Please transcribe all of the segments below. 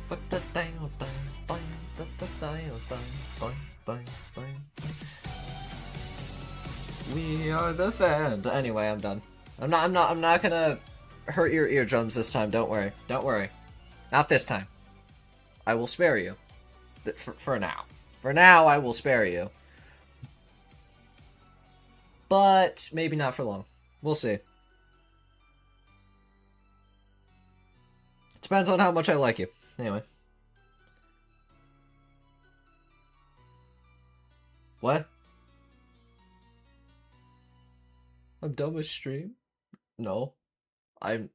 We are the fan. Anyway, I'm done. I'm not gonna hurt your eardrums this time. Don't worry. Don't worry. Not this time. I will spare you. For now. For now, I will spare you. But maybe not for long. We'll see. It depends on how much I like you. Anyway. What? I'm done with stream? No. I'm...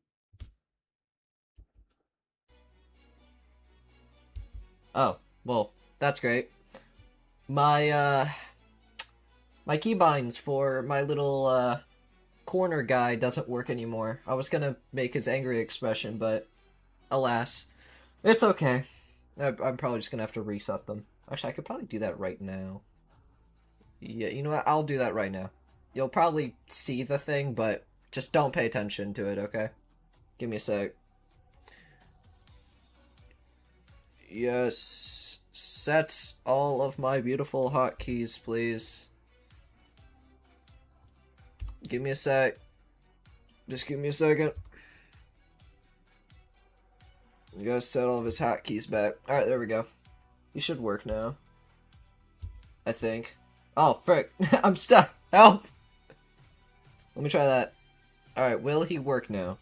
Oh, well, that's great. My keybinds for my little, corner guy doesn't work anymore. I was gonna make his angry expression, but alas. It's okay. I'm probably just gonna have to reset them. Actually, I could probably do that right now. Yeah, you know what? I'll do that right now. You'll probably see the thing, but just don't pay attention to it, okay? Give me a sec. Yes. Set all of my beautiful hotkeys, please. Give me a sec. Just give me a second. You gotta set all of his hotkeys back. Alright, there we go. He should work now. I think. Oh, frick. I'm stuck. Help! Let me try that. Alright, will he work now?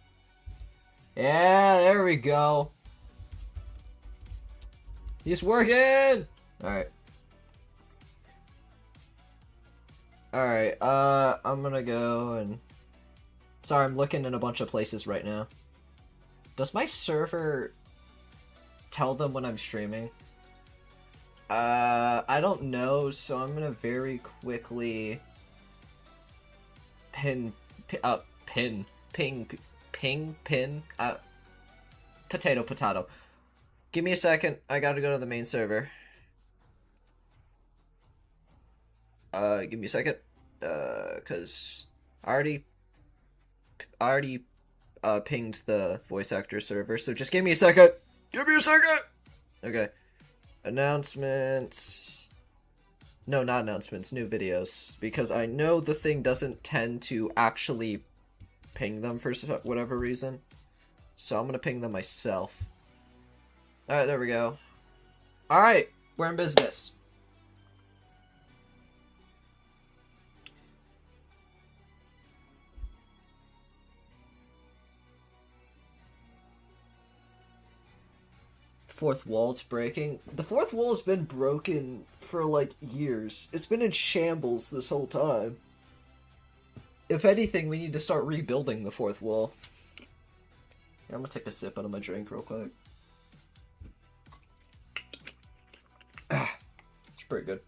Yeah, there we go. He's working! Alright. Alright, I'm gonna go and... Sorry, I'm looking in a bunch of places right now. Does my server tell them when I'm streaming? I don't know, so I'm gonna very quickly ping, potato. Give me a second, I gotta go to the main server. Give me a second, cause I already pinged the voice actor server, so just give me a second! Give me a second! Okay. Announcements... No, not announcements, new videos. Because I know the thing doesn't tend to actually ping them for whatever reason. So I'm gonna ping them myself. Alright, there we go. Alright, we're in business. Fourth wall's breaking. The fourth wall's been broken for like years. It's been in shambles this whole time. If anything, we need to start rebuilding the fourth wall. Yeah, I'm gonna take a sip out of my drink real quick. It's pretty good.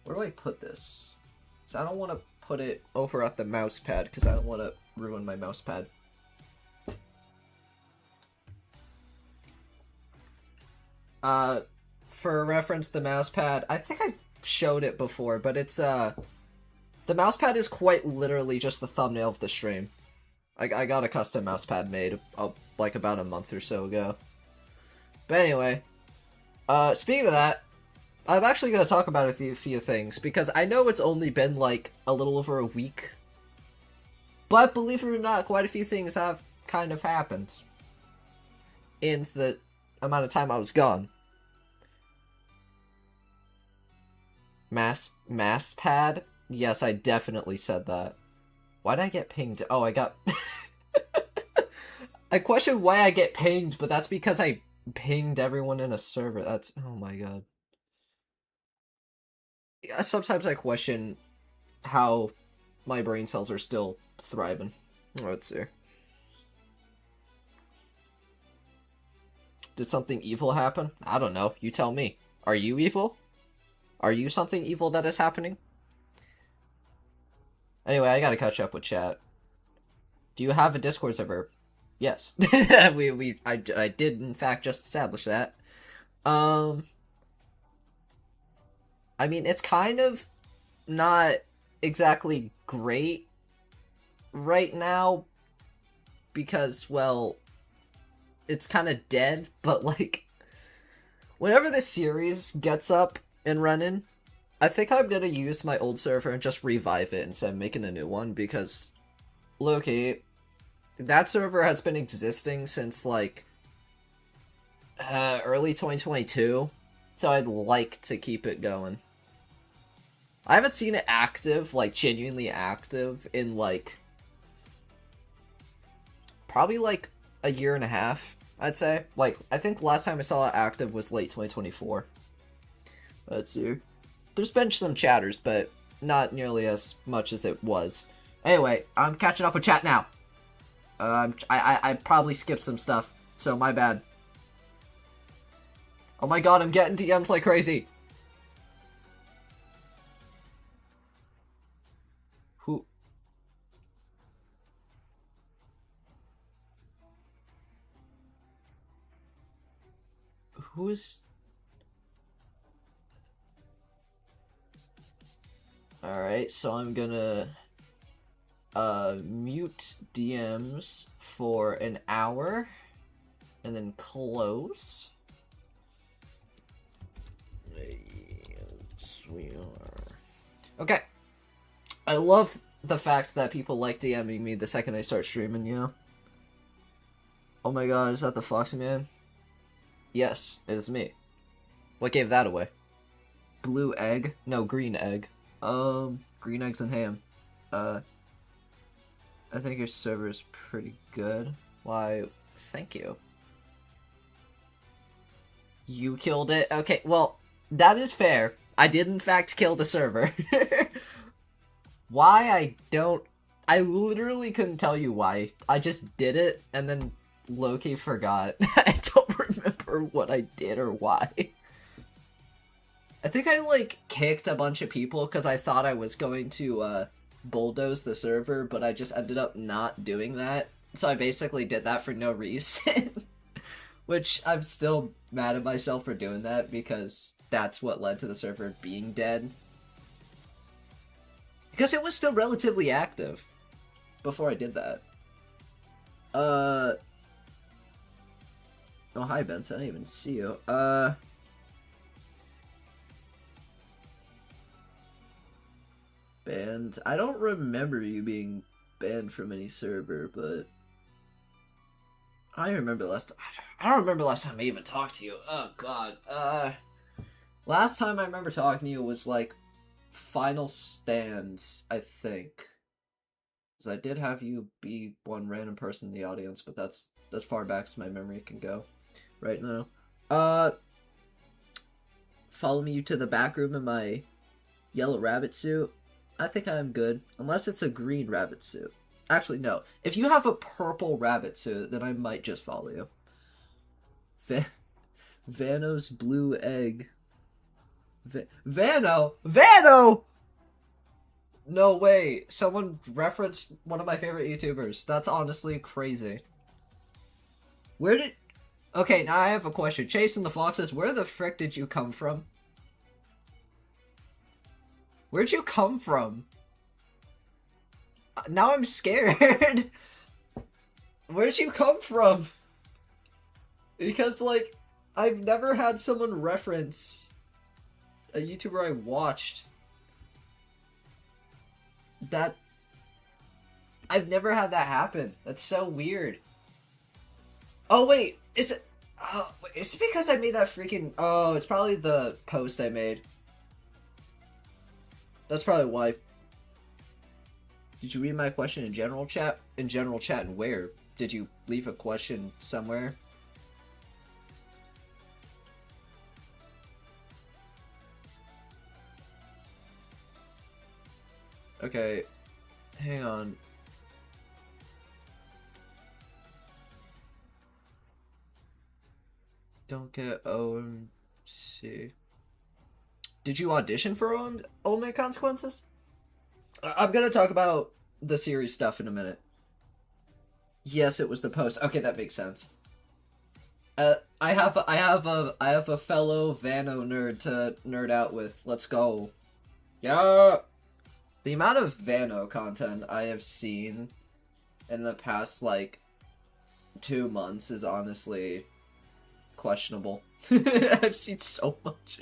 Where do I put this? So I don't want to put it over at the mouse pad because I don't want to ruin my mouse pad. For reference, the mouse pad, I think I've showed it before, but it's, the mouse pad is quite literally just the thumbnail of the stream. I got a custom mouse pad made, like, about a month or so ago. But anyway, speaking of that, I'm actually going to talk about a few things, because I know it's only been, like, a little over a week. But believe it or not, quite a few things have kind of happened in the amount of time I was gone. Mass pad? Yes, I definitely said that. Why'd I get pinged? Oh, I got... I question why I get pinged, but that's because I pinged everyone in a server. That's... Oh my god. Yeah, sometimes I question how my brain cells are still thriving. Let's see. Did something evil happen? I don't know. You tell me. Are you evil? Are you something evil that is happening? Anyway, I gotta catch up with chat. Do you have a Discord server? Yes. I did in fact just establish that. I mean, it's kind of not exactly great right now because, well, it's kind of dead, but like whenever this series gets up and running, I think I'm gonna use my old server and just revive it instead of making a new one, because Loki, that server has been existing since like early 2022, so I'd like to keep it going. I haven't seen it active, like genuinely active, in like probably like a year and a half, I'd say. Like, I think last time I saw it active was late 2024. Let's see. There's been some chatters, but not nearly as much as it was. Anyway, I'm catching up with chat now. I probably skipped some stuff, so my bad. Oh my god, I'm getting DMs like crazy. Who is... Alright, so I'm gonna mute DMs for an hour and then close. Yes, we are. Okay. I love the fact that people like DMing me the second I start streaming, you know? Oh my god, is that the Foxy Man? Yes, it is me. What gave that away? Blue egg? No, green egg. Green eggs and ham. I think your server is pretty good. Why, thank you. You killed it? Okay, well, that is fair. I did in fact kill the server. Why, I literally couldn't tell you why. I just did it, and then Loki forgot. I don't remember what I did or why. I think I, like, kicked a bunch of people because I thought I was going to, bulldoze the server, but I just ended up not doing that. So I basically did that for no reason. Which I'm still mad at myself for doing that, because that's what led to the server being dead. Because it was still relatively active before I did that. Oh, hi, Benz. I didn't even see you. Banned. I don't remember you being banned from any server, but I remember last. I don't remember last time I even talked to you. Oh God. Last time I remember talking to you was like Final Stands, I think. Because I did have you be one random person in the audience, but that's as far back as my memory can go right now. Follow me to the back room in my yellow rabbit suit. I think I'm good, unless it's a green rabbit suit. Actually, no. If you have a purple rabbit suit, then I might just follow you. Vano's blue egg. Vano! Vano! No way. Someone referenced one of my favorite YouTubers. That's honestly crazy. Where did... Okay, now I have a question. Chasing the Foxes, where the frick did you come from? Where'd you come from? Now I'm scared. Where'd you come from? Because, like, I've never had someone reference a YouTuber I watched. That... I've never had that happen. That's so weird. Oh, wait. Is it... is it because I made that freaking... Oh, it's probably the post I made. That's probably why. Did you read my question in general chat? In general chat, and where? Did you leave a question somewhere? Okay, hang on. Don't get OMC. Did you audition for Ultimate Consequences? I'm gonna talk about the series stuff in a minute. Yes, it was the post. Okay, that makes sense. I have a fellow Vano nerd to nerd out with. Let's go. Yeah. The amount of Vano content I have seen in the past like 2 months is honestly questionable. I've seen so much.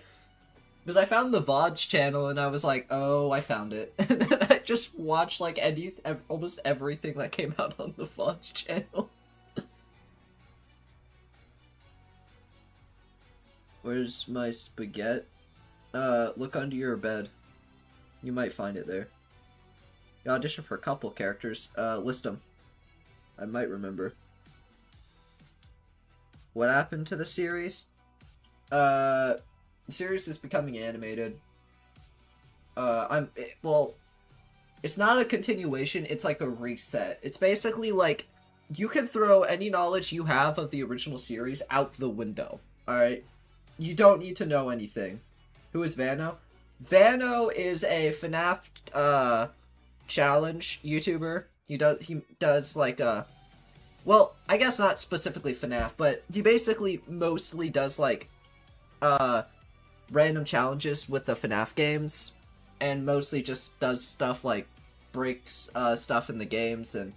Because I found the VODs channel and I was like, oh, I found it. And then I just watched like almost everything that came out on the VODs channel. Where's my spaghetti? Look under your bed. You might find it there. You audition for a couple characters. List them. I might remember. What happened to the series? The series is becoming animated. Well, it's not a continuation, it's like a reset. It's basically like, you can throw any knowledge you have of the original series out the window, alright? You don't need to know anything. Who is Vano? Vano is a FNAF, challenge YouTuber. He does like, well, I guess not specifically FNAF, but he basically mostly does like, random challenges with the FNAF games, and mostly just does stuff like breaks stuff in the games and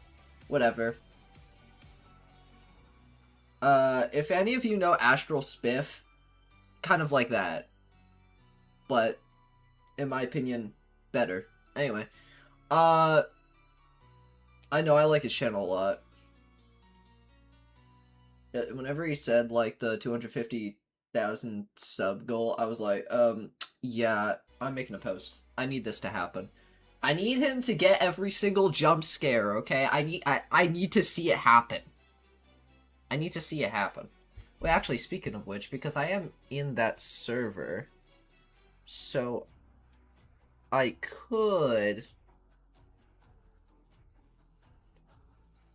whatever. If any of you know Astral Spiff, kind of like that, but in my opinion, better. Anyway, I know I like his channel a lot. Whenever he said like the 250,000 sub goal, I was like, yeah, I'm making a post. I need this to happen. I need him to get every single jump scare, okay? I need to see it happen. I need to see it happen. Wait, actually, speaking of which, because I am in that server, so I could...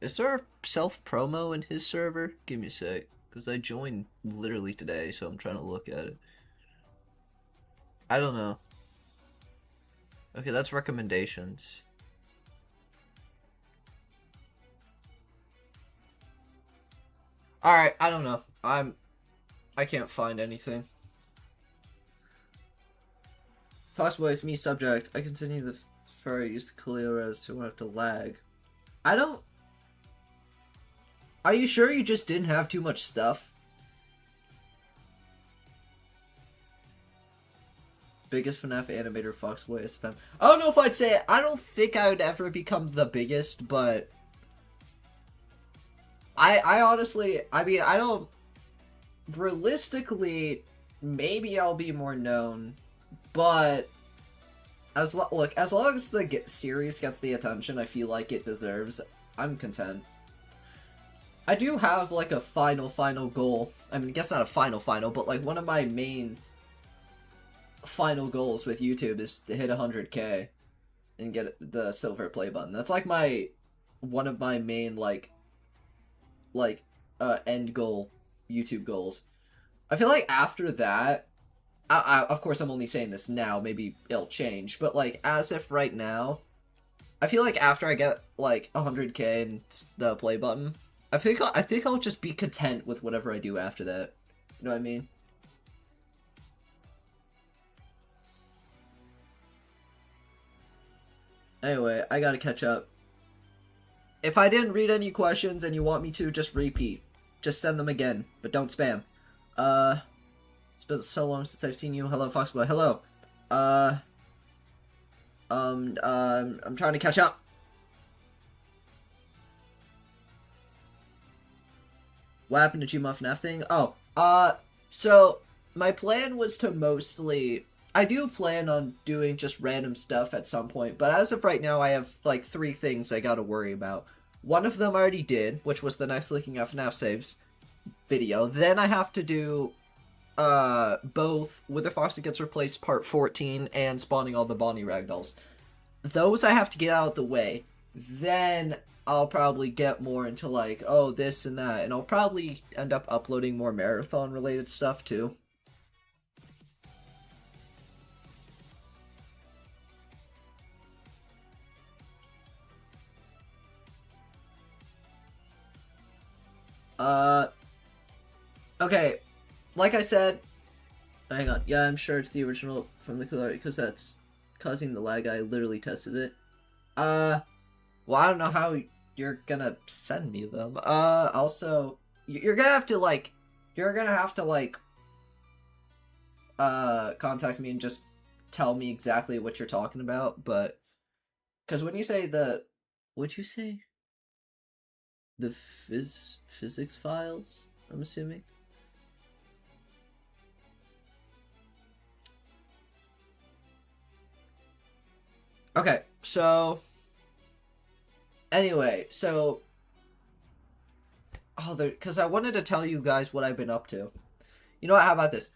Is there a self-promo in his server? Give me a sec. Because I joined literally today, so I'm trying to look at it. I don't know. Okay, that's recommendations. Alright, I don't know. I can't find anything. Foxboy's me subject. I continue the furry use the Coolio res to want to lag. I don't... Are you sure you just didn't have too much stuff? Biggest FNAF animator, Foxboy is spam. I don't know if I'd say it. I don't think I would ever become the biggest, but... I honestly, I mean, I don't... Realistically, maybe I'll be more known, but... Look, as long as the series gets the attention I feel like it deserves, I'm content. I do have, like, a final goal. I mean, I guess not a final, but, like, one of my main final goals with YouTube is to hit 100K and get the silver play button. That's, like, one of my main, end goal YouTube goals. I feel like after that, of course, I'm only saying this now, maybe it'll change, but, like, as if right now, I feel like after I get, like, 100K and the play button, I think I'll just be content with whatever I do after that. You know what I mean? Anyway, I gotta catch up. If I didn't read any questions and you want me to, just repeat. Just send them again, but don't spam. It's been so long since I've seen you. Hello, Foxboy. Hello. I'm trying to catch up. What happened to G-Muff FNAF thing? Oh, so my plan was to mostly... I do plan on doing just random stuff at some point, but as of right now, I have, like, 3 things I gotta worry about. One of them I already did, which was the nice looking FNAF saves video. Then I have to do, both Wither Fox Gets Replaced Part 14 and Spawning All the Bonnie Ragdolls. Those I have to get out of the way. Then I'll probably get more into, like, oh, this and that, and I'll probably end up uploading more marathon-related stuff, too. Okay, like I said, hang on, yeah, I'm sure it's the original from the Coolio because that's causing the lag. I literally tested it. Well, I don't know how you're gonna send me them. Also, you're gonna have to, like, contact me and just tell me exactly what you're talking about, but, because when you say what'd you say? The physics files, I'm assuming? Okay, so... Anyway, so... Oh, because I wanted to tell you guys what I've been up to. You know what, how about this?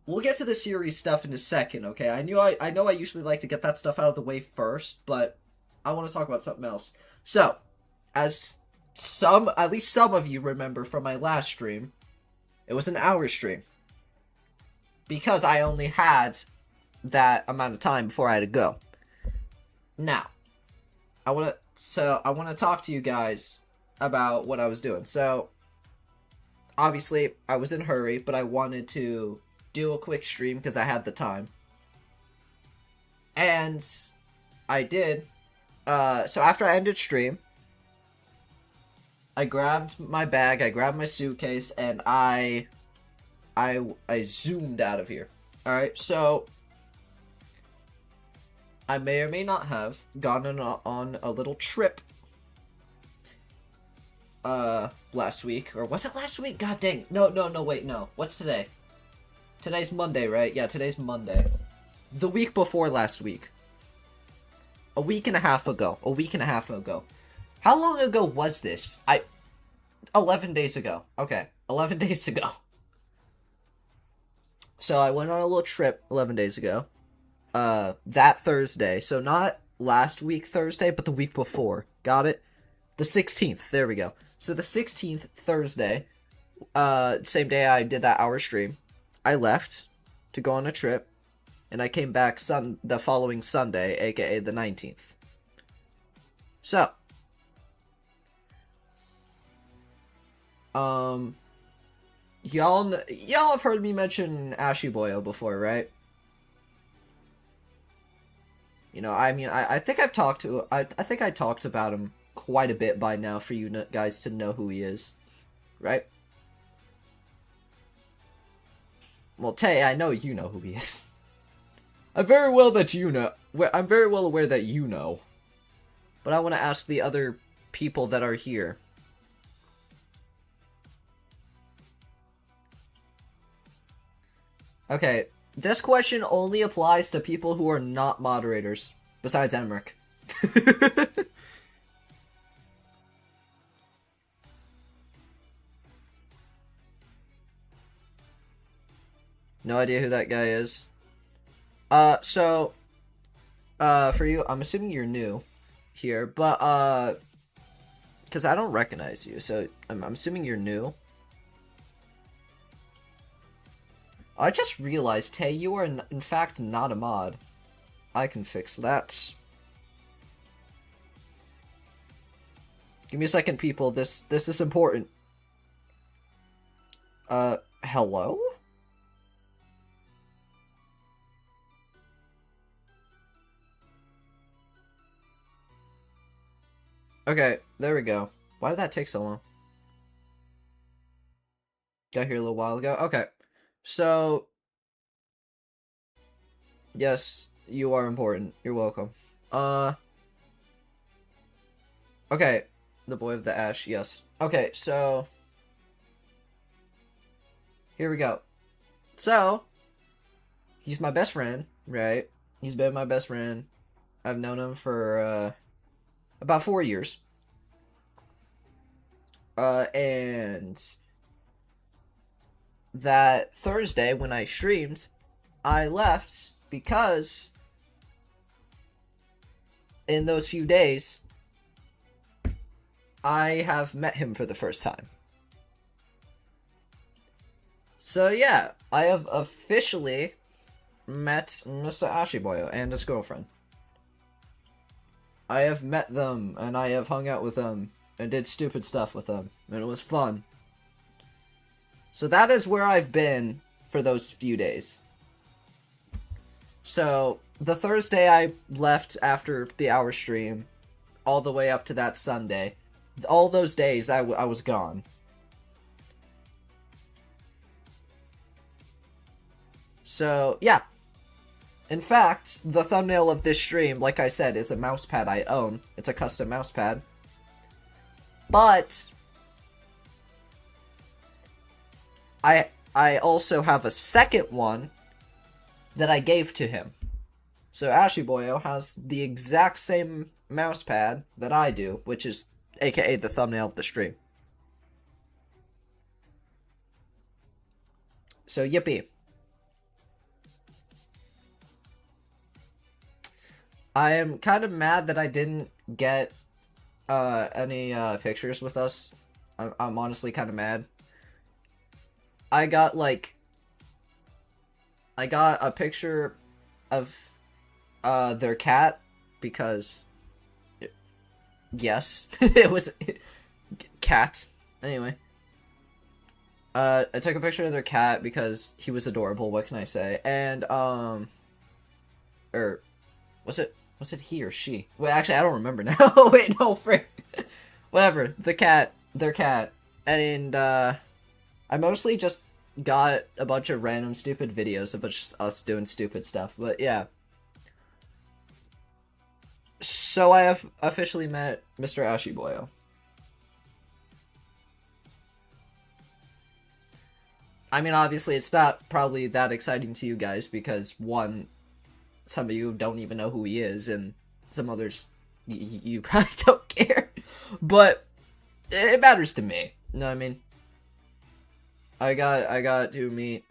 We'll get to the series stuff in a second, okay? I know I usually like to get that stuff out of the way first, but I want to talk about something else. So, as at least some of you remember from my last stream, it was an hour stream. Because I only had that amount of time before I had to go. Now, I want to talk to you guys about what I was doing. So, obviously, I was in a hurry, but I wanted to do a quick stream because I had the time. And I did. So after I ended stream, I grabbed my bag, I grabbed my suitcase, and I zoomed out of here. Alright, so I may or may not have gone on a little trip last week. Or was it last week? God dang. No, wait, no. What's today? Today's Monday, right? Yeah, today's Monday. The week before last week. A week and a half ago. How long ago was this? 11 days ago. Okay, 11 days ago. So I went on a little trip 11 days ago. That Thursday. So not last week Thursday, but the week before. Got it? The 16th. There we go. So the 16th, Thursday, same day I did that hour stream, I left to go on a trip, and I came back the following Sunday, aka the 19th. So, y'all have heard me mention Ashy Boyo before, right? You know, I mean, I think I think I talked about him quite a bit by now for you guys to know who he is, right? Well, Tay, I know you know who he is. I'm very well aware that you know. But I want to ask the other people that are here. Okay, this question only applies to people who are not moderators, besides Emmerich. No idea who that guy is. So, for you, I'm assuming you're new here, but, because I don't recognize you, so I'm assuming you're new. I just realized, hey, you are in fact not a mod. I can fix that. Give me a second, people. This is important. Hello? Okay, there we go. Why did that take so long? Got here a little while ago. Okay, so... Yes, you are important. You're welcome. Okay, the boy of the ash, yes. Okay, so... Here we go. So, he's my best friend, right? He's been my best friend. I've known him for, about 4 years. And that Thursday when I streamed, I left because in those few days, I have met him for the first time. So yeah, I have officially met Mr. Ashiboyo and his girlfriend. I have met them, and I have hung out with them, and did stupid stuff with them, and it was fun. So that is where I've been for those few days. So, the Thursday I left after the hour stream, all the way up to that Sunday, All those days, I was gone. So, yeah. In fact, the thumbnail of this stream, like I said, is a mousepad I own. It's a custom mousepad. But I also have a second one that I gave to him. So Ashiboyo has the exact same mousepad that I do, which is aka the thumbnail of the stream. So yippee. I am kind of mad that I didn't get any pictures with us. I'm honestly kind of mad. I got a picture of their cat because yes, it was cat. Anyway, I took a picture of their cat because he was adorable. What can I say? And or was it he or she? Wait, actually, I don't remember now. Wait, no, frick. Whatever. Their cat, and I mostly just got a bunch of random stupid videos of just us doing stupid stuff. But yeah. So I have officially met Mr. Ashiboyo. I mean, obviously, it's not probably that exciting to you guys because, one, some of you don't even know who he is, and some others, you probably don't care. But it matters to me. You know what I mean? I got to meet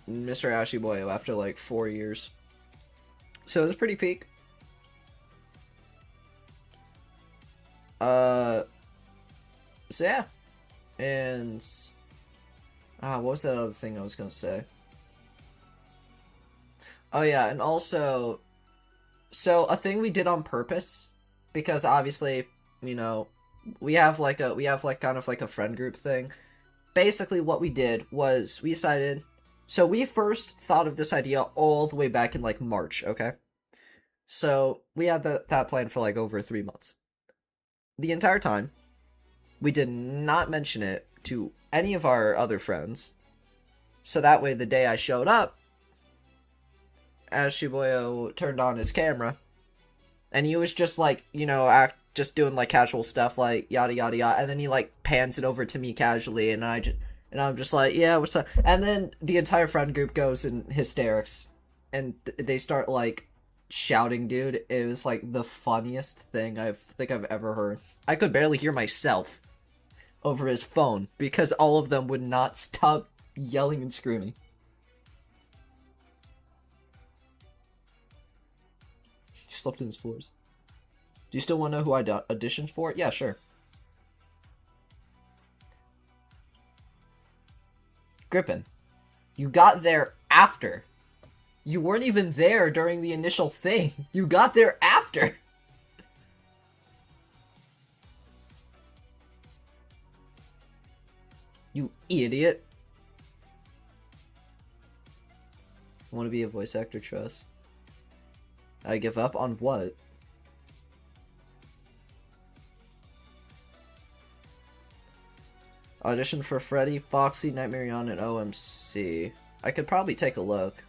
Mr. Ashiboyo after like 4 years. So it was pretty peak. So yeah. And what was that other thing I was gonna say? Oh yeah, and also, so a thing we did on purpose, because obviously, you know, we have kind of like a friend group thing. Basically what we did was we decided, so we first thought of this idea all the way back in like March, okay? So we had that plan for like over 3 months. The entire time, we did not mention it to any of our other friends. So that way the day I showed up, Ashiboyo turned on his camera, and he was just like, you know, just doing like casual stuff, like yada yada yada, and then he like pans it over to me casually, and I'm just like, yeah, what's up? And then the entire friend group goes in hysterics, and they start like shouting, dude. It was like the funniest thing I think I've ever heard. I could barely hear myself over his phone because all of them would not stop yelling and screaming. He slept in his floors. Do you still want to know who I auditioned for? Yeah, sure. Grippin, you got there after. You weren't even there during the initial thing. You got there after. You idiot. Want to be a voice actor, Trust? I give up on what? Audition for Freddy, Foxy, Nightmare On, and OMC. I could probably take a look.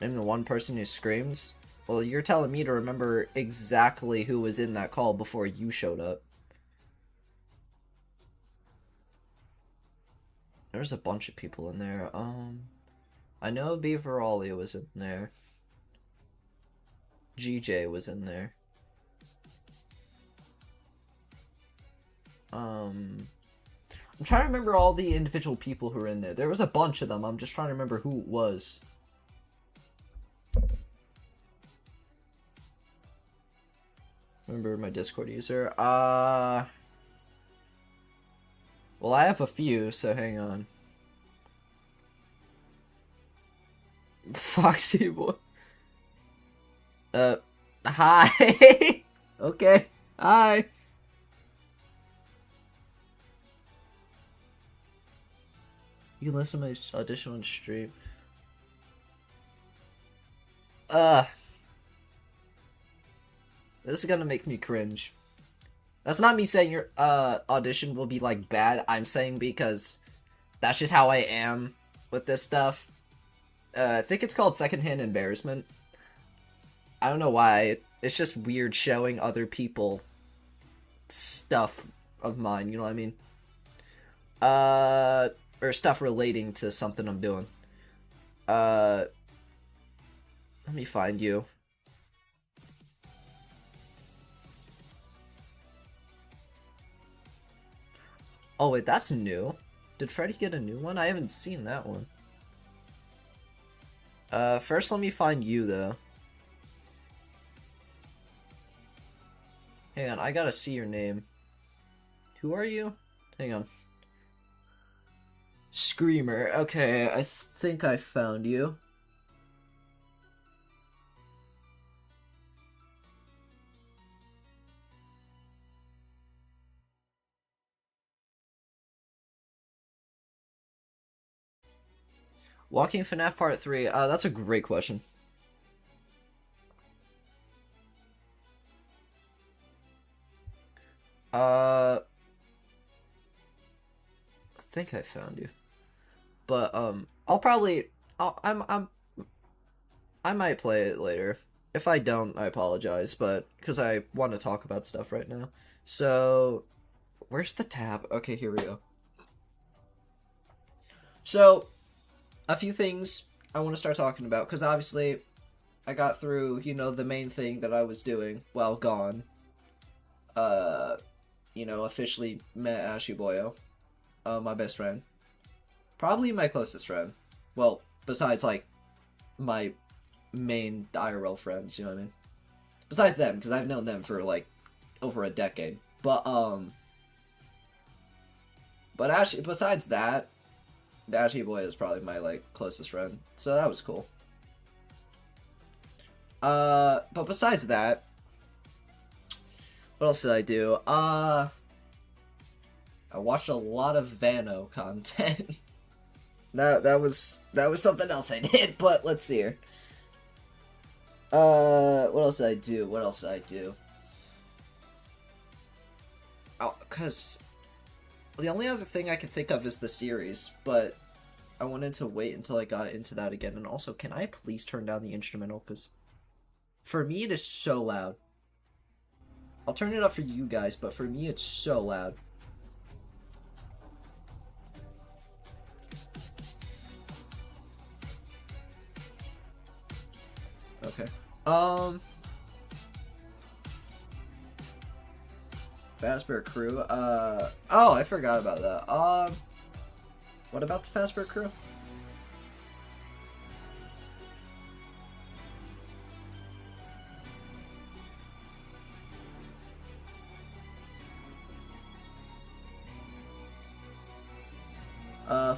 Name the one person who screams? Well, you're telling me to remember exactly who was in that call before you showed up. There's a bunch of people in there. I know Beaverolly was in there. GJ was in there. I'm trying to remember all the individual people who were in there. There was a bunch of them. I'm just trying to remember who it was. Remember my Discord user? Well, I have a few, so hang on. Foxy boy. Hi. Okay. Hi. You can listen to my audition on stream. This is gonna make me cringe. That's not me saying your audition will be like bad. I'm saying because that's just how I am with this stuff. I think it's called secondhand embarrassment. I don't know why. It's just weird showing other people stuff of mine, you know what I mean? Or stuff relating to something I'm doing. Let me find you. Oh wait, that's new. Did Freddy get a new one? I haven't seen that one. First let me find you though. Hang on, I gotta see your name. Who are you? Hang on. Screamer. Okay, I think I found you. Walking FNAF Part 3. That's a great question. I think I found you. But, I'll probably... I might play it later. If I don't, I apologize, but... Because I want to talk about stuff right now. So... Where's the tab? Okay, here we go. So... A few things I want to start talking about, because obviously I got through, you know, the main thing that I was doing while gone. You know, officially met Ashy Boyo, my best friend. Probably my closest friend. Well, besides, like, my main IRL friends, you know what I mean? Besides them, because I've known them for, like, over a decade. But actually, besides that, the Ashy Boy is probably my, like, closest friend. So that was cool. But besides that, what else did I do? I watched a lot of Vano content. that was something else I did, but let's see here. What else did I do? What else did I do? Oh, cause the only other thing I can think of is the series, but I wanted to wait until I got into that again. And also, can I please turn down the instrumental? Because for me, it is so loud. I'll turn it up for you guys, but for me, it's so loud. Okay. Fazbear Crew. Oh, I forgot about that. What about the Fazbear Crew?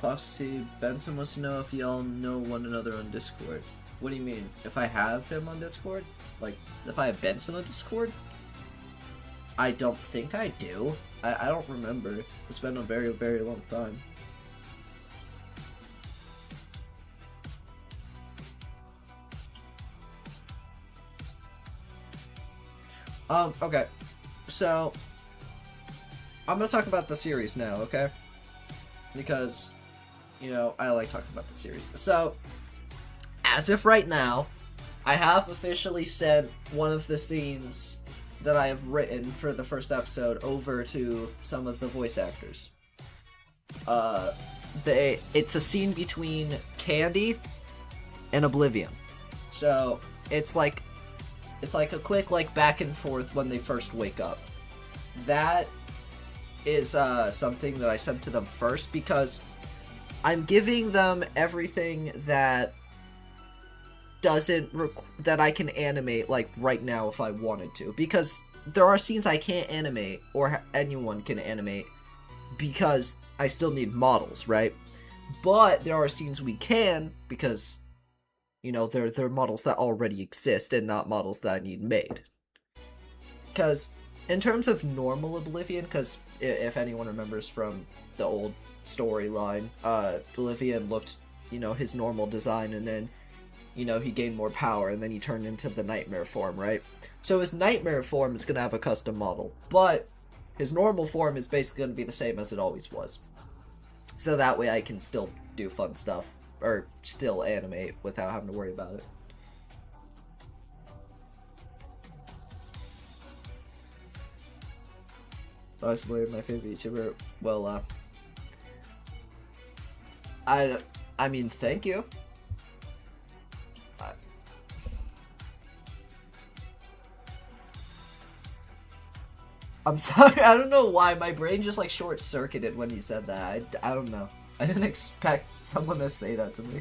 Foxy Benson wants to know if y'all know one another on Discord. What do you mean? If I have him on Discord? Like, if I have Benson on Discord? I don't think I do. I don't remember. It's been a very, very long time. Okay. So, I'm gonna talk about the series now, okay? Because, you know, I like talking about the series. So, as if right now, I have officially sent one of the scenes that I have written for the first episode over to some of the voice actors. It's a scene between Candy and Oblivion. So, it's like a quick, like, back and forth when they first wake up. That is something that I sent to them first because I'm giving them everything that that I can animate, like, right now if I wanted to. Because there are scenes I can't animate, or anyone can animate, because I still need models, right? But there are scenes we can, because, you know, they're models that already exist and not models that I need made. Because in terms of normal Oblivion, because if anyone remembers from the old storyline, Oblivion looked, you know, his normal design, and then you know, he gained more power, and then he turned into the nightmare form, right? So his nightmare form is going to have a custom model, but his normal form is basically going to be the same as it always was. So that way I can still do fun stuff, or still animate without having to worry about it. Foxboy, my favorite YouTuber. Well, I mean, thank you. I'm sorry, I don't know why, my brain just like short-circuited when he said that. I don't know. I didn't expect someone to say that to me.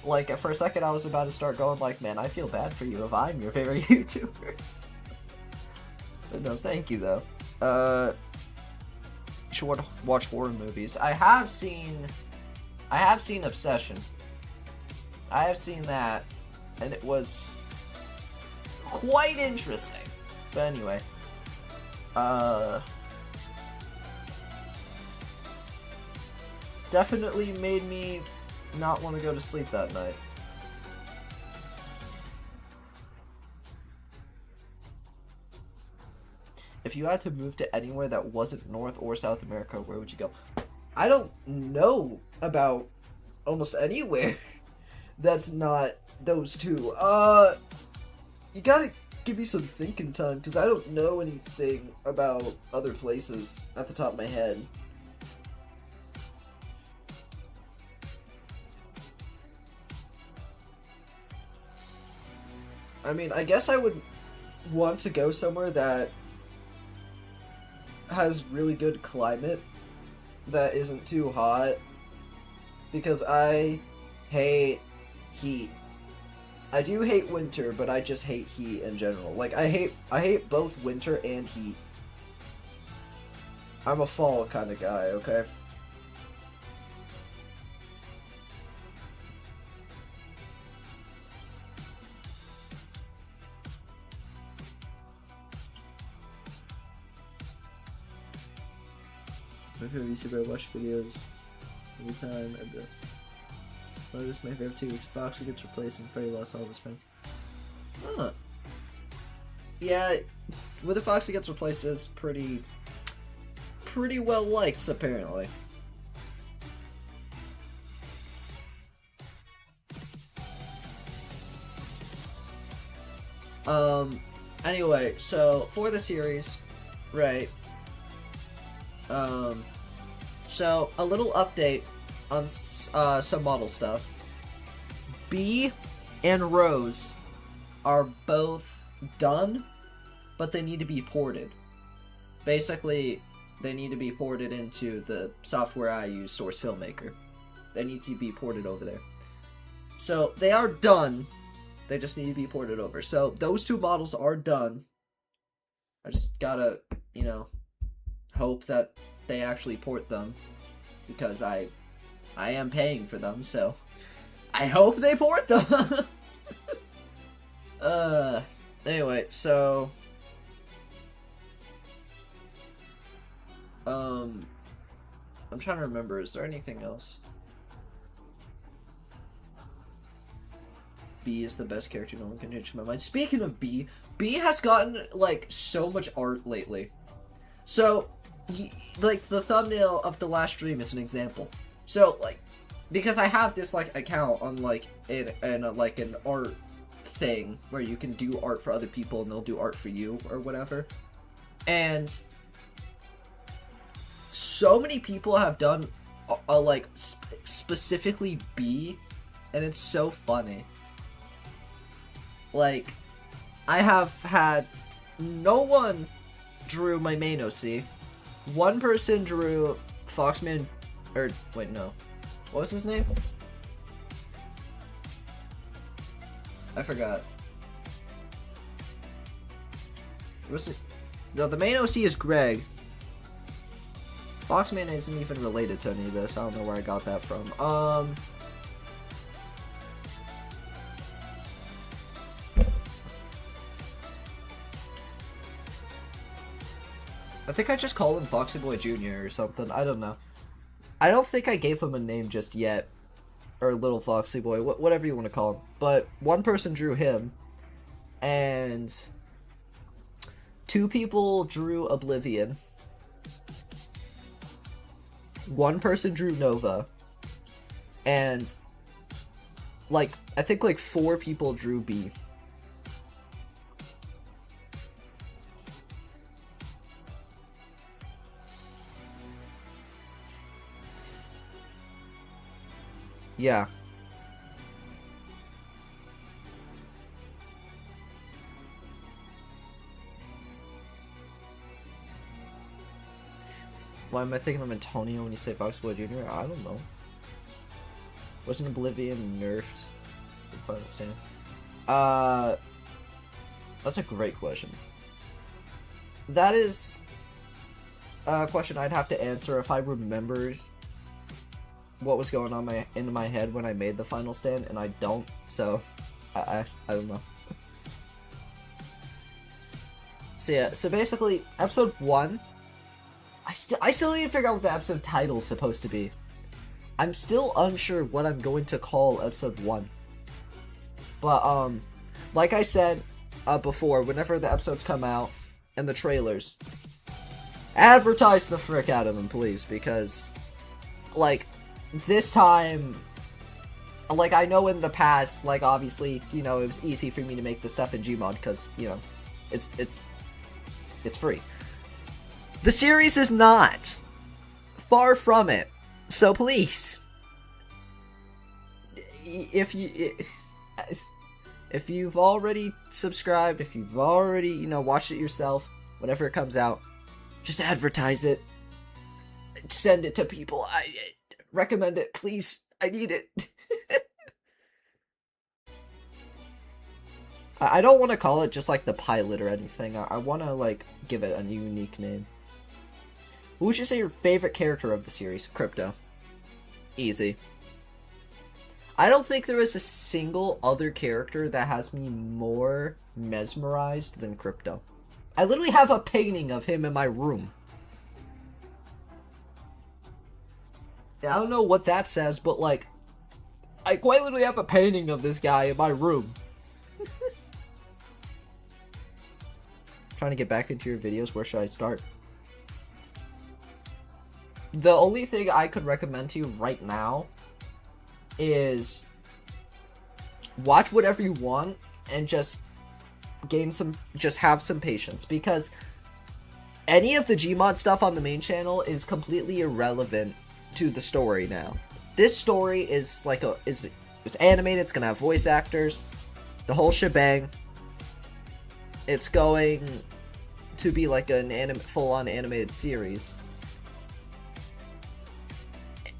Like, for a second I was about to start going like, man, I feel bad for you if I'm your favorite YouTuber. But no, thank you though. You should watch horror movies. I have seen Obsession. I have seen that, and it was quite interesting. But anyway, definitely made me not want to go to sleep that night. If you had to move to anywhere that wasn't North or South America, where would you go? I don't know about almost anywhere that's not those two. You gotta give me some thinking time, because I don't know anything about other places at the top of my head. I mean, I guess I would want to go somewhere that has really good climate, that isn't too hot, because I hate heat. I do hate winter, but I just hate heat in general. Like, I hate both winter and heat. I'm a fall kind of guy, okay? My favorite YouTuber, I watch videos every time, and notice my favorite too is Foxy gets replaced and Freddy lost all of his friends. Huh. Yeah, whether Foxy gets replaced is pretty well liked, apparently. Anyway, so for the series, right, so a little update on some model stuff. Bee and Rose are both done, but they need to be ported. Basically, they need to be ported into the software I use, Source Filmmaker. They need to be ported over there. So they are done. They just need to be ported over. So those two models are done. I just gotta, you know, hope that they actually port them, because I am paying for them, so I hope they port them. Anyway, so I'm trying to remember, is there anything else? B is the best character, no one can change my mind. Speaking of B has gotten like so much art lately. So like the thumbnail of the last stream is an example. So like, because I have this like account on like in like an art thing where you can do art for other people and they'll do art for you or whatever, and so many people have done like specifically B, and it's so funny. Like, I have had no one drew my main OC. One person drew Foxman, or wait, no, what was his name? I forgot. Was it? No, the main OC is Greg. Foxman isn't even related to any of this. I don't know where I got that from. I think I just call him Foxy Boy Jr. or something. I don't know. I don't think I gave him a name just yet. or Little Foxy Boy, whatever you want to call him. But one person drew him, and 2 people drew Oblivion. 1 person drew Nova, and like I think like 4 people drew B. Yeah. Why am I thinking of Antonio when you say Foxboy Jr.? I don't know. Wasn't Oblivion nerfed in Final Stand? That's a great question. That is a question I'd have to answer if I remembered what was going on in my head when I made the Final Stand, and I don't, so I don't know. So yeah, so basically, episode 1, I still need to figure out what the episode title is supposed to be. I'm still unsure what I'm going to call episode 1. But, like I said before, whenever the episodes come out, and the trailers, advertise the frick out of them, please, because, like, this time, like, I know in the past, like, obviously, you know, it was easy for me to make the stuff in Gmod, because, you know, it's free. The series is not. Far from it. So please, if you've already subscribed, if you've already, you know, watched it yourself, whenever it comes out, just advertise it. Send it to people. I recommend it, please. I need it. I don't want to call it just like the pilot or anything. I want to like give it a unique name. Who would you say your favorite character of the series? Crypto. Easy. I don't think there is a single other character that has me more mesmerized than Crypto. I literally have a painting of him in my room. I don't know what that says, but like, I quite literally have a painting of this guy in my room. Trying to get back into your videos, where should I start? The only thing I could recommend to you right now is watch whatever you want and just have some patience, because any of the Gmod stuff on the main channel is completely irrelevant to the story now. This story is like it's animated, it's gonna have voice actors, the whole shebang. It's going to be like an full-on animated series.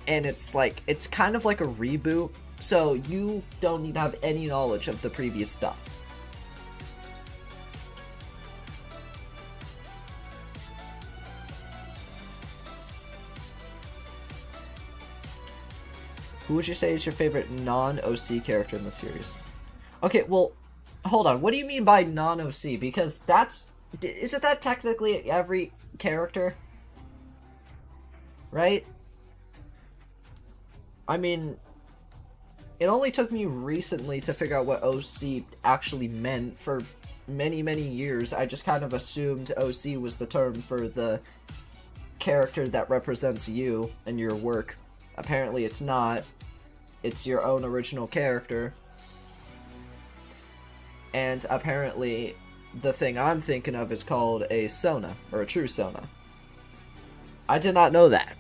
And it's like, it's kind of like a reboot, so you don't need to have any knowledge of the previous stuff. Who would you say is your favorite non-OC character in the series? Okay, well, hold on. What do you mean by non-OC? Because isn't that technically every character? Right? I mean, it only took me recently to figure out what OC actually meant. For many, many years, I just kind of assumed OC was the term for the character that represents you and your work. Apparently it's not. It's your own original character. And apparently the thing I'm thinking of is called a Sona, or a true Sona. I did not know that.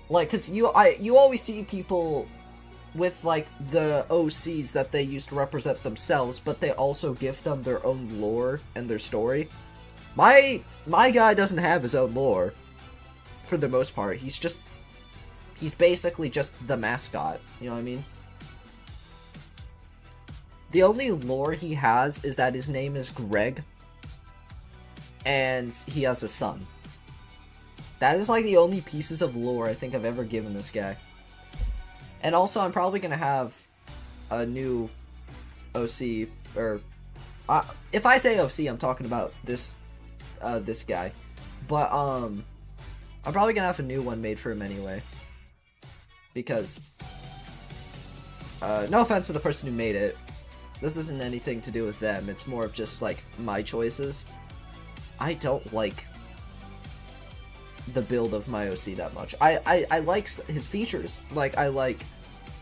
Like, cause you always see people with like the OCs that they used to represent themselves, but they also give them their own lore and their story. My guy doesn't have his own lore, for the most part. He's basically just the mascot, you know what I mean? The only lore he has is that his name is Greg, and he has a son. That is like the only pieces of lore I think I've ever given this guy. And also, I'm probably gonna have a new OC, or if I say OC, I'm talking about this guy. But I'm probably gonna have a new one made for him anyway. because no offense to the person who made it, this isn't anything to do with them, it's more of just like my choices. I don't like the build of my OC that much. I like his features. Like I like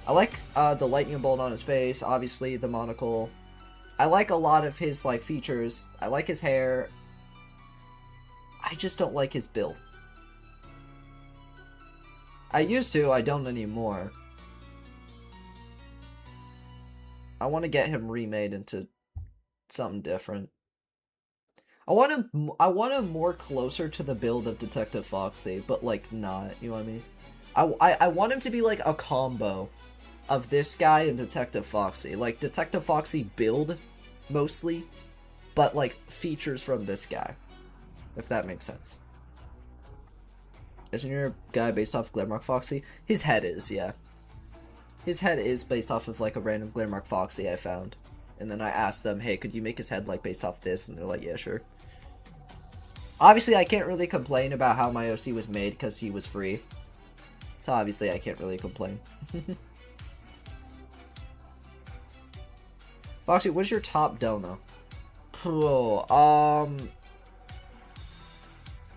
the lightning bolt on his face, obviously the monocle. I like a lot of his like features. I like his hair. I just don't like his build. I used to, I don't anymore. I want to get him remade into something different. I want him more closer to the build of Detective Foxy, but like not, you know what I mean? I want him to be like a combo of this guy and Detective Foxy. Like Detective Foxy build mostly, but like features from this guy. If that makes sense. Isn't your guy based off Glamrock Foxy? His head is, yeah. His head is based off of like a random Glamrock Foxy I found. And then I asked them, hey, could you make his head like based off this? And they're like, yeah, sure. Obviously, I can't really complain about how my OC was made because he was free. So obviously, I can't really complain. Foxy, what's your top dono?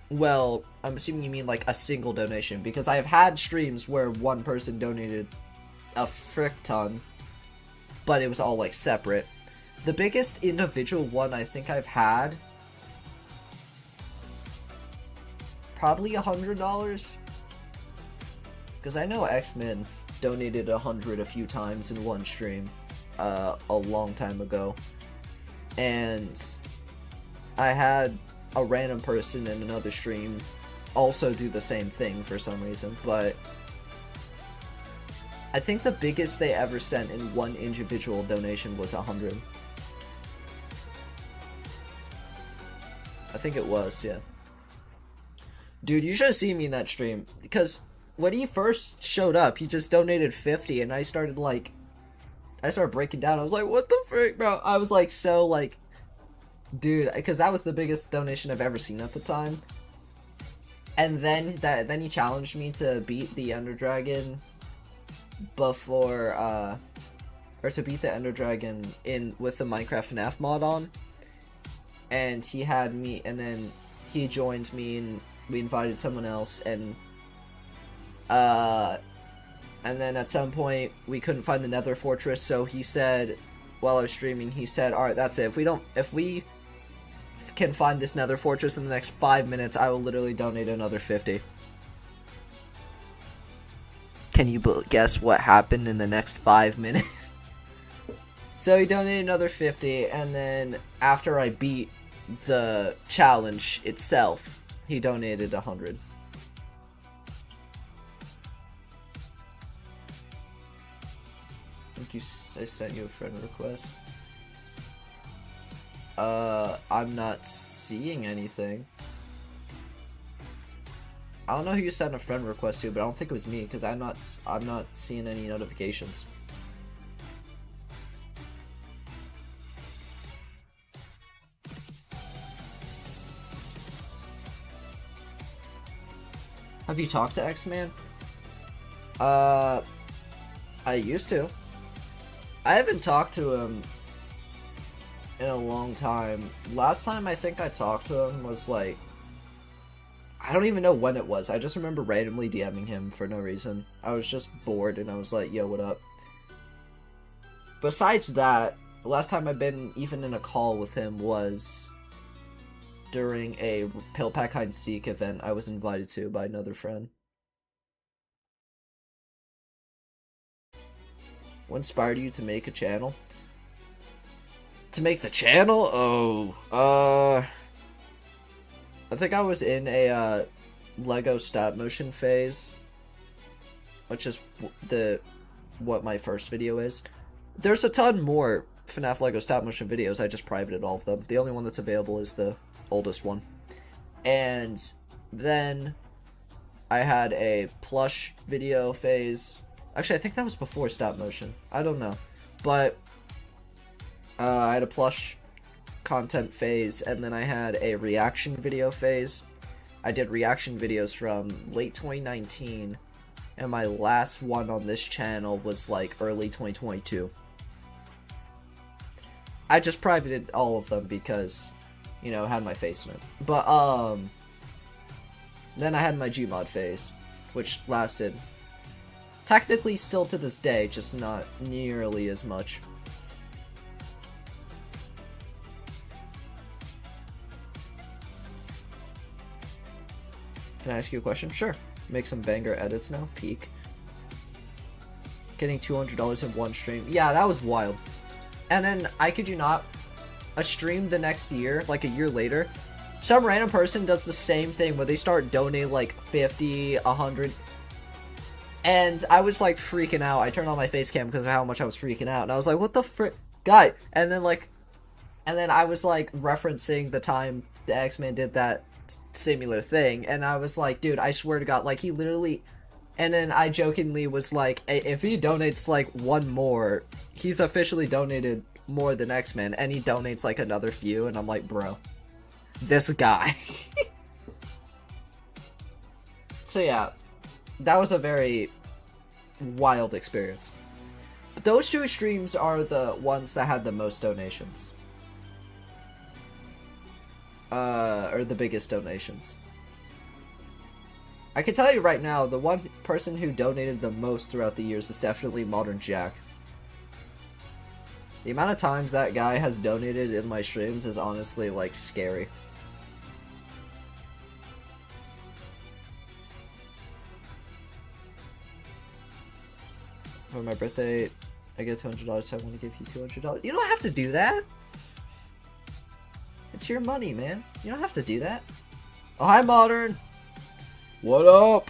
Well, I'm assuming you mean like a single donation, because I have had streams where one person donated a frick ton, but it was all like separate. The biggest individual one I think I've had, probably $100, because I know X-Men donated 100 a few times in one stream a long time ago, and I had a random person in another stream also do the same thing for some reason, but I think the biggest they ever sent in one individual donation was 100. I think it was, yeah. Dude, you should have seen me in that stream, because when he first showed up, he just donated 50, and I started breaking down. I was like, what the frick, bro? I was like, so, like, dude, because that was the biggest donation I've ever seen at the time. And then he challenged me to beat the Ender Dragon before, or to beat the Ender Dragon with the Minecraft FNAF mod on. And he had me, and then he joined me, and we invited someone else, and then at some point we couldn't find the Nether Fortress, so he said, while I was streaming, he said, alright, that's it. If we can find this Nether Fortress in the next 5 minutes, I will literally donate another 50. Can you guess what happened in the next 5 minutes? So he donated another 50, and then after I beat the challenge itself, he donated 100. I think I sent you a friend request. I'm not seeing anything. I don't know who you sent a friend request to, but I don't think it was me, because I'm not seeing any notifications. Have you talked to X-Man? I used to. I haven't talked to him in a long time. Last time I think I talked to him was like, I don't even know when it was. I just remember randomly DMing him for no reason. I was just bored and I was like, yo, what up? Besides that, the last time I've been even in a call with him was during a Pill Pack Hide and Seek event I was invited to by another friend. What inspired you to make a channel? To make the channel? I think I was in a Lego stop motion phase, which is what my first video is. There's a ton more FNAF Lego stop motion videos. I just privated all of them. The only one that's available is the oldest one. And then I had a plush video phase. Actually, I think that was before stop motion. I don't know. But I had a plush content phase, and then I had a reaction video phase. I did reaction videos from late 2019 and my last one on this channel was like early 2022. I just privated all of them because, you know, it had my face in it. But, then I had my Gmod phase, which lasted, technically still to this day, just not nearly as much. Can I ask you a question? Sure. Make some banger edits now. Peak. Getting $200 in one stream. Yeah, that was wild. And then, I kid you not, a stream the next year, like a year later, some random person does the same thing where they start donating like 50, 100. And I was like freaking out. I turned on my face cam because of how much I was freaking out. And I was like, what the frick? Guy. And then I was like referencing the time the X-Man did that similar thing, and I was like, dude, I swear to God, like, he literally, and then I jokingly was like, if he donates like one more, he's officially donated more than X-Men, and he donates like another few, and I'm like, bro, this guy. So yeah, that was a very wild experience. But those two streams are the ones that had the most donations. Or the biggest donations. I can tell you right now, the one person who donated the most throughout the years is definitely Modern Jack. The amount of times that guy has donated in my streams is honestly, like, scary. For my birthday, I get $200, so I want to give you $200. You don't have to do that! It's your money, man. You don't have to do that. Oh, hi, Modern! What up?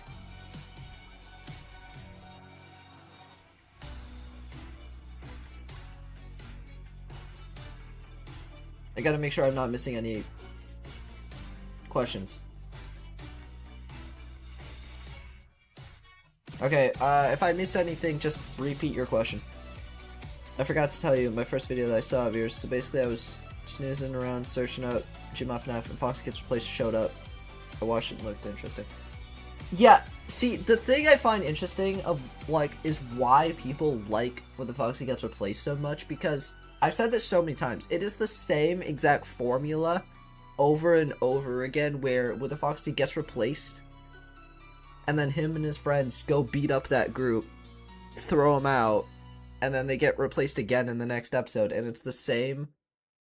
I gotta make sure I'm not missing any questions. Okay, if I missed anything, just repeat your question. I forgot to tell you my first video that I saw of yours, so basically I was snoozing around, searching up Gmod FNAF, and Fox Gets Replaced showed up. I watched it and looked interesting. Yeah, see, the thing I find interesting of, like, is why people like when the Foxy Gets Replaced so much, because I've said this so many times, it is the same exact formula over and over again, where the Foxy gets replaced, and then him and his friends go beat up that group, throw him out, and then they get replaced again in the next episode, and it's the same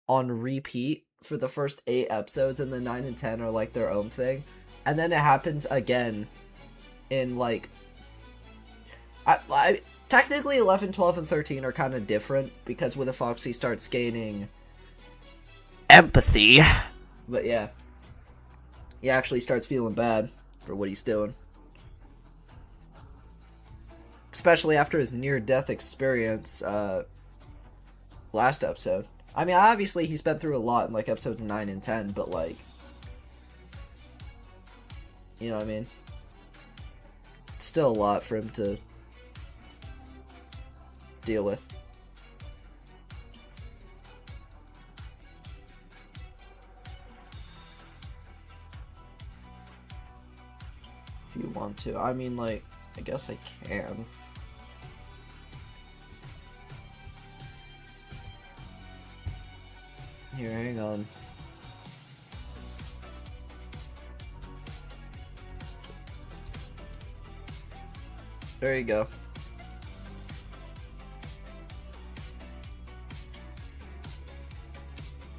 on repeat for the first 8 episodes, and the 9 and 10 are like their own thing, and then it happens again in like I technically 11, 12, and 13 are kind of different because with a Foxy starts gaining empathy, but yeah, he actually starts feeling bad for what he's doing, especially after his near-death experience last episode. I mean, obviously, he's been through a lot in, like, episodes 9 and 10, but, like, you know what I mean? It's still a lot for him to deal with. If you want to. I mean, like, I guess I can. Here, hang on. There you go.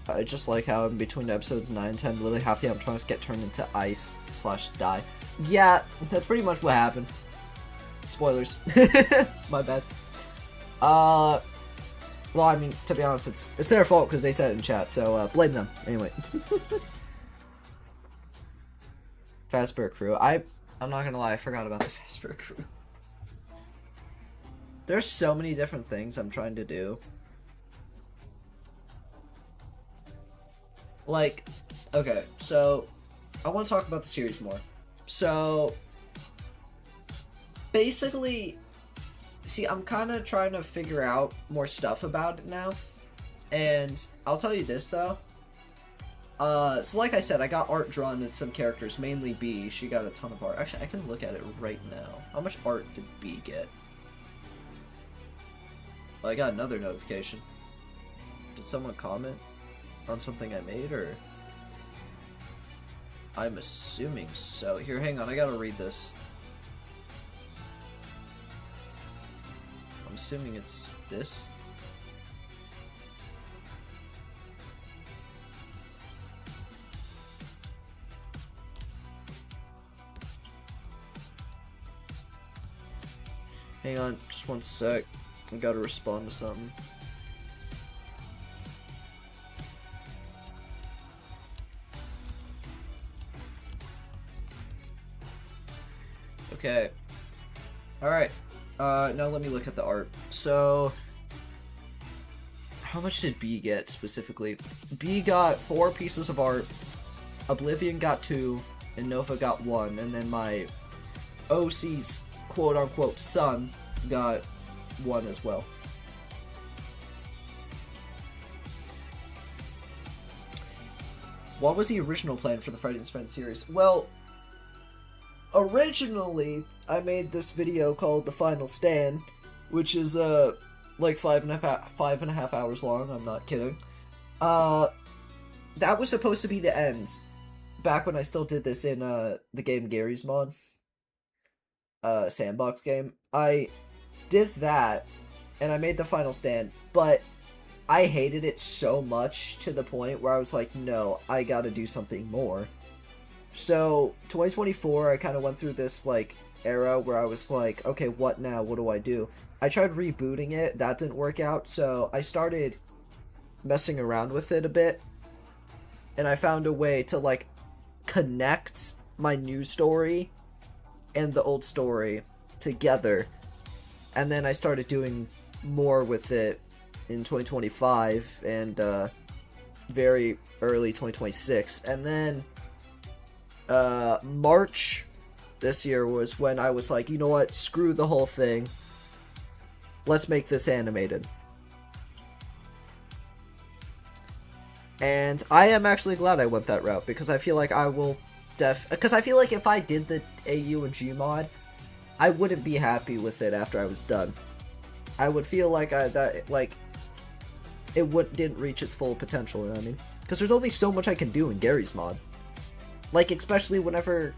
I just like how in between episodes 9 and 10, literally half the electronics get turned into ice/die. Yeah, that's pretty much what happened. Spoilers. My bad. Well, I mean, to be honest, it's their fault because they said it in chat, so blame them. Anyway. Fazbear Crew. I'm not gonna lie, I forgot about the Fazbear Crew. There's so many different things I'm trying to do. Like, okay, so I want to talk about the series more. So, basically, see, I'm kind of trying to figure out more stuff about it now. And I'll tell you this, though. So like I said, I got art drawn to some characters, mainly B. She got a ton of art. Actually, I can look at it right now. How much art did B get? Oh, I got another notification. Did someone comment on something I made, or? I'm assuming so. Here, hang on, I gotta read this. I'm assuming it's this. Hang on, just one sec. I gotta respond to something. Okay. Alright. Now let me look at the art. So, how much did B get specifically? B got 4 pieces of art, Oblivion got 2, and Nova got 1, and then my OC's quote-unquote son got 1 as well. What was the original plan for the Friday and Friends series? Well, originally, I made this video called The Final Stand, which is, like 5.5 hours long, I'm not kidding. That was supposed to be the ends, back when I still did this in, the game Gary's Mod. Sandbox game. I did that, and I made The Final Stand, but I hated it so much to the point where I was like, no, I gotta do something more. So, 2024, I kind of went through this, like, era where I was like, okay, what now? What do I do? I tried rebooting it, that didn't work out, so I started messing around with it a bit, and I found a way to, like, connect my new story and the old story together, and then I started doing more with it in 2025 and very early 2026, and then March this year was when I was like, you know what, screw the whole thing, let's make this animated. And I am actually glad I went that route, because I feel like I will because I feel like if I did the AU and G mod, I wouldn't be happy with it after I was done. I would feel like it didn't reach its full potential, you know what I mean? Because there's only so much I can do in Gary's mod. Like, especially whenever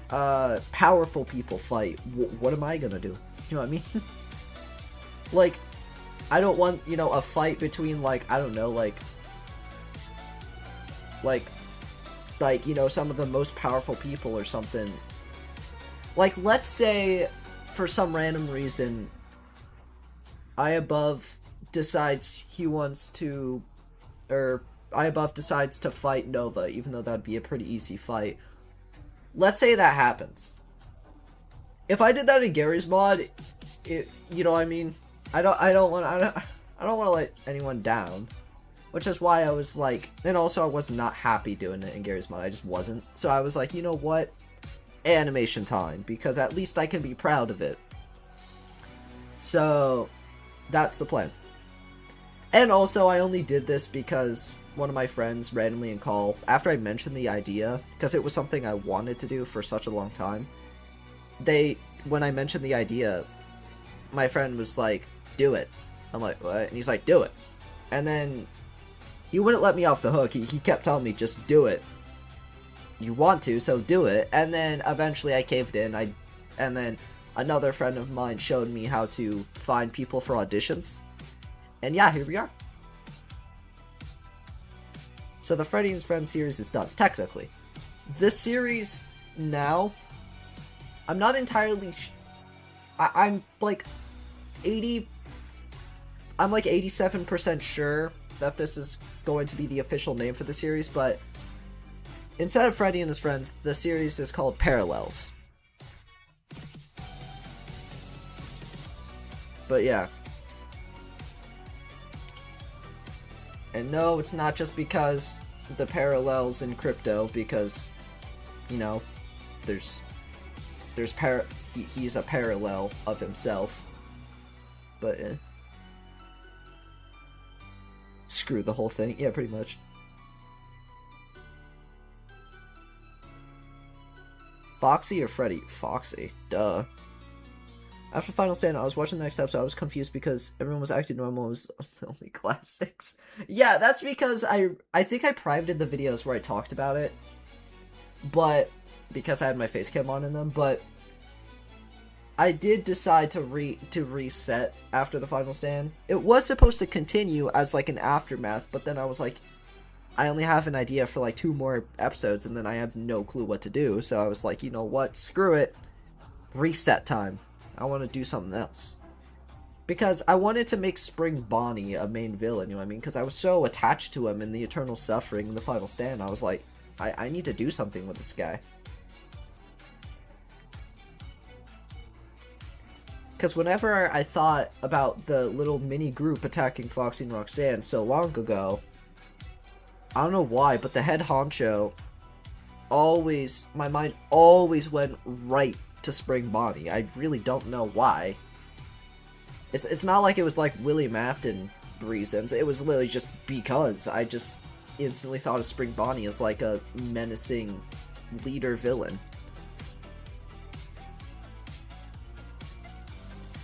powerful people fight, what am I gonna do? You know what I mean? Like, I don't want, you know, a fight between, like, I don't know, like, you know, some of the most powerful people or something. Like, let's say, for some random reason, IAbove decides he wants to, or IAbove decides to fight Nova, even though that'd be a pretty easy fight. Let's say that happens. If I did that in Gary's mod, you know what I mean? I don't want to let anyone down. Which is why I was like, and also I was not happy doing it in Gary's mod, I just wasn't. So I was like, you know what? Animation time, because at least I can be proud of it. So, that's the plan. And also, I only did this because one of my friends randomly in call, after I mentioned the idea, because it was something I wanted to do for such a long time, when I mentioned the idea, my friend was like, do it. I'm like, what? And he's like, do it. And then he wouldn't let me off the hook. He kept telling me, just do it. You want to, so do it. And then eventually I caved in. And then another friend of mine showed me how to find people for auditions. And yeah, here we are. So the Freddy and Friends series is done, technically. This series now, I'm not entirely I'm like 87% sure that this is going to be the official name for the series, but instead of Freddy and his friends, the series is called Parallels. But yeah. And no, it's not just because the parallels in crypto, because, you know, he's a parallel of himself. But screw the whole thing. Yeah, pretty much. Foxy or Freddy? Foxy. Duh. After Final Stand, I was watching the next episode. I was confused because everyone was acting normal. It was only classics. Yeah, that's because I think I privated the videos where I talked about it, but because I had my face cam on in them. But I did decide to reset after the Final Stand. It was supposed to continue as like an aftermath, but then I was like, I only have an idea for like 2 more episodes, and then I have no clue what to do. So I was like, you know what? Screw it. Reset time. I want to do something else. Because I wanted to make Spring Bonnie a main villain, you know what I mean? Because I was so attached to him in the Eternal Suffering and the Final Stand. I was like, I need to do something with this guy. Because whenever I thought about the little mini group attacking Foxy and Roxanne so long ago, I don't know why, but the head honcho always, my mind always went right to Spring Bonnie. I really don't know why. It's not like it was like William Afton reasons. It was literally just because I just instantly thought of Spring Bonnie as like a menacing leader villain.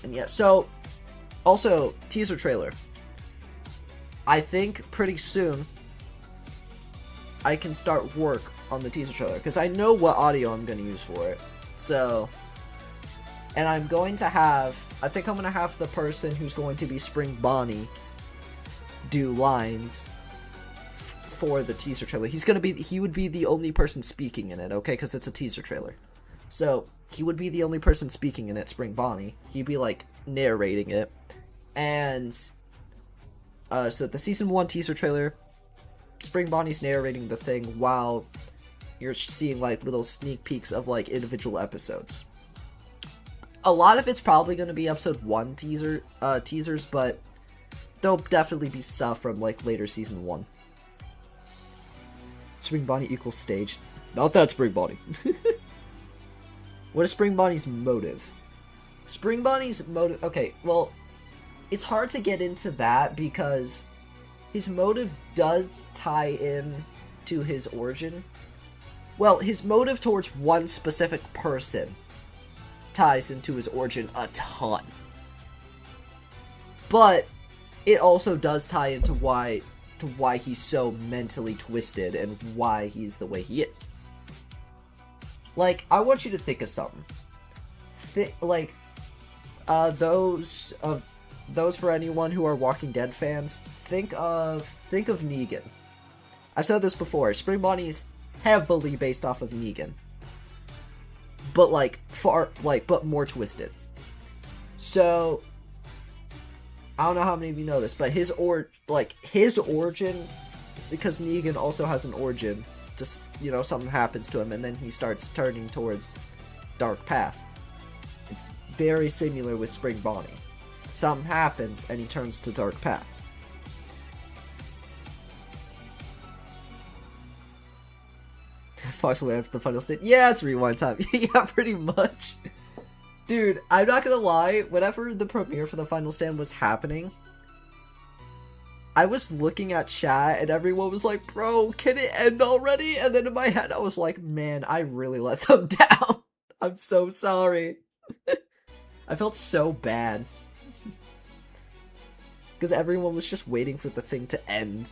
And yeah, so also teaser trailer. I think pretty soon I can start work on the teaser trailer because I know what audio I'm going to use for it. So, and I'm going to have, I think I'm going to have the person who's going to be Spring Bonnie do lines for the teaser trailer. He would be the only person speaking in it, okay? Because it's a teaser trailer. So, he would be the only person speaking in it, Spring Bonnie. He'd be, like, narrating it. And, so the Season 1 teaser trailer, Spring Bonnie's narrating the thing while you're seeing, like, little sneak peeks of, like, individual episodes. A lot of it's probably going to be Episode 1 teasers, but there'll definitely be stuff from, like, later Season 1. Spring Bonnie equals stage. Not that Spring Bonnie. What is Spring Bonnie's motive? Spring Bonnie's motive... Okay, well, it's hard to get into that because his motive does tie in to his origin. Well, his motive towards one specific person ties into his origin a ton. But it also does tie into why he's so mentally twisted and why he's the way he is. Like, I want you to think of something. Those for anyone who are Walking Dead fans, think of Negan. I've said this before. Spring Bonnie is heavily based off of Negan, but but more twisted. So I don't know how many of you know this, but his origin, because Negan also has an origin. Just, you know, something happens to him and then he starts turning towards dark path. It's very similar with Spring Bonnie. Something happens and he turns to dark path. Fox away after the final state. Yeah, it's rewind time. Yeah, pretty much. Dude, I'm not gonna lie, whenever the premiere for the Final Stand was happening, I was looking at chat and everyone was like, bro, can it end already? And then in my head I was like, man, I really let them down. I'm so sorry. I felt so bad. Because everyone was just waiting for the thing to end.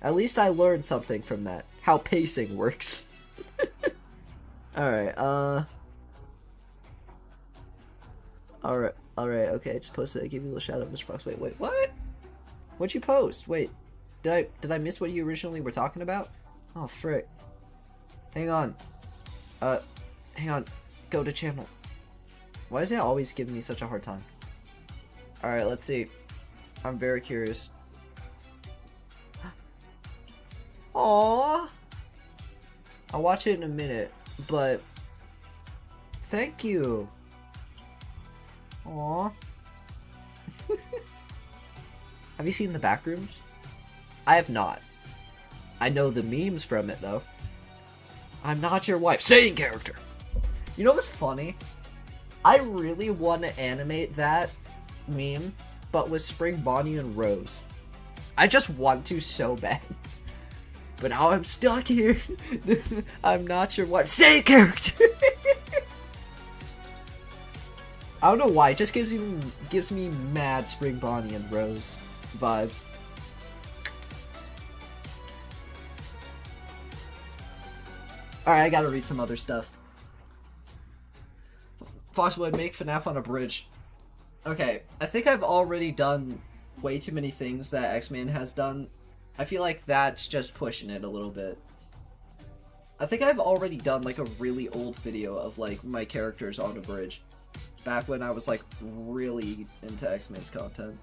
At least I learned something from that. How pacing works. Alright, Alright, okay, I just posted it. I gave you a little shout out, Mr. Fox. Wait, what? What'd you post? Wait, did I miss what you originally were talking about? Oh, frick. Hang on. Hang on. Go to channel. Why is it always giving me such a hard time? Alright, let's see. I'm very curious. Aww. I'll watch it in a minute, but thank you. Aww. Have you seen the Backrooms? I have not. I know the memes from it, though. I'm not your wife. Saying character. You know what's funny? I really want to animate that meme, but with Spring Bonnie and Rose. I just want to so bad. But now I'm stuck here. I'm not sure what. Stay character! I don't know why, it just gives me mad Spring Bonnie and Rose vibes. Alright, I gotta read some other stuff. Foxwood, make FNAF on a bridge. Okay, I think I've already done way too many things that X-Man has done. I feel like that's just pushing it a little bit. I think I've already done like a really old video of like my characters on a bridge. Back when I was like really into X-Men's content.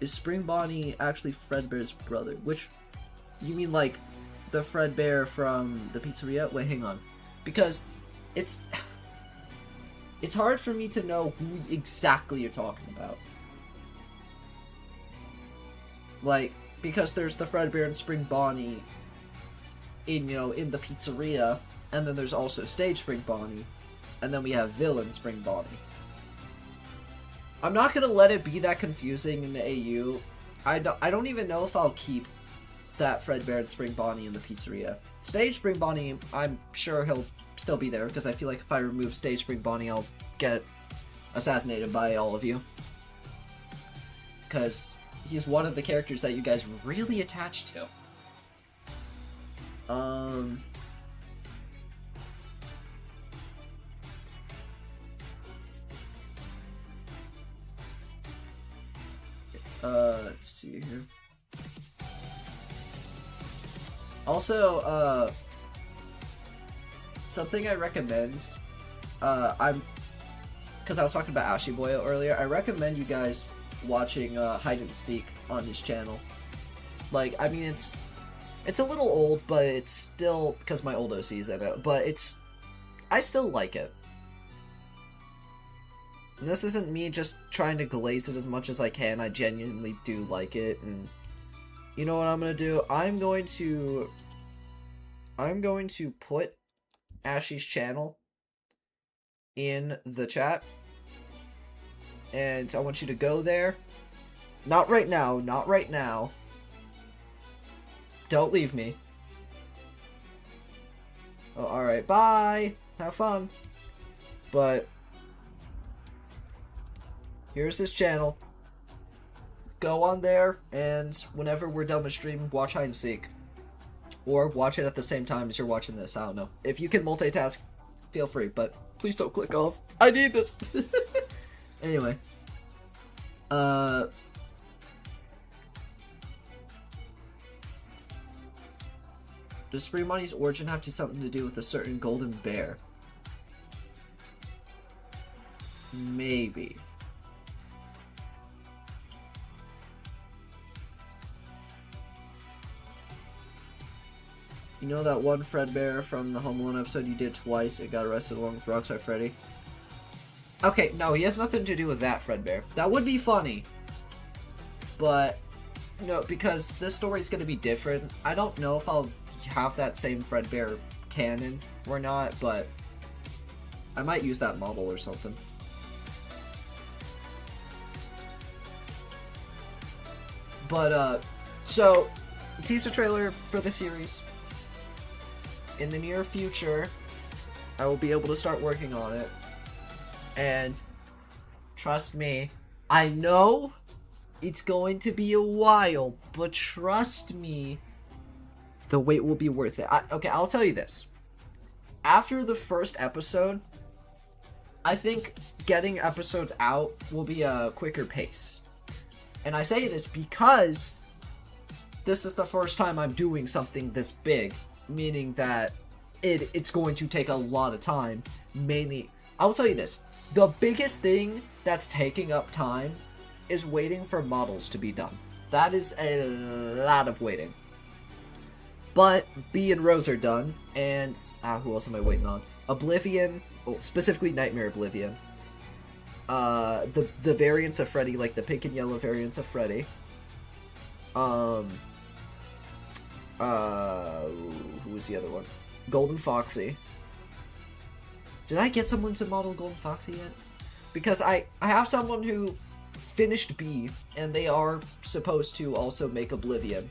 Is Spring Bonnie actually Fredbear's brother? Which, you mean like the Fredbear from the pizzeria? Wait, hang on. Because it's hard for me to know who exactly you're talking about. Like, because there's the Fredbear and Spring Bonnie in, you know, in the pizzeria. And then there's also Stage Spring Bonnie. And then we have Villain Spring Bonnie. I'm not gonna let it be that confusing in the AU. I don't even know if I'll keep that Fredbear and Spring Bonnie in the pizzeria. Stage Spring Bonnie, I'm sure he'll still be there, because I feel like if I remove Stage Spring Bonnie, I'll get assassinated by all of you. Because he's one of the characters that you guys really attach to. Let's see here. Also, something I recommend, because I was talking about Ashy Boy earlier, I recommend you guys watching Hide and Seek on his channel. Like, I mean, it's a little old, but it's still, because my old OC's in it, but I still like it. And this isn't me just trying to glaze it as much as I can, I genuinely do like it, and you know what I'm gonna do? I'm going to put Ashy's channel in the chat, and I want you to go there. Not right now, not right now. Don't leave me. Oh, alright, bye! Have fun. But here's his channel. Go on there, and whenever we're done with stream, watch Hide and Seek. Or watch it at the same time as you're watching this, I don't know. If you can multitask, feel free, but please don't click off. I need this! Anyway. Does Spring Bonnie's origin have something to do with a certain golden bear? Maybe. You know that one Fredbear from the Home Alone episode you did twice and got arrested along with Rockstar Freddy? Okay, no, he has nothing to do with that Fredbear. That would be funny. But, no, because this story is going to be different. I don't know if I'll have that same Fredbear canon or not, but I might use that model or something. But, so, teaser trailer for the series. In the near future, I will be able to start working on it. And, trust me, I know it's going to be a while, but trust me, the wait will be worth it. Okay, I'll tell you this. After the first episode, I think getting episodes out will be a quicker pace. And I say this because this is the first time I'm doing something this big, meaning that it's going to take a lot of time. Mainly, I'll tell you this, the biggest thing that's taking up time is waiting for models to be done. That is a lot of waiting. But B and Rose are done, and who else am I waiting on? Oblivion, specifically Nightmare Oblivion. The variants of Freddy, like the pink and yellow variants of Freddy. Who was the other one? Golden Foxy. Did I get someone to model Golden Foxy yet? Because I have someone who finished B, and they are supposed to also make Oblivion.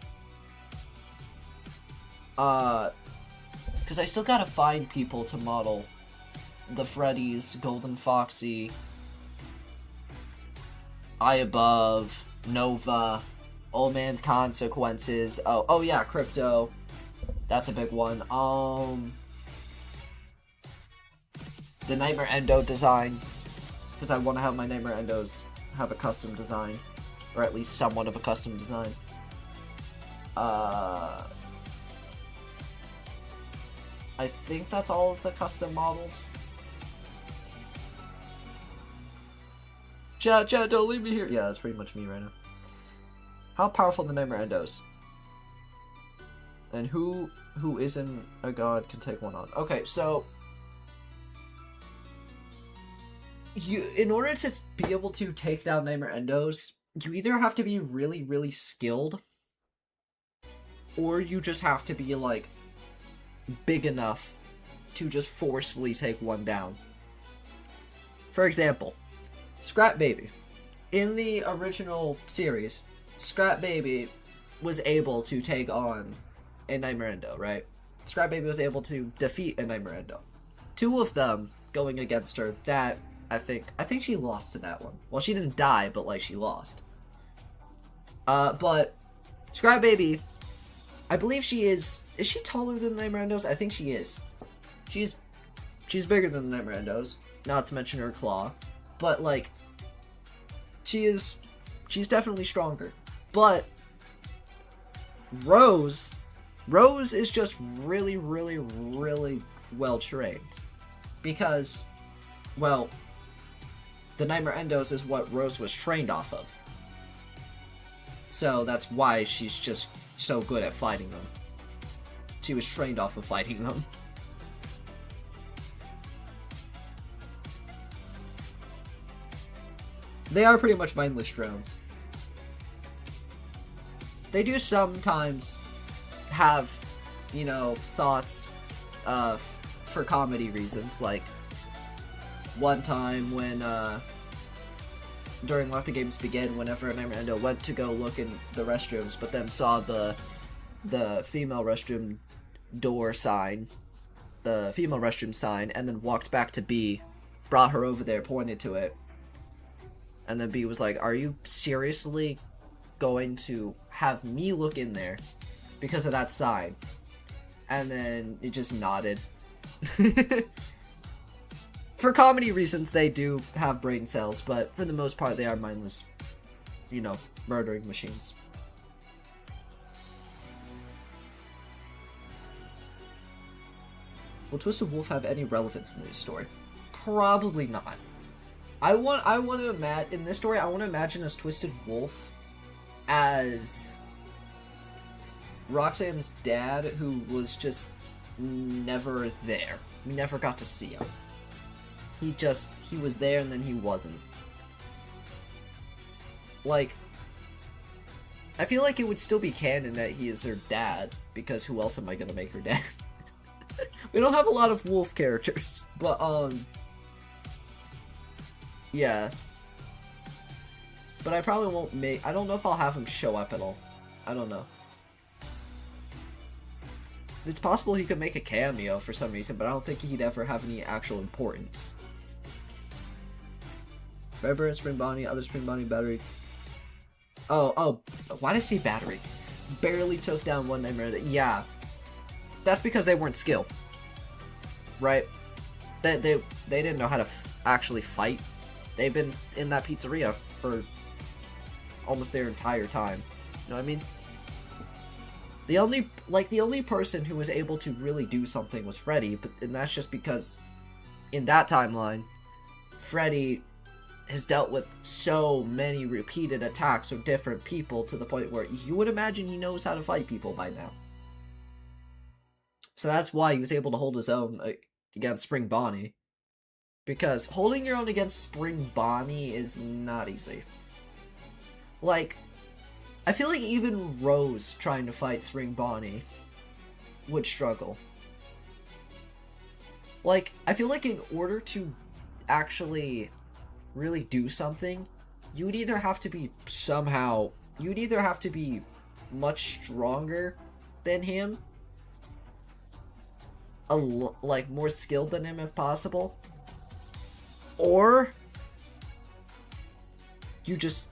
Because I still gotta find people to model the Freddy's, Golden Foxy, Eye Above, Nova, Old Man's Consequences. Oh yeah, Crypto. That's a big one. The Nightmare Endo design, because I want to have my Nightmare Endos have a custom design, or at least somewhat of a custom design. I think that's all of the custom models. Chat, don't leave me here. Yeah, that's pretty much me right now. How powerful the Nightmare Endos? And who isn't a god can take one on. Okay, so in order to be able to take down Nightmare Endos, you either have to be really, really skilled, or you just have to be, like, big enough to just forcefully take one down. For example, Scrap Baby. In the original series, Scrap Baby was able to take on a Nightmare Endo, right? Scrap Baby was able to defeat a Nightmare Endo. Two of them going against her, that I think she lost to that one. Well, she didn't die, but like she lost. But Scrap Baby, I believe she is she taller than the Nightmare Endos? I think she is. She's bigger than the Nightmare Endos, not to mention her claw. But like she's definitely stronger. But Rose is just really, really, really well trained. Because, well, the Nightmare Endos is what Rose was trained off of. So that's why she's just so good at fighting them. She was trained off of fighting them. They are pretty much mindless drones. They do sometimes have, you know, thoughts for comedy reasons, like one time when during Let the Games Begin, whenever Nightmare Endo went to go look in the restrooms, but then saw the female restroom door sign, the female restroom sign, and then walked back to B, brought her over there, pointed to it, and then B was like, "Are you seriously going to have me look in there because of that sign?" And then it just nodded. For comedy reasons, they do have brain cells, but for the most part, they are mindless, you know, murdering machines. Will Twisted Wolf have any relevance in this story? Probably not. I want to imagine, in this story, I want to imagine as Twisted Wolf as Roxanne's dad, who was just never there. We never got to see him. He was there and then he wasn't. Like, I feel like it would still be canon that he is her dad, because who else am I gonna make her dad? We don't have a lot of wolf characters, but, yeah. But I probably won't I don't know if I'll have him show up at all. I don't know. It's possible he could make a cameo for some reason, but I don't think he'd ever have any actual importance. Redbird, Spring Bonnie, other Spring Bonnie, Battery. Oh, why did I say Battery? Barely took down one Nightmare. Yeah. That's because they weren't skilled. Right? They didn't know how to actually fight. They've been in that pizzeria for almost their entire time. You know what I mean? The only person who was able to really do something was Freddy, and that's just because in that timeline, Freddy has dealt with so many repeated attacks of different people to the point where you would imagine he knows how to fight people by now. So that's why he was able to hold his own against Spring Bonnie. Because holding your own against Spring Bonnie is not easy. Like, I feel like even Rose trying to fight Spring Bonnie would struggle. Like, I feel like in order to actually really do something, you'd either have to be somehow, you'd either have to be much stronger than him, like more skilled than him if possible, or you just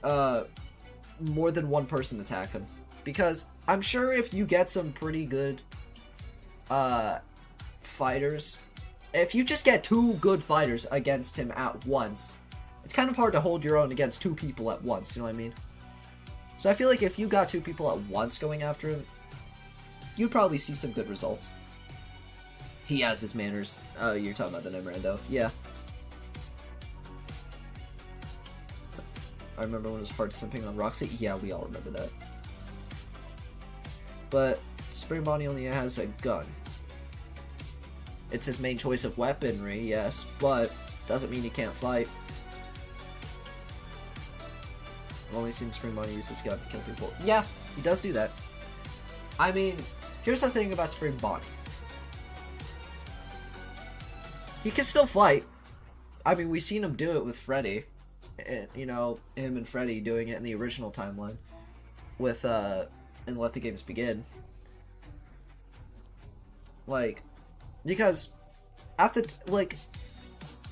more than one person attack him. Because I'm sure if you get some pretty good fighters, if you just get 2 good fighters against him at once, it's kind of hard to hold your own against 2 people at once, you know what I mean? So I feel like if you got 2 people at once going after him, you'd probably see some good results. He has his manners. Oh, you're talking about the Nemrando. Yeah. I remember when it was hard simping on Roxy. Yeah, we all remember that. But Spring Bonnie only has a gun. It's his main choice of weaponry, yes, but doesn't mean he can't fight. I've only seen Spring Bonnie use his gun to kill people. Yeah, he does do that. I mean, here's the thing about Spring Bonnie. He can still fight. I mean, we've seen him do it with Freddy. And, you know, him and Freddy doing it in the original timeline. With, and Let the Games Begin. Like, because at the, like,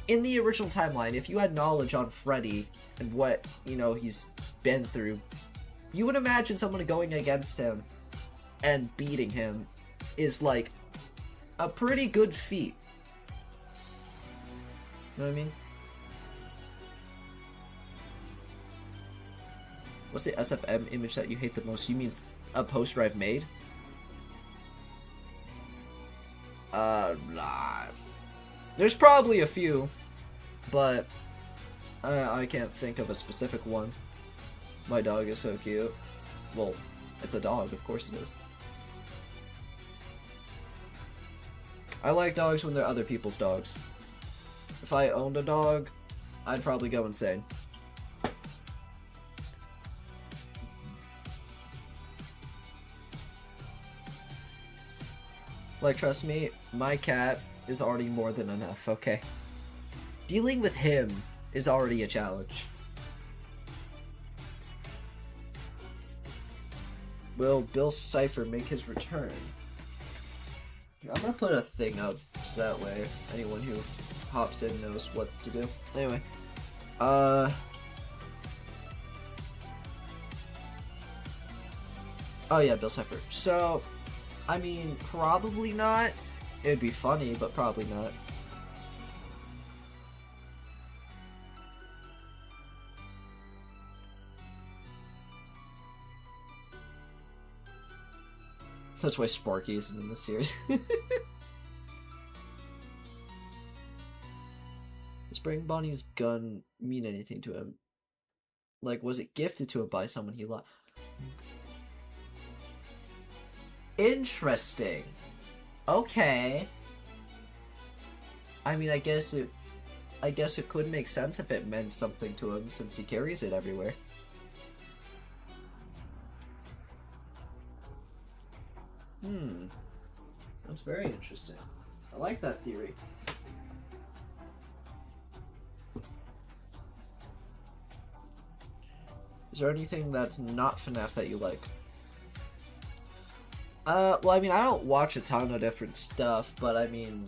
in the original timeline, if you had knowledge on Freddy and what, you know, he's been through, you would imagine someone going against him and beating him is, like, a pretty good feat. You know what I mean? What's the SFM image that you hate the most? You mean a poster I've made? Nah. There's probably a few, but I can't think of a specific one. My dog is so cute. Well, it's a dog, of course it is. I like dogs when they're other people's dogs. If I owned a dog, I'd probably go insane. Like, trust me, my cat is already more than enough, okay? Dealing with him is already a challenge. Will Bill Cipher make his return? I'm gonna put a thing up so that way anyone who hops in knows what to do. Anyway, oh yeah, Bill Cipher. So, I mean, probably not. It'd be funny, but probably not. That's why Sparky isn't in this series. Does Spring Bonnie's gun mean anything to him? Like, was it gifted to him by someone he loved? Interesting. Okay. I mean, I guess it could make sense if it meant something to him since he carries it everywhere. That's very interesting. I like that theory. Is there anything that's not FNAF that you like? Well, I mean, I don't watch a ton of different stuff, but I mean,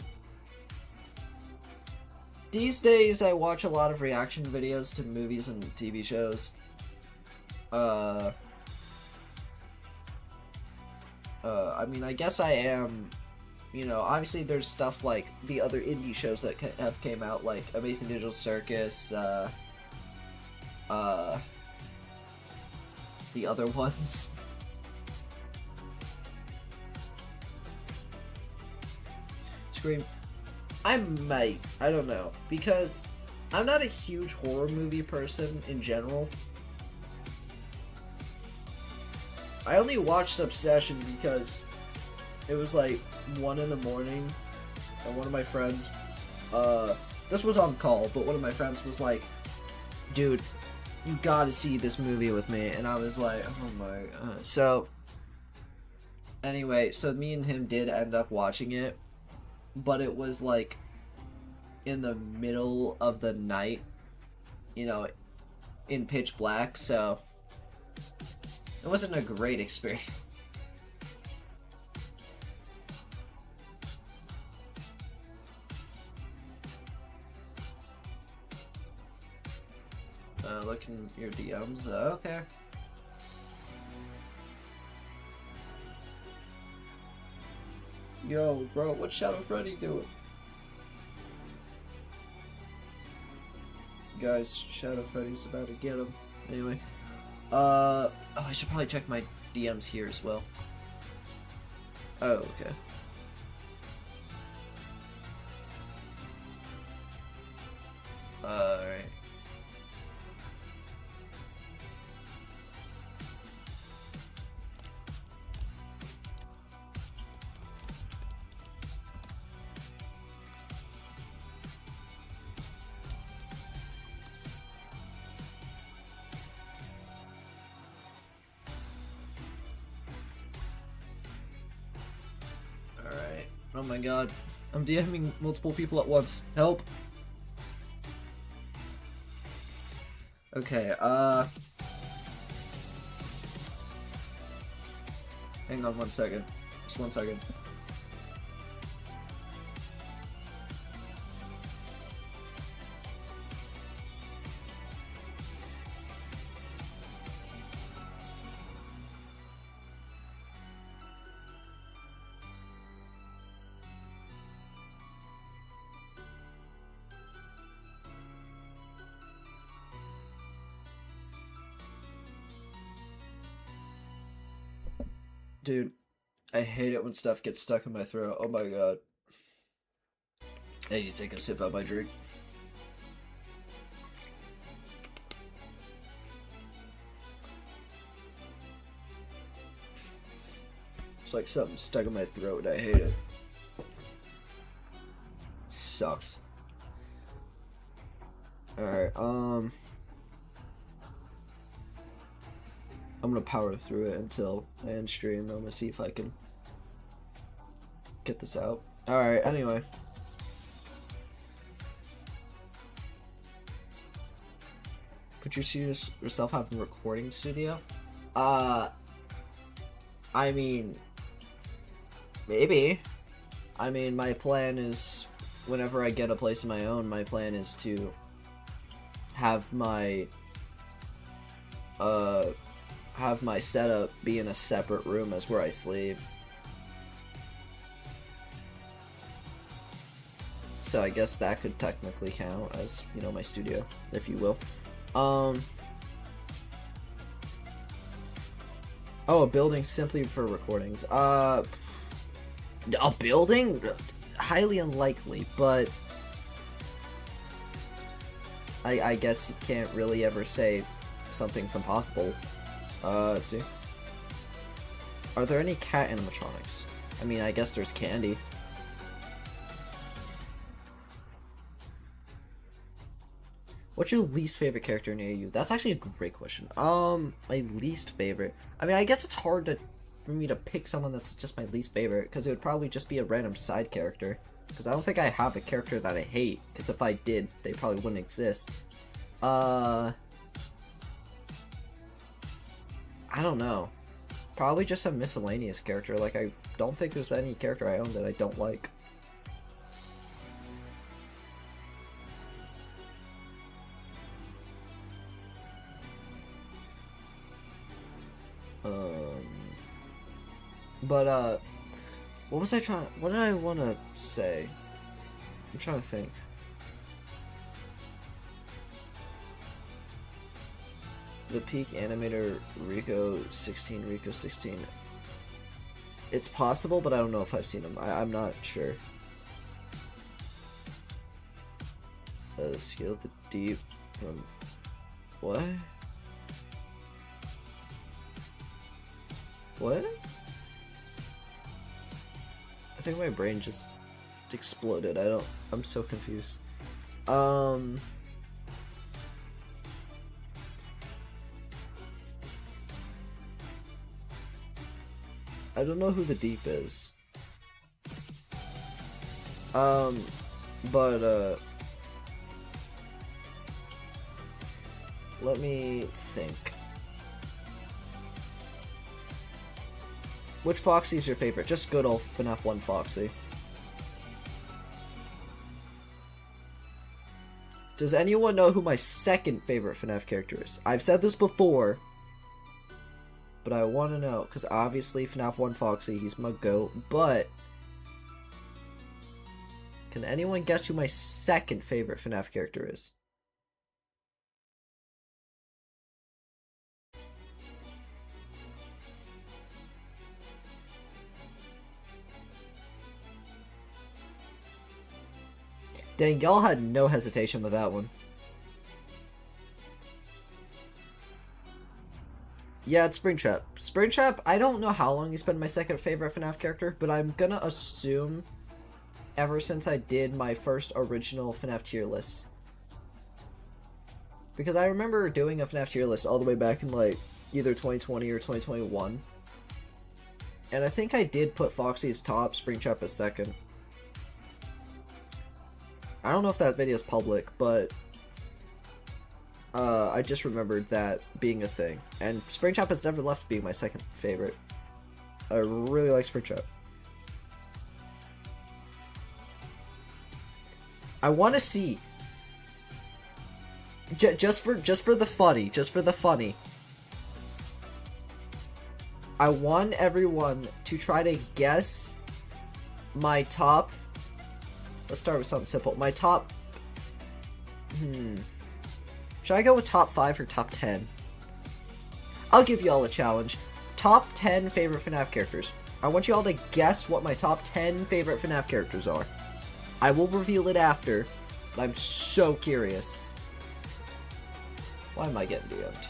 these days I watch a lot of reaction videos to movies and TV shows. I mean, I guess I am, you know, obviously there's stuff like the other indie shows that have came out, like Amazing Digital Circus, the other ones. Scream. I might. I don't know. Because I'm not a huge horror movie person in general. I only watched Obsession because it was like 1 in the morning and one of my friends, this was on call, but one of my friends was like, dude, you gotta see this movie with me. And I was like, oh my god. So, anyway, so me and him did end up watching it, but it was like in the middle of the night, you know, in pitch black, so it wasn't a great experience. Looking at your DMs. Okay. Yo, bro, what's Shadow Freddy doing? Guys, Shadow Freddy's about to get him. Anyway. Oh, I should probably check my DMs here as well. Oh, okay. Alright. Oh my god. I'm DMing multiple people at once. Help! Okay, hang on 1 second. Just 1 second. Dude, I hate it when stuff gets stuck in my throat. Oh my god. I need to take a sip out of my drink. It's like something stuck in my throat. I hate it. Sucks. Alright, I'm gonna power through it until I end stream. I'm gonna see if I can get this out. Alright, anyway. Could you see yourself having a recording studio? I mean, maybe. I mean, my plan is, whenever I get a place of my own, my plan is to have my setup be in a separate room as where I sleep. So I guess that could technically count as, you know, my studio, if you will. Oh, a building simply for recordings. A building? Highly unlikely, but I guess you can't really ever say something's impossible. Let's see. Are there any cat animatronics? I mean, I guess there's Candy. What's your least favorite character near you? That's actually a great question. My least favorite. I mean, I guess it's hard for me to pick someone that's just my least favorite, because it would probably just be a random side character. Because I don't think I have a character that I hate, because if I did, they probably wouldn't exist. I don't know. Probably just a miscellaneous character. Like, I don't think there's any character I own that I don't like. What did I want to say? I'm trying to think. The peak animator Rico 16. It's possible, but I don't know if I've seen him. I'm not sure. Scale the deep from what? What? I think my brain just exploded. I'm so confused. I don't know who the Deep is. Let me think. Which Foxy is your favorite? Just good old FNAF 1 Foxy. Does anyone know who my second favorite FNAF character is? I've said this before, but I want to know, because obviously FNAF 1 Foxy, he's my goat, but can anyone guess who my second favorite FNAF character is? Dang, y'all had no hesitation with that one. Yeah, it's Springtrap. Springtrap, I don't know how long he's been my second favorite FNAF character, but I'm gonna assume ever since I did my first original FNAF tier list. Because I remember doing a FNAF tier list all the way back in, like, either 2020 or 2021. And I think I did put Foxy as top, Springtrap as second. I don't know if that video is public, but I just remembered that being a thing. And Springtrap has never left being my second favorite. I really like Springtrap. I want to see, just for the funny, I want everyone to try to guess my top. Let's start with something simple. My top... Should I go with top 5 or top 10? I'll give you all a challenge. Top 10 favorite FNAF characters. I want you all to guess what my top 10 favorite FNAF characters are. I will reveal it after, but I'm so curious. Why am I getting DM'd?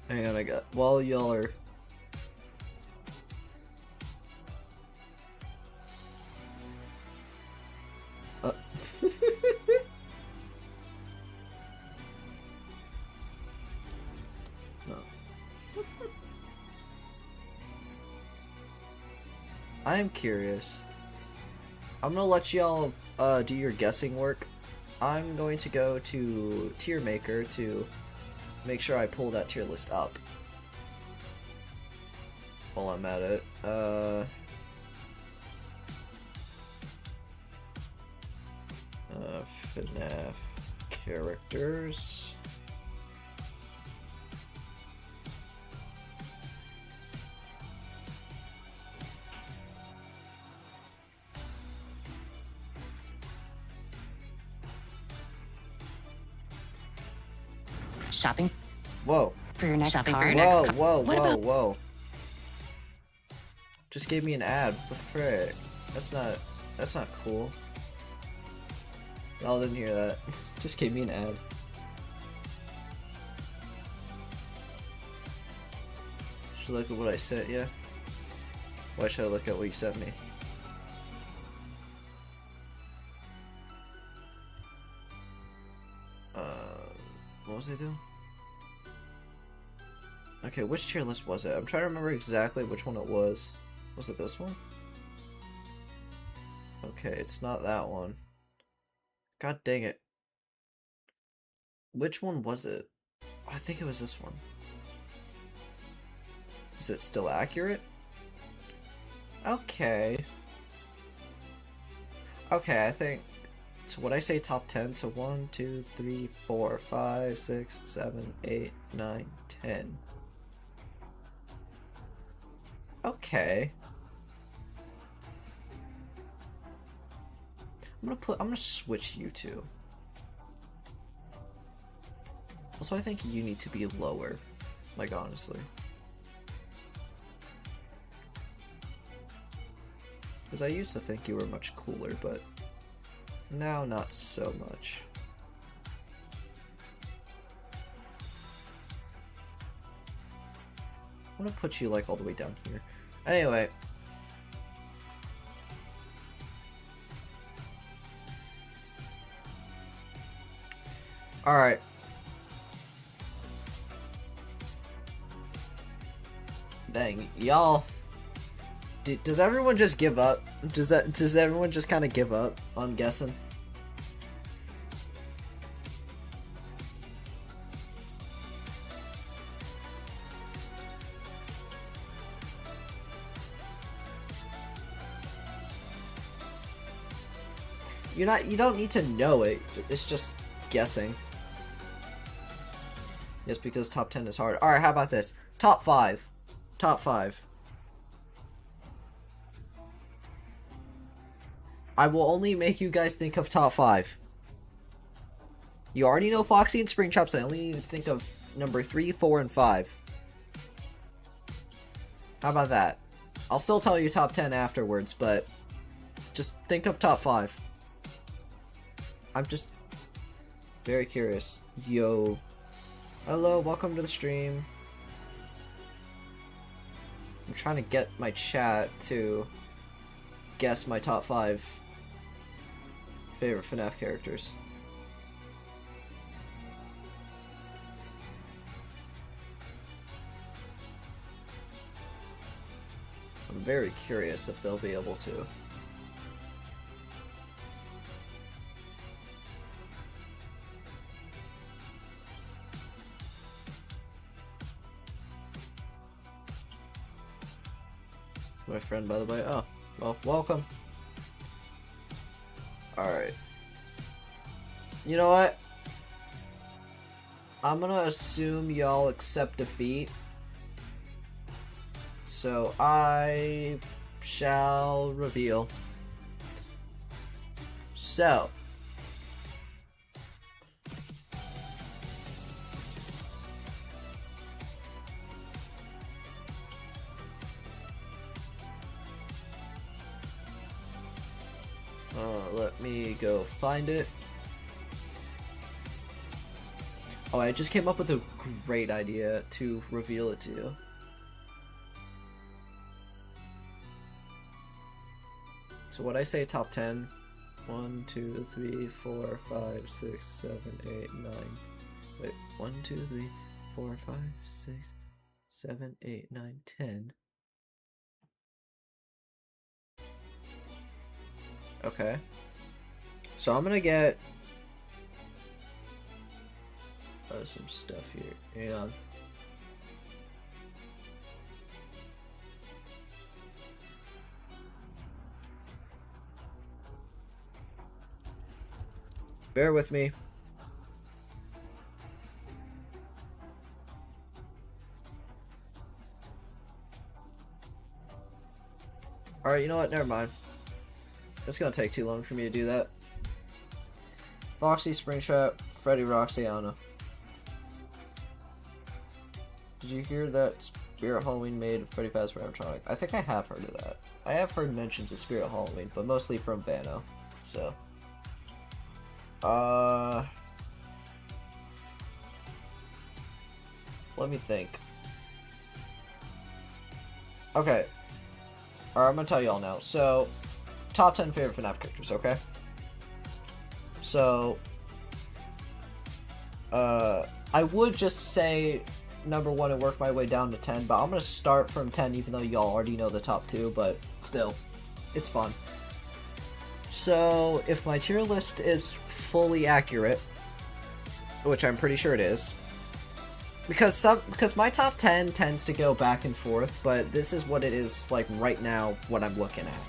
Hang on, while y'all are... No. I am curious. I'm gonna let y'all do your guessing work. I'm going to go to Tier Maker to make sure I pull that tier list up while I'm at it. FNAF characters. Shopping. Whoa. For your next Shopping car. for your next car. Whoa. Just gave me an ad. What the frick? That's not cool. Y'all didn't hear that. Just gave me an ad. Should I look at what I sent you? Why should I look at what you sent me? What was I doing? Okay, which tier list was it? I'm trying to remember exactly which one it was. Was it this one? Okay, it's not that one. God dang it. Which one was it? I think it was this one. Is it still accurate? Okay. Okay, I think... So when I say top 10, so 1, 2, 3, 4, 5, 6, 7, 8, 9, 10. Okay. I'm gonna switch you two. Also, I think you need to be lower. Like, honestly. Because I used to think you were much cooler, but now not so much. I'm gonna put you like all the way down here. Anyway, Alright. Dang, y'all. Does everyone just give up? Does everyone just kind of give up on guessing? You don't need to know it. It's just guessing. Just because top 10 is hard. Alright, how about this? Top 5. Top 5. I will only make you guys think of top 5. You already know Foxy and Springtrap, so I only need to think of number 3, 4, and 5. How about that? I'll still tell you top 10 afterwards, but just think of top 5. I'm just very curious. Yo. Hello, welcome to the stream. I'm trying to get my chat to guess my top 5 favorite FNAF characters. I'm very curious if they'll be able to. My friend, by the way. Oh, well, welcome. Alright. You know what? I'm gonna assume y'all accept defeat. So I shall reveal. So. Let me go find it. Oh, I just came up with a great idea to reveal it to you. So what I say top 10? 1, 2, 3, 4, 5, 6, 7, 8, 9. Wait, 1, 2, 3, 4, 5, 6, 7, 8, 9, 10. Okay. So I'm gonna get some stuff here. Hang on. Bear with me. Alright, you know what? Never mind. It's gonna take too long for me to do that. Foxy, Springtrap, Freddy, Roxy, Anna. Did you hear that Spirit Halloween made Freddy Fazbear animatronic? I think I have heard of that. I have heard mentions of Spirit Halloween, but mostly from Vano. So. Let me think. Okay. Alright, I'm gonna tell y'all now. So, top 10 favorite FNAF characters, okay? So, I would just say number 1 and work my way down to 10, but I'm gonna start from 10 even though y'all already know the top 2, but still, it's fun. So, if my tier list is fully accurate, which I'm pretty sure it is, because my top 10 tends to go back and forth, but this is what it is like right now, what I'm looking at.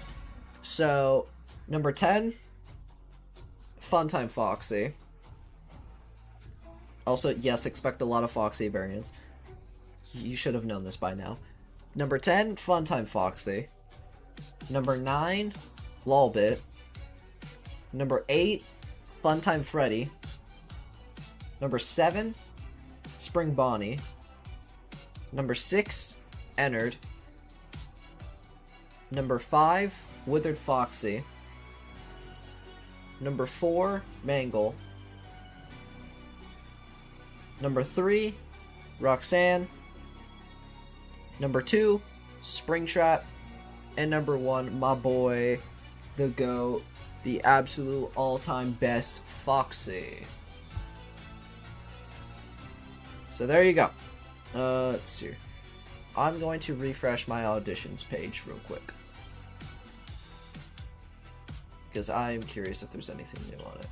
So, number 10, Funtime Foxy. Also, yes, expect a lot of Foxy variants. You should have known this by now. Number 10, Funtime Foxy. Number 9, Lolbit. Number 8, Funtime Freddy. Number 7, Spring Bonnie. Number 6, Ennard. Number 5, Withered Foxy. Number 4, Mangle. Number 3, Roxanne. Number 2, Springtrap. And number 1, my boy, the GOAT, the absolute all-time best, Foxy. So there you go. Let's see. I'm going to refresh my auditions page real quick. Because I'm curious if there's anything new on it.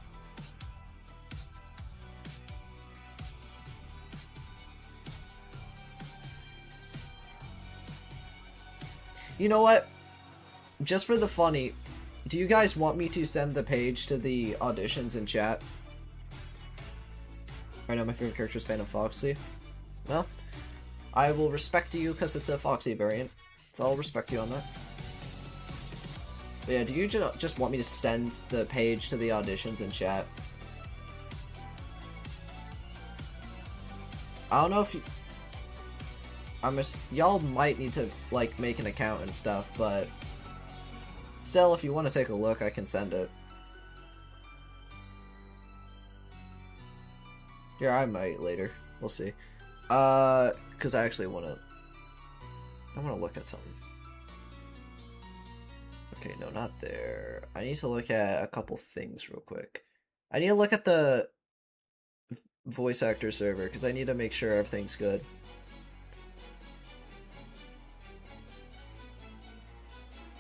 You know what? Just for the funny, do you guys want me to send the page to the auditions in chat? Right now, my favorite character is Phantom Foxy. Well, I will respect you because it's a Foxy variant. So I'll respect you on that. But yeah, do you just want me to send the page to the auditions in chat? I don't know if you... y'all might need to, like, make an account and stuff, but... Still, if you want to take a look, I can send it. Yeah, I might later. We'll see. Because I actually want to... I want to look at something. Okay, no, not there. I need to look at a couple things real quick. I need to look at the voice actor server, because I need to make sure everything's good.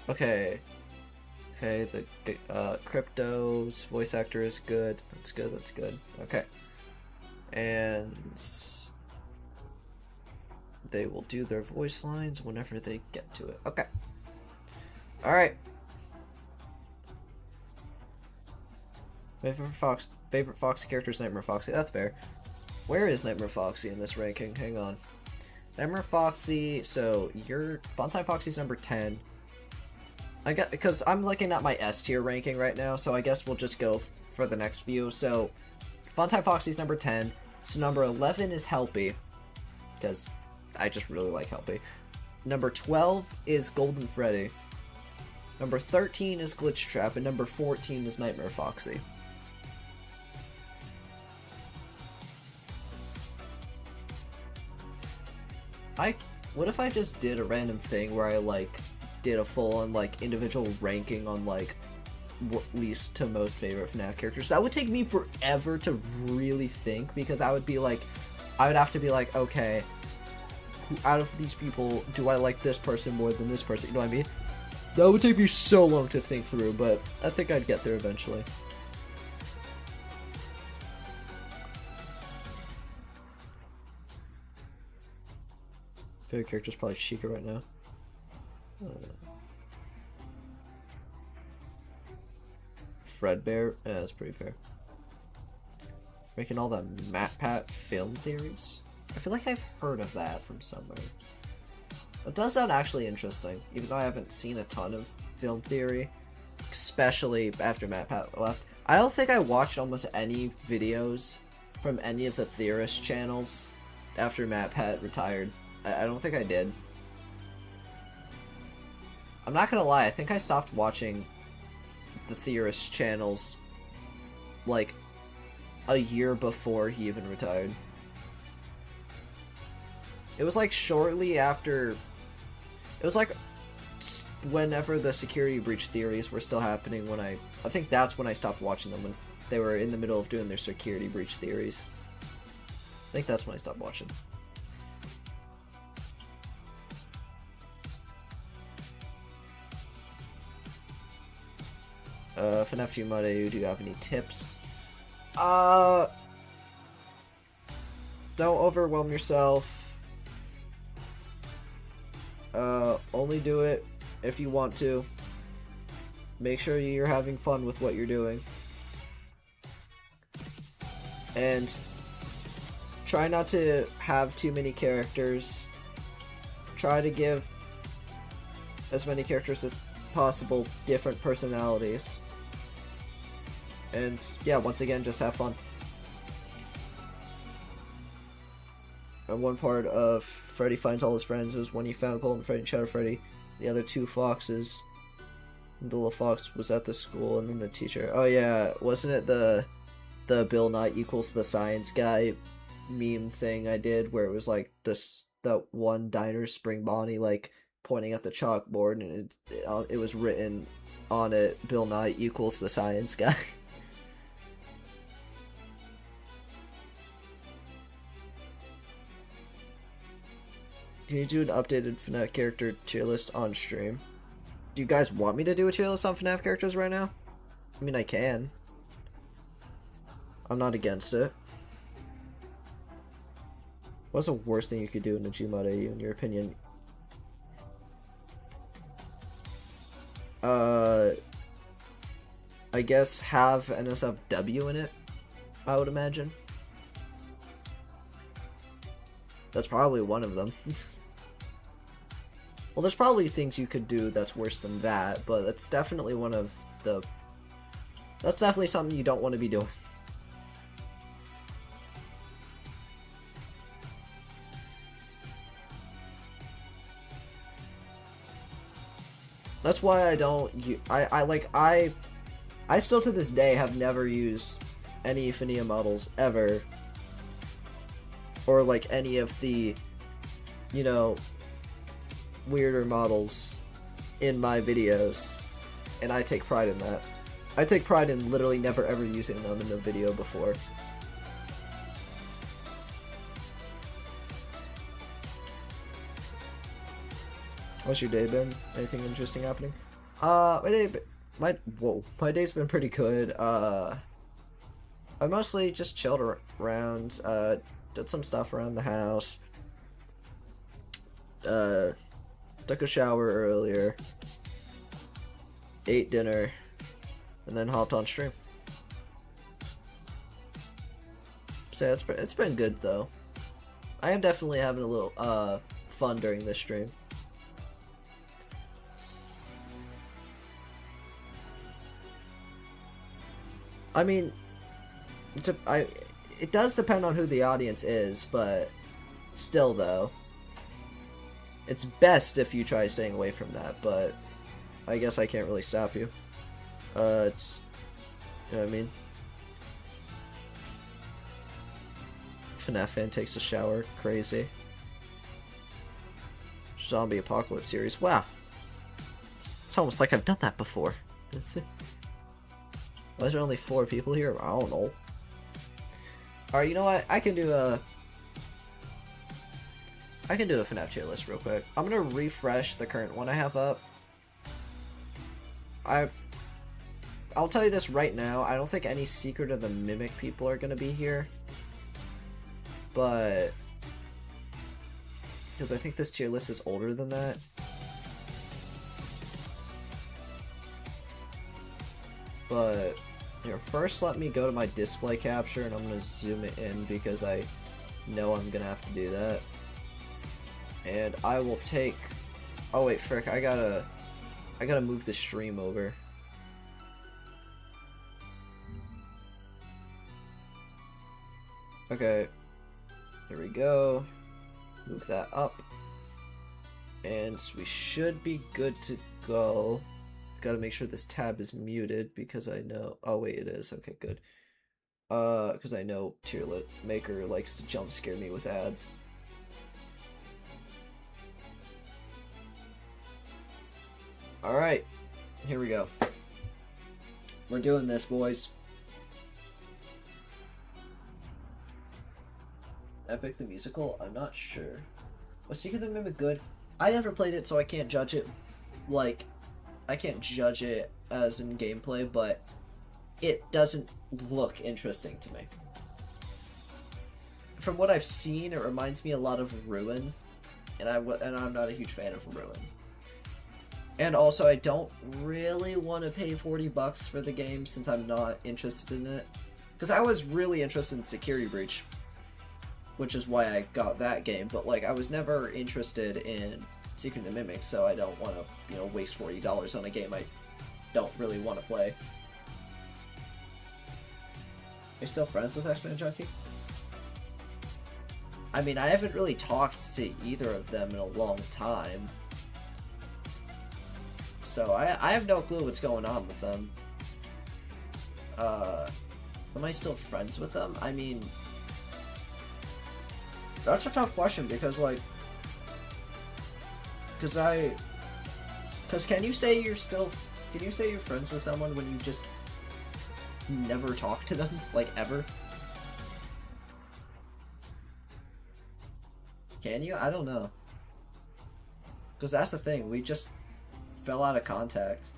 Okay. Okay, the Crypto's voice actor is good. That's good, that's good. Okay. And they will do their voice lines whenever they get to it. Okay. Alright. Favorite Foxy character is Nightmare Foxy. That's fair. Where is Nightmare Foxy in this ranking? Hang on. Nightmare Foxy, so your Funtime Foxy's number 10. I got, because I'm looking at my S tier ranking right now, so I guess we'll just go for the next few. So, Funtime Foxy's number 10. So number 11 is Helpy, because I just really like Helpy. Number 12 is Golden Freddy. Number 13 is Glitch Trap, and number 14 is Nightmare Foxy. What if I just did a random thing where I, like, did a full-on, like, individual ranking on, like, least to most favorite FNAF characters? That would take me forever to really think, because I would be like, I would have to be like, okay, who out of these people do I like this person more than this person? You know what I mean? That would take me so long to think through, but I think I'd get there eventually. Favorite character's probably Chica right now. Fredbear, yeah, that's pretty fair. Making all the MatPat film theories. I feel like I've heard of that from somewhere. It does sound actually interesting, even though I haven't seen a ton of film theory, especially after MatPat left. I don't think I watched almost any videos from any of the theorist channels after MatPat retired. I don't think I did. I'm not gonna lie, I think I stopped watching the theorist channels like a year before he even retired. It was like shortly after, it was like whenever the security breach theories were still happening, when I think that's when I stopped watching them, when they were in the middle of doing their security breach theories. I think that's when I stopped watching. FNAF Gmode, do you have any tips? Don't overwhelm yourself. Only do it if you want to. Make sure you're having fun with what you're doing. And try not to have too many characters. Try to give as many characters as possible different personalities. And yeah, once again, just have fun. And one part of Freddy Finds All His Friends was when he found Golden Freddy and Shadow Freddy, the other two foxes. The little fox was at the school, and then the teacher. Oh yeah, wasn't it the Bill Nye equals the science guy meme thing I did, where it was like that one diner Spring Bonnie like pointing at the chalkboard, and it was written on it, Bill Nye equals the science guy. Can you do an updated FNAF character tier list on stream? Do you guys want me to do a tier list on FNAF characters right now? I mean, I can. I'm not against it. What's the worst thing you could do in a Gmod AU, in your opinion? I guess have NSFW in it, I would imagine. That's probably one of them. Well, there's probably things you could do that's worse than that, but that's definitely one of the... That's definitely something you don't want to be doing. That's why I don't... I still to this day have never used any Finia models ever. Or like any of the, you know, weirder models in my videos. And I take pride in that. I take pride in literally never ever using them in a video before. What's your day been? Anything interesting happening? My day's been pretty good. I mostly just chilled around, did some stuff around the house, took a shower earlier, ate dinner, and then hopped on stream. So it's been good though. I am definitely having a little fun during this stream. I mean, it does depend on who the audience is, but still though, it's best if you try staying away from that, but I guess I can't really stop you. It's, you know what I mean? FNAF fan takes a shower, crazy. Zombie apocalypse series, wow. It's almost like I've done that before. That's it. Why is there only 4 people here? I don't know. Alright, you know what? I can do a FNAF tier list real quick. I'm gonna refresh the current one I have up. I'll tell you this right now. I don't think any Secret of the Mimic people are gonna be here. But... because I think this tier list is older than that. But here, first let me go to my display capture and I'm gonna zoom it in because I know I'm gonna have to do that. And I will take... oh wait, frick, I gotta move the stream over. Okay, there we go. Move that up. And we should be good to go. Gotta make sure this tab is muted because I know... oh wait, it is. Okay, good. Because I know Tierlit Maker likes to jump scare me with ads. Alright, here we go. We're doing this, boys. Epic the Musical? I'm not sure. Was Secret of the Mimic good? I never played it, so I can't judge it. Like, I can't judge it as in gameplay, but it doesn't look interesting to me. From what I've seen, it reminds me a lot of Ruin, and I'm not a huge fan of Ruin. And also, I don't really want to pay $40 for the game since I'm not interested in it. Because I was really interested in Security Breach, which is why I got that game, but like I was never interested in Secret of the Mimic, so I don't want to, you know, waste $40 on a game I don't really want to play. Are you still friends with X-Men Junkie? I mean, I haven't really talked to either of them in a long time. So I have no clue what's going on with them. Am I still friends with them? I mean, that's a tough question because, like, can you say you're friends with someone when you just never talk to them, like, ever? Can you? I don't know. Because that's the thing, we just fell out of contact.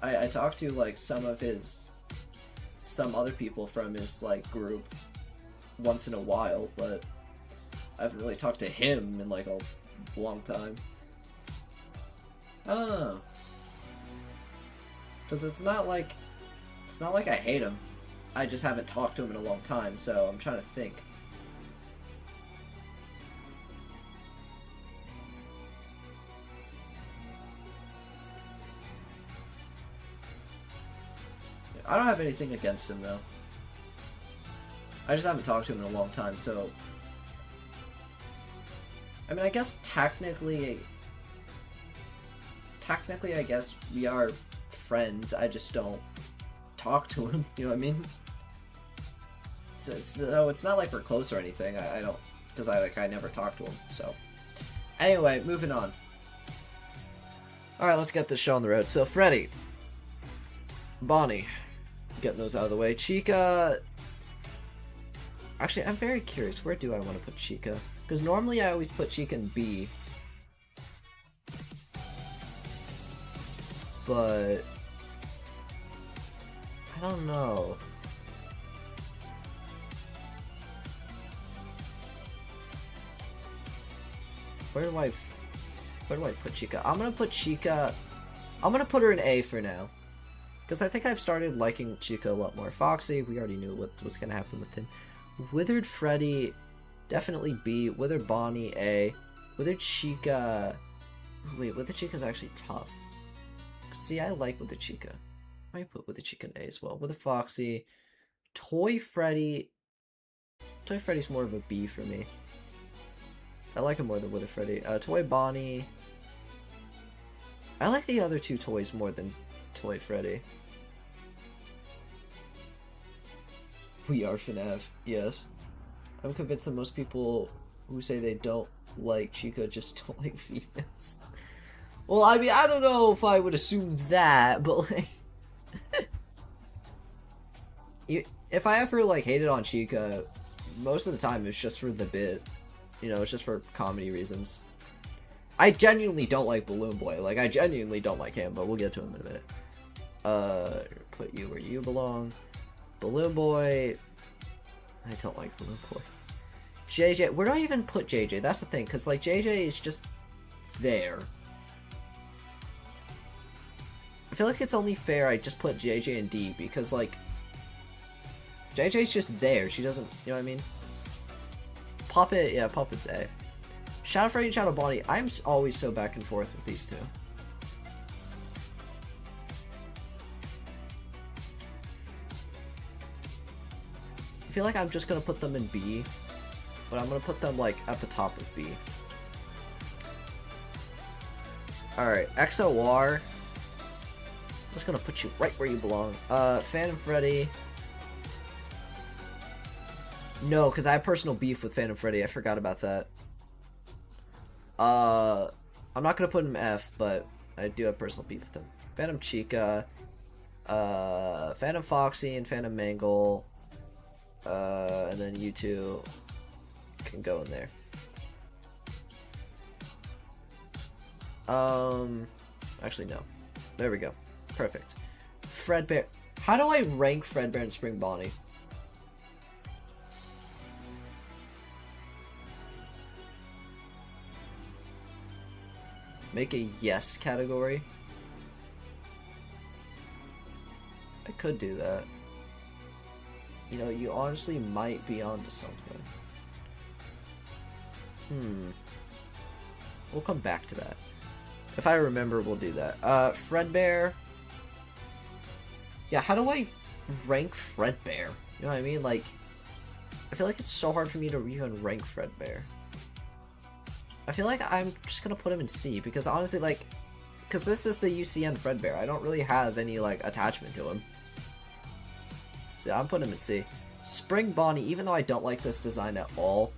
I talked to like some other people from his like group once in a while, but I haven't really talked to him in like a long time. I don't know, because it's not like I hate him. I just haven't talked to him in a long time, so I'm trying to think. I don't have anything against him, though. I just haven't talked to him in a long time, so... I mean, I guess technically, I guess we are friends. I just don't talk to him, you know what I mean? So it's not like we're close or anything. I don't... Because I never talk to him, so... Anyway, moving on. Alright, let's get this show on the road. So, Freddy. Bonnie. Getting those out of the way. Chica... Actually, I'm very curious. Where do I want to put Chica? Because normally I always put Chica in B. But... I don't know. Where do I put Chica? I'm gonna put Chica... I'm gonna put her in A for now. Because I think I've started liking Chica a lot more. Foxy, we already knew what was gonna happen with him. Withered Freddy, definitely B. Withered Bonnie, A. Withered Chica... Wait, Withered Chica's actually tough. See, I like Withered Chica. I might put Withered Chica in A as well. Withered Foxy. Toy Freddy... Toy Freddy's more of a B for me. I like him more than Withered Freddy. Toy Bonnie... I like the other two toys more than Toy Freddy. We are FNAF, yes. I'm convinced that most people who say they don't like Chica just don't like females. Well, I mean, I don't know if I would assume that, but like... if I ever, like, hated on Chica, most of the time it's just for the bit. You know, it's just for comedy reasons. I genuinely don't like Balloon Boy. Like, I genuinely don't like him, but we'll get to him in a minute. Put you where you belong. Balloon Boy... I don't like Balloon Boy. JJ... Where do I even put JJ? That's the thing, because, like, JJ is just... there. I feel like it's only fair I just put JJ in D, because, like... JJ's just there. She doesn't... You know what I mean? Puppet... Yeah, Puppet's A. Shadow Freddy and Shadow Bonnie. I'm always so back and forth with these two. I feel like I'm just gonna put them in B, but I'm gonna put them like at the top of B. Alright, XOR. I'm just gonna put you right where you belong. Phantom Freddy. No, because I have personal beef with Phantom Freddy. I forgot about that. I'm not gonna put him F, but I do have personal beef with him. Phantom Chica. Phantom Foxy and Phantom Mangle. And then you two can go in there. Actually no. There we go. Perfect. Fredbear. How do I rank Fredbear and Spring Bonnie? Make a yes category. I could do that. You know, you honestly might be onto something. We'll come back to that. If I remember, we'll do that. Fredbear. Yeah, how do I rank Fredbear? You know what I mean? Like, I feel like it's so hard for me to even rank Fredbear. I feel like I'm just gonna put him in C, because honestly, like, because this is the UCN Fredbear. I don't really have any, like, attachment to him. So I'm putting him in C. Spring Bonnie, even though I don't like this design at all,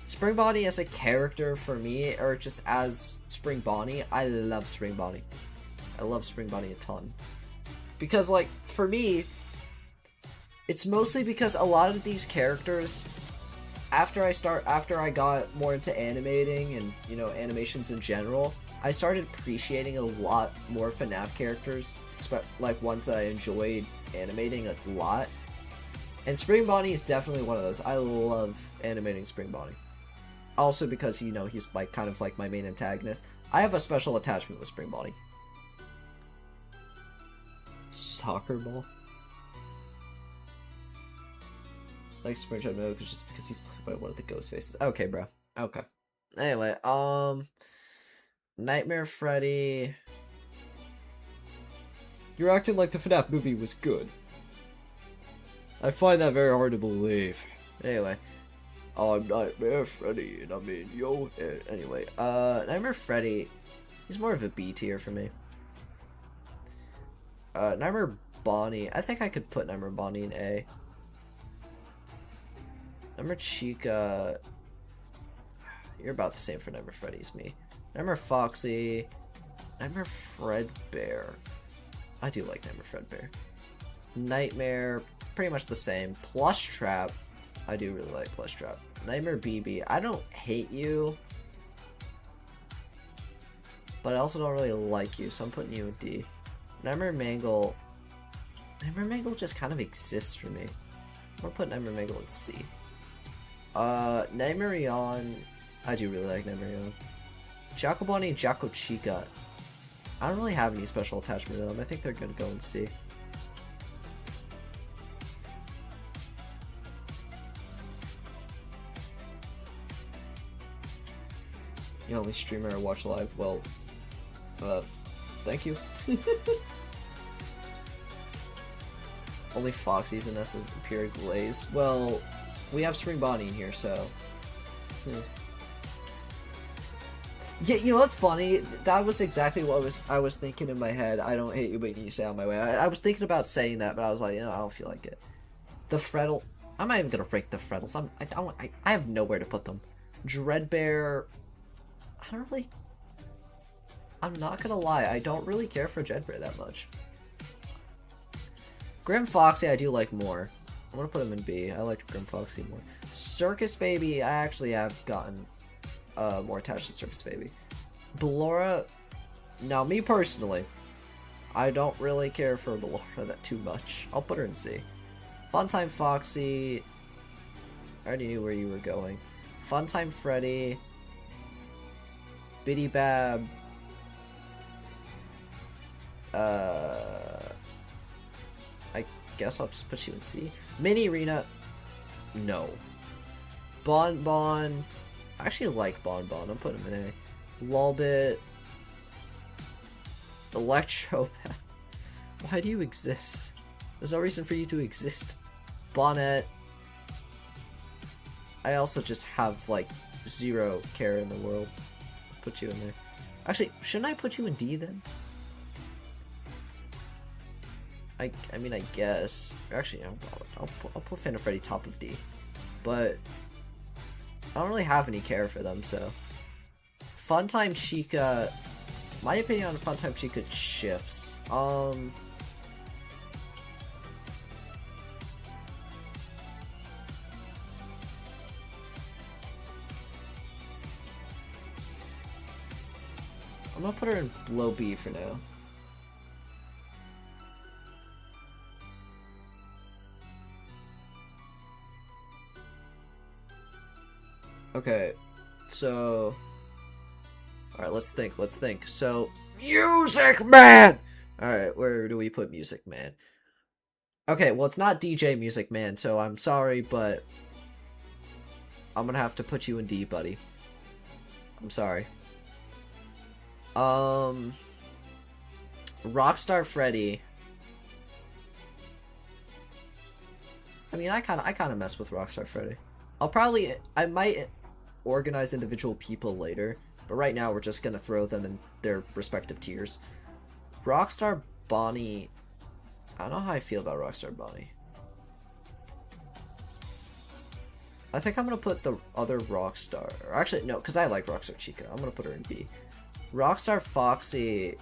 Spring Bonnie as a character for me, or just as Spring Bonnie, I love Spring Bonnie. I love Spring Bonnie a ton. Because, like, for me, It's mostly because a lot of these characters, after I got more into animating and, you know, animations in general, I started appreciating a lot more FNAF characters, like ones that I enjoyed animating a lot. And Spring Bonnie is definitely one of those. I love animating Spring Bonnie. Also because, you know, he's like kind of like my main antagonist. I have a special attachment with Spring Bonnie. Soccer ball? Like Springtime Mode just because he's played by one of the ghost faces. Okay, bro. Okay. Anyway, Nightmare Freddy. You're acting like the FNAF movie was good. I find that very hard to believe. Anyway. I'm Nightmare Freddy, and I mean, yo. Anyway, Nightmare Freddy, he's more of a B tier for me. Nightmare Bonnie, I think I could put Nightmare Bonnie in A. Nightmare Chica, you're about the same for Nightmare Freddy as me. Nightmare Foxy, Nightmare Fredbear. I do like Nightmare Fredbear. Nightmare, pretty much the same. Plush Trap, I do really like Plush Trap. Nightmare BB, I don't hate you, but I also don't really like you, so I'm putting you in D. Nightmare Mangle just kind of exists for me. I'm gonna put Nightmare Mangle in C. Nightmare Yawn, I do really like Nightmare Yawn. Jaco Bonnie and Jaco Chica, I don't really have any special attachment to them. I think they're gonna go in C. The only streamer I watch live, well, thank you. Only Foxy's in S's Imperial Glaze. Well, we have Spring Bonnie in here, so. Yeah, you know what's funny? That was exactly what I was thinking in my head. I don't hate you, but you stay on my way. I was thinking about saying that, but I was like, you know, I don't feel like it. The Freddle. I'm not even gonna break the Freddles. I have nowhere to put them. Dreadbear. I'm not gonna lie, I don't really care for Dreadbear that much. Grim Foxy I do like more. I'm gonna put him in B. I like Grim Foxy more. Circus Baby, I actually have gotten more attached to Circus Baby. Ballora, now me personally, I don't really care for Ballora that too much. I'll put her in C. Funtime Foxy, I already knew where you were going. Funtime Freddy, Biddy Bab, I guess I'll just put you in C. Mini Arena, no. Bon Bon, I actually like Bon Bon, I'll put him in A. Lolbit, Electro, why do you exist? There's no reason for you to exist. Bonnet, I also just have like zero care in the world. Put you in there. Actually, shouldn't I put you in D then? I mean, I guess. Actually, I'll put Phantom Freddy top of D. But I don't really have any care for them, so. Funtime Chica. My opinion on Funtime Chica shifts. I'm gonna put her in low B for now. Okay, so. Alright, let's think. So, Music Man! Alright, where do we put Music Man? Okay, well, it's not DJ Music Man, so I'm sorry, but I'm gonna have to put you in D, buddy. I'm sorry. Rockstar Freddy. I mean, I kind of mess with Rockstar Freddy. I might organize individual people later, but right now we're just gonna throw them in their respective tiers. Rockstar Bonnie. I don't know how I feel about Rockstar Bonnie. I think I'm gonna put the other Rockstar. Or actually, no, because I like Rockstar Chica. I'm gonna put her in B. Rockstar Foxy.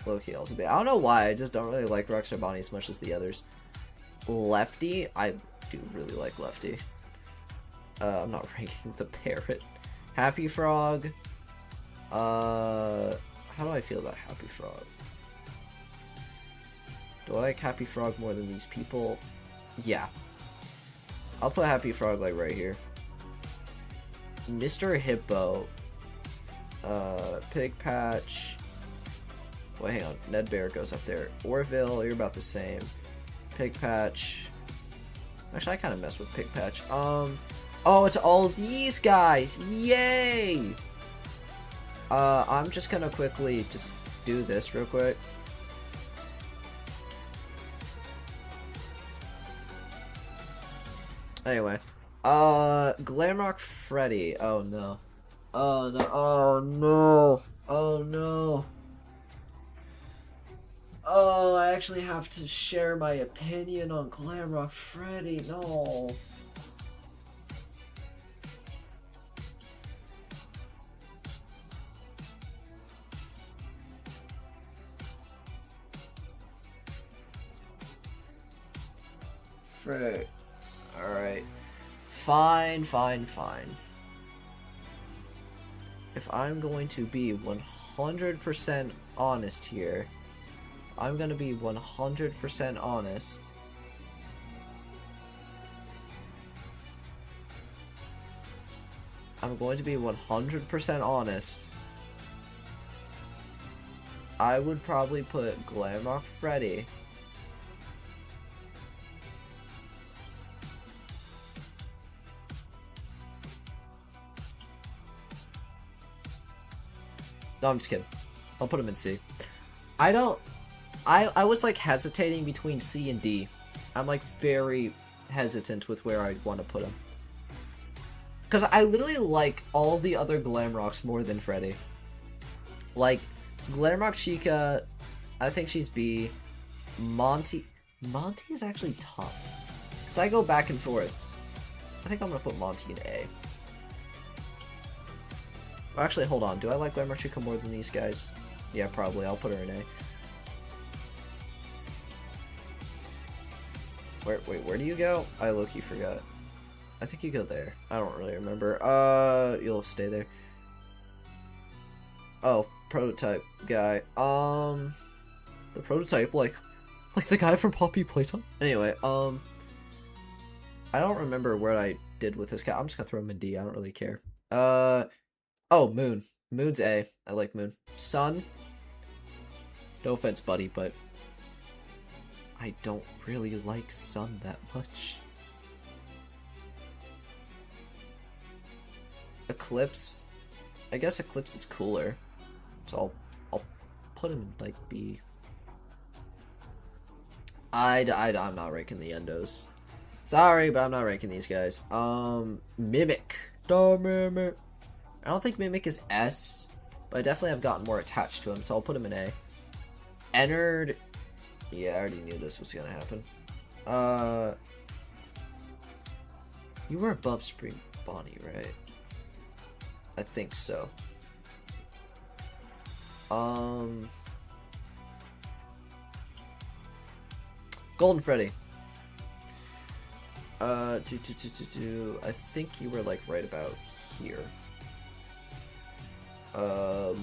Low-key also B. I don't know why. I just don't really like Rockstar Bonnie as much as the others. Lefty, I do really like Lefty. I'm not ranking the parrot. Happy Frog. How do I feel about Happy Frog? Do I like Happy Frog more than these people? Yeah. I'll put Happy Frog like right here. Mr. Hippo. Pig Patch. Wait, hang on. Ned Bear goes up there. Orville, you're about the same. Pig Patch. Actually, I kind of mess with Pig Patch. Oh, it's all these guys! Yay! I'm just gonna quickly just do this real quick. Anyway. Glamrock Freddy. Oh no. Oh no. Oh no. Oh no. Oh, I actually have to share my opinion on Glamrock Freddy. No. Frick. Alright. Fine. If I'm going to be 100% honest here, I'm gonna be 100% honest. I'm going to be 100% honest. I would probably put Glamrock Freddy No, I'm just kidding. I'll put him in C. I was like hesitating between C and D. I'm like very hesitant with where I'd want to put him. Because I literally like all the other Glamrocks more than Freddy. Like, Glamrock Chica, I think she's B. Monty is actually tough. Because I go back and forth. I think I'm going to put Monty in A. Actually, hold on. Do I like Glamrock Chica more than these guys? Yeah, probably. I'll put her in A. Wait, where do you go? I low-key forgot. I think you go there. I don't really remember. You'll stay there. Oh, prototype guy. The prototype, like the guy from Poppy Playtime? Anyway, I don't remember what I did with this guy. I'm just gonna throw him in D. I don't really care. Oh, Moon. Moon's A. I like Moon. Sun. No offense, buddy, but I don't really like Sun that much. Eclipse. I guess Eclipse is cooler. So I'll put him in, like, B. I'm not ranking the Endos. Sorry, but I'm not ranking these guys. Mimic. The Mimic. I don't think Mimic is S, but I definitely have gotten more attached to him, so I'll put him in A. Ennard. Yeah, I already knew this was gonna happen. You were above Spring Bonnie, right? I think so. Golden Freddy. I think you were like right about here. Oh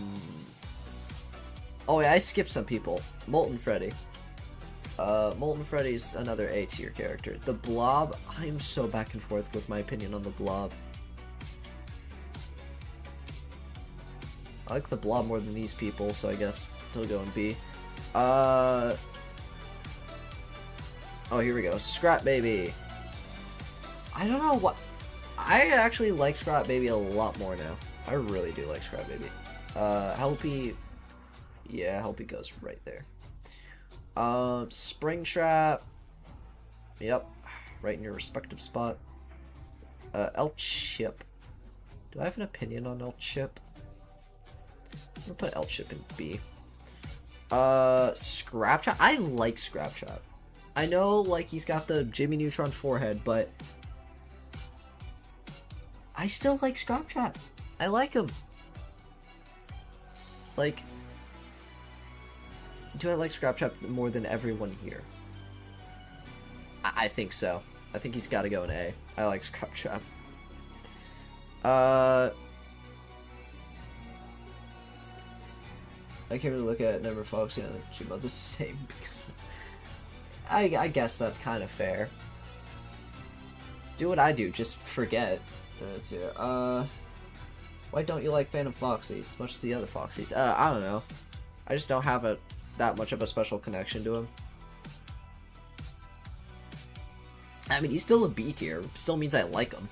yeah, I skipped some people. Molten Freddy. Molten Freddy's another A tier character. The Blob, I'm so back and forth with my opinion on the Blob. I like the Blob more than these people, so I guess he'll go in B. Oh, here we go. Scrap Baby. I don't know what... I actually like Scrap Baby a lot more now. I really do like Scrap Baby. Helpy... Yeah, Helpy goes right there. Springtrap. Yep. Right in your respective spot. El Chip. Do I have an opinion on El Chip? I'm gonna put El Chip in B. Scraptrap. I like Scraptrap. I know, like, he's got the Jimmy Neutron forehead, but I still like Scraptrap. I like him. Like, do I like Scraptrap more than everyone here? I think so. I think he's got to go in A. I like Scrap Trap. I can't really look at Never Foxy and Gmail the same because I guess that's kind of fair. Do what I do, just forget. Let's see. Why don't you like Phantom Foxy as much as the other Foxies? I don't know. I just don't have that much of a special connection to him. I mean, he's still a B tier. Still means I like him.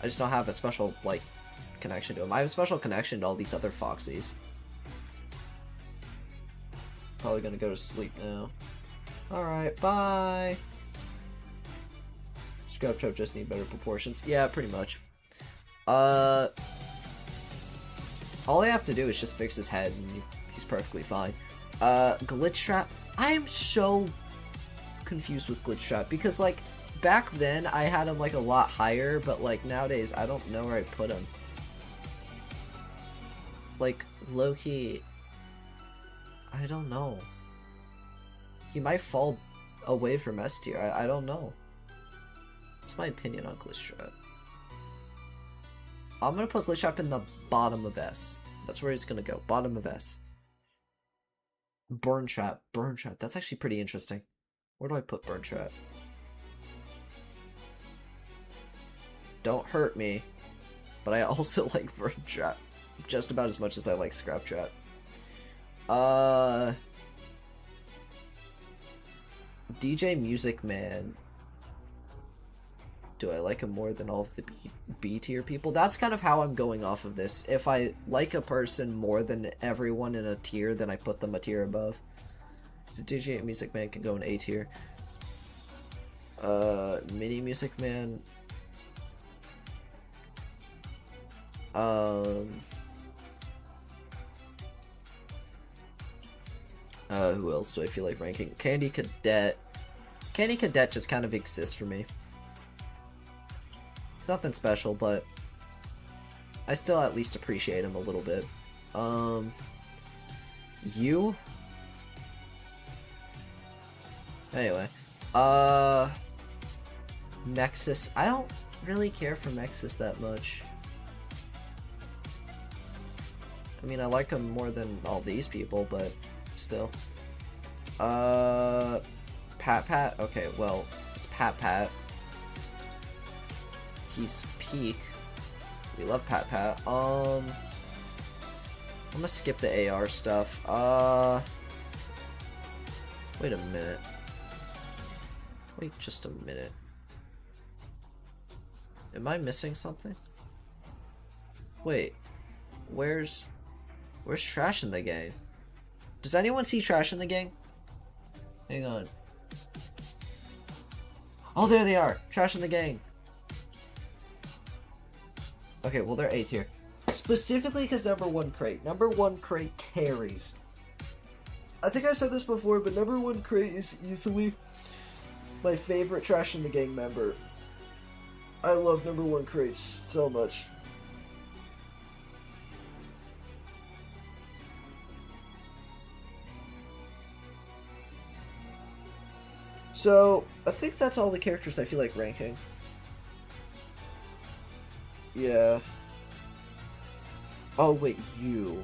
I just don't have a special, like, connection to him. I have a special connection to all these other Foxies. Probably gonna go to sleep now. Alright, bye! Scrap Trap just need better proportions. Yeah, pretty much. All I have to do is just fix his head and he's perfectly fine. Glitch Trap. I am so confused with Glitch Trap because, like, back then I had him, like, a lot higher, but, like, nowadays I don't know where I put him. Like, low-key, I don't know. He might fall away from S tier. I don't know. That's my opinion on Glitch Trap. I'm gonna put Glitch Trap in the bottom of S. That's where he's gonna go. Bottom of S. Burn Trap. Burn Trap. That's actually pretty interesting. Where do I put Burn Trap? Don't hurt me. But I also like Burn Trap. Just about as much as I like Scrap Trap. DJ Music Man. Do I like him more than all of the B tier people? That's kind of how I'm going off of this. If I like a person more than everyone in a tier, then I put them a tier above. So DJ Music Man can go in A tier. Mini Music Man. Who else do I feel like ranking? Candy Cadet. Candy Cadet just kind of exists for me. It's nothing special, but I still at least appreciate him a little bit. You? Anyway. Nexus. I don't really care for Nexus that much. I mean, I like him more than all these people, but still. Pat Pat? Okay, well, it's Pat Pat. He's peak. We love Pat Pat. I'm gonna skip the AR stuff. Wait a minute. Wait just a minute. Am I missing something? Wait. Where's Trash in the Gang? Does anyone see Trash in the Gang? Hang on. Oh, there they are! Trash in the Gang! Okay, well, they're A tier. Specifically because number 1 crate. Number 1 crate carries. I think I've said this before, but number 1 crate is easily my favorite Trash in the Gang member. I love number 1 crates so much. So, I think that's all the characters I feel like ranking. Yeah. Oh, wait, you.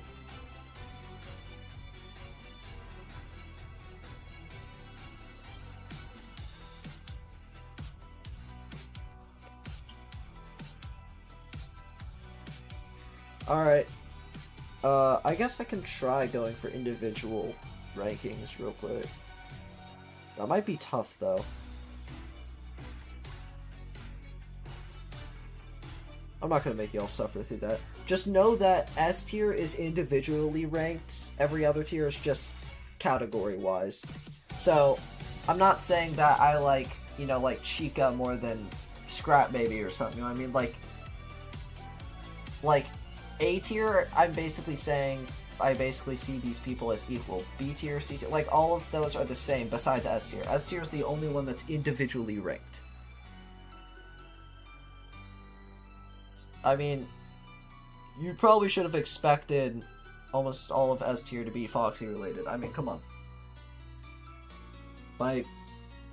Alright. I guess I can try going for individual rankings real quick. That might be tough, though. I'm not gonna make y'all suffer through that. Just know that S tier is individually ranked. Every other tier is just category-wise. So, I'm not saying that I like, you know, like Chica more than Scrap Baby or something. You know what I mean? Like A tier, I'm basically saying I basically see these people as equal. B tier, C tier, like all of those are the same besides S tier. S tier is the only one that's individually ranked. I mean, you probably should have expected almost all of S tier to be Foxy related. I mean, come on.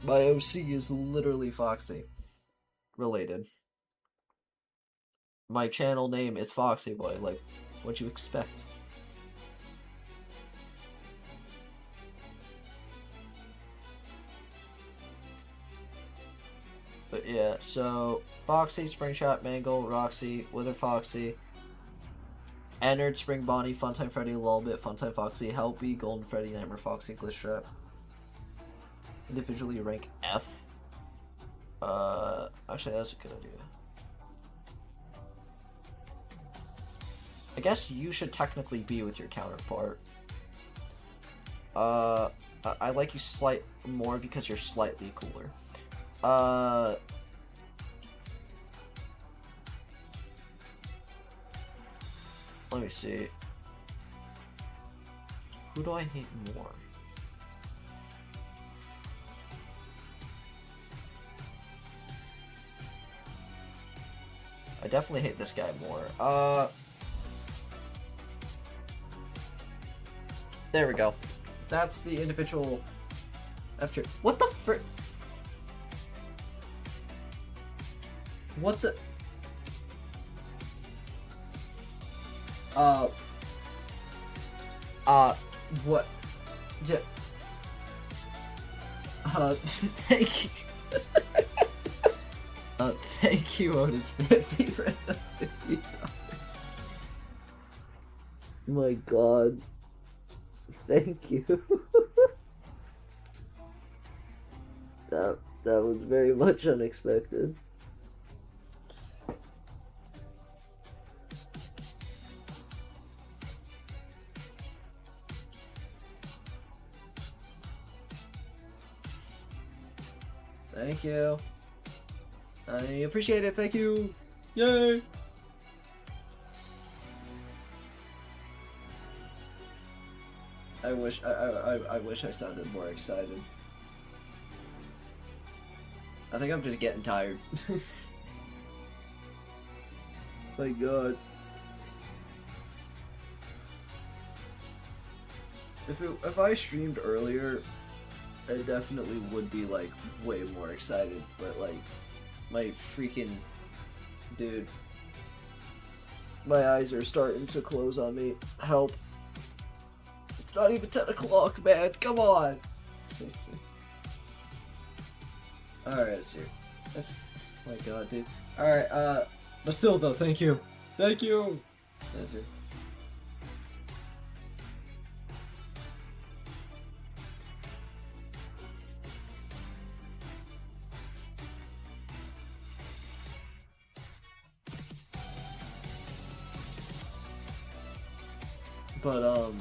My OC is literally Foxy. Related. My channel name is Foxy Boy. Like, what'd you expect? But yeah, so Foxy, Springshot, Mangle, Roxy, Wither Foxy, Ennard, Spring Bonnie, Funtime Freddy, Lolbit, Funtime Foxy, Helpy, Golden Freddy, Nightmare Foxy, Glitchtrap. Individually rank F. Actually, that's a good idea. I guess you should technically be with your counterpart. I like you slight more because you're slightly cooler. Let me see. Who do I hate more? I definitely hate this guy more. There we go. That's the individual after. What the frick? What the? What? Thank you. Thank you, Otis 50 for the $50. My God. Thank you. that was very much unexpected. Thank you. I appreciate it. Thank you. Yay. I wish I sounded more excited. I think I'm just getting tired. My God. If I streamed earlier, I definitely would be like way more excited, but like my freaking dude, my eyes are starting to close on me. Help. It's not even 10 o'clock, man. Come on. Let's see. Alright, let's see. That's, my God, dude. Alright, but still though, thank you. Thank you. That's it. But, oh,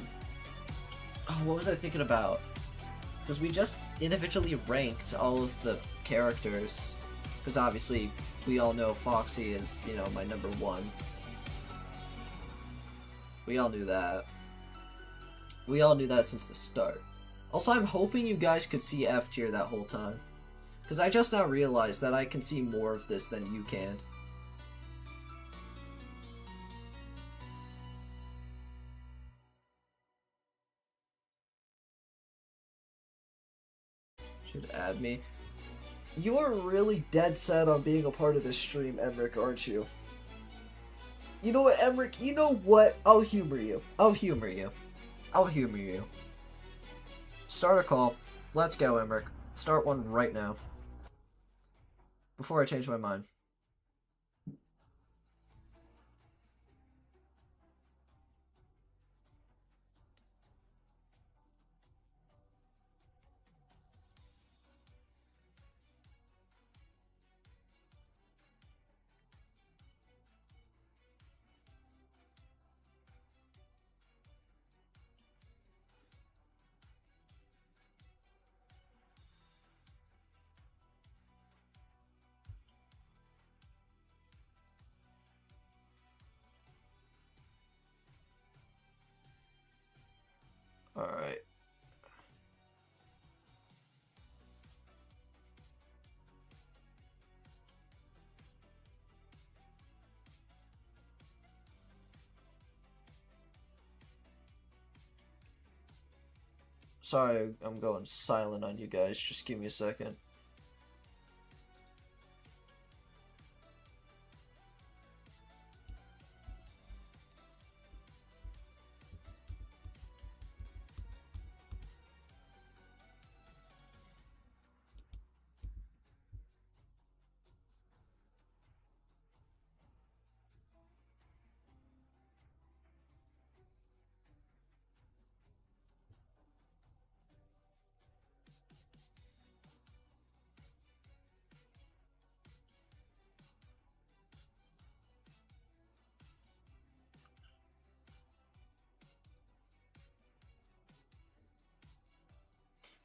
what was I thinking about? Because we just individually ranked all of the characters. Because obviously, we all know Foxy is, you know, my number one. We all knew that. We all knew that since the start. Also, I'm hoping you guys could see F tier that whole time. Because I just now realized that I can see more of this than you can. Should add me. You are really dead set on being a part of this stream, Emric, aren't you? You know what, Emric? You know what? I'll humor you. I'll humor you. I'll humor you. Start a call. Let's go, Emric. Start one right now. Before I change my mind. Alright. Sorry, I'm going silent on you guys. Just give me a second.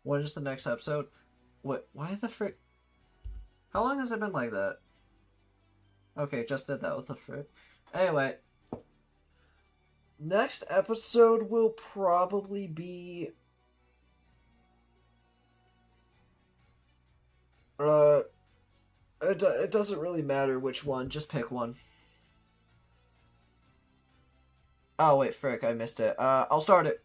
When is the next episode? What? Why the frick? How long has it been like that? Okay, just did that with the frick. Anyway, next episode will probably be uh it doesn't really matter which one, just pick one. Oh wait, frick, I missed it. I'll start it.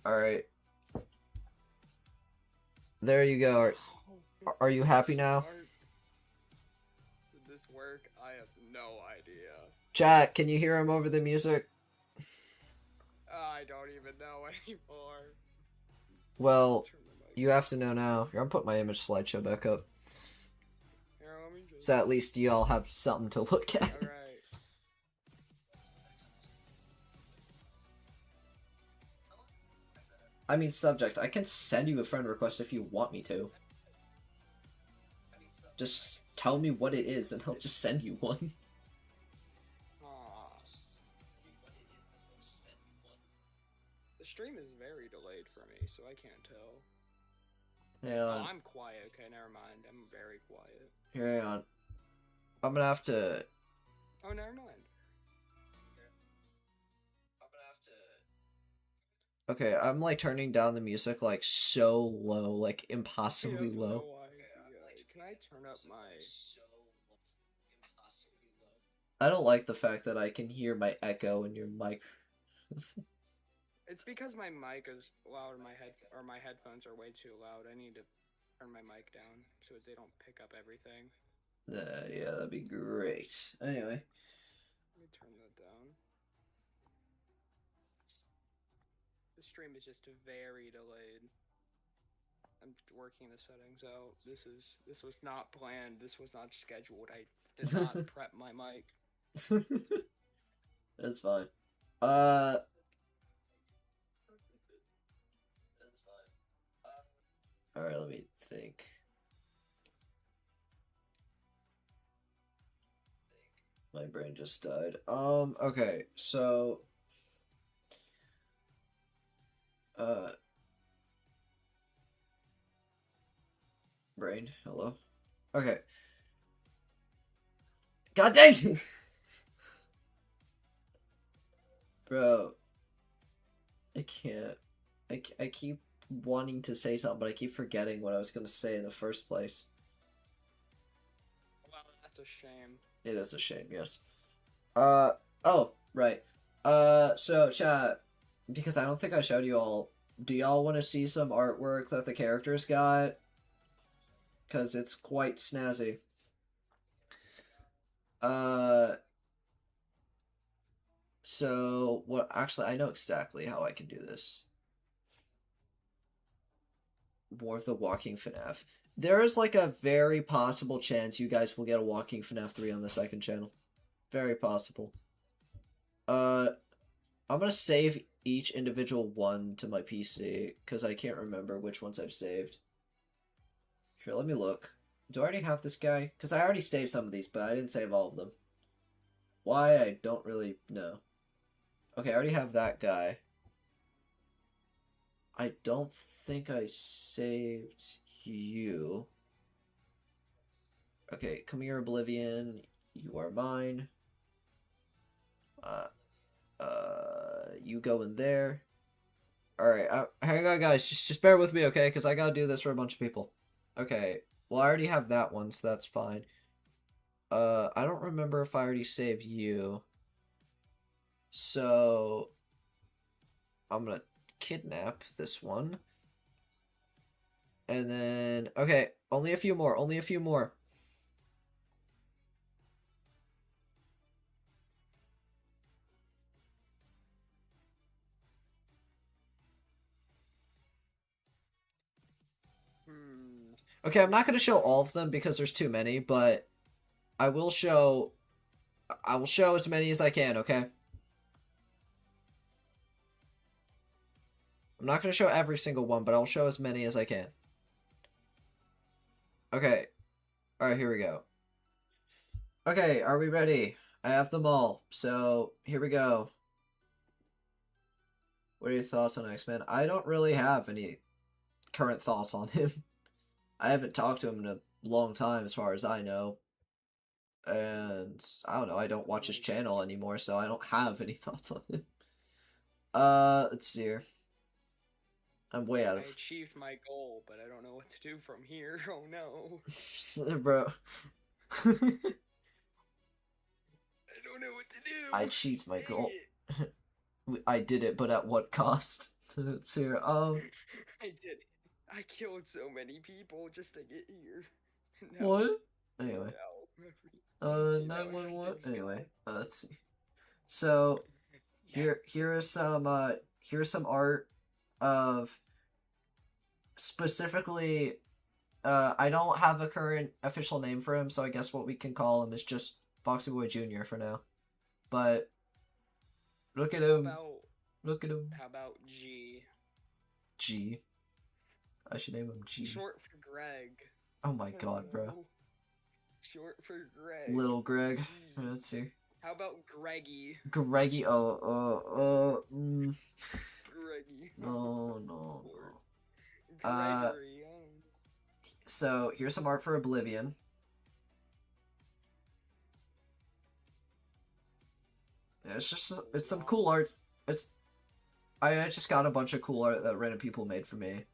Alright. There you go. Are you happy now? Did this work? I have no idea. Chat, can you hear him over the music? I don't even know anymore. Well, you have to know now. Here, I'm putting my image slideshow back up. Here, let me just... So at least you all have something to look at. Alright. I mean, subject, I can send you a friend request if you want me to. Just tell me what it is and I'll just send you one. The stream is very delayed for me, so I can't tell. Hang on. Oh, I'm quiet. Okay, never mind. I'm very quiet. Here, hang on. I'm gonna have to... Oh, never mind. Okay, I'm like turning down the music like so low, like impossibly low. Can I turn up my... I don't like the fact that I can hear my echo in your mic. It's because my mic is loud, my headphones are way too loud. I need to turn my mic down so they don't pick up everything. Yeah, that'd be great. Anyway. Let me turn that down. The stream is just very delayed. I'm working the settings out. This was not planned. This was not scheduled. I did not prep my mic. That's fine. Alright, let me think. My brain just died. Okay, so... Brain, hello? Okay. God dang! Bro. I can't. I keep wanting to say something, but I keep forgetting what I was gonna say in the first place. Well, that's a shame. It is a shame, yes. Oh, right. So, chat, because I don't think I showed you all, do y'all want to see some artwork that the characters got? Because it's quite snazzy. So, what, actually, I know exactly how I can do this. More of the Walking FNAF. There is like a very possible chance you guys will get a Walking FNAF 3 on the second channel. Very possible. I'm gonna save each individual one to my PC, because I can't remember which ones I've saved. Here, let me look. Do I already have this guy? Because I already saved some of these, but I didn't save all of them. Why? I don't really know. Okay, I already have that guy. I don't think I saved you. Okay, come here, Oblivion. You are mine. You go in there. Alright, hang on, guys. Just bear with me, okay? Because I gotta do this for a bunch of people. Okay, well, I already have that one, so that's fine. I don't remember if I already saved you. So, I'm gonna kidnap this one. And then, okay, only a few more, only a few more. Okay, I'm not going to show all of them because there's too many, but I will show as many as I can, okay? I'm not going to show every single one, but I'll show as many as I can. Okay. Alright, here we go. Okay, are we ready? I have them all, so here we go. What are your thoughts on X-Men? I don't really have any current thoughts on him. I haven't talked to him in a long time, as far as I know. And I don't know, I don't watch his channel anymore, so I don't have any thoughts on him. Let's see here. I'm way out I of... achieved my goal, but I don't know what to do from here. Oh no. Bro. I don't know what to do. I achieved my Dang goal. it. I did it, but at what cost? Let's see here. I did. I killed so many people just to get here. Now, What? Anyway. now 911. everything's Anyway, gone. let's see. So here is some here's some art of specifically I don't have a current official name for him, so I guess what we can call him is just Foxy Boy Jr. for now. But look at him. Look at him. How about G? G. I should name him G. Short for Greg. Oh my god, bro. Short for Greg. Little Greg. G. Let's see. How about Greggy? Greggy. Greggy. No. Gregory. So here's some art for Oblivion. It's some cool art. I just got a bunch of cool art that random people made for me.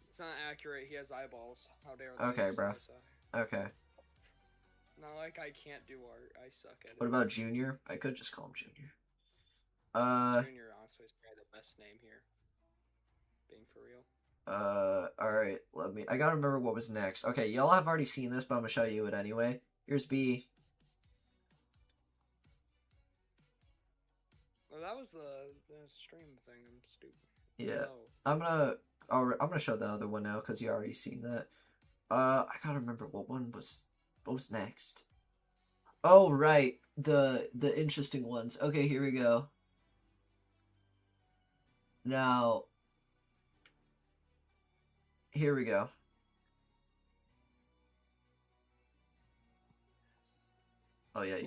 It's not accurate. He has eyeballs. How dare they? Okay, bro. Okay. Not like I can't do art. I suck at it. What about Junior? I could just call him Junior. Junior honestly is probably the best name here. Being for real. Alright, I gotta remember what was next. Okay, y'all have already seen this, but I'm gonna show you it anyway. Here's B. Well, that was the stream thing. I'm stupid. Yeah. No. I'm gonna show the other one now, because you already seen that. I gotta remember what was next. Oh, right. The interesting ones. Okay, here we go. Now, here we go. Oh, yeah.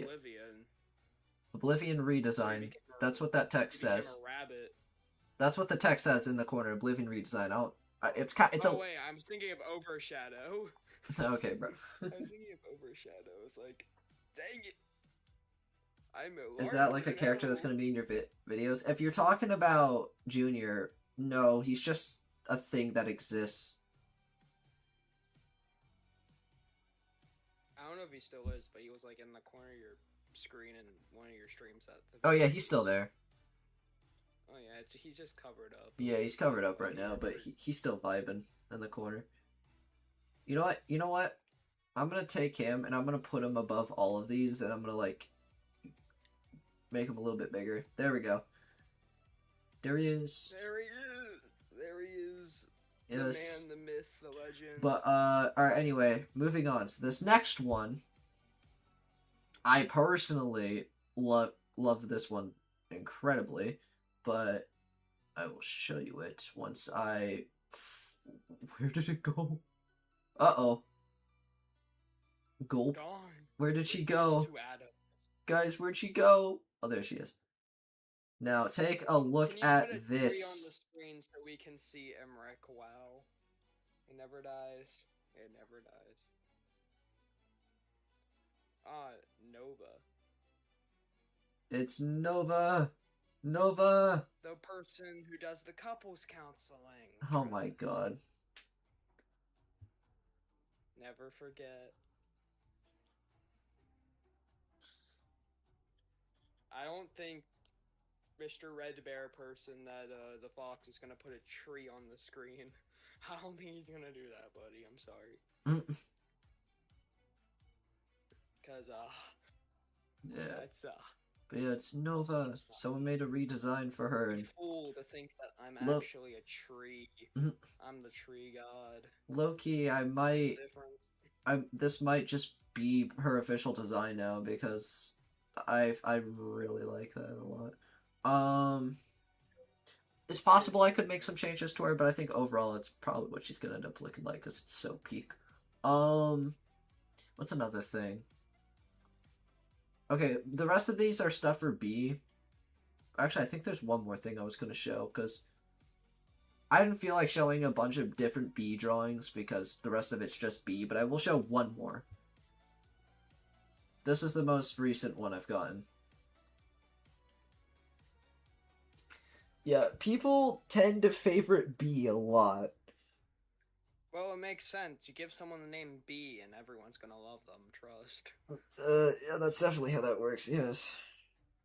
Oblivion redesign. That's what that text says. A rabbit. That's what the text says in the corner. Oblivion redesign. It's wait, I'm thinking of Overshadow. Okay, bro. I was thinking of Overshadow. I was like, dang it. Is that like a character that's going to be in your videos? If you're talking about Junior, no, he's just a thing that exists. I don't know if he still is, but he was like in the corner of your screen in one of your streams. Oh yeah, he's still there. Oh yeah, he's just covered up. Yeah, he's covered up right now, but he's still vibing in the corner. You know what? I'm going to take him and I'm going to put him above all of these, and I'm going to like make him a little bit bigger. There we go. There he is. There he is. Yes. The man, the myth, the legend. But alright, anyway, moving on. So this next one, I personally love this one incredibly, but I will show you it once I... Where did it go? Uh-oh. Gulp. Gone. Where did she go? Guys, where'd she go? Oh, there she is. Now, take a look at this. Tree on the screen so we can see Emmerich. Wow. It never dies. It never dies. Nova. It's Nova. Nova. The person who does the couples counseling. Oh my god. Never forget. I don't think Mr. Red Bear person that the fox is gonna put a tree on the screen. I don't think he's gonna do that, buddy. I'm sorry. Cause yeah. It's But yeah, it's Nova. Someone made a redesign for her. And fool to think that I'm actually a tree. I'm the tree god. Low-key, this might just be her official design now, because I really like that a lot. It's possible I could make some changes to her, but I think overall it's probably what she's gonna end up looking like, because it's so peak. What's another thing? Okay, the rest of these are stuff for B. Actually, I think there's one more thing I was gonna show because I didn't feel like showing a bunch of different B drawings because the rest of it's just B. But I will show one more. This is the most recent one I've gotten. Yeah, people tend to favorite B a lot. Well, it makes sense. You give someone the name B, and everyone's gonna love them. Trust. Yeah, that's definitely how that works. Yes.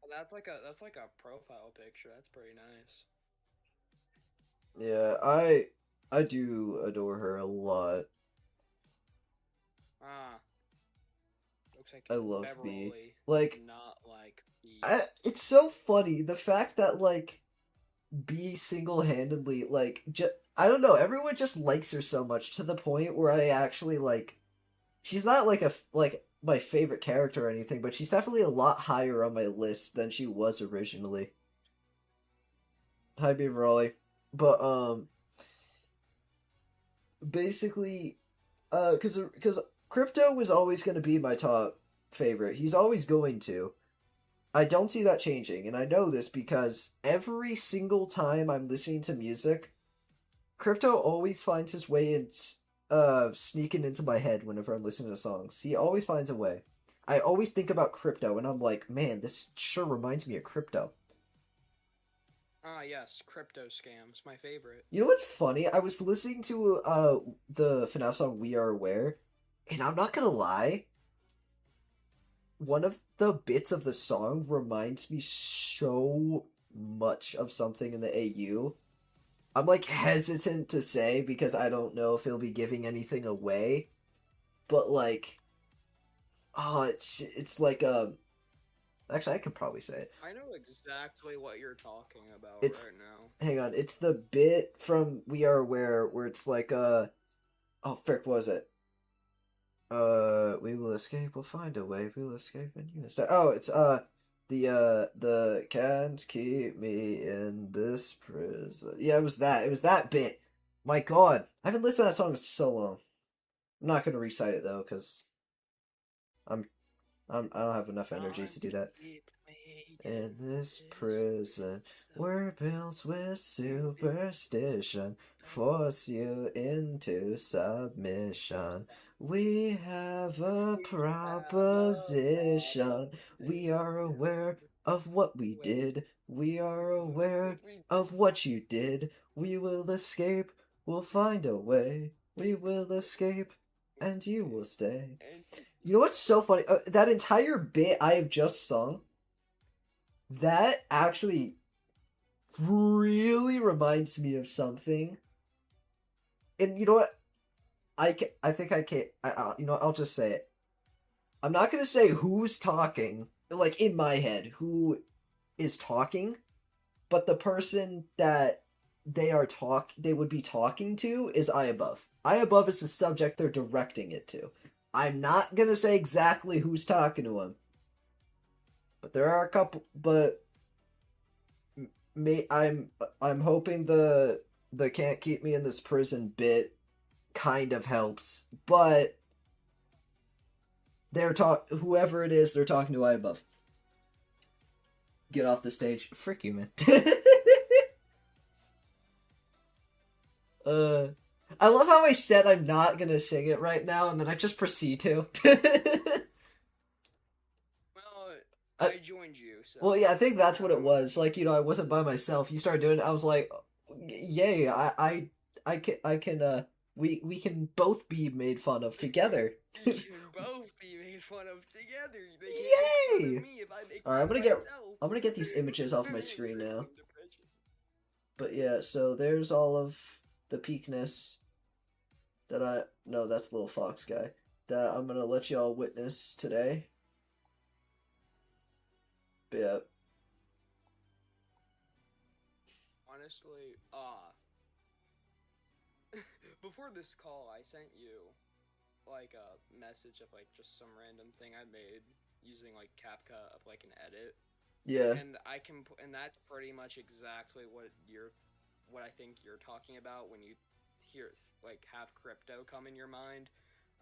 Well, that's like a profile picture. That's pretty nice. Yeah, I do adore her a lot. Ah, looks like I love B. Beverly Like, did not like B. it's so funny the fact that like B single-handedly I don't know, everyone just likes her so much to the point where I actually like she's not like my favorite character or anything, but she's definitely a lot higher on my list than she was originally. Hi, Beaver. But basically, because Crypto was always going to be my top favorite. He's always going to. I don't see that changing, and I know this because every single time I'm listening to music, Crypto always finds his way in, sneaking into my head whenever I'm listening to songs. He always finds a way. I always think about Crypto, and I'm like, man, this sure reminds me of Crypto. Ah, yes, crypto scams, my favorite. You know what's funny? I was listening to the FNAF song "We Are Aware," and I'm not gonna lie, one of the bits of the song reminds me so much of something in the AU. I'm like hesitant to say because I don't know if he'll be giving anything away, but like, oh, it's like actually I could probably say it. I know exactly what you're talking about It's right now. hang on, it's the bit from "We Are Aware" where it's like oh frick, what was it? We will escape. We'll find a way. We will escape, and you will stay. Oh, it's the can't keep me in this prison. Yeah, it was that. It was that bit. My God, I haven't listened to that song in so long. I'm not gonna recite it though, because I'm I don't have enough energy to Can't do that. keep me In this prison, prison. we're built with superstition, force you into submission. We have a We have a proposition. We are aware proposition. of what we did. We are aware of what you did. We will escape. We'll find a way. We will escape, and you will stay. And You know what's so funny? That entire bit I have just sung, that actually really reminds me of something. And you know what? I think I can't. You know, I'll just say it. I'm not gonna say who's talking, like in my head, who is talking, but the person that they would be talking to is I above. I above is the subject they're directing it to. I'm not gonna say exactly who's talking to him, but there are a couple. But I'm hoping the can't keep me in this prison bit kind of helps, but whoever it is they're talking to I above. Get off the stage. Frick you, man. uh I love how I said I'm not gonna sing it right now and then I just proceed to. well, I, I joined you, so well, yeah, I think that's what it was. Like, you know, I wasn't by myself. You started doing it. I was like, "Yay! I can. We can both be made fun of together." we can both be made fun of together. They can't make fun Yay! of me if I make All right, fun of myself. I'm gonna get these images off my screen now. Freaking depression. But yeah, so there's all of the peakness that no, that's Little Fox guy that I'm gonna let y'all witness today. But yeah, Honestly, before this call, I sent you like a message of like just some random thing I made using like CapCut of like an edit, yeah, and and that's pretty much exactly what I think you're talking about when you hear have crypto come in your mind.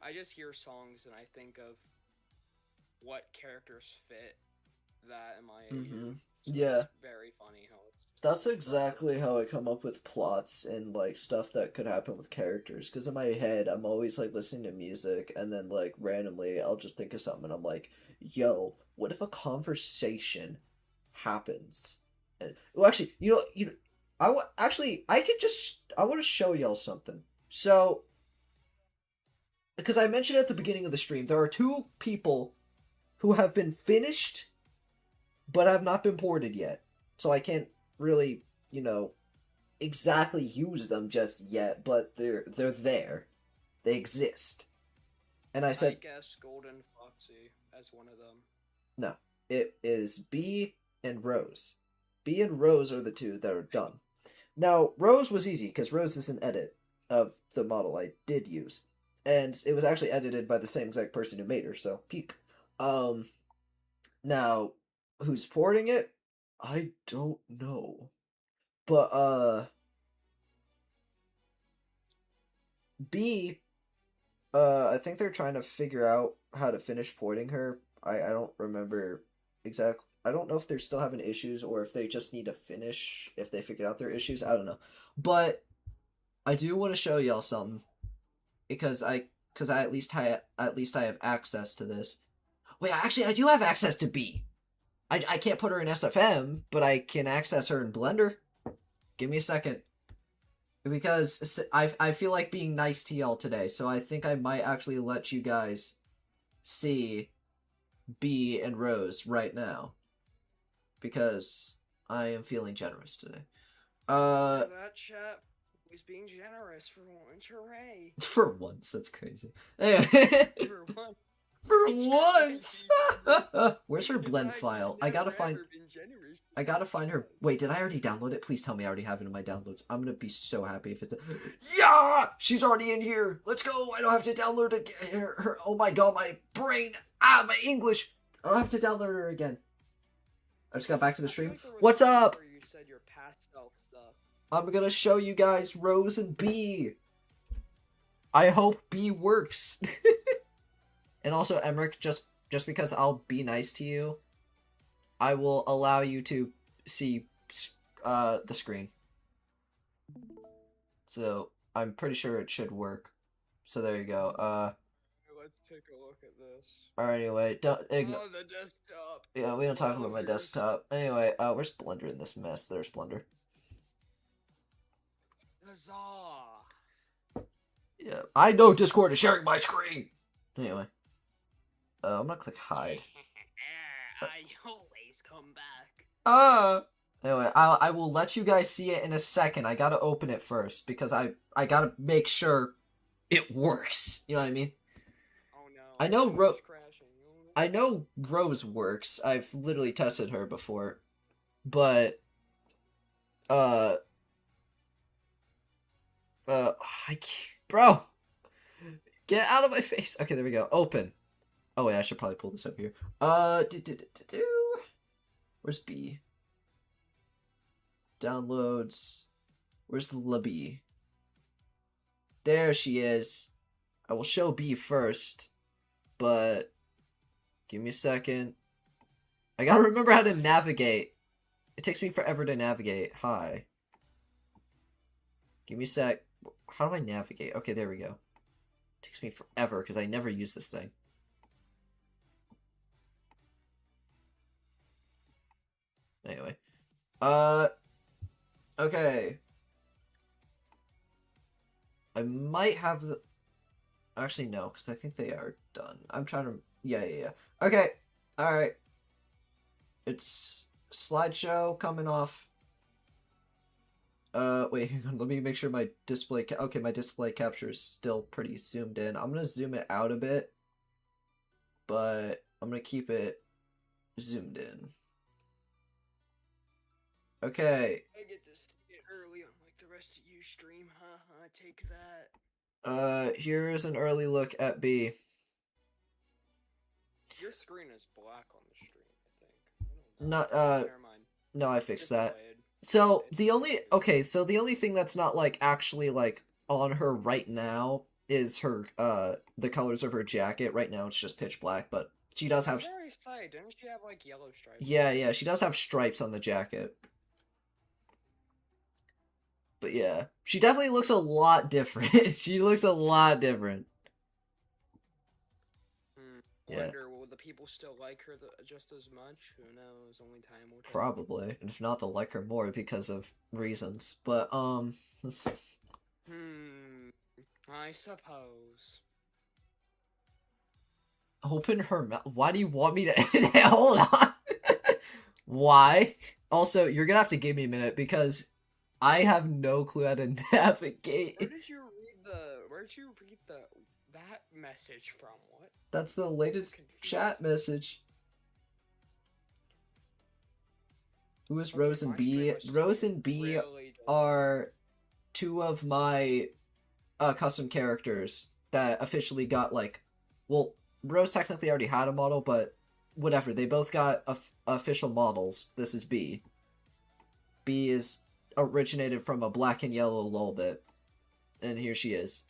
I just hear songs and I think of what characters fit that in my Mm-hmm. AU. So Yeah. it's very funny how it's just That's the same exactly how I come up with plots and like stuff that could happen with characters. Because in my head, I'm always like listening to music, and then like randomly, I'll just think of something, and I'm like, "Yo, what if a conversation happens?" And, well, actually, actually, I want to show y'all something. So, because I mentioned at the beginning of the stream, there are two people who have been finished, but have not been ported yet. So I can't really, exactly use them just yet, but they're there. They exist. And I I said guess Golden Foxy as one of them. no. It is B and Rose. B and Rose are the two that are done. Now, Rose was easy because Rose is an edit of the model I did use. And it was actually edited by the same exact person who made her, so peak. Um Now, who's porting it? I don't know. But B, I think they're trying to figure out how to finish porting her. I don't remember exactly. I don't know if they're still having issues or if they just need to finish if they figured out their issues. I don't know. But I do want to show y'all something because I at least I have access to this. Wait, actually I do have access to B. I can't put her in SFM, but I can access her in Blender. Give me a second. Because I feel like being nice to y'all today, so I think I might actually let you guys see B and Rose right now. Because I am feeling generous today. That chap was being generous for once. Hooray! For once, that's crazy. Anyway. For once. For once! Where's her blend file? I gotta find her. Wait, did I already download it? Please tell me I already have it in my downloads. I'm gonna be so happy if it's yeah! She's already in here! Let's go! I don't have to download it. Her. Oh my god, my brain! My English! I don't have to download her again. I just got back to the stream. What's up? You said your past self stuff. I'm gonna show you guys Rose and B. I hope B works. And also, Emmerich, just because I'll be nice to you, I will allow you to see the screen. So, I'm pretty sure it should work. So there you go. Let's take a look at this. Alright, anyway, don't the desktop. Yeah, we don't talk about my desktop. Anyway, where's Blender in this mess? There's Blender. Huzzah! Yeah, I know Discord is sharing my screen! Anyway. I'm gonna click hide. I always come back. Anyway, I will let you guys see it in a second. I gotta open it first because I gotta make sure it works. You know what I mean? Oh no. I know Rose works. I've literally tested her before, but I can't, bro. Get out of my face. Okay, there we go. Open. Oh wait, I should probably pull this up here. Where's B? Downloads. Where's the LB? There she is. I will show B first, but give me a second. I gotta remember how to navigate. It takes me forever to navigate. Hi. Give me a sec. How do I navigate? Okay, there we go. It takes me forever because I never use this thing. Anyway. Okay. I might have the... Actually, no, because I think they are done. I'm trying to... Yeah. Okay. Alright. It's slideshow coming off. Wait, hang on. Let me make sure my display... Okay, my display capture is still pretty zoomed in. I'm gonna zoom it out a bit. But I'm gonna keep it zoomed in. Okay. I get to see it early unlike the rest of you stream, huh? Take that. Here's an early look at B. Your screen is black on the stream, I think. Not, Never mind. No, I fixed that. Delayed. So, the only thing that's not, like, actually, like, on her right now is her, the colors of her jacket. Right now it's just pitch black, but She does I was have... very excited. Didn't she have like yellow stripes? Yeah, she does have stripes on the jacket. But yeah, she definitely looks a lot different. She looks a lot different. Yeah, Wonder, will the people still like her just as much? Who knows? Only time will tell. probably. And if not, they'll like her more because of reasons. But, let's see. I suppose. Open her mouth. Why do you want me to... Hold on. Why? Also, you're gonna have to give me a minute because I have no clue how to navigate. Where did you read that message from? What? That's the latest chat message. Who is Rose and B? Rose and B are two of my custom characters that officially got like... Well, Rose technically already had a model, but whatever. They both got official models. This is B. B is originated from a black and yellow Lolbit. And here she is.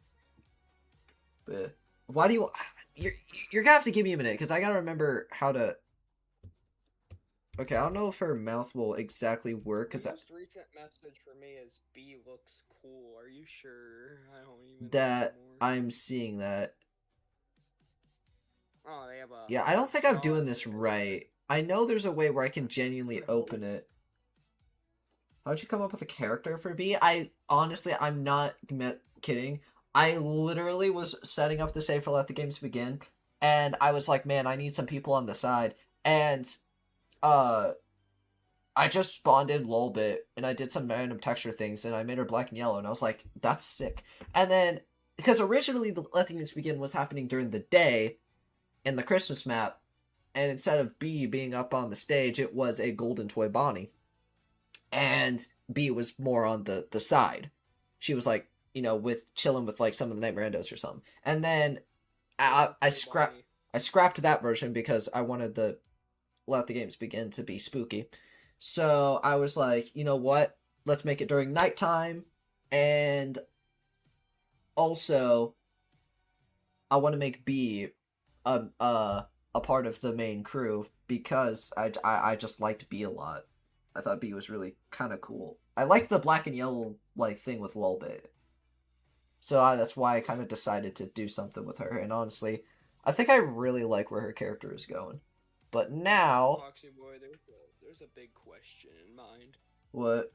But why do you... You're gonna have to give me a minute, because I gotta remember how to... Okay, I don't know if her mouth will exactly work, because... The most recent message for me is B looks cool. Are you sure? I don't even that know I'm seeing that. Oh, they have a... Yeah, I don't think I'm doing this right. I know there's a way where I can genuinely open it. How'd you come up with a character for B? Honestly, I'm not kidding. I literally was setting up the save for Let the Games Begin, and I was like, man, I need some people on the side. And, I just spawned in Lolbit, and I did some random texture things, and I made her black and yellow, and I was like, that's sick. And then, because originally the Let the Games Begin was happening during the day, in the Christmas map, and instead of B being up on the stage, it was a golden toy Bonnie. And B was more on the side. She was like, with chilling with like some of the Nightmare Endos or something. And then I scrapped that version because I wanted the Let the Games Begin to be spooky. So I was like, you know what? Let's make it during nighttime, and also I want to make B a part of the main crew because I just liked B a lot. I thought B was really kind of cool. I liked the black and yellow like thing with Lolbit. So that's why I kind of decided to do something with her. And honestly, I think I really like where her character is going. But now... Foxy boy, there's a big question in mind. What?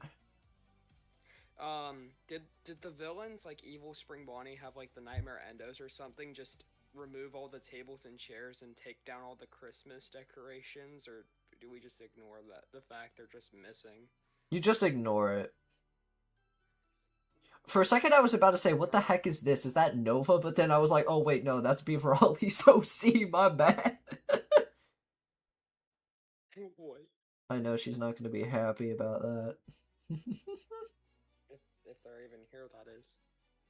Did the villains, like Evil Spring Bonnie, have like the Nightmare Endos or something, just remove all the tables and chairs and take down all the Christmas decorations, or do we just ignore the fact they're just missing? You just ignore it. For a second, I was about to say, what the heck is this? Is that Nova? But then I was like, oh, wait, no, that's Beaver Ollie's OC, my bad. What? I know she's not going to be happy about that. if they're even here, that is.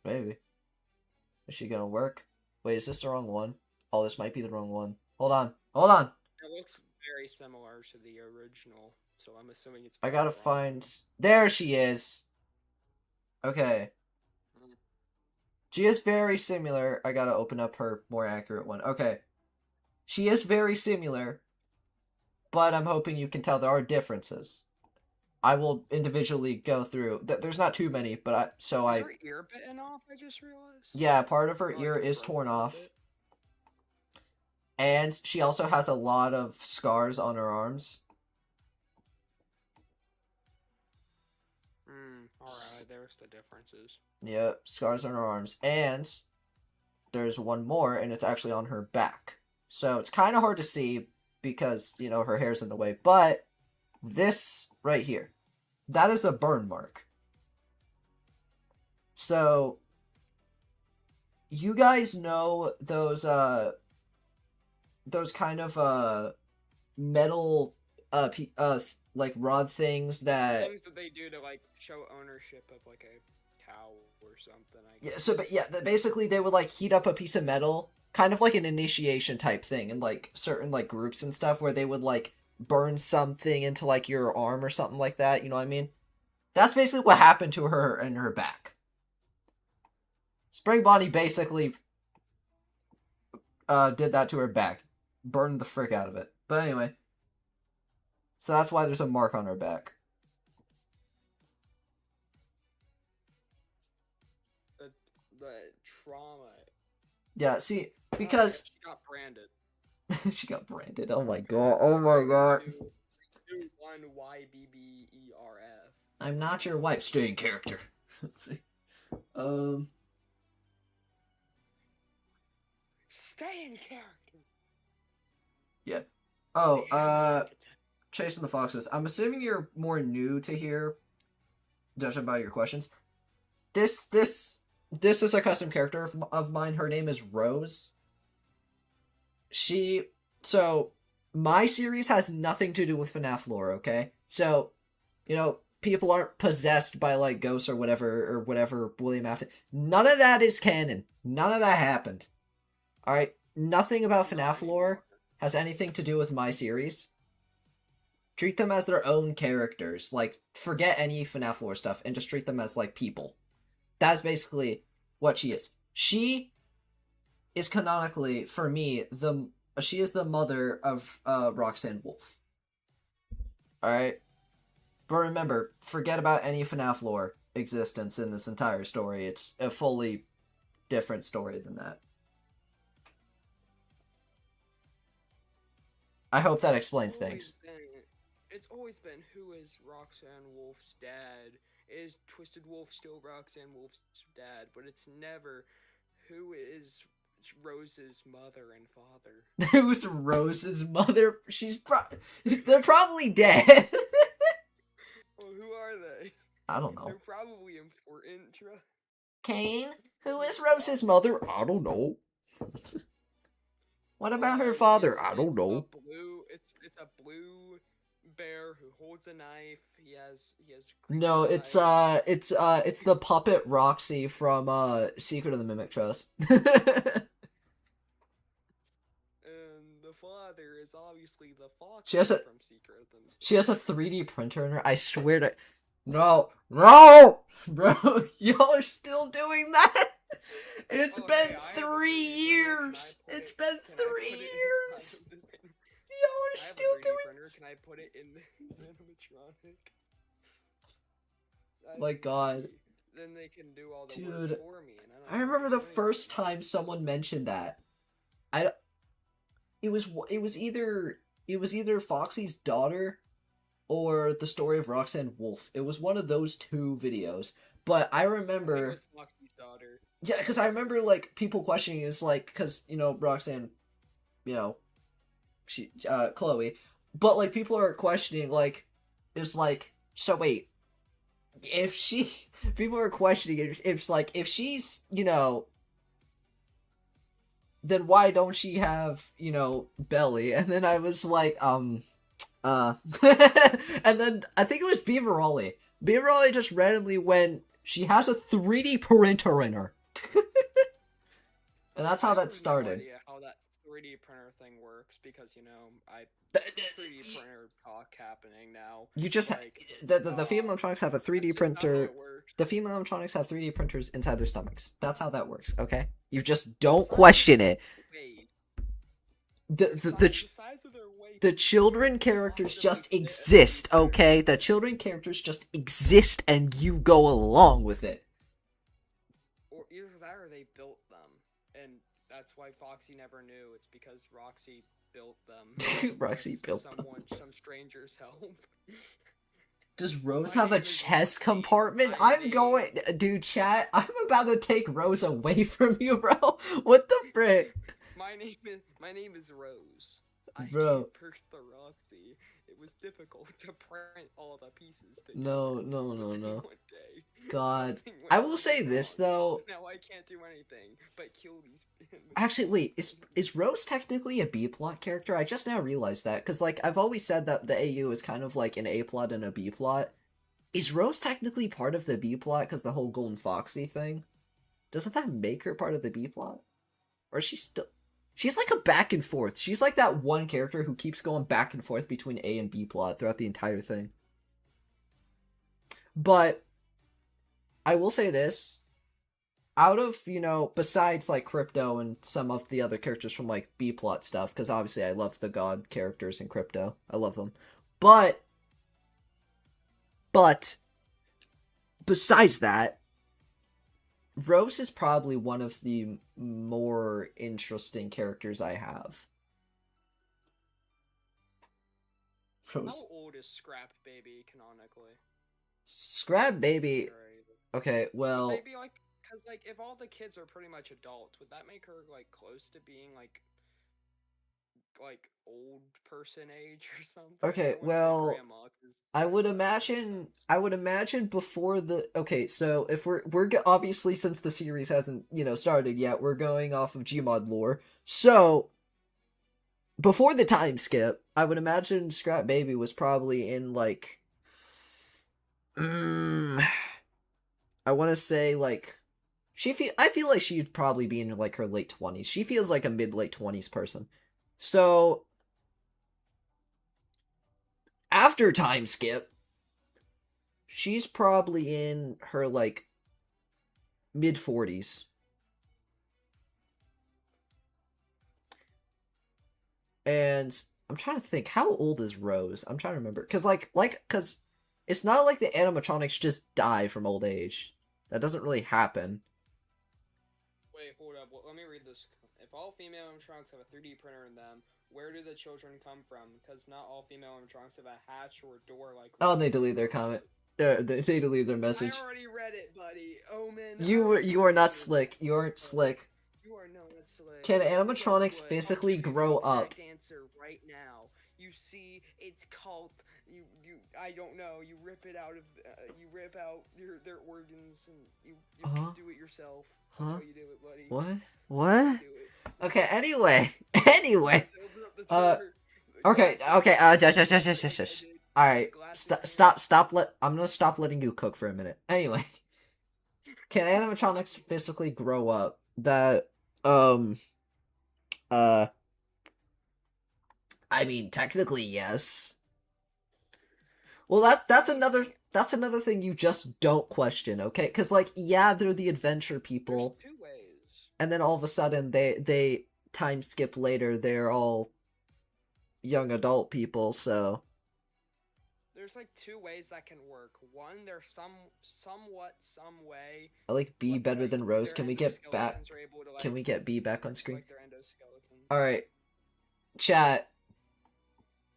Maybe. Is she going to work? Wait, is this the wrong one? Oh, this might be the wrong one. Hold on. Hold on! It looks very similar to the original, so I'm assuming it's... I gotta find... There she is! Okay. She is very similar. I gotta open up her more accurate one. Okay. She is very similar, but I'm hoping you can tell there are differences. I will individually go through... There's not too many, but Is her ear bitten off, I just realized? Yeah, part of her ear is torn off. And she also has a lot of scars on her arms. Alright, there's the differences. Yep, scars on her arms. And there's one more, and it's actually on her back. So it's kind of hard to see because, her hair's in the way. But this right here, that is a burn mark. So you guys know those kind of metal like rod things that they do to like show ownership of like a cow or something, I guess. Yeah, so basically they would like heat up a piece of metal, kind of like an initiation type thing in like certain like groups and stuff where they would like burn something into like your arm or something like that, you know what I mean? That's basically what happened to her in her back. Spring Bonnie basically did that to her back. burned the frick out of it. But anyway. So that's why there's a mark on her back. The trauma. Yeah, see, because... She got branded. She got branded. Oh my god. Oh my god. Do one YBBERF. I'm not your wife. Stay in character. Let's see. Stay in character. Yeah. Oh, Chasing the Foxes. I'm assuming you're more new to here, judging by your questions. This is a custom character of mine. Her name is Rose. So, my series has nothing to do with FNAF lore, okay? So, people aren't possessed by, like, ghosts or whatever William Afton. None of that is canon. None of that happened. Alright? Nothing about FNAF lore has anything to do with my series. Treat them as their own characters. Like, forget any FNAF lore stuff and just treat them as, like, people. That's basically what she is. She is canonically, for me, she is the mother of Roxanne Wolf. Alright? But remember, forget about any FNAF lore existence in this entire story. It's a fully different story than that. I hope that explains things. It's always been, who is Roxanne Wolf's dad? Is Twisted Wolf still Roxanne Wolf's dad? But it's never, who is Rose's mother and father? Who's Rose's mother? They're probably dead. Well, who are they? I don't know. They're probably important. Kane? Who is Rose's mother? I don't know. What about her father? I don't know. It's a blue bear who holds a knife. He has No, it's the puppet Roxy from Secret of the Mimic Trust. And the father is obviously the fox from Secret of the Mimic. She has a 3D printer in her. I swear to No, bro, y'all are still doing that. It's been 3 years. It's been 3 years. Y'all are still doing this. Can I put it in this animatronic? My God. Then they can do all the Dude, work for me. And I remember the first time someone mentioned that. It was either Foxy's daughter or the story of Roxanne Wolf. It was one of those two videos. But I remember... I think it was Foxy's daughter. Yeah, because I remember, like, people questioning is like, because, Roxanne, she, Chloe. But, like, people are questioning, like, it's like, so wait, if she... People are questioning it, it's like, if she's, then why don't she have, belly? And then I was like, and then I think it was Beaver Ollie. Beaver Ollie just randomly went, she has a 3D printer in her. And that's how that started. I have no idea how that 3D printer thing works because, 3D printer talk happening now. You just the female electronics have a 3D printer. The female electronics have 3D printers inside their stomachs. That's how that works. Okay, you just don't question it. The children characters just exist. Okay, the children characters just exist, and you go along with it. Or either that, or they built them, and that's why Foxy never knew. It's because Roxy built them. Roxy built them. Some stranger's help. Does Rose have a chest compartment? Dude, chat, I'm about to take Rose away from you, bro. What the frick? My name is Rose. I gave birth to Roxy. It was difficult to print all the pieces. No. God. I will say this, though. Now I can't do anything but kill these... Actually, wait. Is Rose technically a B-plot character? I just now realized that. Because, like, I've always said that the AU is kind of like an A-plot and a B-plot. Is Rose technically part of the B-plot because the whole Golden Foxy thing? Doesn't that make her part of the B-plot? Or is she still... She's like a back and forth. She's like that one character who keeps going back and forth between A and B plot throughout the entire thing. But I will say this. out of, besides like Crypto and some of the other characters from like B plot stuff, because obviously I love the god characters in Crypto. I love them. But besides that, Rose is probably one of the more interesting characters I have. Rose. How old is Scrap Baby canonically? Scrap Baby. Okay, well. Maybe like, cause like if all the kids are pretty much adults, would that make her like close to being like old person age or something? Okay, well, I would imagine before the okay, so if obviously since the series hasn't, started yet, we're going off of Gmod lore. So before the time skip, I would imagine Scrap Baby was probably in like I want to say like I feel like she'd probably be in like her late 20s. She feels like a mid-late 20s person. So after time skip, she's probably in her like mid 40s. And I'm trying to think, how old is Rose? I'm trying to remember, because it's not like the animatronics just die from old age. That doesn't really happen. Wait, hold up. Let me read this. If all female animatronics have a 3D printer in them, where do the children come from? Because not all female animatronics have a hatch or a door like. Oh, and they delete their comment. They delete their message. I already read it, buddy. Oh man. You are not slick. You aren't slick. You are not slick. Can animatronics physically grow up? Answer right now. You see, it's called I don't know. You rip it out of you rip out their organs and you can do it yourself. That's how you do it, buddy. What? Okay. Anyway. Okay. Shush. All right. Stop. I'm gonna stop letting you cook for a minute. Anyway, can animatronics physically grow up? I mean, technically, yes. Well, that's another thing you just don't question, okay? Because like, yeah, they're the adventure people. There's 2 ways. And then all of a sudden, they time skip later. They're all young adult people, so. There's like 2 ways that can work. One, there's some way. I like B better than Rose. Can we get back? Can we get B back on screen? All right, chat.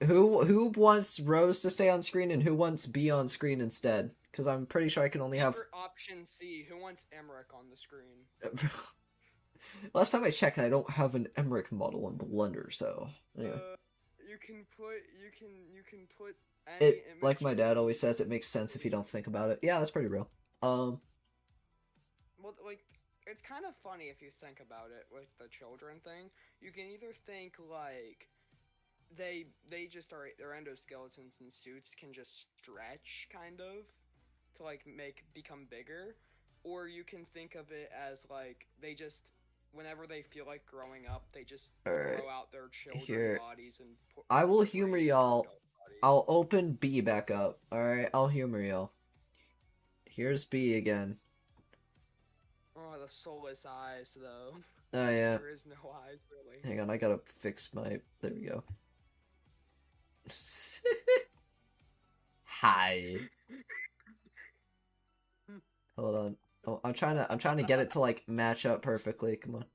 Who wants Rose to stay on screen and who wants B on screen instead? Because I'm pretty sure I can only have option C. Who wants Emmerich on the screen? Last time I checked, I don't have an Emmerich model in Blender, so anyway. You can put. It, like my dad always says, it makes sense if you don't think about it. Yeah, that's pretty real. Well, like, it's kind of funny if you think about it with the children thing. You can either think like they just are, their endoskeletons and suits can just stretch kind of to like become bigger, or you can think of it as like they just, whenever they feel like growing up, they just throw out their children bodies and I will humor y'all. I'll open B back up. Alright, I'll humor y'all. Here's B again. Oh, the soulless eyes, though. Oh, yeah. There is no eyes, really. Hang on, I gotta fix my... There we go. Hi. Hold on. Oh, I'm trying to get it to, like, match up perfectly. Come on.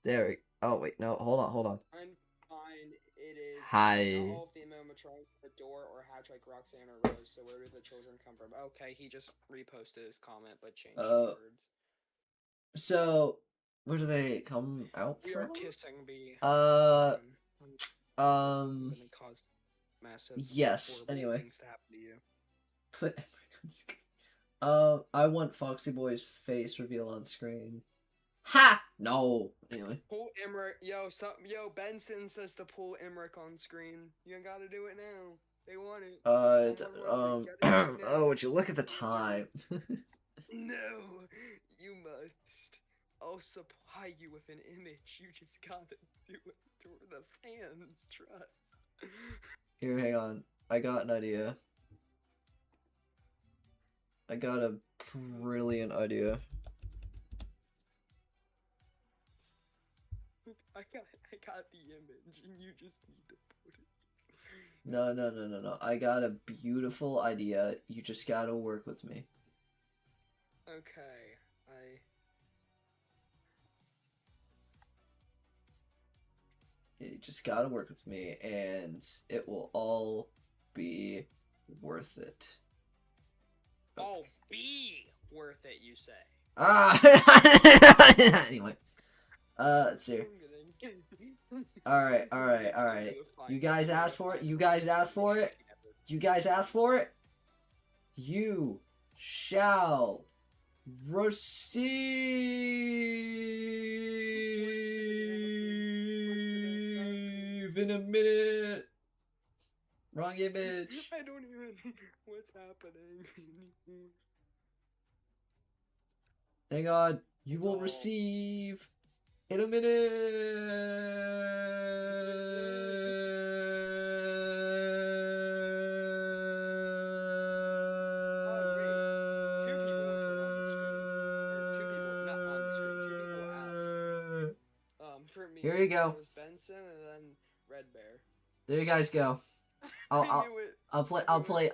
There we... Oh, wait, no. Hold on. I'm fine. It is... Hi. Not all female matrons have a door or hatch like Roxanne or Rose, so where do the children come from? Okay, he just reposted his comment, but changed the words. So, where do they come out from? We are kissing B. Cause massive yes, anyway. Things to happen to you. Put Emmerich on screen. I want Foxy Boy's face reveal on screen. Ha! No. Anyway. Pull Emmerich. Yo, Benson says to pull Emmerich on screen. You gotta do it now. They want it. Oh, would you look at the time? No, you must. I'll supply you with an image. You just gotta do it for the fans' trust. Here, hang on. I got an idea. I got a brilliant idea. I got the image, and you just need to put it. No. I got a beautiful idea. You just gotta work with me. Okay, You just gotta work with me, and it will all be worth it. I'll be worth it, you say. Ah! Anyway. Let's see. Alright. You guys asked for it? You shall receive in a minute. Wrong image. I don't even... What's happening? Hang on. You will receive in a minute. For me, Here you go. it was Benson and then Red Bear. There you guys go. I'll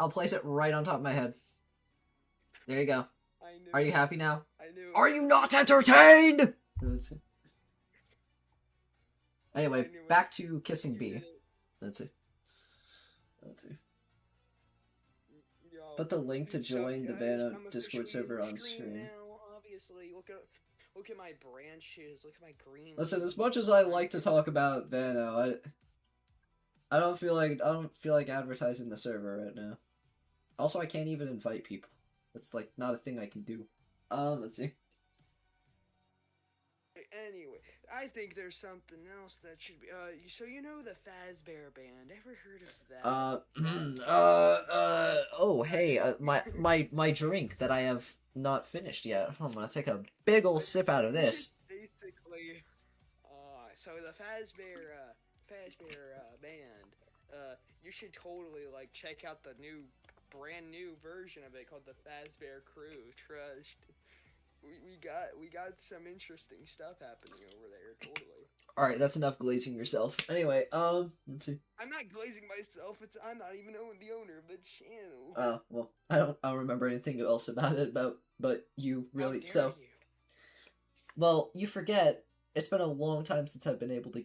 place it right on top of my head. There you go. Are you happy now? I knew it. Are you not entertained? Anyway, back to kissing B. That's it. Put the link to join the Vanna Discord server on screen. Now, obviously, look at my branches. Look at my green. Listen, as much as I like to talk about Vanna, I don't feel like advertising the server right now. Also, I can't even invite people. It's like not a thing I can do. Let's see. Anyway, I think there's something else that should be. So you know the Fazbear Band? Ever heard of that? Oh, hey, my drink that I have not finished yet. I'm gonna take a big ol' sip out of this. Basically, so the Fazbear Band. You should totally like check out the brand new version of it called the Fazbear Crew. Trust. We got some interesting stuff happening over there, totally. Alright, that's enough glazing yourself. Anyway, let's see. I'm not glazing myself, I'm not even the owner of the channel. Oh, well, I don't remember anything else about it, but you really, How dare so. you? Well, you forget, it's been a long time since I've been able to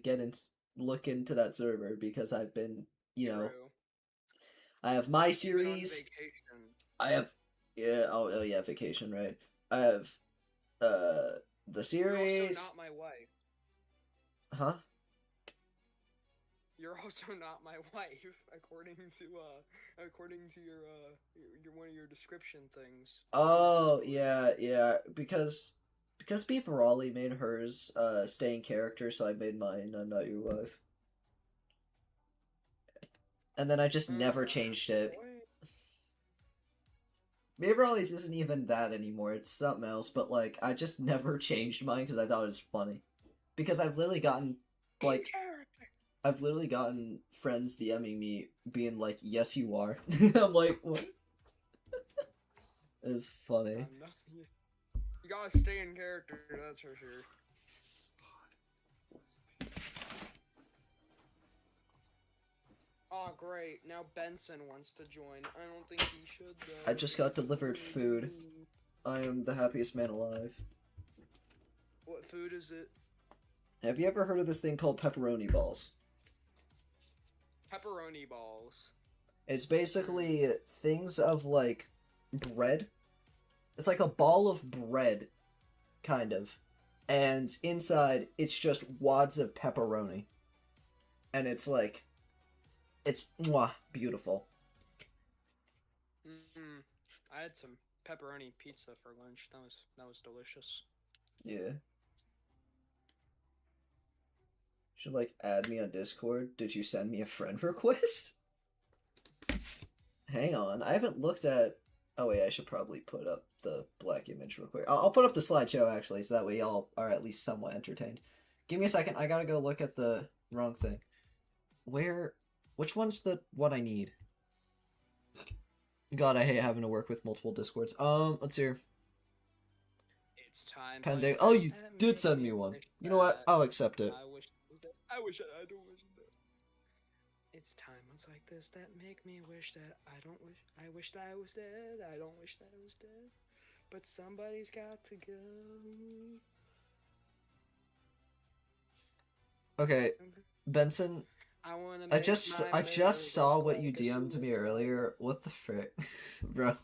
look into that server, because I've been, True. I have my You've been on series, vacation. I have, oh yeah, vacation, right? I have, the series. You're also not my wife. Huh? You're also not my wife, according to your one of your description things. Oh, yeah, because Beef Raleigh made hers, stay in character, so I made mine, I'm not your wife. And then I just never changed it. Beef Raleigh's isn't even that anymore, it's something else, but, like, I just never changed mine because I thought it was funny. Because I've literally gotten, like, friends DMing me being like, yes you are. I'm like, what? It's funny. You gotta stay in character, that's for sure. Oh great, now Benson wants to join. I don't think he should though. I just got delivered food. I am the happiest man alive. What food is it? Have you ever heard of this thing called pepperoni balls? Pepperoni balls. It's basically things of, like, bread. It's like a ball of bread, kind of. And inside, it's just wads of pepperoni. And it's like, it's mwah, beautiful. I had some pepperoni pizza for lunch. That was delicious. Yeah. Should, like, add me on Discord. Did you send me a friend request? Hang on, I haven't looked at... Oh wait, I should probably put up the black image real quick. I'll put up the slideshow, actually, so that way y'all are at least somewhat entertained. Give me a second, I gotta go look at the wrong thing. Which one's the one I need? God, I hate having to work with multiple Discords. Let's see. It's time. Pending. Oh, you did send me one. You know what? I'll accept it. I wish it I wish I don't wish that. It's times like this that make me wish that I don't wish. I wish that I was dead. I don't wish that I was dead. But somebody's got to go. Okay, Benson. I wanna I make just my I just saw look what you like a DM'd me suicide. earlier. What the frick, bro?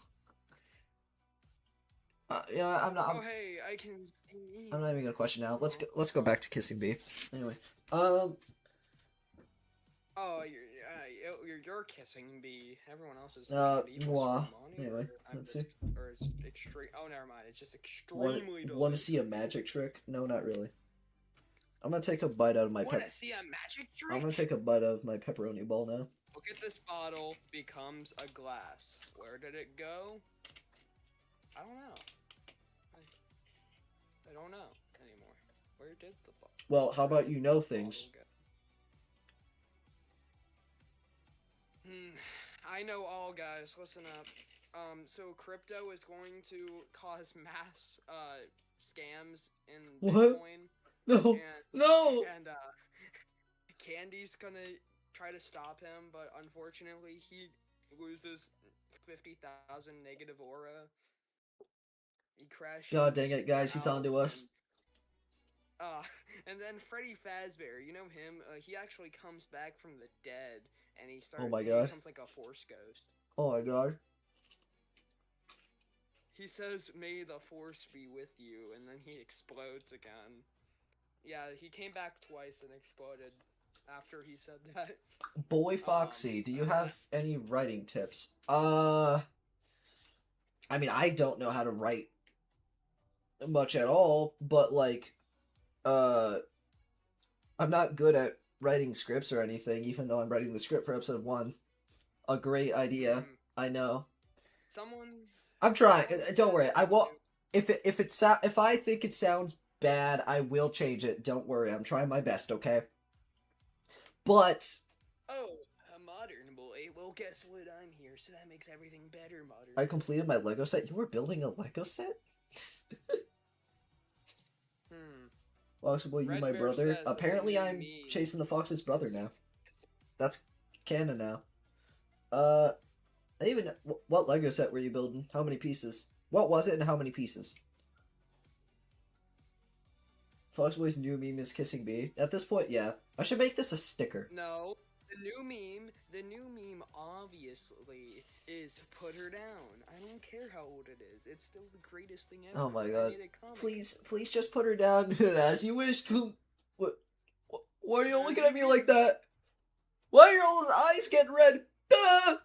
Yeah, Oh hey, I can see. I'm not even gonna question now. Let's go back to kissing B. Anyway, Oh, you're kissing B. Everyone else is. Should Evil's mwah. money, Anyway, or I'm let's just, see. or it's extreme. Oh, never mind. It's just Want extremely Want to delayed. see a magic trick? No, not really. I'm gonna take a bite out of my Wanna see a magic trick? I'm gonna take a bite out of my pepperoni ball now. Look at this bottle becomes a glass. Where did it go? I don't know. I don't know anymore. Where did the bottle? Well, how about you know things? I know all, guys. Listen up. So crypto is going to cause mass scams in What? Bitcoin. No. No. And Candy's gonna try to stop him, but unfortunately he loses 50,000 negative aura. He crashes. God dang it, guys! He's out, on to us. And then Freddy Fazbear, you know him? He actually comes back from the dead, and he starts. Oh my He God. becomes like a force ghost. Oh my God. He says, "May the force be with you," and then he explodes again. Yeah, he came back twice and exploded after he said that. Boy Foxy, do you have any writing tips? I mean, I don't know how to write much at all, but like, I'm not good at writing scripts or anything, even though I'm writing the script for episode 1. A great idea, I know. I'm trying. Don't worry. I won't. If I think it sounds bad, I will change it. Don't worry. I'm trying my best. Okay. But. Oh, a modern boy. Well, guess what? I'm here, so that makes everything better. Modern. I completed my Lego set. You were building a Lego set? Foxboy, you my brother. Apparently, I'm chasing the fox's brother now. That's canon now. Even what Lego set were you building? How many pieces? What was it and how many pieces? Foxboy's new meme is kissing B. At this point, yeah. I should make this a sticker. No, the new meme obviously is put her down. I don't care how old it is. It's still the greatest thing ever. Oh my God. Please just put her down as you wish. What? Why are you looking at me like that? Why are all those eyes getting red? Ah!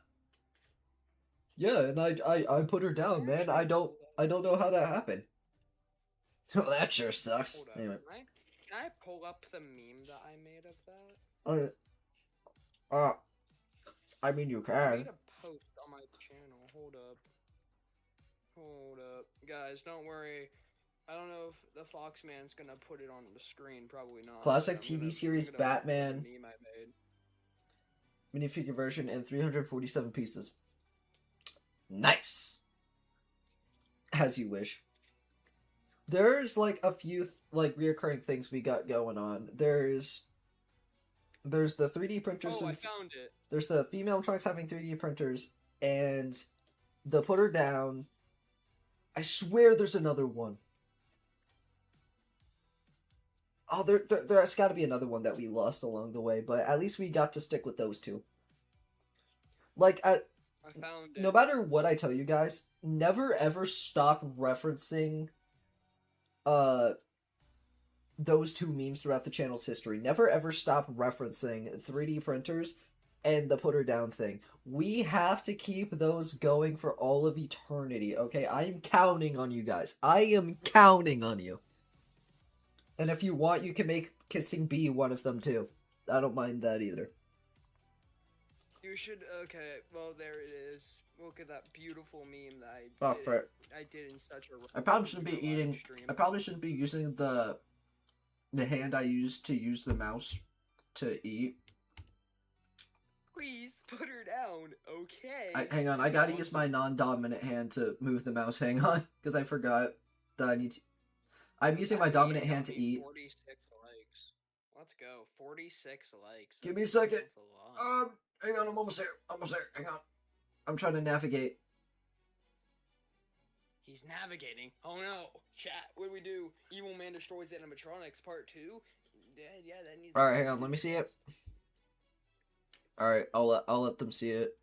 Yeah, and I put her down, man. I don't know how that happened. Oh, that sure sucks. Anyway. Can I pull up the meme that I made of that? I mean, you can. I made a post on my channel. Hold up. Guys, don't worry. I don't know if the Foxman's gonna put it on the screen. Probably not. Classic TV series Batman. Meme I made. Minifigure version in 347 pieces. Nice! As you wish. There's like a few reoccurring things we got going on. There's the 3D printers. Oh, I found it. There's the female trunks having 3D printers, and the put her down. I swear there's another one. Oh, there's got to be another one that we lost along the way, but at least we got to stick with those two. Like, I found it. No matter what I tell you guys, never ever stop referencing those two memes throughout the channel's history. Never ever stop referencing 3D printers and the put her down thing. We have to keep those going for all of eternity, okay? I am counting on you guys. I am counting on you. And if you want, you can make Kissing B one of them too. I don't mind that either. You should. Okay, well there it is. Look at that beautiful meme that I did in such a. I probably shouldn't be eating. I probably shouldn't be using the hand I used to use the mouse to eat. Please put her down, okay? Hang on, I gotta use my non-dominant hand to move the mouse. Hang on, because I forgot that I need to. I'm using my dominant hand to eat. 46 likes. What let's go. 46 likes. Give me a second. That's a lot. Hang on, I'm almost there. Hang on. I'm trying to navigate. He's navigating. Oh no, chat. What do we do? Evil Man destroys animatronics, part 2. Yeah, that needs. All right, hang on. Let me see it. All right, I'll let them see it.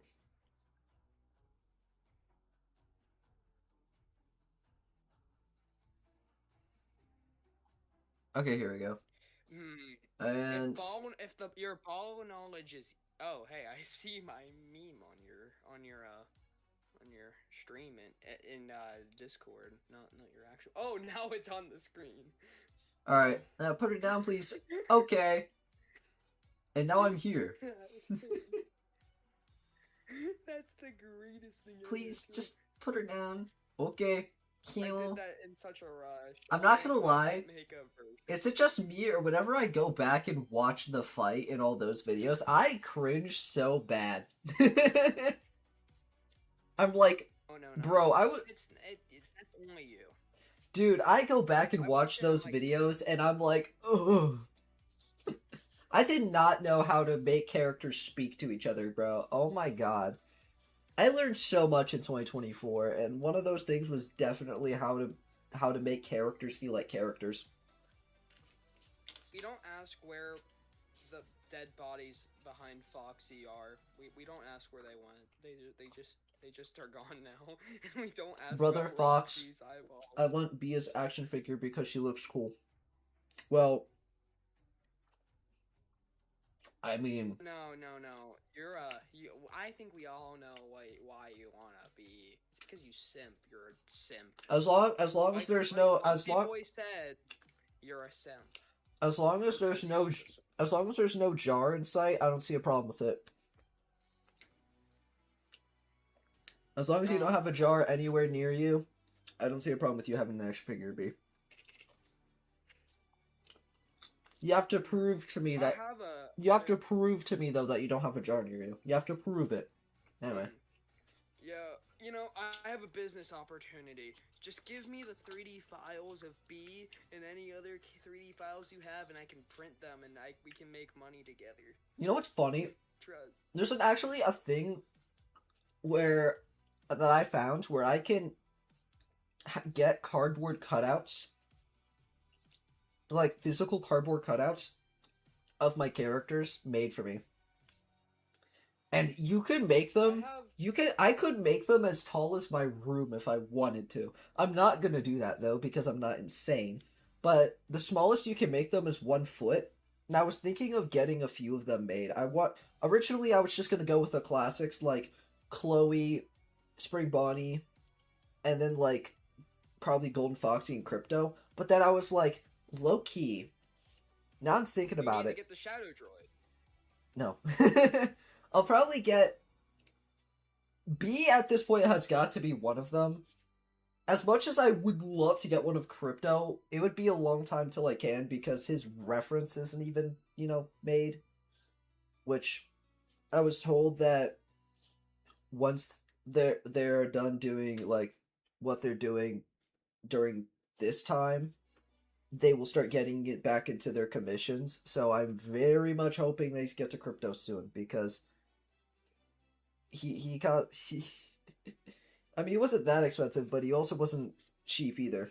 Okay, here we go. And if your ball knowledge is hey, I see my meme on your stream in Discord, not your actual. Oh, now it's on the screen. All right, put it down, please. Okay. And now I'm here. That's the greatest thing. Please just put her down. Okay. I did that in such a rush. I'm not gonna lie. Is it just me, or whenever I go back and watch the fight in all those videos, I cringe so bad. I'm like, oh, no. Bro, I would. That's only you. Dude, I go back and watch those videos, and I'm like, ugh. I did not know how to make characters speak to each other, bro. Oh my god. I learned so much in 2024, and one of those things was definitely how to make characters feel like characters. We don't ask where the dead bodies behind Foxy are. We don't ask where they went. They just are gone now. And we don't ask Brother about Fox, Roxy's eyeballs. I want Bia's action figure because she looks cool. Well, I mean, no. You're I think we all know why you wanna be. It's because you simp. You're a simp. As long as there's no boy said, you're a simp. As long as there's no jar in sight, I don't see a problem with it. As long as you don't have a jar anywhere near you, I don't see a problem with you having an action figure, B. You have to prove to me that you have to prove to me though that you don't have a jar near you. You have to prove it. Anyway. Yeah, I have a business opportunity. Just give me the 3D files of B and any other 3D files you have, and I can print them, and we can make money together. You know what's funny? Trust. There's actually a thing that I found where I can get cardboard cutouts, like physical cardboard cutouts of my characters made for me. And you can make them. I could make them as tall as my room if I wanted to. I'm not gonna do that though because I'm not insane. But the smallest you can make them is 1 foot. And I was thinking of getting a few of them made. Originally I was just gonna go with the classics like Chloe, Spring Bonnie, and then like probably Golden Foxy and Crypto. But then I was like, low key. Now I'm thinking about it. You need to get the Shadow Droid. No. I'll probably get B at this point has got to be one of them. As much as I would love to get one of Crypto, it would be a long time till I can because his reference isn't even, made. Which I was told that once they're done doing like what they're doing during this time, they will start getting it back into their commissions. So I'm very much hoping they get to Crypto soon because he I mean, he wasn't that expensive, but he also wasn't cheap either.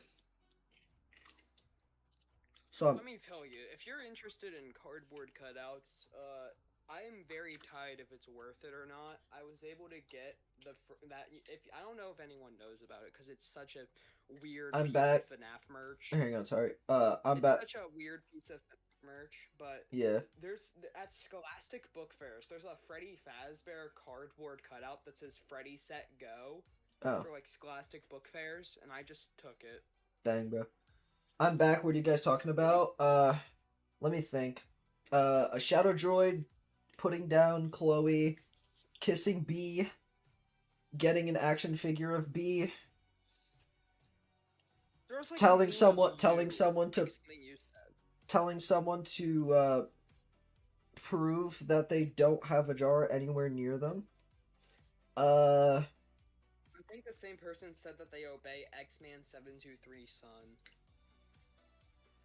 So let me tell you, if you're interested in cardboard cutouts, I am very tied if it's worth it or not. I was able to get I don't know if anyone knows about it because it's such a weird piece of FNAF merch. Hang on, sorry. I'm it's back. Such a weird piece of merch, but yeah. There's at Scholastic Book Fairs. There's a Freddy Fazbear cardboard cutout that says "Freddy Set Go" for like Scholastic Book Fairs, and I just took it. Dang, bro. I'm back. What are you guys talking about? Let me think. A Shadow Droid, putting down Chloe, kissing B, getting an action figure of B. Like telling someone to prove that they don't have a jar anywhere near them. I think the same person said that they obey X-Man 723 Son.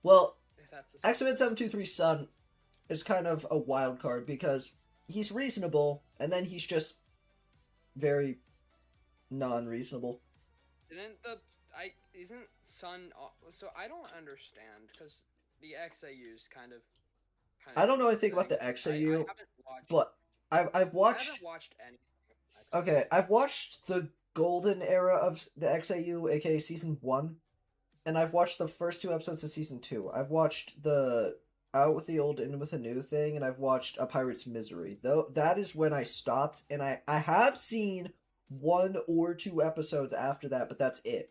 Well, X-Men 723 Son, is kind of a wild card because he's reasonable, and then he's just very non-reasonable. Isn't Sun so I don't understand because the XAU's I don't know doing anything about thing. the I XAU, haven't watched but I've I watched. haven't watched anything. Okay, I've watched the golden era of the XAU, aka season 1, and I've watched the first 2 episodes of season 2. I've watched the Out with the Old, In with the New thing, and I've watched A Pirate's Misery. Though that is when I stopped, and I have seen 1 or 2 episodes after that, but that's it.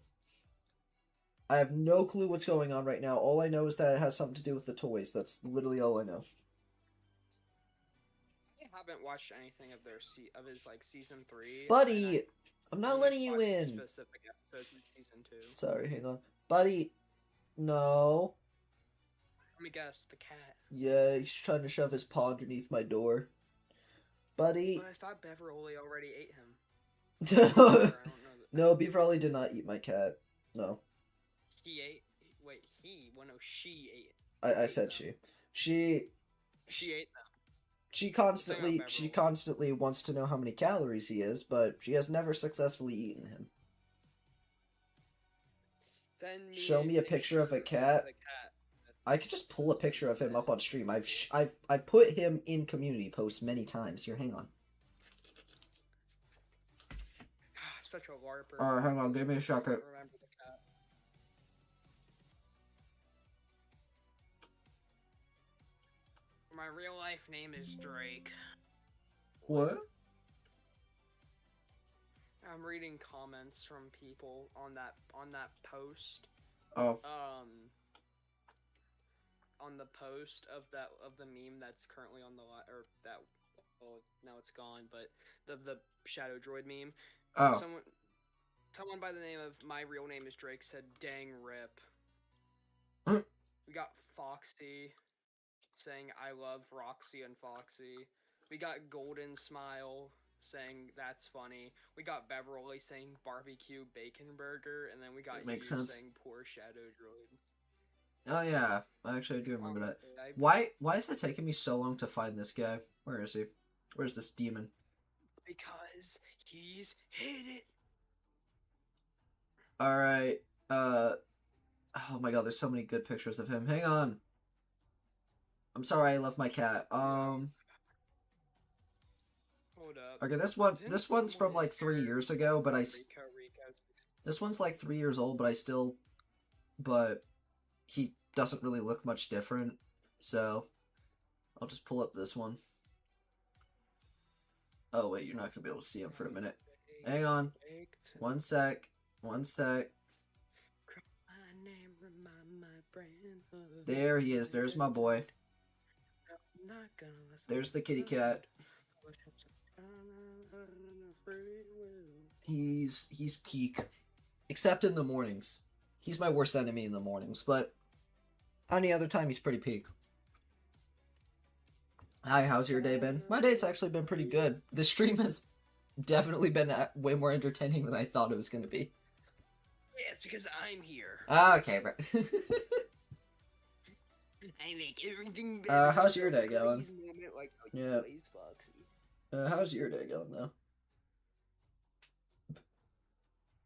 I have no clue what's going on right now. All I know is that it has something to do with the toys. That's literally all I know. I haven't watched anything of of his like season 3. Buddy, I'm not only letting you watched in. Specific episodes of season 2. Sorry, hang on. Buddy, no. Let me guess, the cat. Yeah, he's trying to shove his paw underneath my door. Buddy. But I thought Beverly already ate him. No, I don't know no, Beaverly did not eat my cat. No. He ate. Wait, he? Well, no, she ate. I said she. She ate them. She constantly wants to know how many calories he is, but she has never successfully eaten him. Show me a picture of a cat. I could just pull a picture of him up on stream. I've put him in community posts many times. Here, hang on. Such a larper. Alright, hang on. Give me a second. Remember the cat. My real life name is Drake. What? I'm reading comments from people on that post. Oh. On the post of the meme that's currently on the now it's gone, but the Shadow Droid meme. Oh. Someone by the name of My Real Name is Drake said, "Dang rip." We got Foxy saying, "I love Roxy and Foxy." We got Golden Smile saying, "That's funny." We got Beverly saying, "Barbecue bacon burger," and then we got you saying, "Poor Shadow Droid." Oh yeah, actually I do remember that. Why is it taking me so long to find this guy? Where is he? Where's this demon? Because he's hit it. Alright, oh my god, there's so many good pictures of him. Hang on. I'm sorry I left my cat. Hold up. Okay, this one's from like 3 years ago, but this one's like 3 years old, but he doesn't really look much different, so I'll just pull up this one. Oh wait, you're not gonna be able to see him for a minute. Hang on. One sec. There he is. There's my boy. There's the kitty cat. He's peak. Except in the mornings. He's my worst enemy in the mornings, but any other time he's pretty peak. Hi, how's your day been? My day's actually been pretty good. The stream has definitely been way more entertaining than I thought it was going to be. Yeah, it's because I'm here. Okay, bro. I make everything better. How's your day going? Like, yeah. How's your day going, though?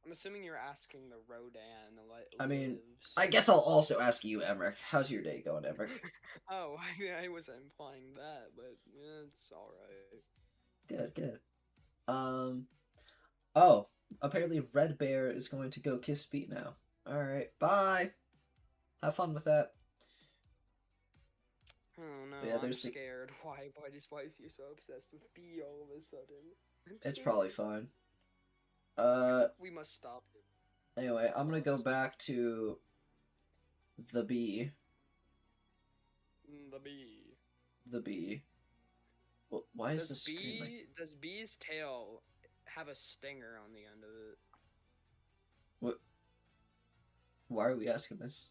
I'm assuming you're asking the Rodan. I mean, I guess I'll also ask you, Emmerich. How's your day going, Emmerich? Oh, I wasn't implying that, but yeah, it's alright. Good. Oh, apparently Red Bear is going to go kiss Pete now. Alright, bye! Have fun with that. Oh no, yeah, I'm scared. Why is he so obsessed with B all of a sudden? It's probably fine. We must stop him. Anyway, I'm gonna go back to the bee. The bee. Well, why is this screen like... Does Bee's tail have a stinger on the end of it? What? Why are we asking this?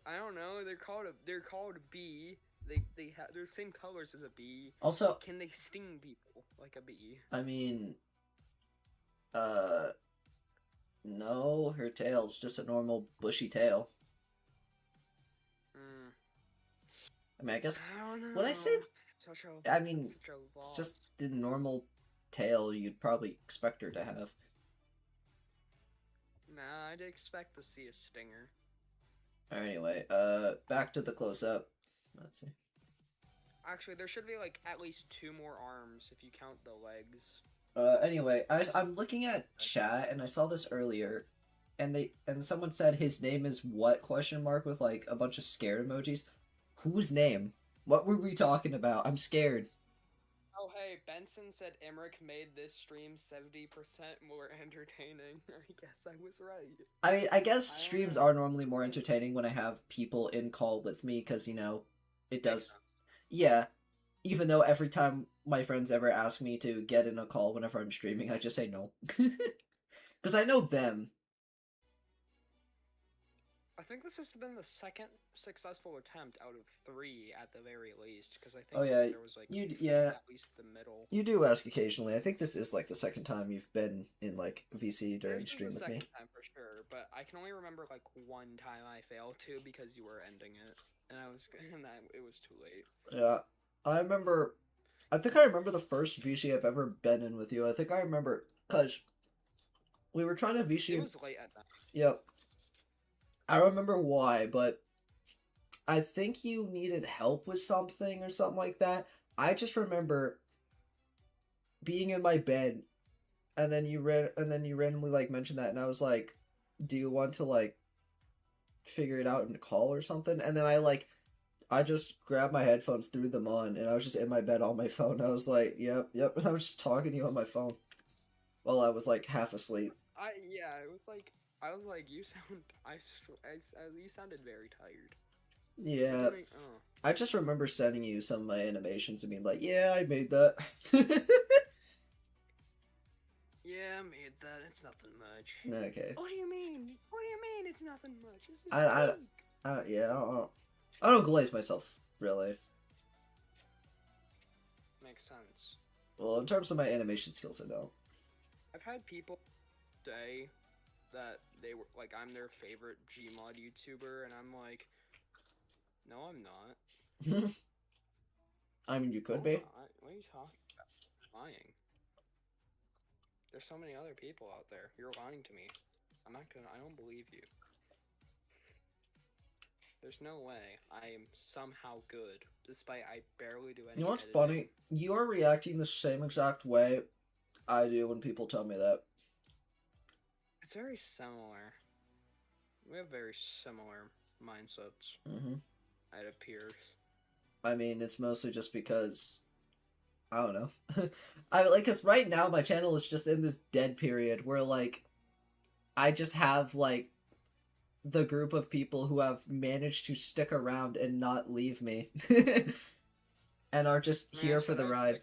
I don't know. They're called bee. They have they're the same colors as a bee. Also, can they sting people like a bee? I mean, no, her tail's just a normal bushy tail. I mean, I guess I don't would I say know. Such a I mean, such a it's loss. just the normal tail you'd probably expect her to have. Nah, I'd expect to see a stinger. Anyway, back to the close up. Let's see. Actually, there should be like at least 2 more arms if you count the legs. Anyway, I'm looking at chat and I saw this earlier, and someone said his name is what question mark with like a bunch of scared emojis. Whose name? What were we talking about? I'm scared. Oh hey, Benson said Emmerich made this stream 70% more entertaining. I guess I was right. I mean, I guess I don't streams know. are normally more entertaining when I have people in call with me because it Makes does. sense. Yeah, even though every time my friends ever ask me to get in a call whenever I'm streaming, I just say no. Because I know them. I think this has been the second successful attempt out of 3 at the very least, because I think Oh yeah, there was like yeah, at least the middle. you do ask occasionally. I think this is like the second time you've been in like VC during This is stream the with me. second time for sure, but I can only remember like one time I failed to because you were ending it, and it was too late. Yeah, I remember. I think I remember the first VC I've ever been in with you. I think I remember because we were trying to VC. It was late at night. Yep. I remember why, but I think you needed help with something or something like that. I just remember being in my bed and then you randomly like mentioned that and I was like, "Do you want to like figure it out in a call or something?" And then I just grabbed my headphones, threw them on, and I was just in my bed on my phone. I was like, "Yep, yep." And I was just talking to you on my phone while I was like half asleep. It was like I was like you sound you sounded very tired. Yeah. Oh. I just remember sending you some of my animations and being like, "Yeah, I made that." Yeah, I made that. It's nothing much. Okay. What do you mean? What do you mean? It's nothing much. This is I, fake. yeah, I don't glaze myself really. Makes sense. Well, in terms of my animation skills, I don't. I've had people say that they were like I'm their favorite Gmod YouTuber, and I'm like, no, I'm not. I mean, you could No, be. I'm not. What are you talking about? You're lying. There's so many other people out there. You're lying to me. I don't believe you. There's no way I am somehow good, despite I barely do any You know what's editing. funny? You are reacting the same exact way I do when people tell me that. It's very similar. We have very similar mindsets. Mm-hmm. It appears. I mean, it's mostly just because I don't know. I like because right now my channel is just in this dead period where like I just have like the group of people who have managed to stick around and not leave me, and are just here for the ride.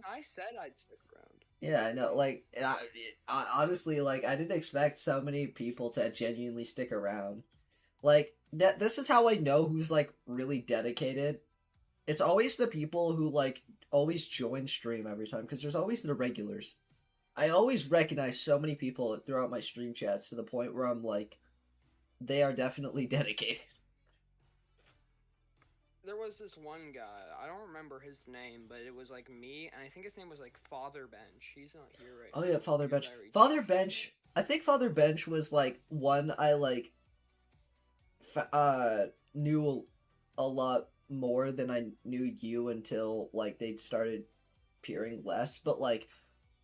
I said I'd stick around. Yeah, I know. Like, honestly, like I didn't expect so many people to genuinely stick around. Like that. This is how I know who's like really dedicated. It's always the people who like always join stream every time because there's always the regulars. I always recognize so many people throughout my stream chats to the point where I'm like, they are definitely dedicated. There was this one guy, I don't remember his name, but it was like me, and I think his name was like Father Bench. He's not here right now. Oh yeah, Father Bench. Very Father Bench. I think Father Bench was like one I like knew a lot more than I knew you until like they started appearing less. But like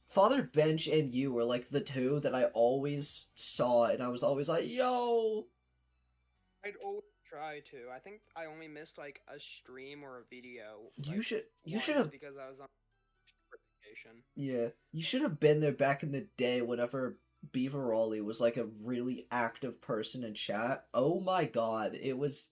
Father Bench and you were like the two that I always saw, and I was always like, "Yo." I'd always try to. I think I only missed like a stream or a video. You should once have because I was on vacation. Yeah, you should have been there back in the day whenever Beaverolly was like a really active person in chat. Oh my god, it was.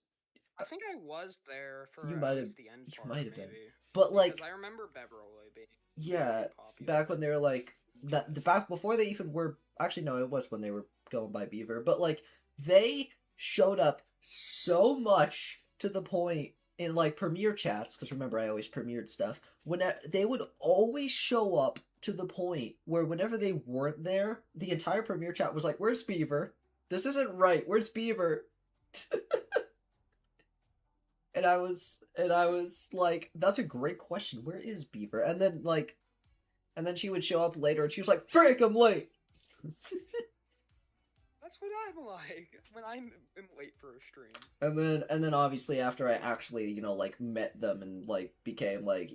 I think I was there for You at might least have. the end You part, might have been. maybe. But like, Because I remember Beverly being yeah, very popular. back when they were like that. The back before they even were. Actually, no, it was when they were going by Beaver. But like, they showed up so much to the point in like premiere chats, because remember I always premiered stuff, when they would always show up to the point where whenever they weren't there, the entire premiere chat was like, "Where's Beaver? This isn't right. Where's Beaver?" and I was like, that's a great question. Where is Beaver? And then she would show up later, and she was like, "Frick, I'm late." That's what I'm like when I'm late for a stream. And then obviously after I actually like met them and like became like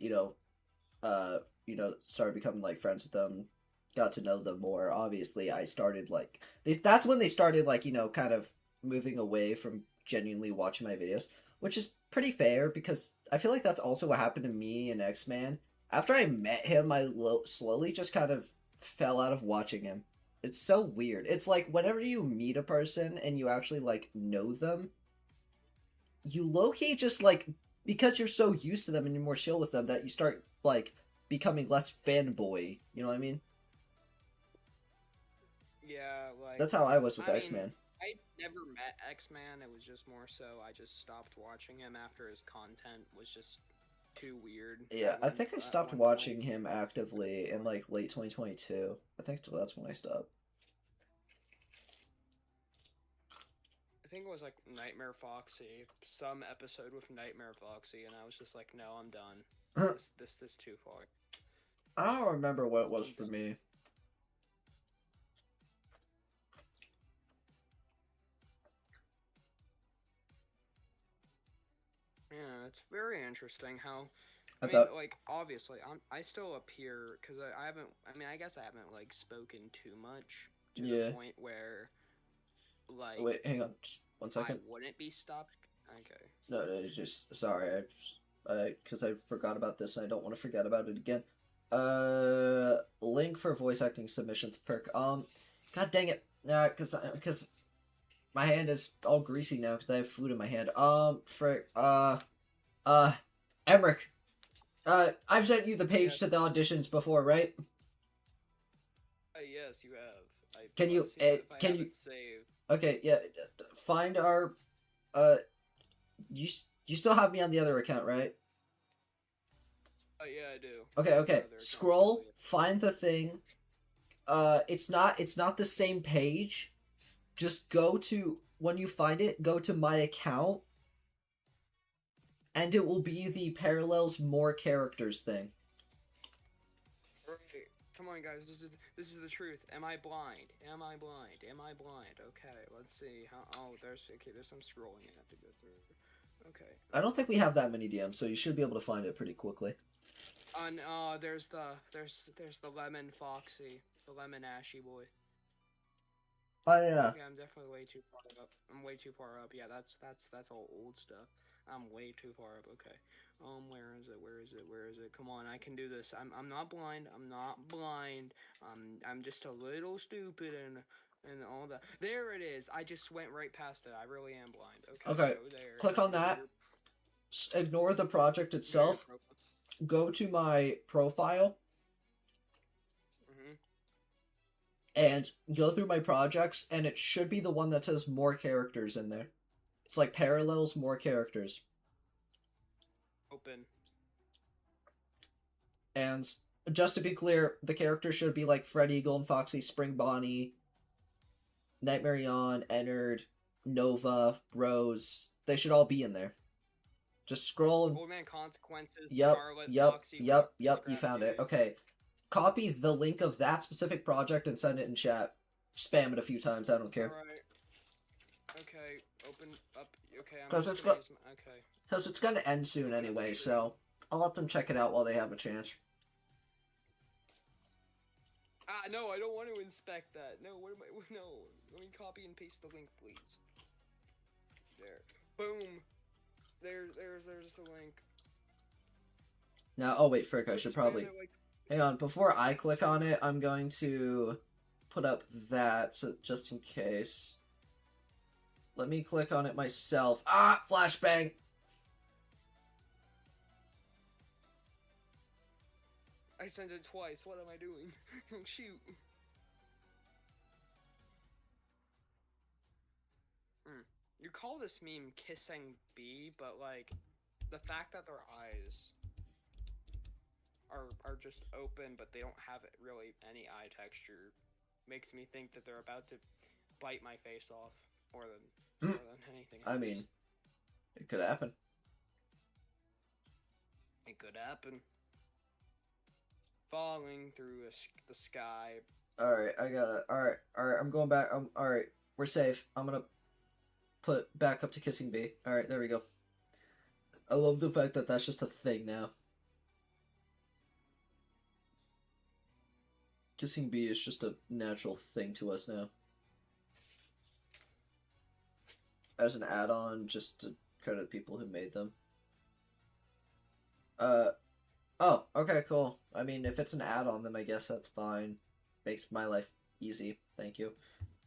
started becoming like friends with them, got to know them more. Obviously, I started like that's when they started like kind of moving away from genuinely watching my videos, which is pretty fair because I feel like that's also what happened to me and X-Man. After I met him, I slowly just kind of fell out of watching him. It's so weird. It's like whenever you meet a person and you actually like know them, you low-key just like because you're so used to them and you're more chill with them that you start like becoming less fanboy. You know what I mean? Yeah, like That's how I was with I X mean, Man. I never met X-Man. It was just more so I just stopped watching him after his content was just too weird Yeah, I think I at stopped one point. watching him actively in like late 2022. I think that's when I stopped. I think it was like Nightmare Foxy, some episode with Nightmare Foxy, and I was just like, no, I'm done. I This too far. don't remember what it was I'm for done. me. Yeah, it's very interesting how. I I mean, thought, like obviously, I still appear because I haven't. I mean, I guess I haven't like spoken too much to the yeah. point where like Wait, hang on, just one I second. wouldn't be stopped. Okay. No, no, it's just sorry. Because I forgot about this and I don't want to forget about it again. Link for voice acting submissions. Frick. God dang it. Nah, because my hand is all greasy now because I have food in my hand. Frick. Uh, Emmerich. I've sent you the page Yes. to the auditions before, right? Yes, you have. Can you, Let's see if I can have you? it saved. Okay, yeah. Find our. Uh, you you still have me on the other account, right? Oh yeah, I do. Okay, Your okay. other account's Scroll, still find the thing. It's not the same page. Just go to when you find it, go to my account, and it will be the parallels more characters thing. Right. Come on, guys. This is the truth. Am I blind? Am I blind? Am I blind? Okay. Let's see. How? Oh, there's okay. There's some scrolling I have to go through. Okay. I don't think we have that many DMs, so you should be able to find it pretty quickly. On there's the lemon foxy, the lemon ashy boy. Oh yeah. Okay, I'm definitely way too far up. I'm way too far up. Yeah, that's all old stuff. I'm way too far up. Okay. Where is it? Where is it? Where is it? Come on, I can do this. I'm not blind. I'm not blind. I'm just a little stupid and all that. There it is. I just went right past it. I really am blind. Okay, Okay. go there. Click on that. Ignore the project itself. Go to my profile Mhm. and go through my projects, and it should be the one that says more characters in there. It's like parallels, more characters. Open. And just to be clear, the characters should be like Freddy, Golden Foxy, Spring Bonnie, Nightmare Yawn, Ennard, Nova, Rose. They should all be in there. Just scroll and Old Man Consequences. yep, Scarlet yep, Foxy. yep, Foxy yep. You Scrap found it. Beauty. Okay. Copy the link of that specific project and send it in chat. Spam it a few times. I don't care. Alright. Okay. Open up. Okay. I'm Because just it's gonna go- use my. Okay. Because it's gonna end soon anyway. So I'll let them check it out while they have a chance. Ah, no, I don't want to inspect that. No, what am I? No, let me copy and paste the link, please. There. Boom. There's a link. Now, oh wait, frick, I Let's should spam probably... it like. Hang on, before I click on it, I'm going to put up that, so just in case. Let me click on it myself. Ah, flashbang! I sent it twice. What am I doing? Shoot. You call this meme kissing B, but like, the fact that their eyes are just open, but they don't have really any eye texture, makes me think that they're about to bite my face off more than anything else. I mean, it could happen. It could happen. Falling through the sky. Alright, I gotta. Alright, I'm going back. Alright, we're safe. I'm gonna put back up to Kissing Bee. Alright, there we go. I love the fact that that's just a thing now. Kissing Bee is just a natural thing to us now. As an add-on, just to credit the people who made them. Oh, okay, cool. I mean, if it's an add-on, then I guess that's fine. Makes my life easy. Thank you.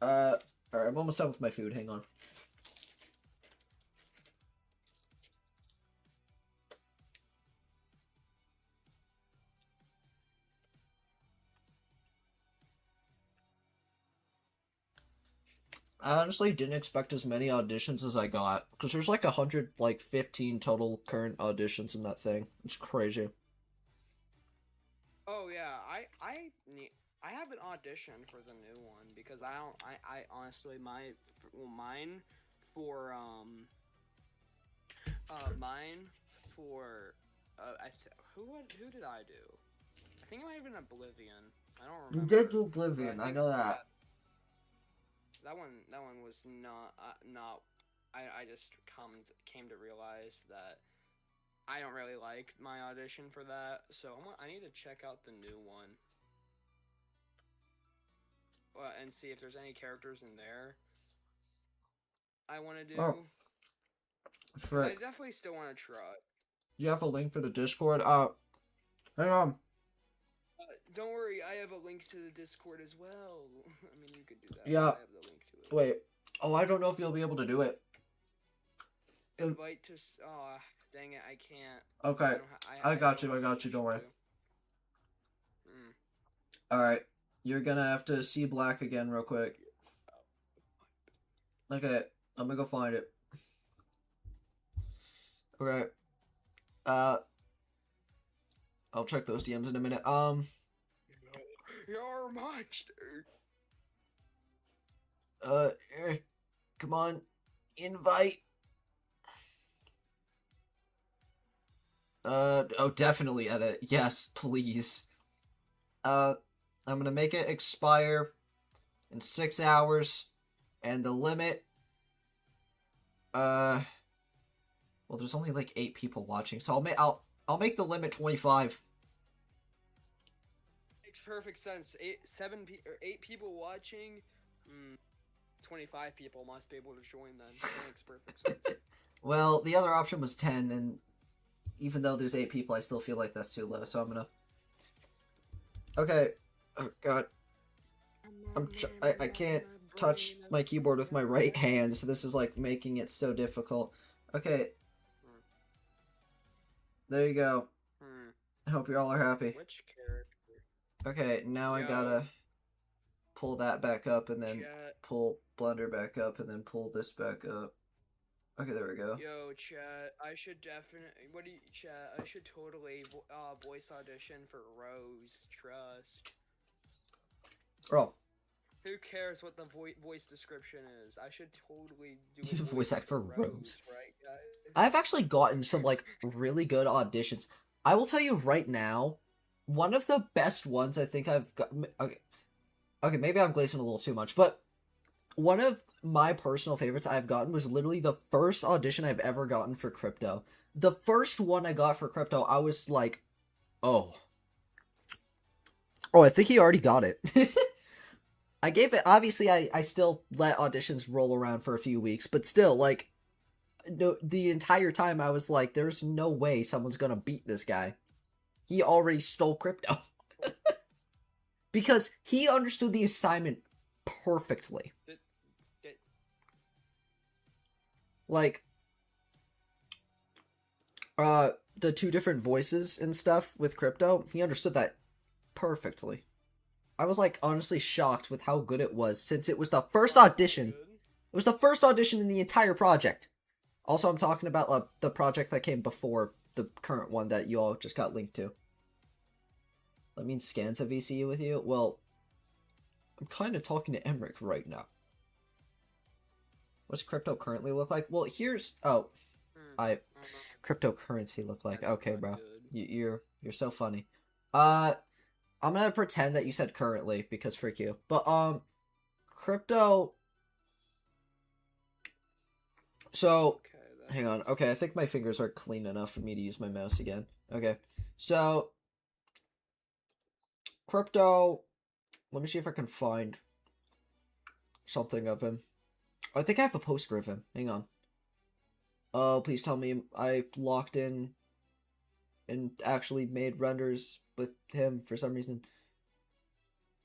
Alright, I'm almost done with my food. Hang on. I honestly didn't expect as many auditions as I got, because there's like 115 total current auditions in that thing. It's crazy. Oh yeah, I have an audition for the new one because I honestly mine for mine for who did I do? I think it might have been Oblivion. I don't You remember. did do Oblivion, I know that. That one was not I just came to realize that I don't really like my audition for that, so I need to check out the new one. And see if there's any characters in there I want to do. Oh. I definitely still want to try. You have a link for the Discord? Hang on. Don't worry, I have a link to the Discord as well. I mean, you could do that. Yeah. I have the link to it. Wait. Oh, I don't know if you'll be able to do it. Invite to... Oh, dang it, I can't. Okay. I got you, don't worry. Alright. You're gonna have to see Black again real quick. Okay. I'm gonna go find it. Okay. I'll check those DMs in a minute. You're a monster. Come on. Invite. Oh, definitely edit. Yes, please. I'm gonna make it expire in 6 hours, and the limit, well, there's only like 8 people watching, so I'll make the limit 25. Makes perfect sense. 8 people watching. 25 people must be able to join then. That makes perfect sense. Well, the other option was 10, and even though there's 8 people, I still feel like that's too low, so I'm gonna... Okay. Oh, God. I can't touch my keyboard with my right hand, so this is, like, making it so difficult. Okay. There you go. I hope you all are happy. Which character? Okay, now I gotta pull that back up, and then pull Blender back up, and then pull this back up. Okay, there we go. Yo, chat, I should definitely... Chat, I should totally voice audition for Rose. Trust. Oh. Who cares what the voice description is? I should totally do a voice act for Rose. Right, guys? I've actually gotten some, like, really good auditions. I will tell you right now, one of the best ones I think I've got... Okay, maybe I'm glazing a little too much, but one of my personal favorites I've gotten was literally the first audition I've ever gotten for Crypto. The first one I got for Crypto, I was like, oh. Oh, I think he already got it. I gave it, obviously I still let auditions roll around for a few weeks, but still, like, no, the entire time I was like, there's no way someone's gonna beat this guy. He already stole Crypto. Because he understood the assignment perfectly. Like, the 2 different voices and stuff with Crypto, he understood that perfectly. I was, like, honestly shocked with how good it was, since it was the first audition. It was the first audition in the entire project. Also, I'm talking about the project that came before the current one that you all just got linked to. That means Scans a VCU with you? Well, I'm kind of talking to Emmerich right now. What's Crypto currently look like? Well, here's... Oh. Cryptocurrency look like. Okay, bro. You're so funny. I'm gonna pretend that you said currently because frick you. But crypto. So Okay, hang on. Okay, I think my fingers are clean enough for me to use my mouse again. Okay, so crypto. Let me see if I can find something of him. I think I have a poster of him. Hang on. Oh, please tell me I locked in and actually made renders with him for some reason.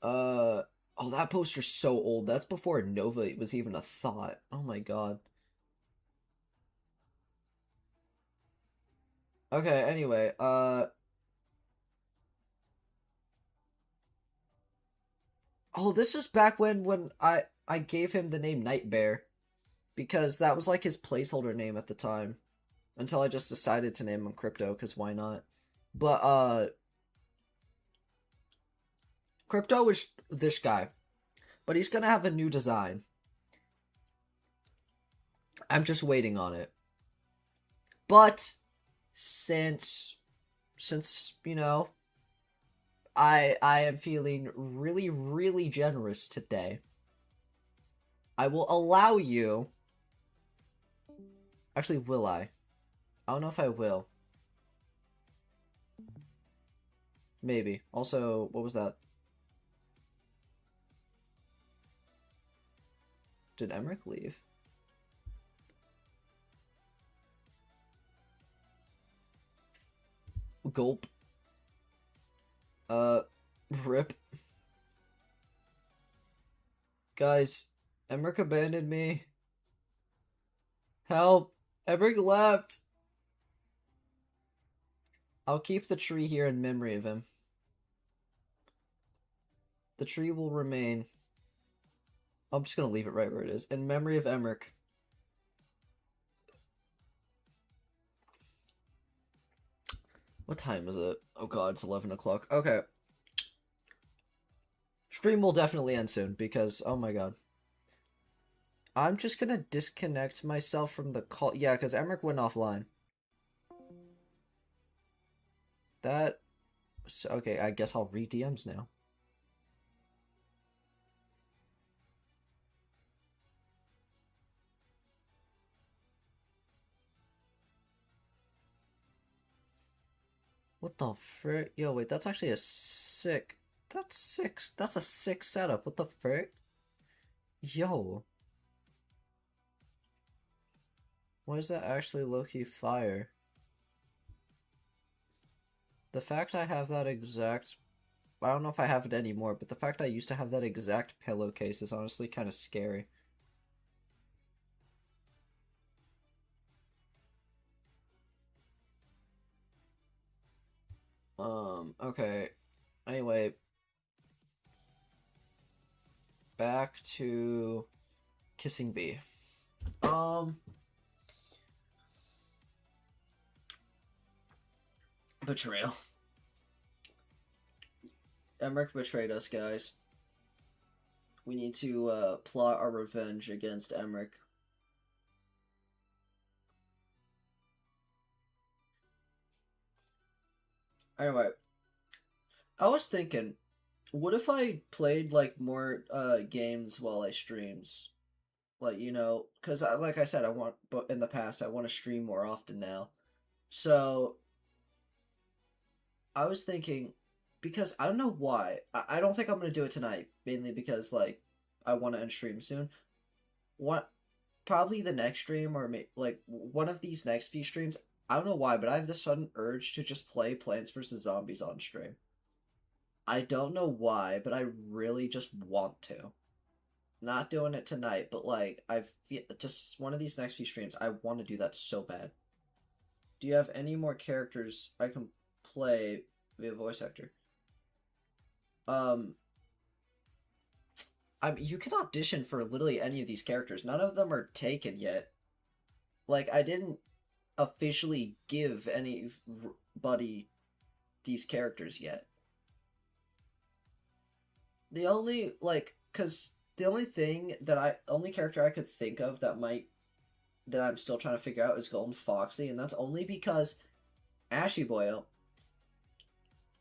Oh, that poster's so old. That's before Nova was even a thought. Oh my god. Okay, anyway, oh, this was back when I gave him the name Nightbear because that was like his placeholder name at the time until I just decided to name him Crypto because why not? But Crypto was this guy, but he's gonna have a new design. I'm just waiting on it. But since you know, I am feeling really generous today. I will allow you. Actually, will I? I don't know if I will. Maybe. Also, what was that? Did Emmerich leave? Gulp. Rip. Guys, Emmerich abandoned me. Help! Emmerich left! I'll keep the tree here in memory of him. The tree will remain. I'm just gonna leave it right where it is. In memory of Emmerich. What time is it? Oh god, it's 11 o'clock. Okay. Stream will definitely end soon because, oh my god. I'm just gonna disconnect myself from the call. Yeah, because Emmerich went offline. That... So, okay, I guess I'll read DMs now. What the frick? Yo, wait, that's actually a sick... That's sick. That's a sick setup. What the frick? Yo. Why is that actually low-key fire? The fact I have that exact... I don't know if I have it anymore, but the fact I used to have that exact pillowcase is honestly kind of scary. Okay. Anyway. Back to Kissing Bee. Betrayal. Emmerich betrayed us, guys. We need to plot our revenge against Emmerich. Anyway, I was thinking, what if I played like more games while I streams? Like, you know, because like I said, I want, but in the past, I want to stream more often now. So I was thinking, because I don't know why. I don't think I'm gonna do it tonight, mainly because like I want to end stream soon. What probably the next stream or like one of these next few streams. I don't know why, but I have this sudden urge to just play Plants vs Zombies on stream. I don't know why, but I really just want to. Not doing it tonight, but like I feel just one of these next few streams. I want to do that so bad. Do you have any more characters I can play via voice actor? Um, you can audition for literally any of these characters. None of them are taken yet. Like I didn't officially give anybody these characters yet. The only cuz the only character I could think of that I'm still trying to figure out is Golden Foxy, and that's only because Ashy Boyo,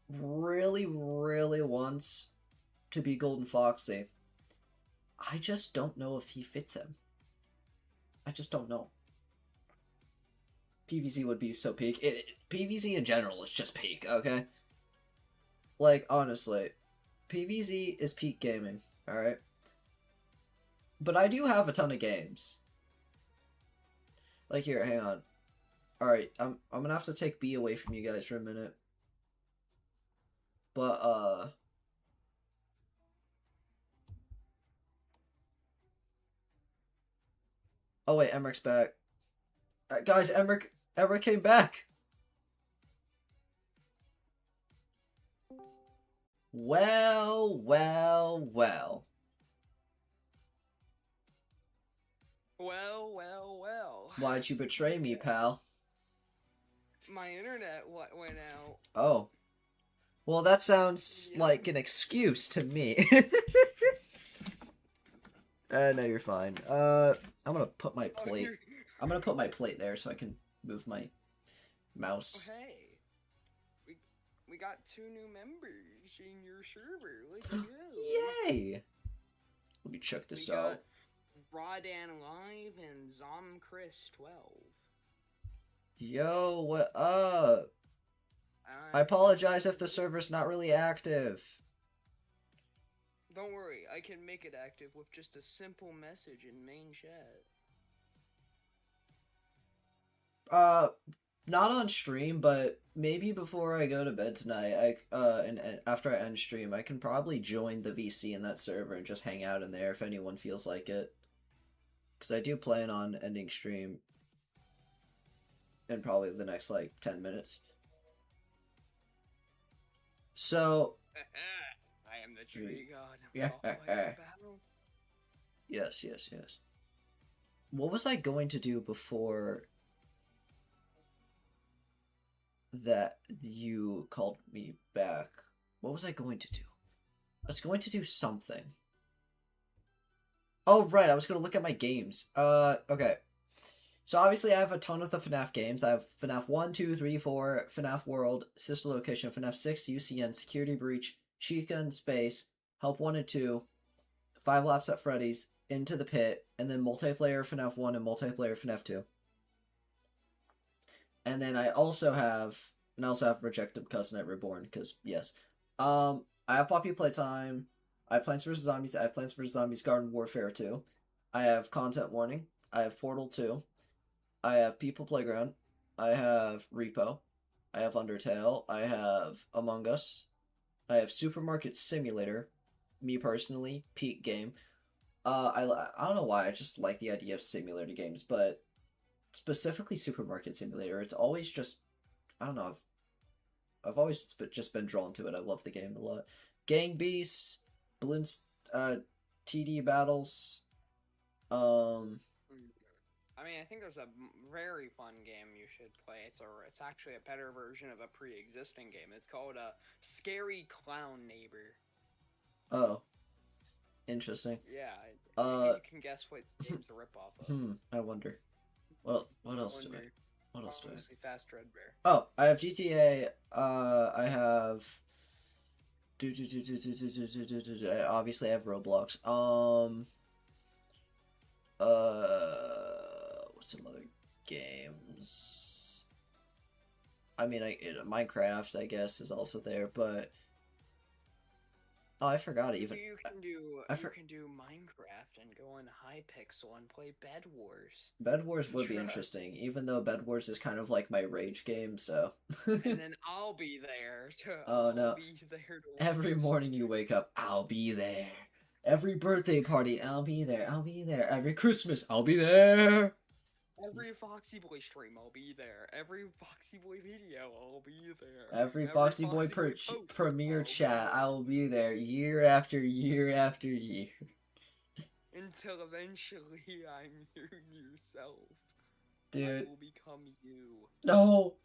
really, really wants to be Golden Foxy. I just don't know if he fits him. I just don't know. PVZ would be so peak. PVZ in general is just peak, okay? Like, honestly, PVZ is peak gaming, alright? But I do have a ton of games. Like, here, hang on. Alright, I'm gonna have to take B away from you guys for a minute. But, oh wait, Emmerich back. Guys, Emmerich came back! Well, well, well. Well, well, well. Why'd you betray me, pal? My internet went out. Oh. Well, that sounds like an excuse to me. No, you're fine. I'm gonna put my plate. I'm gonna put my plate there so I can move my mouse. Oh, hey, we got 2 new members in your server. Look at you. Yay! Let me check this out. Rodan Live and Zom Chris 12. Yo, what up? I apologize if the server's not really active. Don't worry, I can make it active with just a simple message in main chat. Not on stream, but maybe before I go to bed tonight, and after I end stream, I can probably join the VC in that server and just hang out in there if anyone feels like it. Because I do plan on ending stream in probably the next, like, 10 minutes. So... I am the tree god. Yeah. Battle. Yes, yes, yes. What was I going to do before that you called me back? What was I going to do? I was going to do something. Oh, right, I was going to look at my games. Okay. So obviously I have a ton of the FNAF games. I have FNAF 1, 2, 3, 4, FNAF World, Sister Location, FNAF 6, UCN, Security Breach, Chica in Space, Help 1 and 2, 5 Laps at Freddy's, Into the Pit, and then multiplayer FNAF 1 and multiplayer FNAF 2. And then I also have Rejected Cousin at Reborn, because, yes. I have Poppy Playtime, I have Plants vs. Zombies, I have Plants vs. Zombies Garden Warfare 2, I have Content Warning, I have Portal 2, I have People Playground, I have Repo, I have Undertale, I have Among Us, I have Supermarket Simulator, me personally, peak game. I don't know why, I just like the idea of simulator games, but specifically Supermarket Simulator, it's always just, I don't know, I've always just been drawn to it. I love the game a lot. Gang Beasts, Balloons, TD Battles, I mean, I think there's a very fun game you should play. It's actually a better version of a pre-existing game. It's called Scary Clown Neighbor. Oh, interesting. Yeah, you can guess what game's a ripoff of. I wonder. Well, what else do I? What else do I? Fast Treadbear. Oh, I have GTA. I have. Obviously, I have Roblox. What's some other games? I mean, Minecraft, I guess, is also there, but oh, I forgot even. You can do Minecraft and go on Hypixel and play Bed Wars. Bed Wars would be interesting, even though Bed Wars is kind of like my rage game, so. And then I'll be there. Oh no! Be there every morning you wake up, I'll be there. Every birthday party, I'll be there. I'll be there. Every Christmas, I'll be there. Every Foxy Boy stream, I'll be there. Every Foxy Boy video, I'll be there. Every Foxy Boy premiere chat, I will be there year after year after year. Until eventually I'm you yourself. Dude. I will become you. No!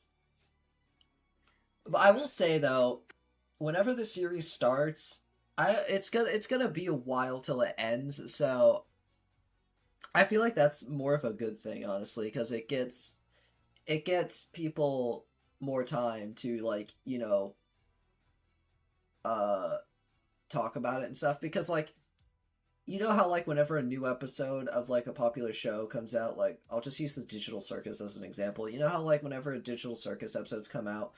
But I will say, though, whenever the series starts, it's gonna be a while till it ends, so I feel like that's more of a good thing, honestly, because it gets people more time to, like, you know, uh talk about it and stuff, because like, you know how like whenever a new episode of like a popular show comes out, like I'll just use the Digital Circus as an example. You know how like whenever a Digital Circus episodes come out,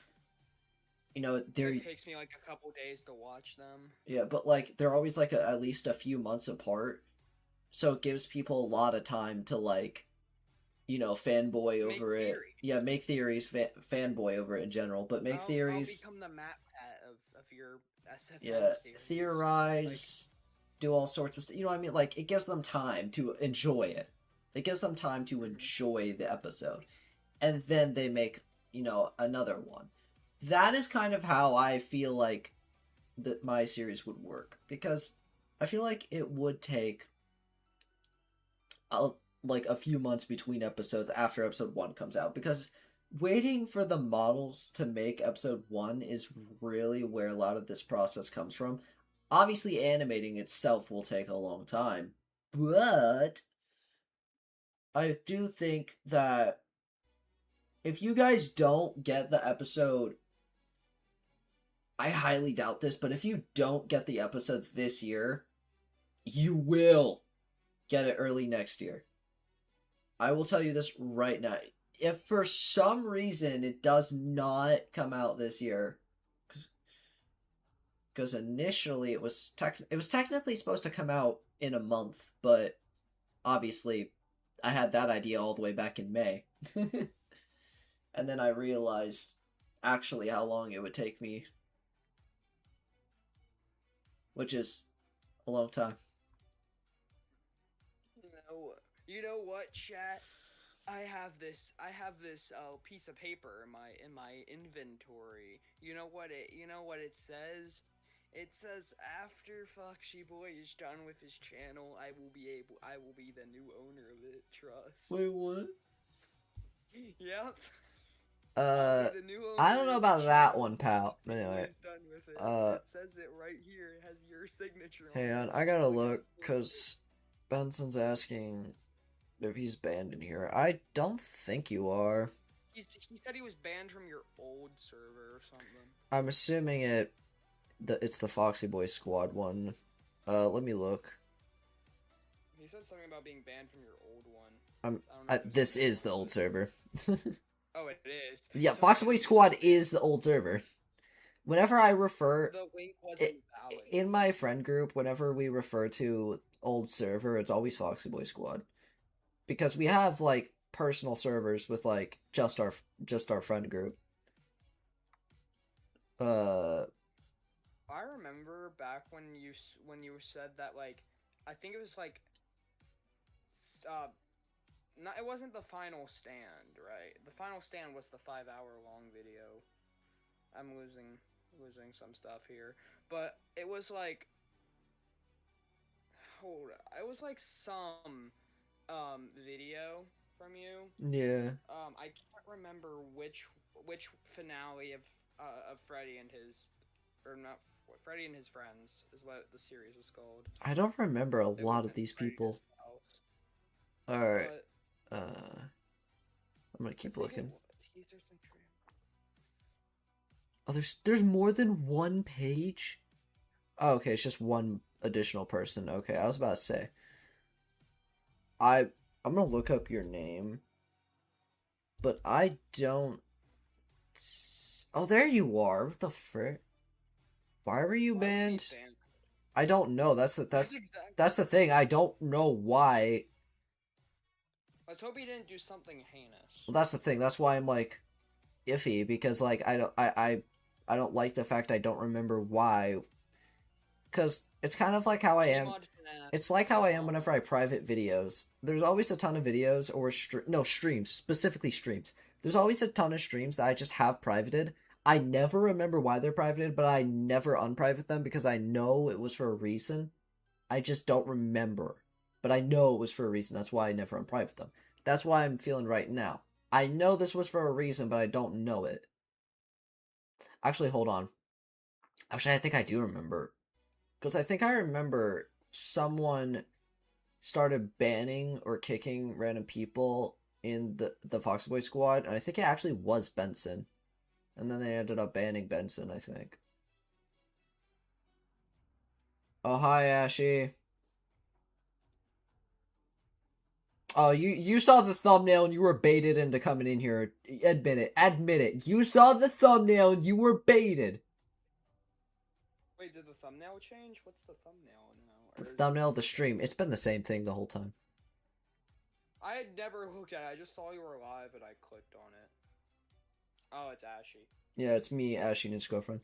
they're, It takes me like a couple days to watch them. yeah, but like they're always like at least a few months apart, so it gives people a lot of time to like, fanboy Make over it. theories. Yeah, make theories, fanboy over it in general, but make I'll theories. become the map pat of your SFM Yeah, series. theorize, do all sorts of stuff. You know what I mean? Like, it gives them time to enjoy it. It gives them time to enjoy the episode. And then they make, another one. That is kind of how I feel like that my series would work. Because I feel like it would take a, like a few months between episodes after episode 1 comes out. Because waiting for the models to make episode 1 is really where a lot of this process comes from. Obviously, animating itself will take a long time, but I do think that if you guys don't get the episode, I highly doubt this, but if you don't get the episode this year, you will get it early next year. I will tell you this right now. If for some reason it does not come out this year, because initially it was technically supposed to come out in a month, but obviously I had that idea all the way back in May. And then I realized actually how long it would take me, which is a long time. You know what, chat? I have this piece of paper in my inventory. You know what it says? It says after Foxy Boy is done with his channel, I will be the new owner of it. Trust. Wait, what? Yep. I don't know about that one, pal. Anyway, it says it right here. It has your signature on it. hang on, I gotta look, because Benson's asking if he's banned in here. I don't think you are. He said he was banned from your old server or something. I'm assuming it's the Foxy Boy Squad one. Let me look. He said something about being banned from your old one. This is the old server. Oh, it is. Yeah, Foxy Boy Squad is the old server. Whenever I refer the link wasn't valid. In my friend group, whenever we refer to old server, it's always Foxy Boy Squad, because we have like personal servers with like just our friend group. I remember back when you said that, like, I think it was like it wasn't the final stand, right? The final stand was the 5-hour long video. I'm losing some stuff here, but it was like, it was like some video from you. Yeah. I can't remember which finale of Freddy and his, or not, Freddy and his friends is what the series was called. I don't remember a lot of these people. Alright. I'm gonna keep looking. Oh, there's more than one page? Oh, okay, it's just one additional person. Okay, I was about to say. I'm gonna look up your name. But I don't... Oh, there you are. What the frick? Why were you banned? I don't know. That's the thing. I don't know why. Let's hope he didn't do something heinous. Well, that's the thing. That's why I'm like iffy, because like I don't like the fact I don't remember why. Because it's kind of like how I am. It's like how I am whenever I private videos. There's always a ton of videos or streams, specifically streams. There's always a ton of streams that I just have privated. I never remember why they're privated, but I never unprivate them because I know it was for a reason. I just don't remember. But I know it was for a reason. That's why I never unprivate them. That's why I'm feeling right now. I know this was for a reason, but I don't know it. Actually, hold on. Actually, I think I do remember. Because I think I remember someone started banning or kicking random people in the Foxy Boy Squad, and I think it actually was Benson. And then they ended up banning Benson, I think. Oh, hi, Ashy. Oh, you saw the thumbnail and you were baited into coming in here. Admit it. Admit it. You saw the thumbnail and you were baited. Wait, did the thumbnail change? What's the thumbnail now? The Or is thumbnail of the it stream. It's been the same thing the whole time. I had never looked at it. I just saw you were live and I clicked on it. Oh, it's Ashy. Yeah, it's me, Ashy, and his girlfriend.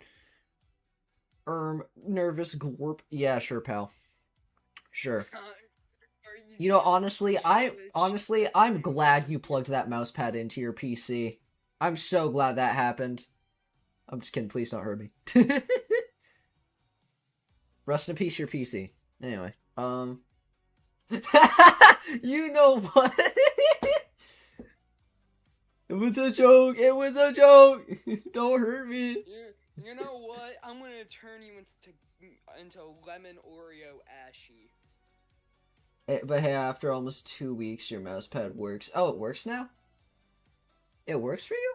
Nervous glorp. Yeah, sure, pal. Sure. You know, honestly, I'm glad you plugged that mouse pad into your PC. I'm so glad that happened. I'm just kidding. Please don't hurt me. Rest in peace, your PC. Anyway, you know what? It was a joke. It was a joke. Don't hurt me. You know what? I'm gonna turn you into lemon Oreo Ashy. But hey, after almost 2 weeks, your mouse pad works. Oh, it works now? It works for you?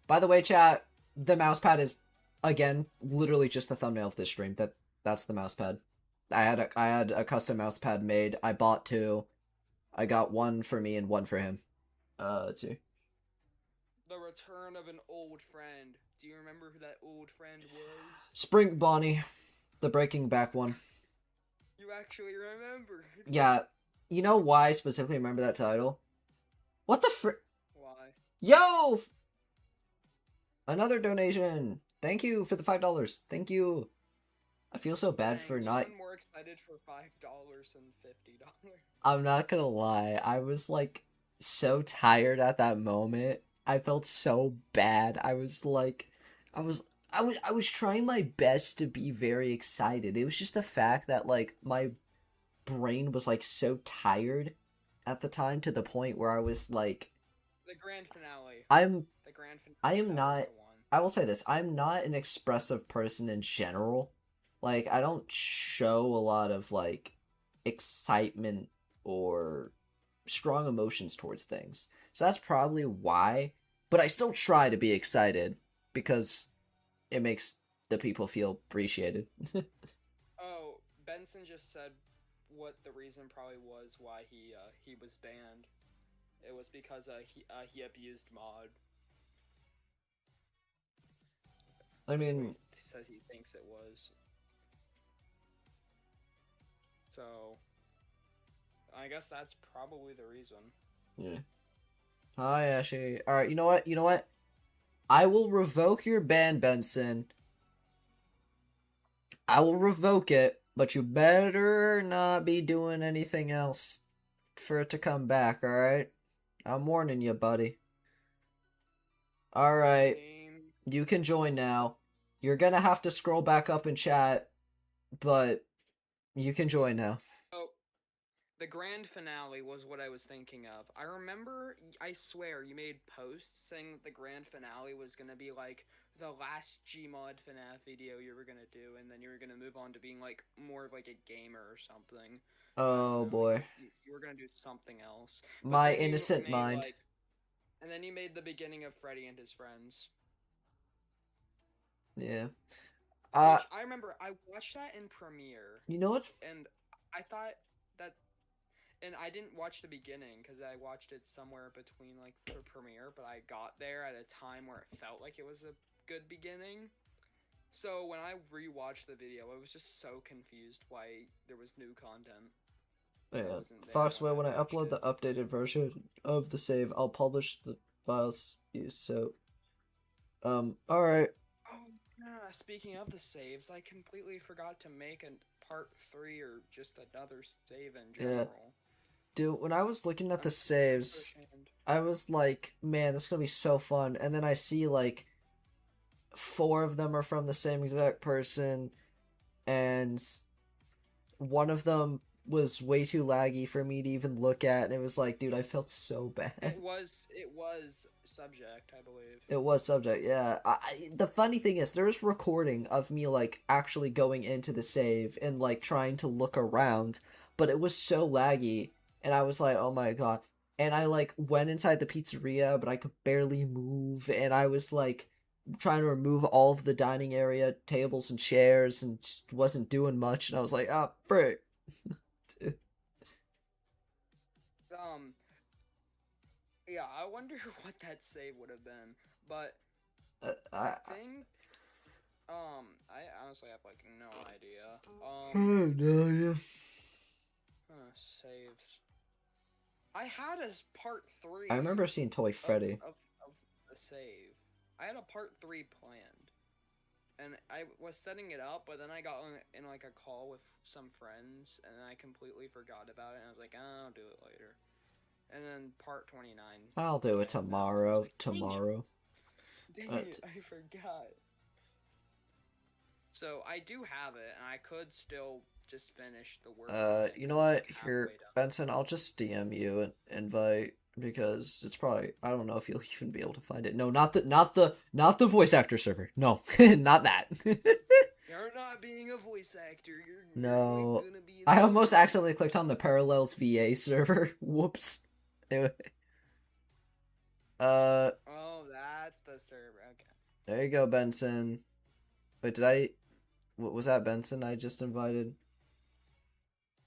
By the way, chat, the mouse pad is, again, literally just the thumbnail of this stream. That's the mouse pad. I had a custom mouse pad made. I bought 2. I got 1 for me and 1 for him. Let's see. The return of an old friend. Do you remember who that old friend was? Spring Bonnie, the Breaking Back one. You actually remember. Yeah. You know why I specifically remember that title? What the Why? Yo! Another donation. Thank you for the $5. Thank you. I feel so bad for not. I'm more excited for $5 than $50. I'm not gonna lie. I was like so tired at that moment. I felt so bad. I was trying my best to be very excited. It was just the fact that like my brain was like so tired at the time to the point where I was like the grand finale. I am not I will say this. I'm not an expressive person in general. Like I don't show a lot of like excitement or strong emotions towards things. So that's probably why, but I still try to be excited because it makes the people feel appreciated. Oh, Benson just said what the reason probably was why he was banned. It was because he abused mod. I mean, he says he thinks it was. So, I guess that's probably the reason. Yeah. Hi, Ashley. Alright, you know what? You know what? I will revoke your ban, Benson. I will revoke it, but you better not be doing anything else for it to come back, alright? I'm warning you, buddy. Alright. You can join now. You're gonna have to scroll back up in chat, but you can join now. Oh, the grand finale was what I was thinking of. I remember, I swear, you made posts saying that the grand finale was gonna be like the last Gmod FNAF video you were gonna do, and then you were gonna move on to being like more of like a gamer or something. Oh boy. You were gonna do something else. My innocent mind. And then you made the beginning of Freddy and his friends. Yeah. Which I remember I watched that in Premiere. You know what's... And I thought that... And I didn't watch the beginning, because I watched it somewhere between, like, the Premiere, but I got there at a time where it felt like it was a good beginning. So when I rewatched the video, I was just so confused why there was new content. Yeah, Foxway, when I upload the updated version of the save, I'll publish the files used, so... alright. Oh, yeah, speaking of the saves, I completely forgot to make a part 3 or just another save in general. Yeah. Dude, when I was looking at the saves, I was like, man, this is gonna be so fun. And then I see, like, 4 of them are from the same exact person, and one of them was way too laggy for me to even look at, and it was like, dude, I felt so bad. It was Subject, I believe. It was Subject, yeah. The funny thing is, there's recording of me, like, actually going into the save and, like, trying to look around, but it was so laggy, and I was like, oh my god. And I, like, went inside the pizzeria, but I could barely move, and I was like, trying to remove all of the dining area tables and chairs and just wasn't doing much. And I was like, ah, frick. Um, yeah, I wonder what that save would have been, but I think, I honestly have like no idea. No, Saves. I had a part 3. I remember seeing Toy Freddy. Of the save. I had a part 3 planned, and I was setting it up, but then I got in like a call with some friends, and I completely forgot about it. And I was like, oh, I'll do it later. And then part 29. I'll do it tomorrow. Like, tomorrow. Dang it, I forgot. So I do have it, and I could still just finish the work. You know what? Here, Benson, I'll just DM you an invite because it's probably, I don't know if you'll even be able to find it. No, not the voice actor server. No, not that. You're not being a voice actor. You're no. gonna be I almost accidentally clicked on the Parallels VA server. Whoops. Anyway. Oh, that's the server. Okay. There you go, Benson. Wait, did I? What was that, Benson? I just invited.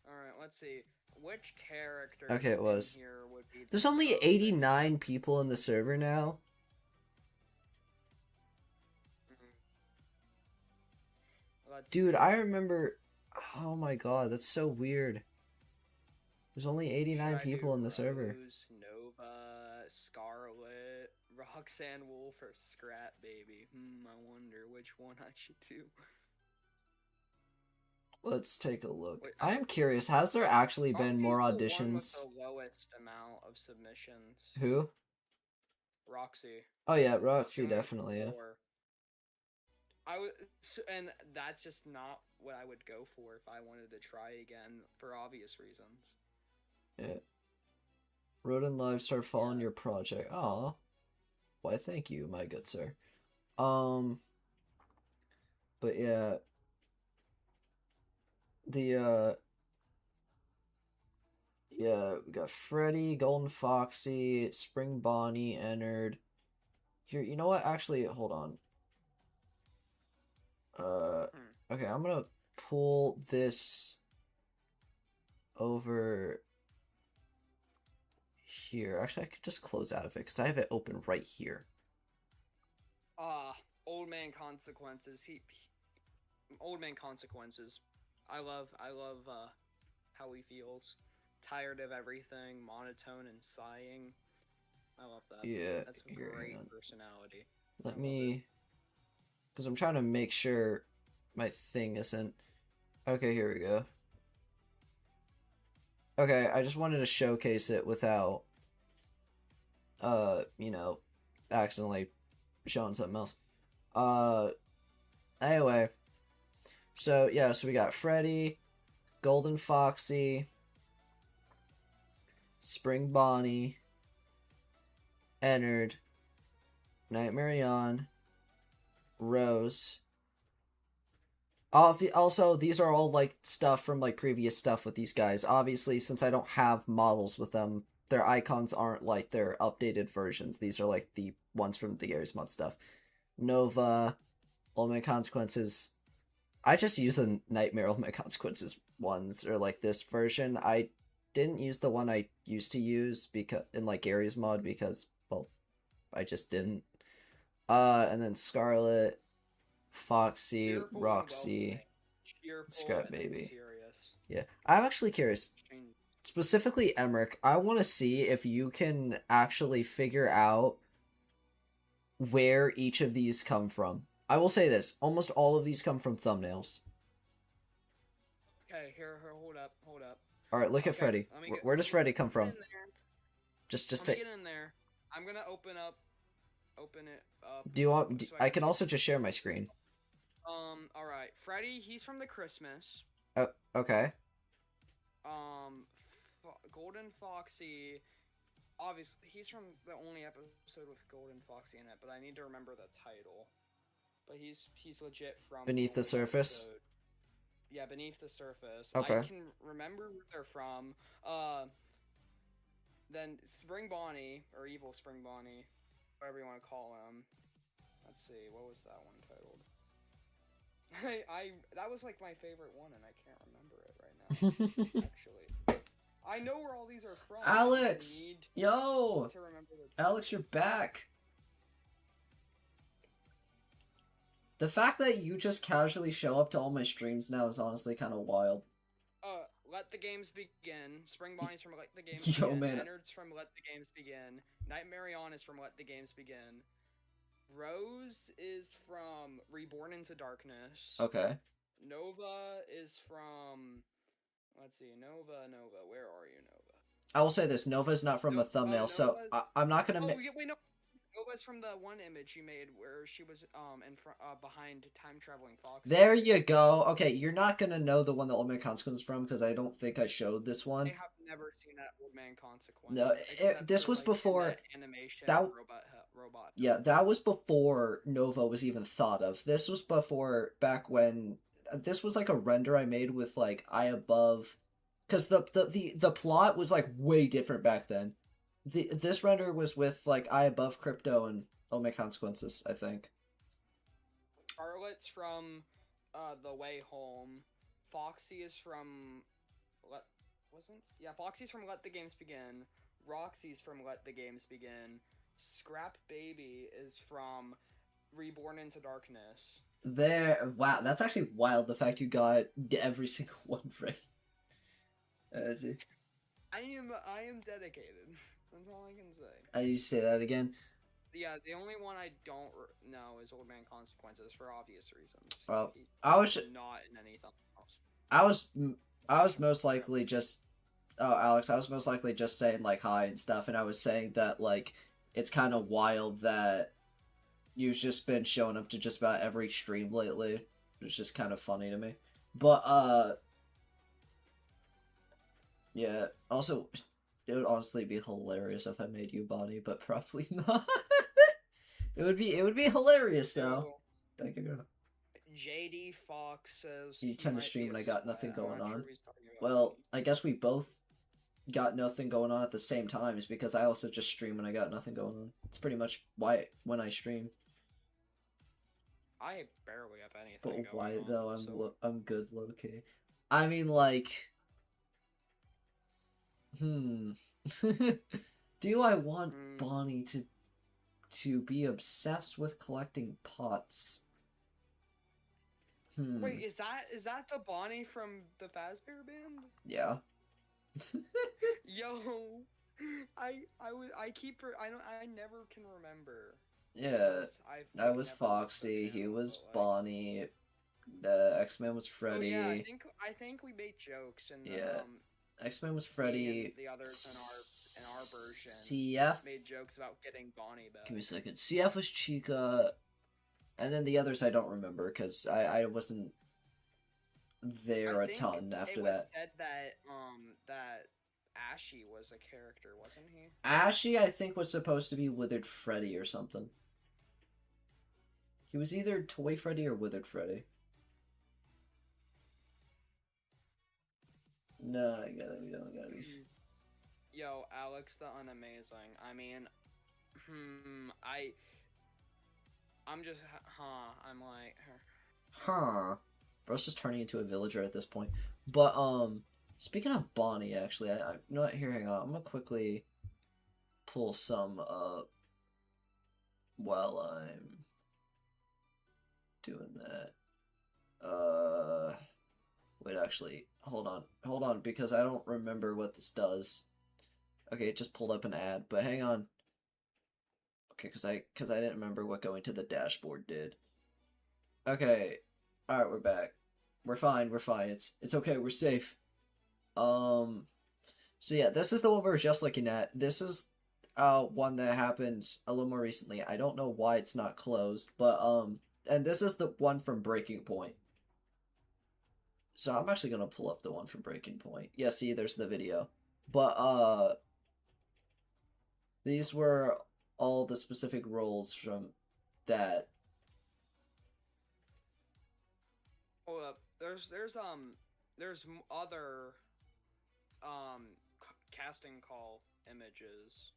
All right, let's see. Which character? Okay, it was. Here would be There's only 89 people in the server now. Dude, I remember. Oh my god, that's so weird. There's only 89 people in the server. Nova, Scarlet, Roxanne Wolf, or Scrap Baby. I wonder which one I should do. Let's take a look. Wait, I am curious, has there actually been more auditions? The one with the lowest amount of submissions. Who? Roxy. Oh yeah, Roxy definitely, yeah. And that's just not what I would go for if I wanted to try again for obvious reasons. Yeah. Rodin Live start following your project. Aw. Why, thank you, my good sir. But yeah. Yeah, we got Freddy, Golden Foxy, Spring Bonnie entered. Here, you know what? Actually, hold on. Okay, I'm gonna pull this over here. Actually, I could just close out of it because I have it open right here. Old man consequences. Old man consequences. I love how he feels. Tired of everything, monotone and sighing. I love that. Yeah, that's a great personality. Let me, because I'm trying to make sure my thing isn't. Okay, here we go. Okay, I just wanted to showcase it without, you know, accidentally showing something else. Anyway, so yeah, so we got Freddy, Golden Foxy, Spring Bonnie, Ennard, Nightmare Yawn, Rose. Also, these are all like stuff from like previous stuff with these guys. Obviously, since I don't have models with them, their icons aren't like their updated versions. These are like the ones from the Garry's Mod stuff. Nova, Ultimate Consequences. I just use the Nightmare Ultimate Consequences ones, or like this version. I didn't use the one I used to use because in like Garry's Mod because, well, I just didn't. And then Scarlet, Foxy, cheerful, Roxy, Scrap Baby. Yeah, I'm actually curious. Specifically, Emmerich, I want to see if you can actually figure out where each of these come from. I will say this, almost all of these come from thumbnails. Okay, here, hold up. Alright, look at Freddy. Where does Freddy come from? Just take... get in there. I'm gonna open it up. Do you want... I can also just share my screen. Alright. Freddy, he's from the Christmas. Oh, okay. Golden Foxy... Obviously, he's from the only episode with Golden Foxy in it, but I need to remember the title. But he's legit from Beneath the Surface? Episode. Yeah, Beneath the Surface. Okay. I can remember where they're from. Then Spring Bonnie, or Evil Spring Bonnie, whatever you want to call him. Let's see, what was that one titled? That was like my favorite one, and I can't remember it right now. Actually, I know where all these are from. Alex, I need yo, to remember the Alex, you're back. The fact that you just casually show up to all my streams now is honestly kind of wild. Let the Games Begin. Spring Bonnie's from Let the Games Yo, Begin. man. Ennard's from Let the Games Begin. Nightmare On is from Let the Games Begin. Rose is from Reborn into Darkness. Okay. Nova is from... Let's see, Nova, where are you, Nova? I will say this, Nova's not from a thumbnail, so I'm not gonna... Oh, wait, no. Nova's from the one image you made where she was in front behind time traveling fox. There you go. Okay, you're not gonna know the one that Old Man Consequence from because I don't think I showed this one. I have never seen that Old Man Consequence. No, this was before animation that robot. Yeah, that was before Nova was even thought of. This was before back when this was like a render I made with like Eye Above, because the plot was like way different back then. This render was with like Eye Above, Crypto, and Oh My Consequences, I think. Charlotte's from The Way Home. Foxy is from Foxy's from Let the Games Begin. Roxy's from Let the Games Begin. Scrap Baby is from Reborn into Darkness. Wow, that's actually wild. The fact you got every single one right. See. I am dedicated. That's all I can say. You say that again. Yeah, the only one I don't know is Old Man Consequences for obvious reasons. Well, I was not in anything else. I was most likely just. Oh, Alex, I was most likely just saying like hi and stuff, and I was saying that like it's kind of wild that you've just been showing up to just about every stream lately. It's just kind of funny to me, but yeah. Also, it would honestly be hilarious if I made you Bonnie, but probably not. It would be hilarious though. Thank you. JD Fox says you tend to stream and I got nothing going on. Well, I guess we both got nothing going on at the same times because I also just stream when I got nothing going on. It's pretty much why when I stream. I barely have anything but going why on, though? I'm good, low key. I mean, like, do I want Bonnie to be obsessed with collecting pots? Wait, is that the Bonnie from the Fazbear Band? Yeah. Yo, I never can remember. Yeah, I was Foxy. He was Bonnie. X-Men was Freddy. Oh, yeah, I think we made jokes and X-Men was Freddy. The others in our version. CF made jokes about getting Bonnie back. Give me a second. CF was Chica, and then the others I don't remember because I wasn't there a ton after that. Said that Ashy was a character, wasn't he? Ashy, I think, was supposed to be Withered Freddy or something. He was either Toy Freddy or Withered Freddy. No, I gotta be. Yo, Alex the Unamazing. I mean, I'm just, I'm like, Bro's just turning into a villager at this point. But, speaking of Bonnie, actually, I you know what, here, hang on. I'm gonna quickly pull some up while I'm doing that. Wait, actually, hold on, because I don't remember what this does. Okay, it just pulled up an ad, but hang on. Okay, because I didn't remember what going to the dashboard did. Okay, alright, we're back. We're fine, it's okay, we're safe. So yeah, this is the one we're just looking at. This is one that happened a little more recently. I don't know why it's not closed, but and this is the one from Breaking Point. So I'm actually gonna pull up the one from Breaking Point. Yeah, see, there's the video. But these were all the specific roles from that. Hold up. There's other casting call images.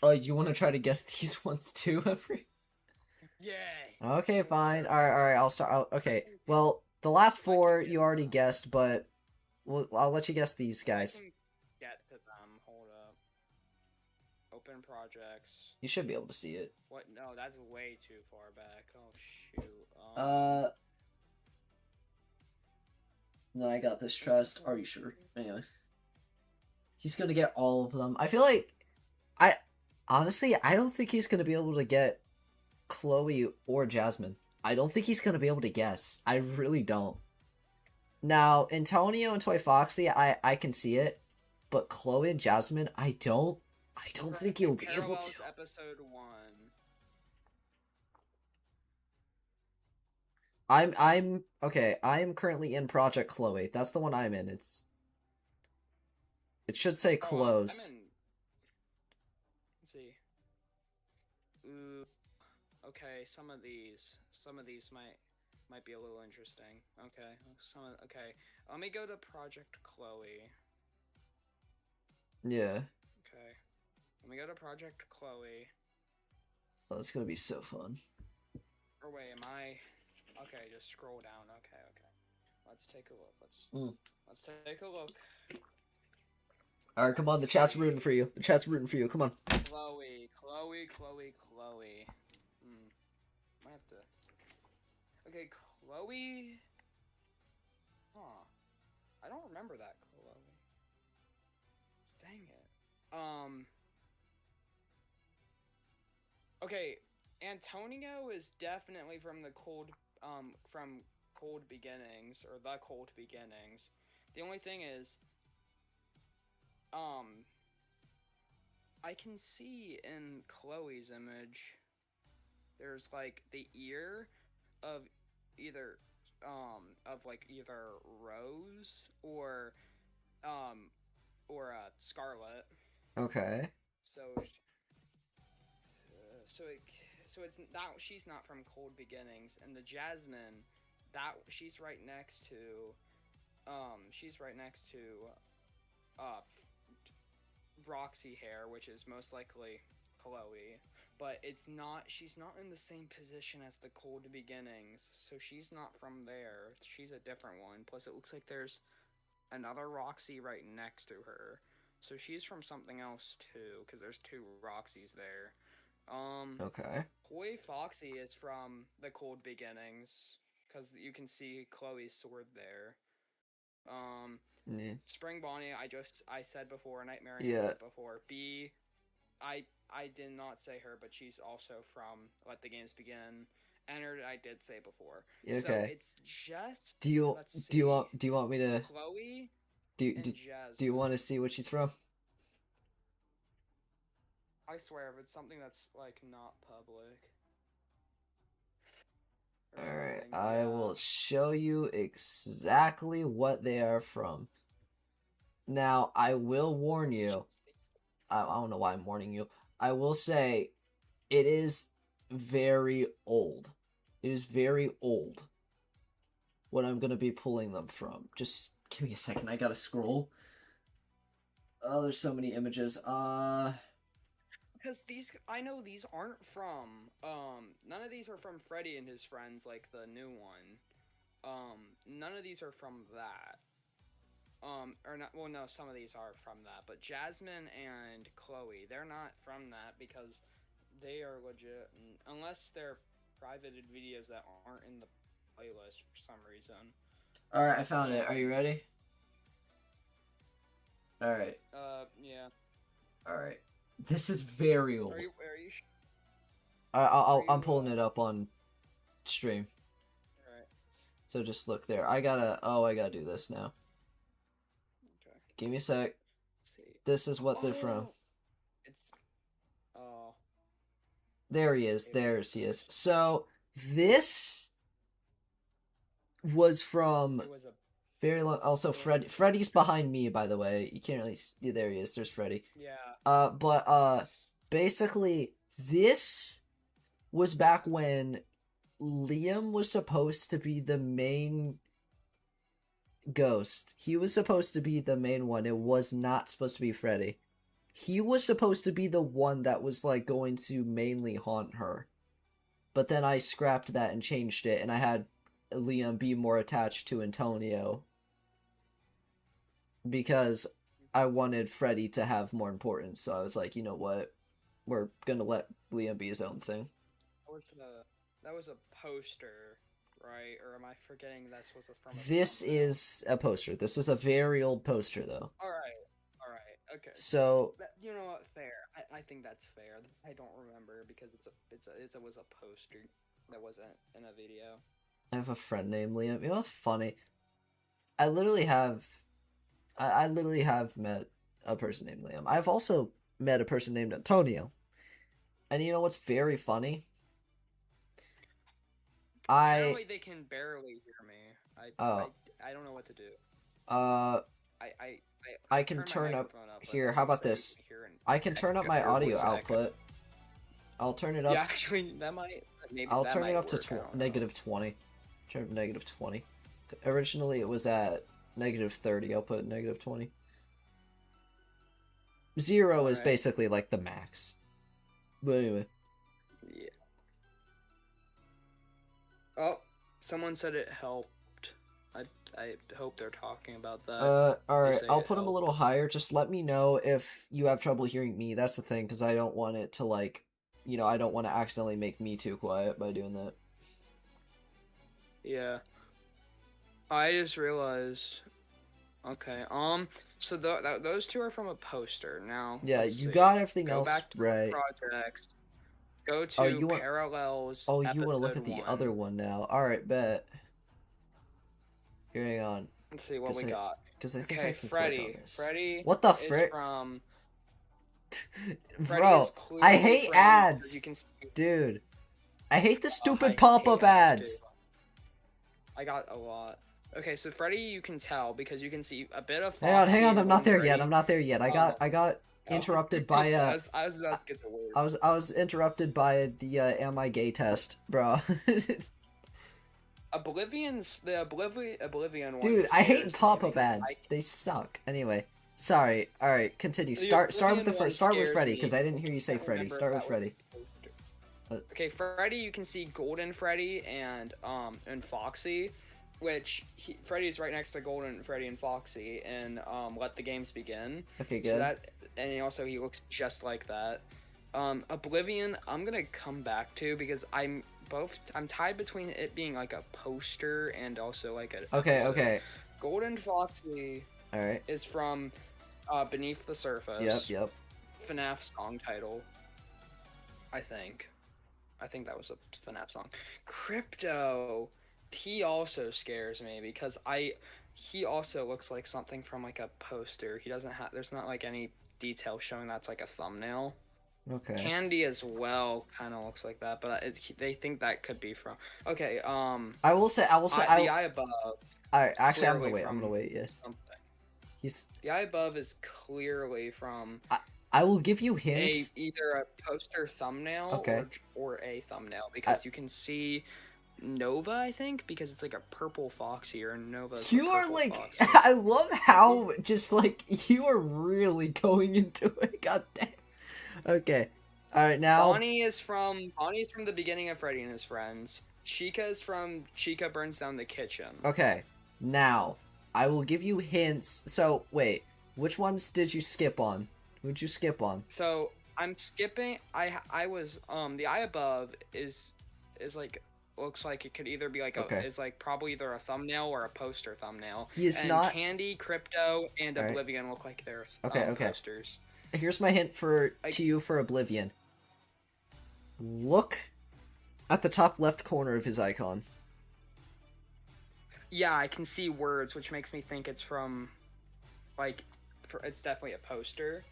Oh, you want to try to guess these ones too, Every? Yay! Okay, fine. All right. I'll start. Okay. Well, the last If I can four get you already them. guessed, but I'll let you guess these If I guys. can get to them, hold up. Open projects. You should be able to see it. What? No, that's way too far back. Oh shoot. Uh, no, I got this. Trust. Are you sure? Anyway, he's gonna get all of them. I feel like, I honestly, I don't think he's gonna be able to get Chloe or Jasmine. I don't think he's gonna be able to guess. I really don't. Now, Antonio and Toy Foxy, I can see it, but Chloe and Jasmine, I don't. I don't think you'll be able Parallels to. episode 1. I'm okay. I'm currently in Project Chloe. That's the one I'm in. It should say Oh, closed. I'm in. Let's see. Ooh. Okay, some of these might be a little interesting. Okay, okay. Let me go to Project Chloe. Yeah. Okay. Let me go to Project Chloe. Oh, it's gonna be so fun. Or wait, am I? Okay, just scroll down. Okay, okay. Let's take a look. Let's take a look. All right, come on. The chat's rooting for you. The chat's rooting for you. Come on. Chloe. Might have to. Okay, Chloe. Huh. I don't remember that Chloe. Dang it. Okay, Antonio is definitely from the from Cold Beginnings, or the Cold Beginnings. The only thing is, I can see in Chloe's image, there's like the ear of either, either Rose or Scarlet. Okay. So, it's not. She's not from Cold Beginnings, and the Jasmine, that she's right next to, Roxy Hair, which is most likely Chloe, but it's not. She's not in the same position as the Cold Beginnings, so she's not from there. She's a different one. Plus, it looks like there's another Roxy right next to her, so she's from something else too, because there's two Roxys there. Okay. Toy Foxy is from the Cold Beginnings, because you can see Chloe's sword there. Yeah. Spring Bonnie, I said before. Nightmare I Yeah. said before. B, I did not say her, but she's also from Let the Games Begin. Ennard, I did say before. Okay. So it's just. Do you want me to Chloe do and do, Jasmine. do you want to see what she's from? I swear, if it's something that's like not public. All right, I will show you exactly what they are from. Now, I will warn you. I don't know why I'm warning you. I will say it is very old. It is very old. What I'm gonna be pulling them from. Just give me a second. I gotta scroll. Oh, there's so many images. Because I know these aren't from, none of these are from Freddy and his friends, like the new one. None of these are from that. Or not, well, no, some of these are from that, but Jasmine and Chloe, they're not from that because they are legit, unless they're privated videos that aren't in the playlist for some reason. Alright, I found it. Are you ready? Alright. Yeah. Alright. This is very old. Are you I'm pulling it up on stream. Alright. So just look there. I gotta do this now. Okay. Give me a sec. Let's see. This is what they're from. It's... There he is. There's he is. So, this was from It was a... very long... Also, Freddy's behind me, by the way. You can't really see... There he is. There's Freddy. Yeah. But basically, this was back when Liam was supposed to be the main ghost. He was supposed to be the main one. It was not supposed to be Freddy. he was supposed to be the one that was like going to mainly haunt her. But then I scrapped that and changed it, and I had Liam be more attached to Antonio because I wanted Freddy to have more importance. So I was like, you know what? We're gonna let Liam be his own thing. That was a poster, right? Or am I forgetting this was from a This thumbnail? is a poster. This is a very old poster, though. All right, okay. So You know what? Fair. I think that's fair. I don't remember because it was a poster that wasn't in a video. I have a friend named Liam. You know what's funny? I literally have met a person named Liam. I've also met a person named Antonio. And you know what's very funny? Apparently they can barely hear me. Oh. I don't know what to do. I can turn up here. How about this? I can turn up my audio output. I'll turn it up. Yeah, actually, that might. Maybe I'll that turn might it up work, to negative 20. Turn up negative 20. Originally, it was at negative 30. I'll put negative 20. 0 is basically like the max. But anyway. Yeah. Oh, someone said it helped. I hope they're talking about that. Alright, I'll put them a little higher. Just let me know if you have trouble hearing me. That's the thing, because I don't want it to, like, you know, I don't want to accidentally make me too quiet by doing that. Yeah. I just realized. Okay, so those two are from a poster. Now, yeah, you got everything else back to right. Projects. Go to Parallels. Oh, you want to look at the other one now? All right, bet. Here, hang on. Let's see what we got. Because I think I can click on this. Freddy. What the frick? From. Bro, I hate ads. Dude, I hate the stupid pop-up ads. I got a lot. Okay, so Freddy, you can tell because you can see a bit of. Hang on, I'm not there yet. I got interrupted by I was about to get the word. I was interrupted by the am I gay test, bro. Oblivion one. Dude, I hate pop-up ads. They suck. Anyway, sorry. All right, continue. Start with Freddy because I didn't hear you say Freddy. Start with Freddy. Okay, Freddy, you can see Golden Freddy and Foxy, which Freddy's right next to Golden Freddy and Foxy in Let the Games Begin. Okay, good. So and he looks just like that. Oblivion, I'm gonna come back to because I'm tied between it being like a poster and also like a. Okay. Golden Foxy. All right. Is from Beneath the Surface. Yep. FNAF song title. I think that was a FNAF song. Crypto. He also scares me because he also looks like something from like a poster. He doesn't have. There's not like any detail showing that's like a thumbnail. Okay. Candy as well kind of looks like that, but they think that could be from. Okay. I will say. The Eye Above. Actually, I'm gonna wait. Yeah. Something. The Eye Above is clearly from. I will give you hints. Either a poster thumbnail or a thumbnail because you can see Nova, I think, because it's like a purple Foxy or Nova. You are like, Foxy. I love how just like you are really going into it. God damn. Okay. All right, now. Bonnie's from the beginning of Freddy and His Friends. Chica's from Chica Burns Down the Kitchen. Okay. Now, I will give you hints. So, wait. Which ones did you skip on? Who'd you skip on? So, I'm skipping. I was the Eye Above is like looks like it could either be like is like probably either a thumbnail or a poster thumbnail. He is not. Candy, Crypto, and Oblivion look like they're posters. Here's my hint to you for Oblivion. Look at the top left corner of his icon. Yeah, I can see words, which makes me think it's from, like, it's definitely a poster,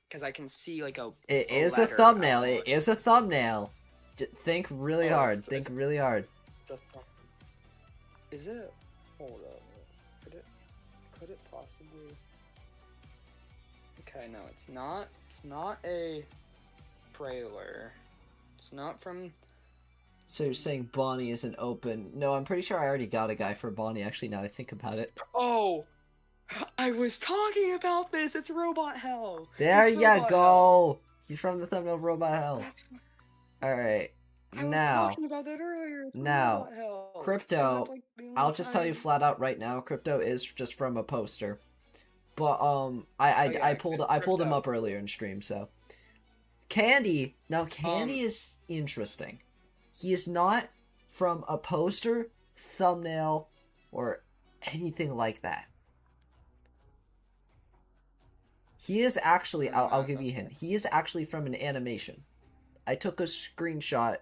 because I can see like a. It is a thumbnail. It is a thumbnail. Think really hard. Think really hard. Is it? Hold up. Could it possibly? Okay, no, it's not. It's not a trailer. It's not from. So you're saying Bonnie isn't open? No, I'm pretty sure I already got a guy for Bonnie. Actually, now I think about it. Oh, I was talking about this. It's Robot Hell. There It's you Robot Hell. go! He's from the thumbnail of Robot Hell. That's, Alright, I was now, talking about that earlier. It's now, Robot Hell. Because that's Crypto, like the only I'll just tell you time. flat out right now, Crypto is just from a poster. But, Oh yeah, I it's pulled him Crypto. up earlier in stream, so. Candy, now Um, Candy is interesting. He is not from a poster, thumbnail, or anything like that. He is actually, I'll give you a hint. He is actually from an animation. I took a screenshot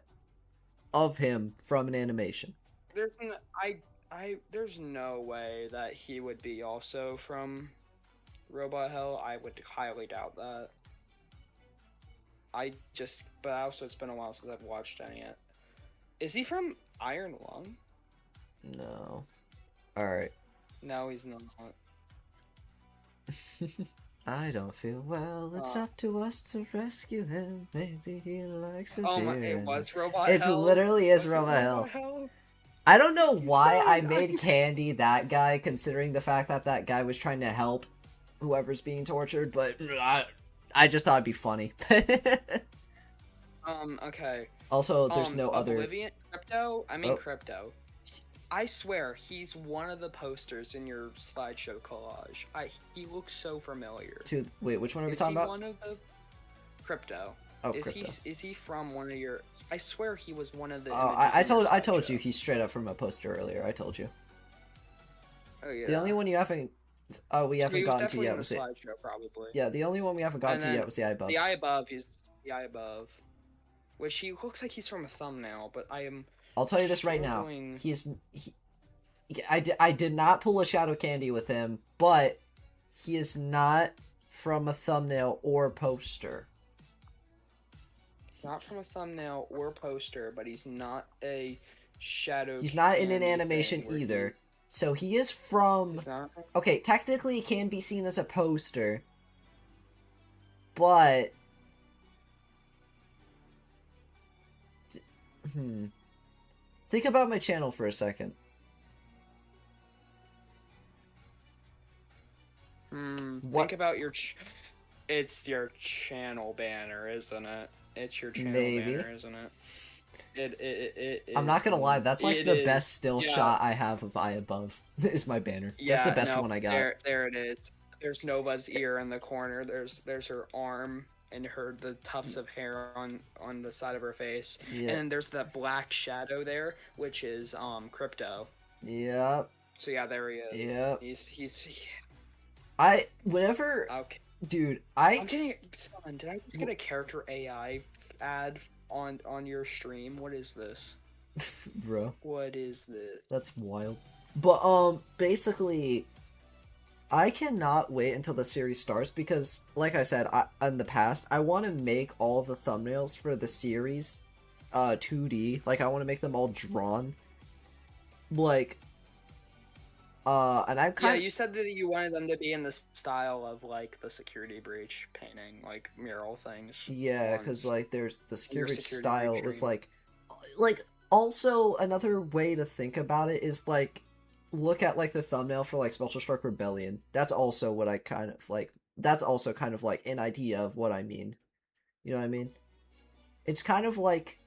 of him from an animation. there's n- there's no way that he would be also from Robot Hell. I would highly doubt that. But also it's been a while since I've watched any yet. Is he from Iron Lung? No. Alright. No, he's not. I don't feel well. It's up to us to rescue him. Maybe he likes it. Oh my! It was Robot It Hell. literally is Was it Robot Hell. I don't know why I made Candy that guy, considering the fact that that guy was trying to help whoever's being tortured, but I just thought it'd be funny. Okay. Also, there's no other... Oblivion Crypto. I mean Oh. Crypto. I swear he's one of the posters in your slideshow collage. He looks so familiar. Wait, which one are we Is talking he about? one of the Crypto? Oh, is Crypto. Is he from one of your? I swear he was one of the. Oh, I told you he's straight up from a poster earlier. I told you. Oh yeah. The only one you haven't... Oh, we haven't gotten to yet was it. Slideshow, probably. Yeah, the only one we haven't gotten to yet was the eye above. The eye above is the eye above, which he looks like he's from a thumbnail, but I am. I'll tell you this right now. I did not pull a Shadow Candy with him, but he is not from a thumbnail or poster. He's not from a thumbnail or poster, but he's not a Shadow. He's not in an animation either. So he is from... Okay, technically it can be seen as a poster, but... Think about my channel for a second. Think about your... It's your channel banner, isn't it? It's your channel banner, isn't it? It I'm not gonna lie, that's like the best still shot I have of Eye Above, is my banner. That's the best one I got. There it is. There's Nova's ear in the corner, there's her arm and the tufts of hair on the side of her face. Yeah. And then there's that black shadow there, which is Crypto. Yep. So yeah, there he is. Yep. He's Okay. Dude, I'm getting... Son, did I just get a character AI ad on your stream? What is this? Bro. What is this? That's wild. But, basically, I cannot wait until the series starts because, like I said, in the past, I want to make all the thumbnails for the series, 2D. Like, I want to make them all drawn. Like... and I'm kind Yeah, you said that you wanted them to be in the style of, like, the security breach painting, like, mural things. Yeah, because, like, there's the security style was, like, also, another way to think about it is, like, look at, like, the thumbnail for, like, Special Strike Rebellion. That's also what I kind of, like, that's also kind of, like, an idea of what I mean. You know what I mean? It's kind of, like,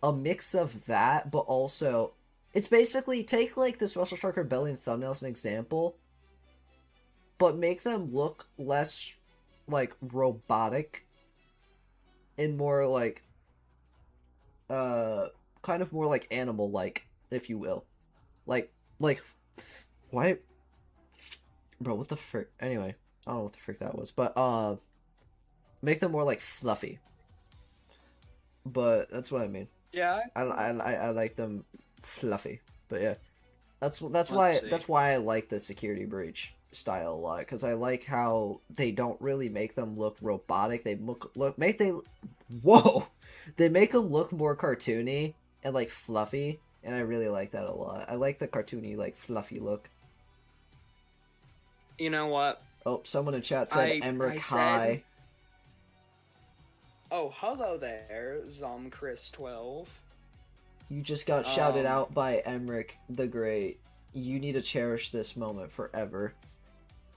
a mix of that, but also... It's basically, take, like, the Special Strike Rebellion thumbnail as an example, but make them look less, like, robotic, and more, like, kind of more, like, animal-like, if you will. Like, why? Bro, what the frick? Anyway, I don't know what the frick that was, but, make them more, like, fluffy. But, that's what I mean. Yeah. I like them... fluffy, but yeah, that's why I like the security breach style a lot, because I like how they don't really make them look robotic. They make them look more cartoony and like fluffy, and I really like that a lot. I like the cartoony, like, fluffy look. You know what? Oh, someone in chat said Emmerich hi. Oh, hello there, Zomchris12. You just got shouted out by Emmerich the Great. You need to cherish this moment forever.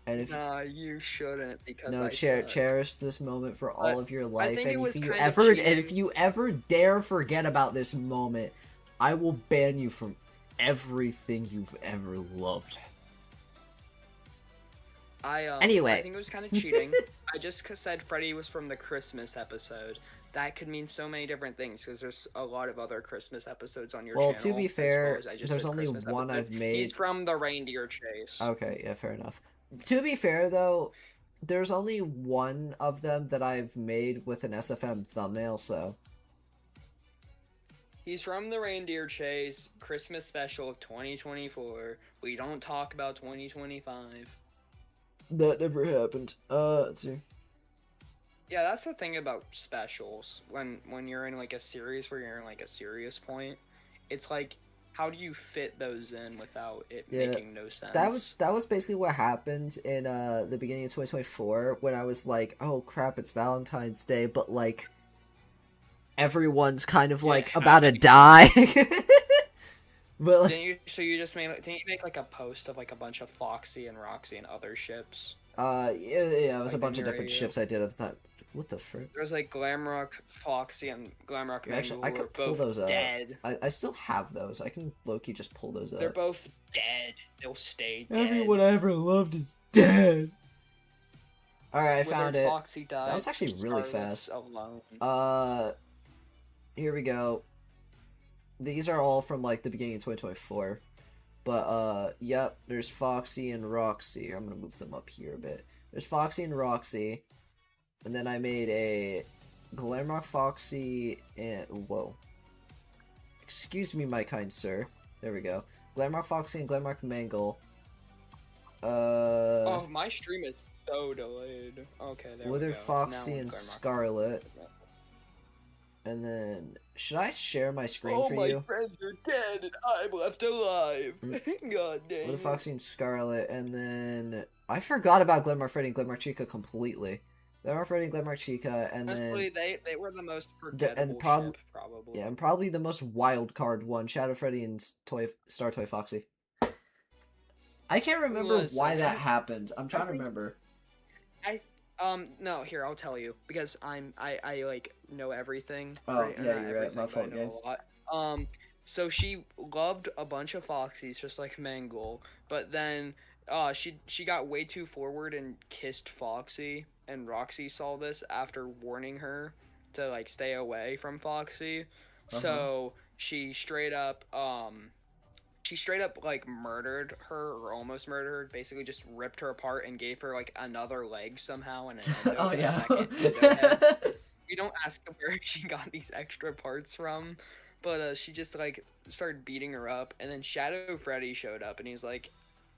And if Nah, you shouldn't because no, I suck. cherish this moment for all of your life. think it And was if you kind of ever dare forget about this moment, I will ban you from everything you've ever loved. Anyway. I think it was kind of cheating. I just said Freddy was from the Christmas episode. That could mean so many different things because there's a lot of other Christmas episodes on your channel. Well, to be fair, I just there's said only Christmas one episode. I've made. He's from the Reindeer Chase. Okay, yeah, fair enough. To be fair, though, there's only one of them that I've made with an SFM thumbnail, so... He's from the Reindeer Chase Christmas special of 2024. We don't talk about 2025. That never happened. Let's see. Yeah, that's the thing about specials. When you're in like a series where you're in like a serious point, it's like, how do you fit those in without it making no sense? That was basically what happened in the beginning of 2024 when I was like, oh crap, it's Valentine's Day, but like everyone's kind of like about to die. But like, didn't you make like a post of like a bunch of Foxy and Roxy and other ships? Yeah, it was like a bunch of different ships I did at the time. What the frick? There was like Glamrock, Foxy, and Glamrock Mangle. Actually, I could pull those dead. I still have those. I can low-key just pull those up. They're both dead. They'll stay dead. Everyone I ever loved is dead. Alright, I found it. Foxy died, that was actually really fast. Alone. Here we go. These are all from like the beginning of 2024. But yep, there's Foxy and Roxy. I'm gonna move them up here a bit. There's Foxy and Roxy. And then I made a Glamrock Foxy and... Whoa. Excuse me, my kind sir. There we go. Glamrock Foxy and Glamrock Mangle. Oh, my stream is so delayed. Okay, there we go. Foxy and Scarlet. And then... Should I share my screen for you? Oh, my friends are dead and I'm left alive. God dang. Wither Foxy and Scarlet. And then... I forgot about Glamrock Freddy and Glamrock Chica completely. Glamrock Freddy and Glamrock Chica, and honestly, then... they were the most forgettable ship, probably. Yeah, and probably the most wild card one, Shadow Freddy and Star Toy Foxy. I can't remember why that happened. I'm trying to remember. No, here, I'll tell you. Because I like, know everything. Oh, right? Yeah, you're right. My fault, guys. A lot. So she loved a bunch of Foxies, just like Mangle, but then, she got way too forward and kissed Foxy. And Roxy saw this after warning her to like stay away from Foxy. So she straight up like murdered her or almost murdered her, basically just ripped her apart and gave her like another leg somehow and an endo in a second. We don't ask where she got these extra parts from, but she just like started beating her up, and then Shadow Freddy showed up and he's like,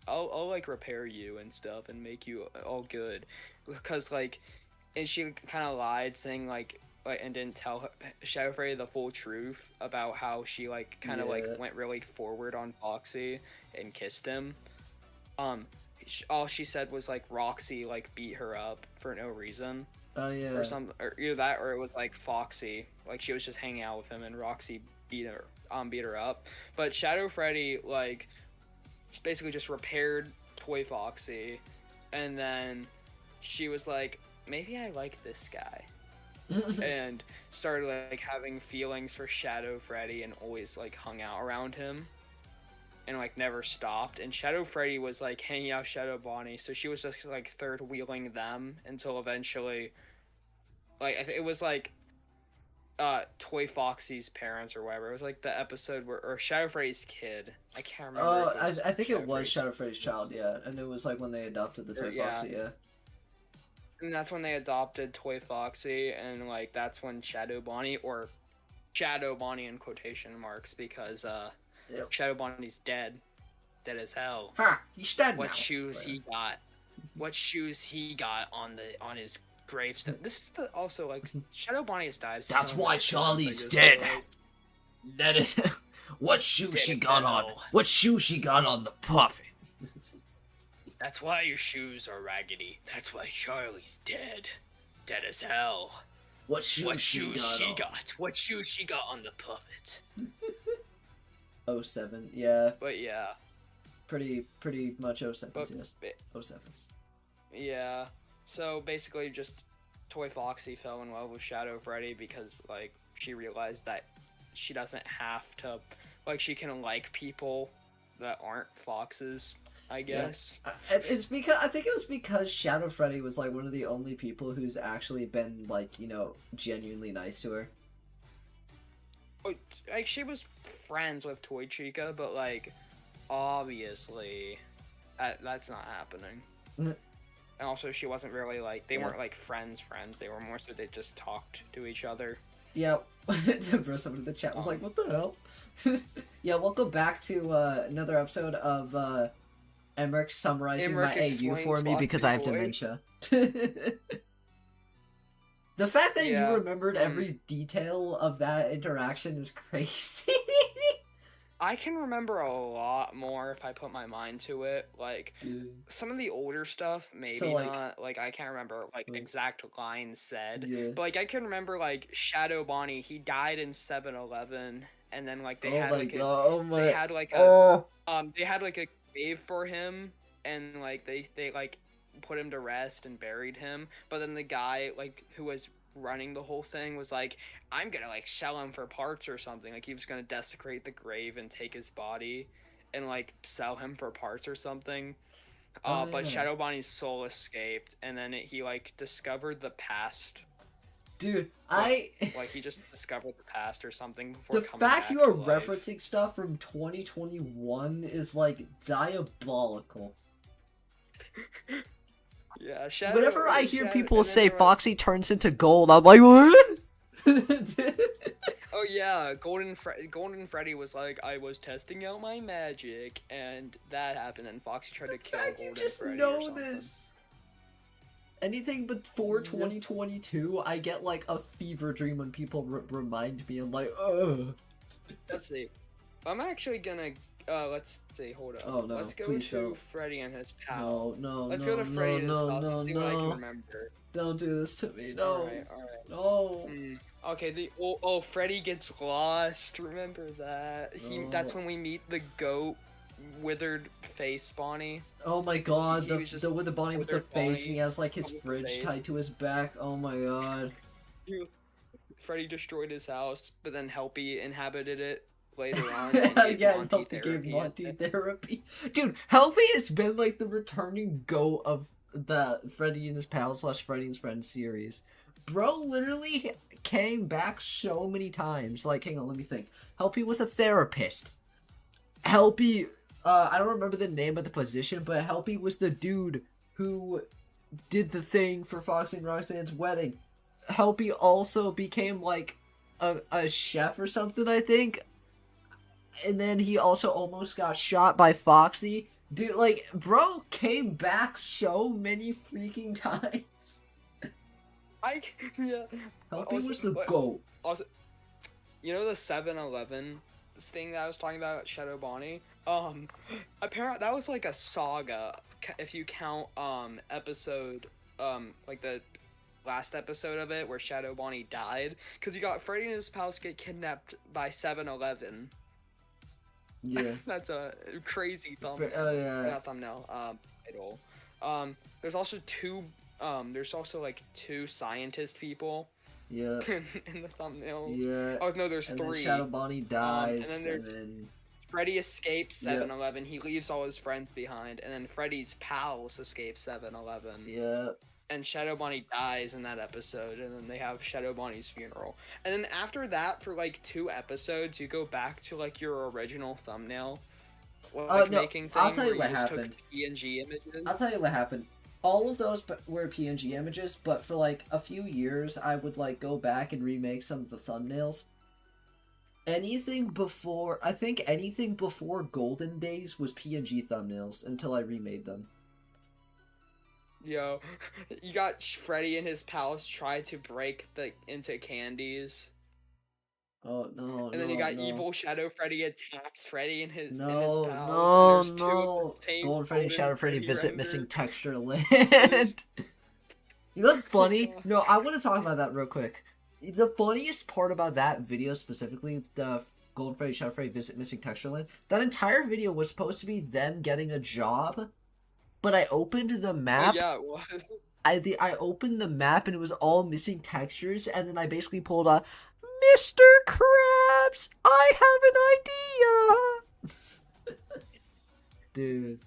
I'll like repair you and stuff and make you all good, because like, and she kind of lied saying like and didn't tell Shadow Freddy the full truth about how she like kind of like went really forward on Foxy and kissed him. All she said was like Roxy like beat her up for no reason. Oh yeah. Or either that or it was like Foxy, like she was just hanging out with him and Roxy beat her up. But Shadow Freddy like basically just repaired Toy Foxy, and then she was like, maybe I like this guy. And started like having feelings for Shadow Freddy and always like hung out around him and like never stopped. And Shadow Freddy was like hanging out with Shadow Bonnie, so she was just like third wheeling them until eventually like it was like Toy Foxy's parents or whatever. It was like the episode or Shadow Freddy's kid. I can't remember. I think it was Shadow Freddy's child, yeah. And it was like when they adopted the Toy Foxy, yeah. And that's when they adopted Toy Foxy, and like that's when Shadow Bonnie, or Shadow Bonnie in quotation marks, because Shadow Bonnie's dead as hell. Ha! He's dead What now. shoes he got? What shoes he got on his gravestone? This is also like Shadow Bonnie has died. That's why Charlie's dead. That is what shoe she got on. What shoe she got on the puppet. That's why your shoes are raggedy. That's why Charlie's dead. Dead as hell. What shoes she got? What shoes she got on the puppet? 07, yeah. But yeah. Pretty much 07s, yes. 07s. Yeah. So basically, just Toy Foxy fell in love with Shadow Freddy because like she realized that she doesn't have to, like, she can like people that aren't foxes, I Yeah. guess. It's because I think it was because Shadow Freddy was like one of the only people who's actually been like, genuinely nice to her. Oh, like she was friends with Toy Chica, but like obviously that's not happening. Mhm. And also, she wasn't really like they weren't like friends. They were more so they just talked to each other. Yeah, bro, someone in the chat was like, "What the hell?" Yeah, welcome back to another episode of Emmerich summarizing Emmerich my AU for me because I have Foxy Boy. dementia. The fact that you remembered every detail of that interaction is crazy. I can remember a lot more if I put my mind to it. Like, Dude. some of the older stuff, maybe So, like- not. Like, I can't remember, like, exact lines said. Yeah. But, like, I can remember, like, Shadow Bonnie, he died in 7-Eleven. And then, like, they Oh had, my like, god, they had, like, oh. they had, like, a grave for him. And, like, they, like, put him to rest and buried him. But then the guy, like, who was running the whole thing was like, I'm gonna like sell him for parts or something. Like he was gonna desecrate the grave and take his body and like sell him for parts or something. But Shadow Bonnie's soul escaped, and then he like discovered the past. Dude, like he just discovered the past or something before the coming fact back you are to life. referencing stuff from 2021 is like diabolical. Yeah, Shadow. Whenever I hear people say like, Foxy turns into gold, I'm like, what? Oh yeah, Golden Freddy was like, I was testing out my magic, and that happened, and Foxy tried to kill Golden Freddy. You just know this. Anything before 2022, I get like a fever dream when people remind me. I'm like, ugh. Let's see. I'm actually gonna. Let's see. Hold up. Oh no! Let's go Please to don't. Freddy and his pals. No! Let's go to Freddy and his pals and see what I can remember. Don't do this to me. No. All right. No. Okay. Freddy gets lost. Remember that? That's when we meet the goat, withered face Bonnie. Oh my god! The withered Bonnie with the face. And he has like his fridge tied to his back. Oh my god. Freddy destroyed his house, but then Helpy inhabited it later on. Helpy gave Monty therapy. Dude, Helpy has been like the returning goat of the Freddy and his pals / Freddy and his friends series. Bro literally came back so many times. Like, hang on, let me think. Helpy was a therapist. Helpy, I don't remember the name of the position, but Helpy was the dude who did the thing for Fox and Roxanne's wedding. Helpy also became like a chef or something, I think. And then he also almost got shot by Foxy. Dude, like, bro came back so many freaking times. Helpy was the GOAT. Also, you know the 7-Eleven thing that I was talking about, Shadow Bonnie? Apparently that was like a saga, if you count, episode, like the last episode of it where Shadow Bonnie died, because you got Freddy and his pals get kidnapped by 7-Eleven. Yeah. That's a crazy thumbnail. Oh yeah. Not thumbnail, title. There's also two like two scientist people. Yeah. in the thumbnail. Yeah. Oh no, there's and three. Then Shadow Bonnie dies, and then Freddy escapes 7-Eleven. He leaves all his friends behind, and then Freddy's pals escape 7-Eleven. Yeah. And Shadow Bonnie dies in that episode, and then they have Shadow Bonnie's funeral. And then after that, for like 2 episodes, you go back to like your original thumbnail, like making thing. I'll tell you what happened. PNG images. I'll tell you what happened. All of those were PNG images, but for like a few years, I would like go back and remake some of the thumbnails. Anything before Golden Days was PNG thumbnails until I remade them. Yo, you got Freddy and his pals try to break into candies. Oh no! And then you got evil Shadow Freddy attacks Freddy and his pals. No! Golden Freddy and Shadow Freddy visit missing texture land. You know what's funny? No, I want to talk about that real quick. The funniest part about that video specifically, the Golden Freddy Shadow Freddy visit missing texture land, that entire video was supposed to be them getting a job but I opened the Oh, map. yeah, it was. I opened the map and it was all missing textures, and then I basically pulled a Mr. Krabs, I have an idea. Dude.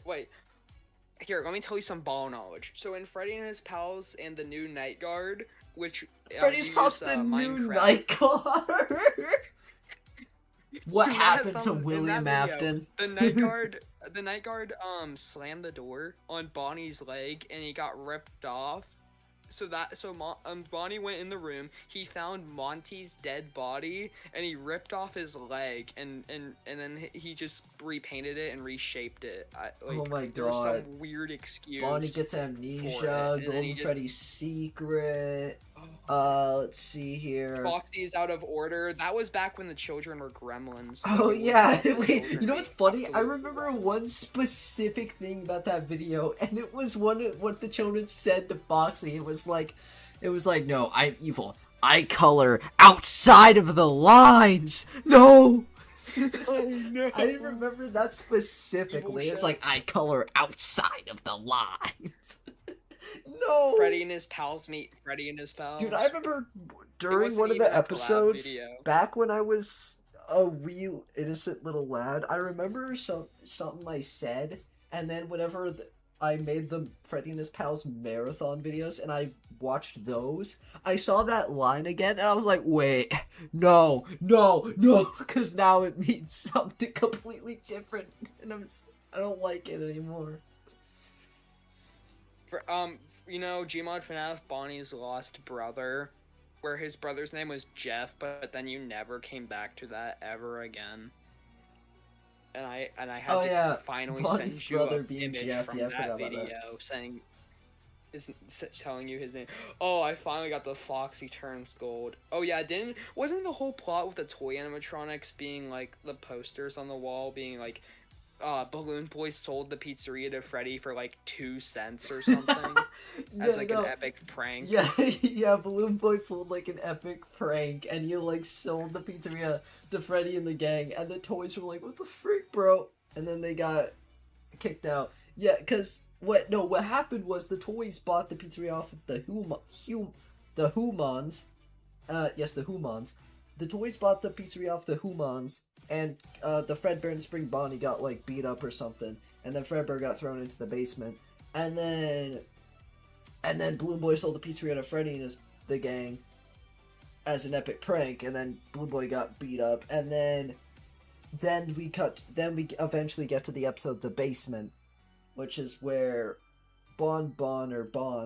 Wait. Here, let me tell you some ball knowledge. So in Freddy and His Pals and the new Night Guard, which Freddy's you House, use, the new Minecraft. night guard. What In happened that to thumb- in William that video, Afton? the night guard slammed the door on Bonnie's leg and he got ripped off. Bonnie went in the room. He found Monty's dead body and he ripped off his leg and then he just repainted it and reshaped it. Oh my there was god. some weird excuse. Bonnie gets amnesia, Golden Freddy's secret. Let's see here. Foxy is out of order. That was back when the children were gremlins. Oh yeah, wait, you know what's funny? I Absolutely. remember one specific thing about that video, and it was what the children said to Foxy. It was like, no, I'm evil. I color outside of the lines. No! Oh no. I remember that specifically. It's like, I color outside of the lines. No! Freddy and His Pals meet Freddy and His Pals. Dude, I remember during wasn't one of even the a collab episodes, video. back when I was a wee innocent little lad, I remember something I said, and then whenever I made the Freddy and His Pals marathon videos, and I watched those, I saw that line again, and I was like, wait, no, because now it means something completely different, and I don't like it anymore. Gmod FNAF Bonnie's lost brother, where his brother's name was Jeff, but then you never came back to that ever again. And I had to finally Bonnie's send you brother an being image Jeff. from Yeah, I forgot that about video telling you his name. Oh, I finally got the Foxy turns gold. Oh yeah, wasn't the whole plot with the toy animatronics being like the posters on the wall being like Balloon Boy sold the pizzeria to Freddy for like 2 cents or something as an epic prank. Yeah, Balloon Boy pulled like an epic prank, and he like sold the pizzeria to Freddy and the gang, and the toys were like, "What the freak, bro?" And then they got kicked out. Yeah, because what happened was the toys bought the pizzeria off of the Humans. Yes, the Humans. The toys bought the pizzeria off the Humans. And the Fredbear and Spring Bonnie got like beat up or something, and then Fredbear got thrown into the basement, and then Balloon Boy sold the pizzeria to Freddy and the gang as an epic prank, and then Balloon Boy got beat up, and then we eventually get to the episode The Basement, which is where Bon,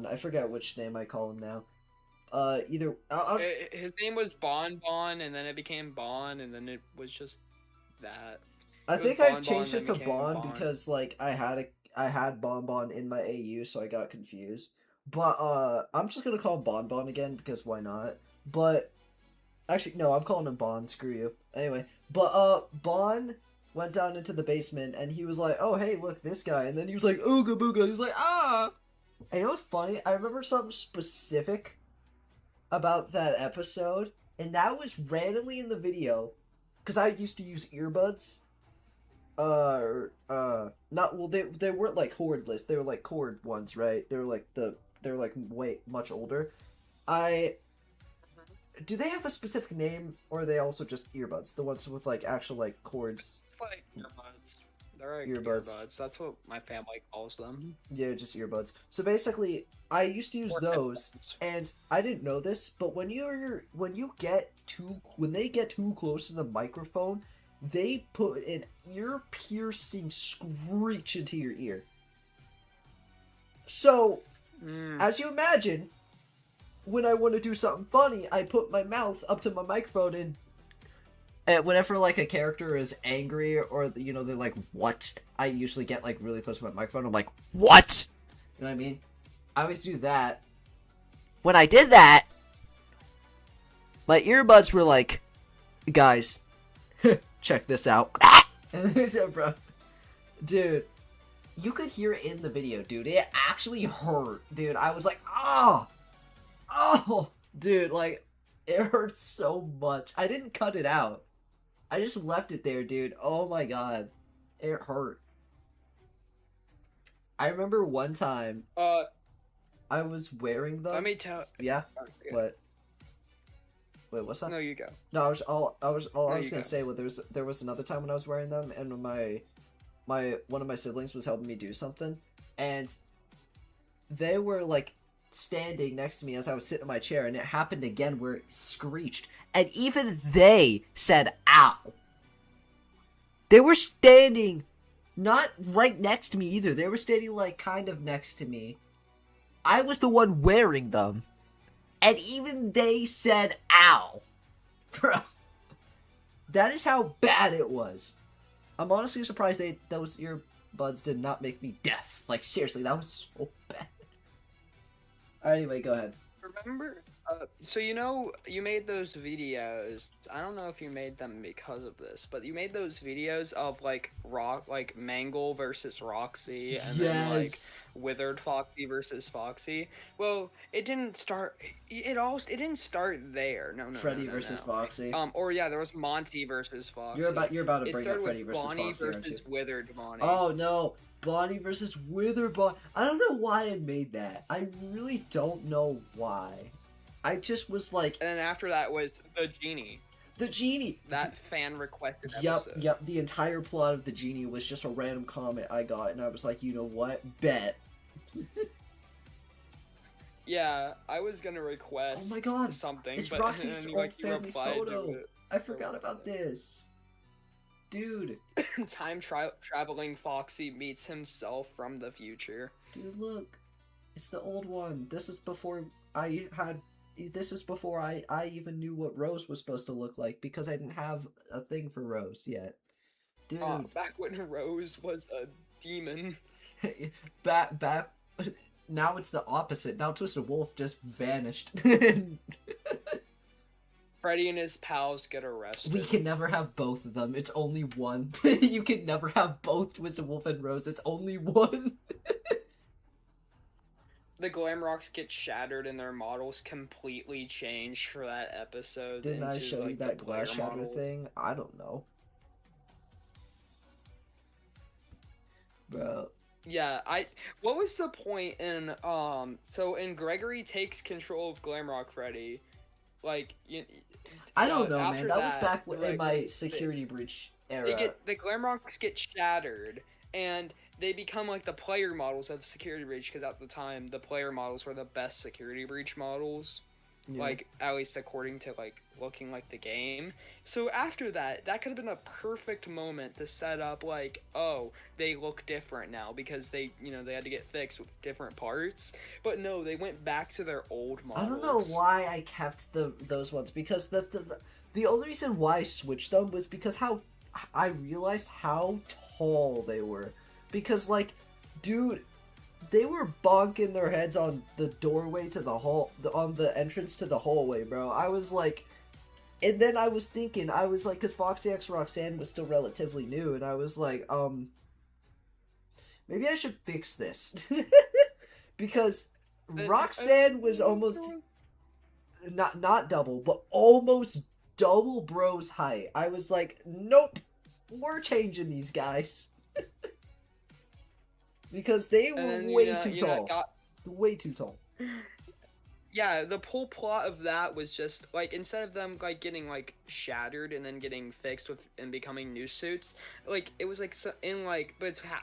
I forget which name I call him now. His name was Bon, and then it became Bon, and then it was just that. I think I changed it to Bon because like I had Bon in my AU, so I got confused. But I'm just gonna call him Bon again because why not? But actually, no, I'm calling him Bon. Screw you. Anyway, but Bon went down into the basement and he was like, "Oh hey, look this guy," and then he was like, "Ooga booga." He was like, "Ah." And you know what's funny? I remember something specific about that episode, and that was randomly in the video, because I used to use earbuds. Not well. They weren't like cordless. They were like cord ones, right? They were like way much older. Do they have a specific name, or are they also just earbuds? The ones with like actual like cords. It's like earbuds. They're like Earbuds. earbuds. That's what my family calls them. Yeah, just earbuds. So basically, I used to use those, and I didn't know this, but when they get too close to the microphone, they put an ear-piercing screech into your ear. So, as you imagine, when I want to do something funny, I put my mouth up to my microphone, and whenever like a character is angry or they're like, "What?" I usually get like really close to my microphone. I'm like, "What?" You know what I mean? I always do that. When I did that, my earbuds were like, "Guys, check this out." Bro, dude, you could hear it in the video, dude. It actually hurt, dude. I was like, oh, dude, like, it hurt so much. I didn't cut it out. I just left it there, dude. Oh my god. It hurt. I remember one time Uh, I was wearing let them. me tell. Yeah. Okay. What? Wait, what's that? No, you go. No, all No, I was you gonna go. say was there was another time when I was wearing them, and my one of my siblings was helping me do something, and they were like standing next to me as I was sitting in my chair, and it happened again where it screeched, and even they said "ow." They were standing, not right next to me either. They were standing like kind of next to me. I was the one wearing them, and even they said "ow," bro. That is how bad it was. I'm honestly surprised those earbuds did not make me deaf. Like seriously, that was so bad. Anyway, go ahead. Remember? So you know, you made those videos. I don't know if you made them because of this, but you made those videos of like like Mangle versus Roxy, and then like Yes. Withered Foxy versus Foxy. Well, it didn't start. It didn't start there. No, no, no, Freddy no, versus no. Foxy. Or yeah, there was Monty versus You're Foxy. about to It bring up started Freddy with versus Bonnie Foxy, aren't you? versus Withered Bonnie. Oh no, Bonnie versus Witherbon. I don't know why I made that. I really don't know why. I just was like, And then after that was the Genie. the genie. That fan requested Yep, episode. yep. The entire plot of the genie was just a random comment I got, and I was like, you know what? Bet. Yeah, I was gonna request Oh my god, something, it's but Roxy's then, old you family replied photo. to it. I forgot about this. Dude. Traveling Foxy meets himself from the future. Dude, look. It's the old one. This is before I had... This is before I even knew what Rose was supposed to look like, because I didn't have a thing for Rose yet. Dude. Back when Rose was a demon. back... Now it's the opposite. Now Twisted Wolf just vanished. Freddy and his pals get arrested. We can never have both of them. It's only one. You can never have both Twisted Wolf and Rose. It's only one. The Glamrocks get shattered and their models completely change for that episode. Didn't I show you the that glass player shatter models. thing? I don't know. Bro. Yeah, what was the point in so in Gregory takes control of Glamrock Freddy, like I don't know, after man. That was back Gregory- in my security breach era. the Glamrocks get shattered and they become like the player models of security breach, because at the time the player models were the best security breach models. Yeah. Like, at least according to like looking like the game. So after that could have been a perfect moment to set up like, oh, they look different now because they they had to get fixed with different parts. But no, they went back to their old models. I don't know why I kept those ones, because the only reason why I switched them was because how I realized how tall they were. Because like, dude, they were bonking their heads on the doorway to the hall, on the entrance to the hallway, bro. I was like, and then I was thinking, I was like, because Foxy X Roxanne was still relatively new, and I was like, maybe I should fix this. Because Roxanne was almost, not double, but almost double Bro's height. I was like, nope, we're changing these guys. Because they were way too tall. Way too tall. Yeah, the whole plot of that was just like, instead of them like getting like shattered and then getting fixed with and becoming new suits, like it was like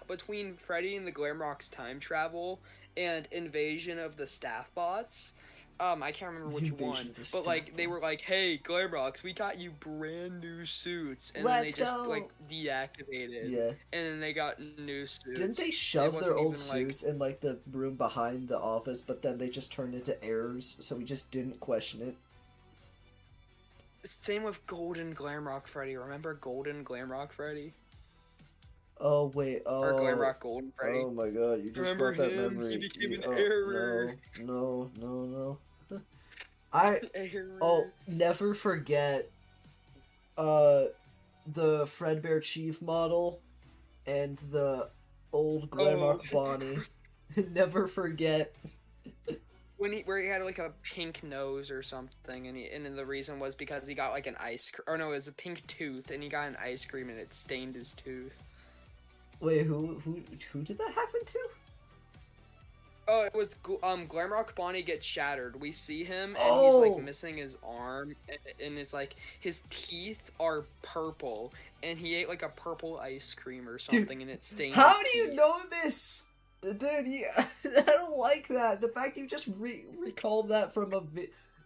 between Freddy and the Glamrock's time travel and invasion of the staff bots. I can't remember which one, but like they were like, "Hey, Glamrocks, we got you brand new suits," and then they just like deactivated. Yeah. And then they got new suits. Didn't they shove their old suits in like the room behind the office, but then they just turned into errors, so we just didn't question it? Same with Golden Glamrock Freddy. Remember Golden Glamrock Freddy? Oh wait, Or Glamrock Golden Freddy. Oh my god, you just Remember brought that him? memory. He became an error. No. Never forget the Fredbear Chief model and the old Glamrock Bonnie. Never forget. Where he had like a pink nose or something, and then the reason was because he got like an ice cream, or no, it was a pink tooth, and he got an ice cream and it stained his tooth. Wait, who did that happen to? Oh, it was Glamrock Bonnie gets shattered. We see him and he's Oh! like missing his arm and it's like his teeth are purple and he ate like a purple ice cream or something Dude, and it stained how his do you teeth. know this? Dude, I don't like that. The fact you just recalled that from a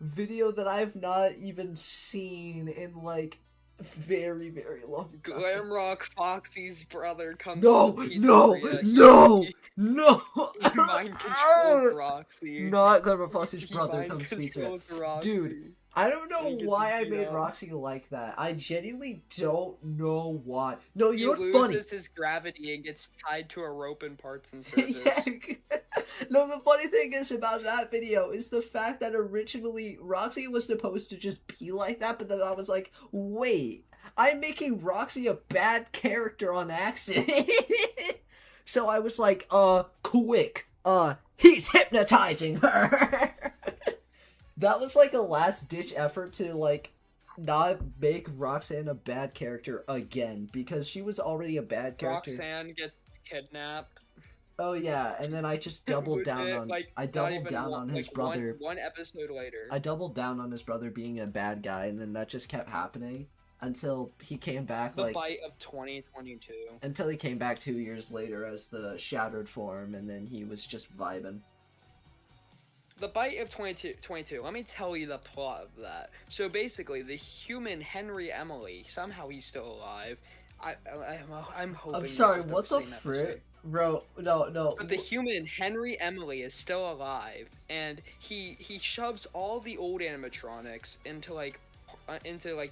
video that I've not even seen in like very, very long time. Glamrock Foxy's brother comes No, to the no, pizzeria. no, no! He mind controls Roxy. Not Glamrock Foxy's He brother mind comes to pizza. controls Roxy. Dude, I don't And know he gets why I beat made up. Roxy like that. I genuinely don't know why. No, He you know what's loses funny? his gravity and gets tied to a rope in parts and service. Yeah. No, the funny thing is about that video is the fact that originally Roxy was supposed to just be like that, but then I was like, wait, I'm making Roxy a bad character on accident. So I was like, quick, he's hypnotizing her. That was like a last ditch effort to like not make Roxanne a bad character again, because she was already a bad character. Roxanne gets kidnapped. Oh yeah, and then I just doubled down Legit, on like, I not doubled even down one- on his like, brother. One episode later. I doubled down on his brother being a bad guy, and then that just kept happening until he came back The like bite of 2022. until he came back 2 years later as the shattered form, and then he was just vibing. The bite of 2022. Let me tell you the plot of that. So basically, the human Henry Emily, somehow he's still alive. I'm hoping. I'm sorry, this is what the same frick? episode. Bro, no. But the human Henry Emily is still alive, and he shoves all the old animatronics into like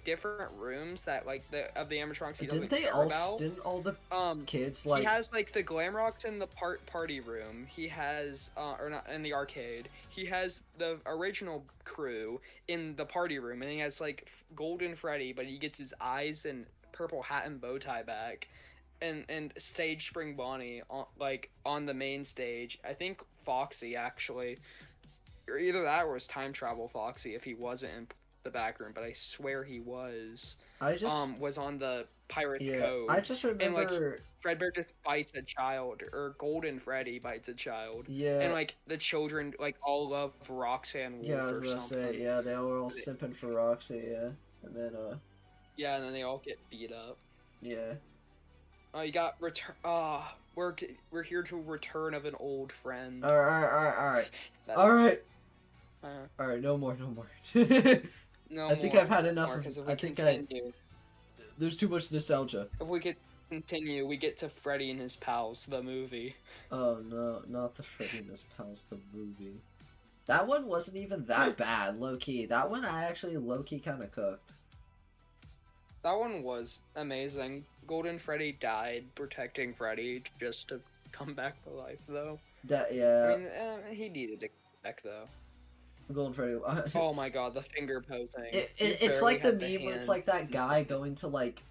different rooms that like the animatronics he doesn't care about. Didn't all the kids He like has like the Glamrocks in the party room. He has or not in the arcade. He has the original crew in the party room, and he has like Golden Freddy, but he gets his eyes and purple hat and bow tie back. And Stage Spring Bonnie on the main stage. I think Foxy actually, or either that or it was Time Travel Foxy if he wasn't in the back room, but I swear he was. I just Was on the Pirates yeah, Cove. I just remember And, like, Fredbear just bites a child, or Golden Freddy bites a child. yeah. And like the children like all love Roxanne Wolf Yeah, I was or gonna something. say, yeah, they were all simping for Roxy, yeah. And then, Yeah, and then they all get beat up. yeah. Oh, you got return. We're here to return of an old friend. Alright. That- Alright, uh, no more. no, I think more, I've had enough more, of- 'cause if I we think continue, There's too much nostalgia. if we could continue, we get to Freddy and His Pals, the movie. Oh no, not the Freddy and His Pals, the movie. That one wasn't even that bad, low-key. That one I actually low-key kinda cooked. That one was amazing. Golden Freddy died protecting Freddy just to come back to life, though. That, yeah. I mean, he needed to come back, though. Golden Freddy. Oh my god, the finger posing. It's like the barely had meme where it's like hands. that guy going to like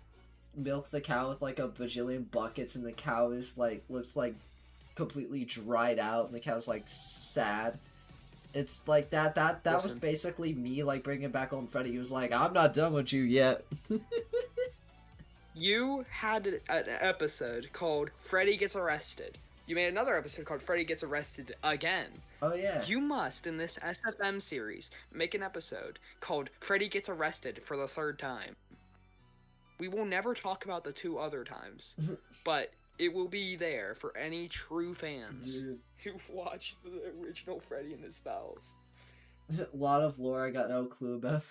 milk the cow with like a bajillion buckets, and the cow is like looks like completely dried out, and the cow's like sad. It's like that was Listen. basically me like bringing back Golden Freddy. He was like, I'm not done with you yet. You had an episode called Freddy Gets Arrested. You made another episode called Freddy Gets Arrested Again. Oh yeah. You must, in this SFM series, make an episode called Freddy Gets Arrested for the third time. We will never talk about the 2 other times, but it will be there for any true fans Dude. who watched the original Freddy and His Pals. A lot of lore I got no clue about.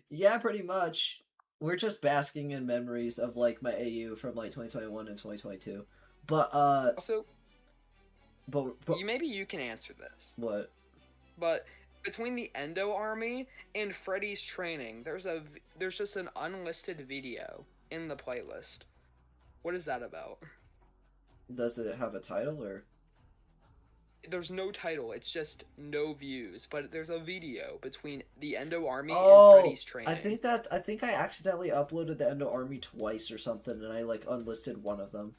Yeah, pretty much. We're just basking in memories of like my AU from like 2021 and 2022. But Also, but maybe you can answer this. what? But between the Endo Army and Freddy's training, there's just an unlisted video in the playlist. What is that about? Does it have a title or? There's no title, it's just no views, but there's a video between the Endo Army Oh, and Freddy's training. I think I accidentally uploaded the Endo Army twice or something, and I like unlisted one of them.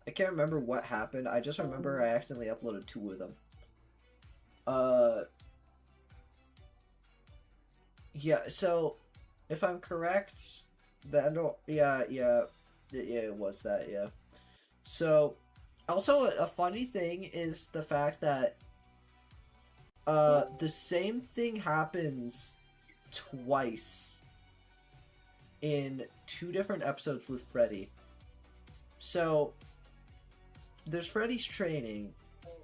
I can't remember what happened. I just remember I accidentally uploaded 2 of them. Yeah. So, if I'm correct, the Endo, yeah, it was that, yeah. So, also a funny thing is the fact that The same thing happens twice in 2 different episodes with Freddy. So, there's Freddy's training,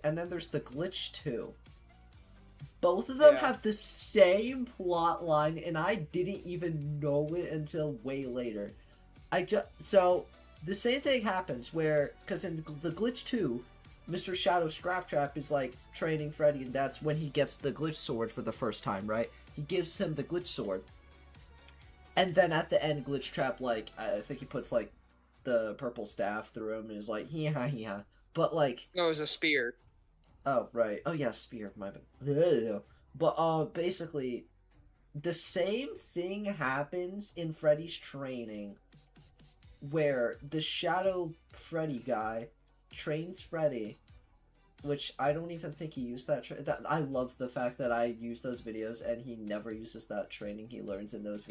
and then there's the glitch 2. Both of them have the same plot line, and I didn't even know it until way later. So, the same thing happens where, because in the glitch 2, Mr. Shadow Scraptrap is, like, training Freddy, and that's when he gets the glitch sword for the first time, right? He gives him the glitch sword. And then at the end, Glitch Trap, like, I think he puts, like, the purple staff through him and is like, hee-ha, hee-ha. But, like... No, it was a spear. Oh, right. Oh, yeah, spear. My bad. But, basically, the same thing happens in Freddy's training, where the Shadow Freddy guy trains Freddy, which I don't even think he used that. I love the fact that I use those videos and he never uses that training he learns in those videos.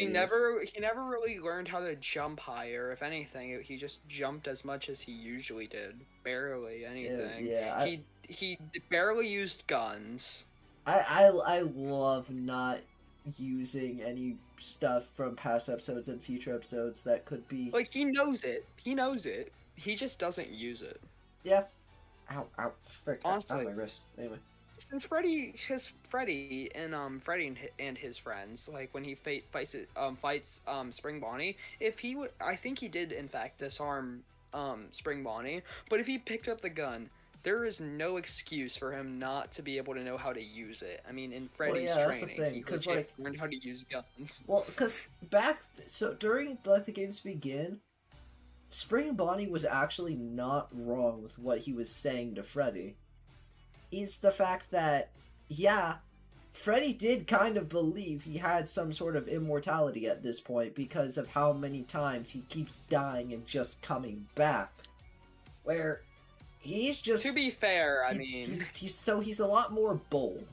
He never really learned how to jump higher. If anything, he just jumped as much as he usually did. Barely anything. Yeah. He barely used guns. I love not using any stuff from past episodes and future episodes that could be... Like, he knows it. He knows it. He just doesn't use it. Yeah. Ow, frick. Honestly, ow, my wrist. Anyway. Since Freddy and Freddy and his friends, like when he fights Spring Bonnie, I think he did in fact disarm Spring Bonnie, but if he picked up the gun, there is no excuse for him not to be able to know how to use it. I mean, in Freddy's training, he learned how to use guns. Well, because during Let the Games Begin, Spring Bonnie was actually not wrong with what he was saying to Freddy. Is the fact that, yeah, Freddy did kind of believe he had some sort of immortality at this point because of how many times he keeps dying and just coming back. Where he's just... To be fair, I mean... He's a lot more bold.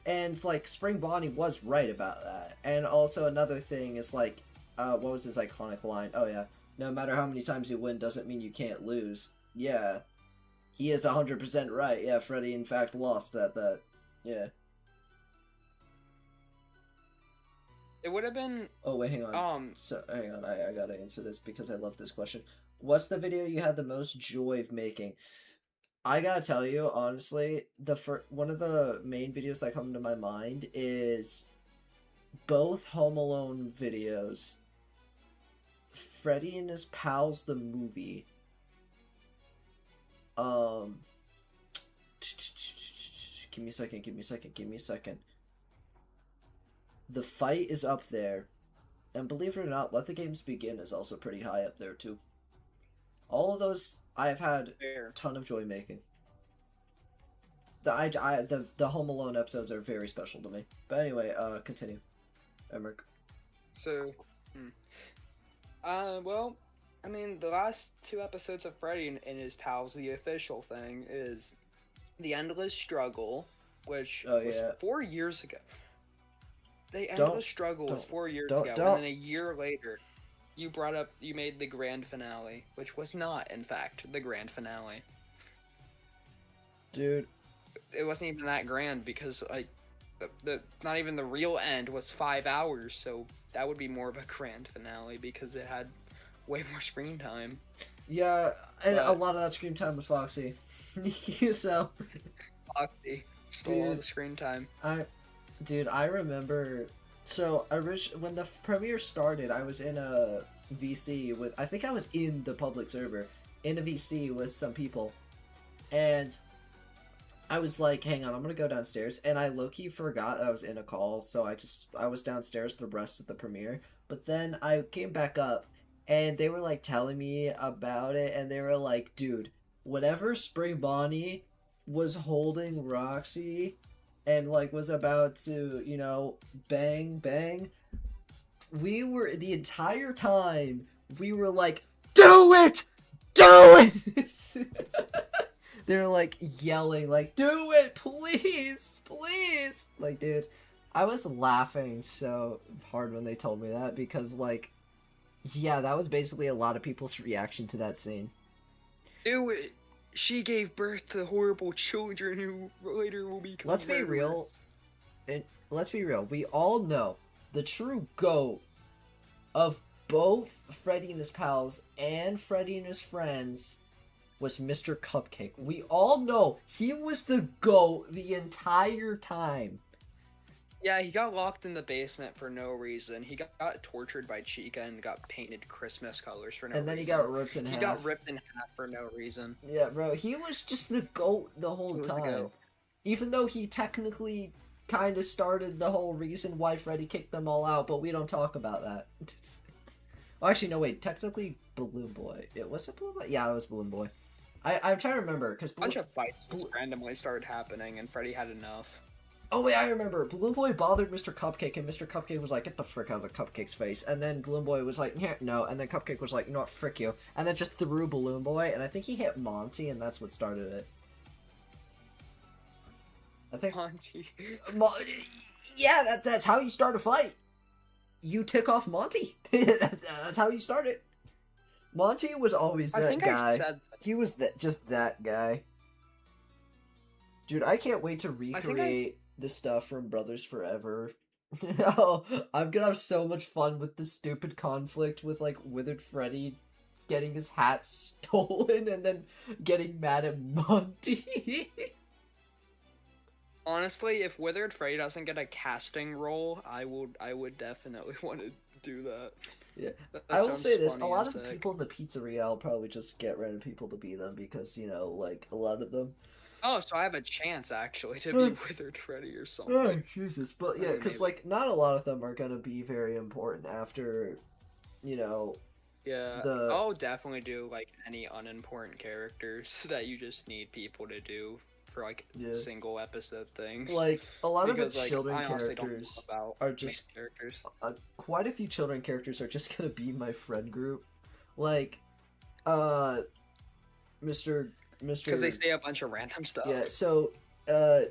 And, like, Spring Bonnie was right about that. And also another thing is, like, what was his iconic line? Oh, yeah. No matter how many times you win doesn't mean you can't lose. Yeah. He is 100% right. Yeah, Freddy in fact lost at that. Yeah. It would have been... Oh, wait, hang on. So, hang on, I gotta answer this because I love this question. What's the video you had the most joy of making? I gotta tell you, honestly, one of the main videos that come to my mind is both Home Alone videos. Freddy and His Pals, the movie. Give me a second. The fight is up there. And believe it or not, Let the Games Begin is also pretty high up there, too. All of those, I've had a ton of joy making. The Home Alone episodes are very special to me. But anyway, continue. Emmerich. So, well, I mean, the last 2 episodes of Freddy and His Pals, the official thing, is The Endless Struggle, which was 4 years ago. The Endless Struggle was 4 years ago, and then a year later, you made the grand finale, which was not, in fact, the grand finale. Dude. It wasn't even that grand, because, like, not even the real end was 5 hours, so that would be more of a grand finale, because it had way more screen time. Yeah, and a lot of that screen time was Foxy. So... Foxy. Stole all the screen time. I remember... So, when the premiere started, I was in a VC with... I think I was in the public server. In a VC with some people. And... I was like, hang on, I'm gonna go downstairs, and I low-key forgot that I was in a call, so I was downstairs the rest of the premiere, but then I came back up, and they were, like, telling me about it, and they were like, dude, whenever Spring Bonnie was holding Roxy, and, like, was about to, you know, bang, the entire time, we were like, do it! Do it! They were, like, yelling, like, do it, please, please! Like, dude, I was laughing so hard when they told me that, because, like, yeah, that was basically a lot of people's reaction to that scene. Do it! she gave birth to horrible children who later will become Let's be real. murderers. And let's be real. We all know the true GOAT of both Freddy and his pals and Freddy and his friends was Mr. Cupcake. We all know he was the GOAT the entire time. Yeah, he got locked in the basement for no reason. He got tortured by Chica and got painted Christmas colors for no reason. And then he got ripped in half. He got ripped in half for no reason. Yeah, bro. He was just the GOAT the whole time. Even though he technically kind of started the whole reason why Freddy kicked them all out, but we don't talk about that. Well, actually, no, wait. Technically, Balloon Boy. Was it Balloon Boy? Yeah, it was Balloon Boy. I'm trying to remember, because... A bunch of fights just randomly started happening, and Freddy had enough. Oh, wait, I remember. Balloon Boy bothered Mr. Cupcake, and Mr. Cupcake was like, get the frick out of Cupcake's face. And then Balloon Boy was like, yeah, no. And then Cupcake was like, you know what, frick you. And then just threw Balloon Boy, and I think he hit Monty, and that's what started it. I think... Monty. Yeah, that's how you start a fight. You tick off Monty. That's how you start it. Monty was always that guy. He was just that guy. Dude, I can't wait to recreate the stuff from Brothers Forever. Oh, I'm gonna have so much fun with the stupid conflict with, like, Withered Freddy getting his hat stolen and then getting mad at Monty. Honestly, if Withered Freddy doesn't get a casting role, I would definitely want to do that. Yeah, I will say this: a lot of the people in the pizzeria, I'll probably just get random people to be them because, you know, like, a lot of them. Oh, so I have a chance actually to be Withered Freddy or something. Oh, Jesus, but yeah, because like not a lot of them are gonna be very important after, you know. Yeah, I'll definitely do like any unimportant characters that you just need people to do for like single episode things. Like a lot because, of the children characters are just characters. Quite a few children characters are just gonna be my friend group, like, Mr. Because they say a bunch of random stuff. Yeah, so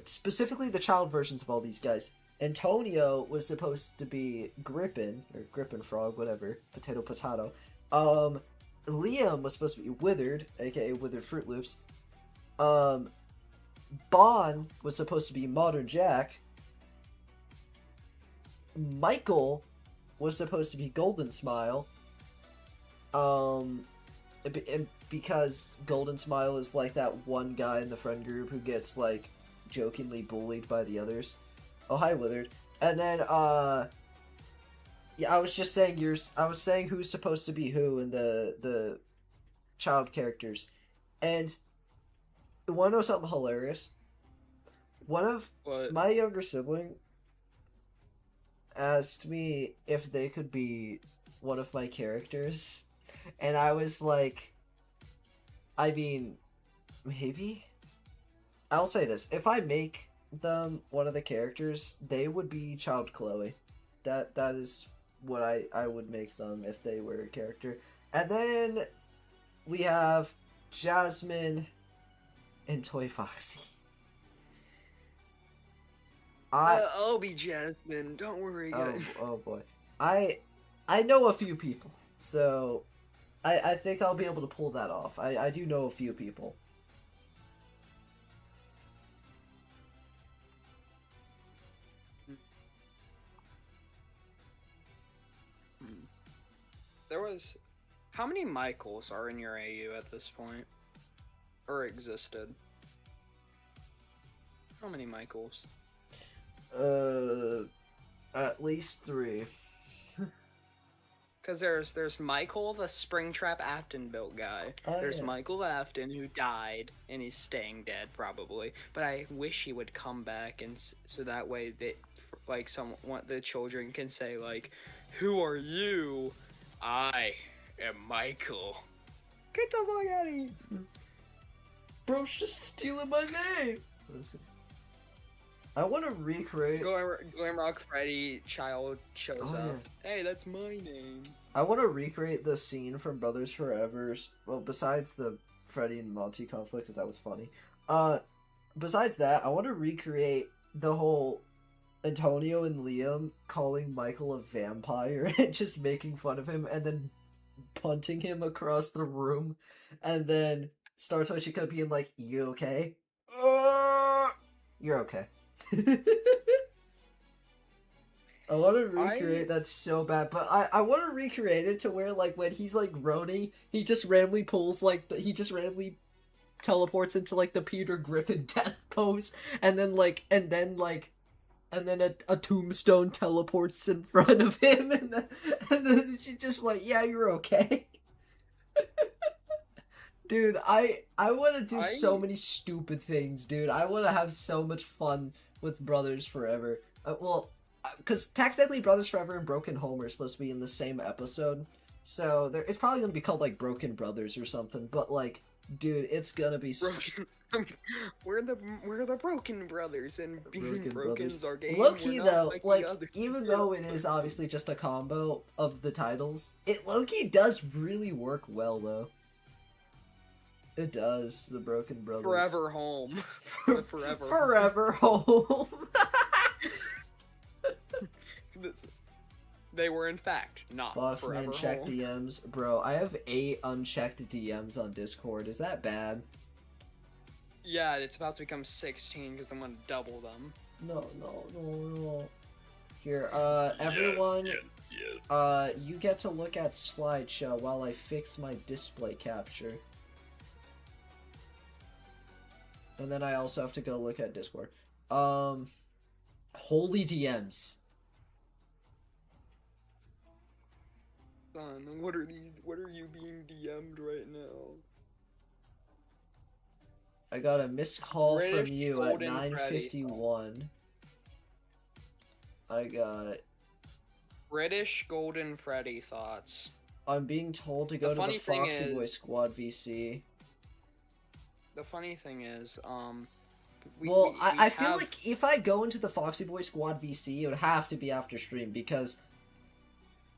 specifically the child versions of all these guys. Antonio was supposed to be Grippin, or Grippin Frog, whatever, potato. Liam was supposed to be Withered, aka Withered Fruit Loops. Bon was supposed to be Modern Jack. Michael was supposed to be Golden Smile. Because Golden Smile is like that one guy in the friend group who gets like jokingly bullied by the others. Oh, hi, Withered. And then yeah, I was saying who's supposed to be who in the child characters. And you want to know something hilarious? One of my younger sibling asked me if they could be one of my characters, and I was like, I mean, maybe? I'll say this. If I make them one of the characters, they would be Child Chloe. That is what I would make them if they were a character. And then we have Jasmine and Toy Foxy. I'll be Jasmine. Don't worry, guys. Oh boy. I know a few people, so I think I'll be able to pull that off. I do know a few people. There was... How many Michaels are in your AU at this point? Or existed? How many Michaels? At least 3. Because there's Michael, the Springtrap Afton built guy. There's Michael Afton, who died, and he's staying dead, probably. But I wish he would come back, and so that way, like, the children can say, like, "Who are you? I am Michael." Get the fuck out of here! Bro's just stealing my name! Listen. I want to recreate... Glamrock Freddy child shows up. Yeah. Hey, that's my name. I want to recreate the scene from Brothers Forever. Well, besides the Freddy and Monty conflict, because that was funny. Besides that, I want to recreate the whole Antonio and Liam calling Michael a vampire and just making fun of him, and then punting him across the room, and then Star Toshika being like, "You okay? You're okay." I want to recreate that so bad, but I want to recreate it to where, like, when he's like groaning, he just randomly pulls he just randomly teleports into like the Peter Griffin death pose, and then a tombstone teleports in front of him, and then she's just like, "Yeah, you're okay." Dude, I want to do so many stupid things, dude. I want to have so much fun with Brothers Forever. Because technically Brothers Forever and Broken Home are supposed to be in the same episode, so it's probably gonna be called like Broken Brothers or something. But like, dude, it's gonna be. We're the Broken Brothers, and being broken's our game. Low-key though, like even though it is obviously just a combo of the titles, it low-key does really work well though. It does. The Broken Brothers. Forever Home. Forever Home. They were in fact not Foxman, check DMs. Bro, I have 8 unchecked DMs on Discord. Is that bad? Yeah, it's about to become 16 because I'm gonna double them. No. Here, everyone, you get to look at slideshow while I fix my display capture. And then I also have to go look at Discord. Holy DMs. Son, what are you being DM'd right now? I got a missed call British from you at 9:51. I got British Golden Freddy thoughts. I'm being told to go to the Foxy Boy Squad VC. The funny thing is, I feel like if I go into the Foxy Boy Squad VC, it would have to be after stream, because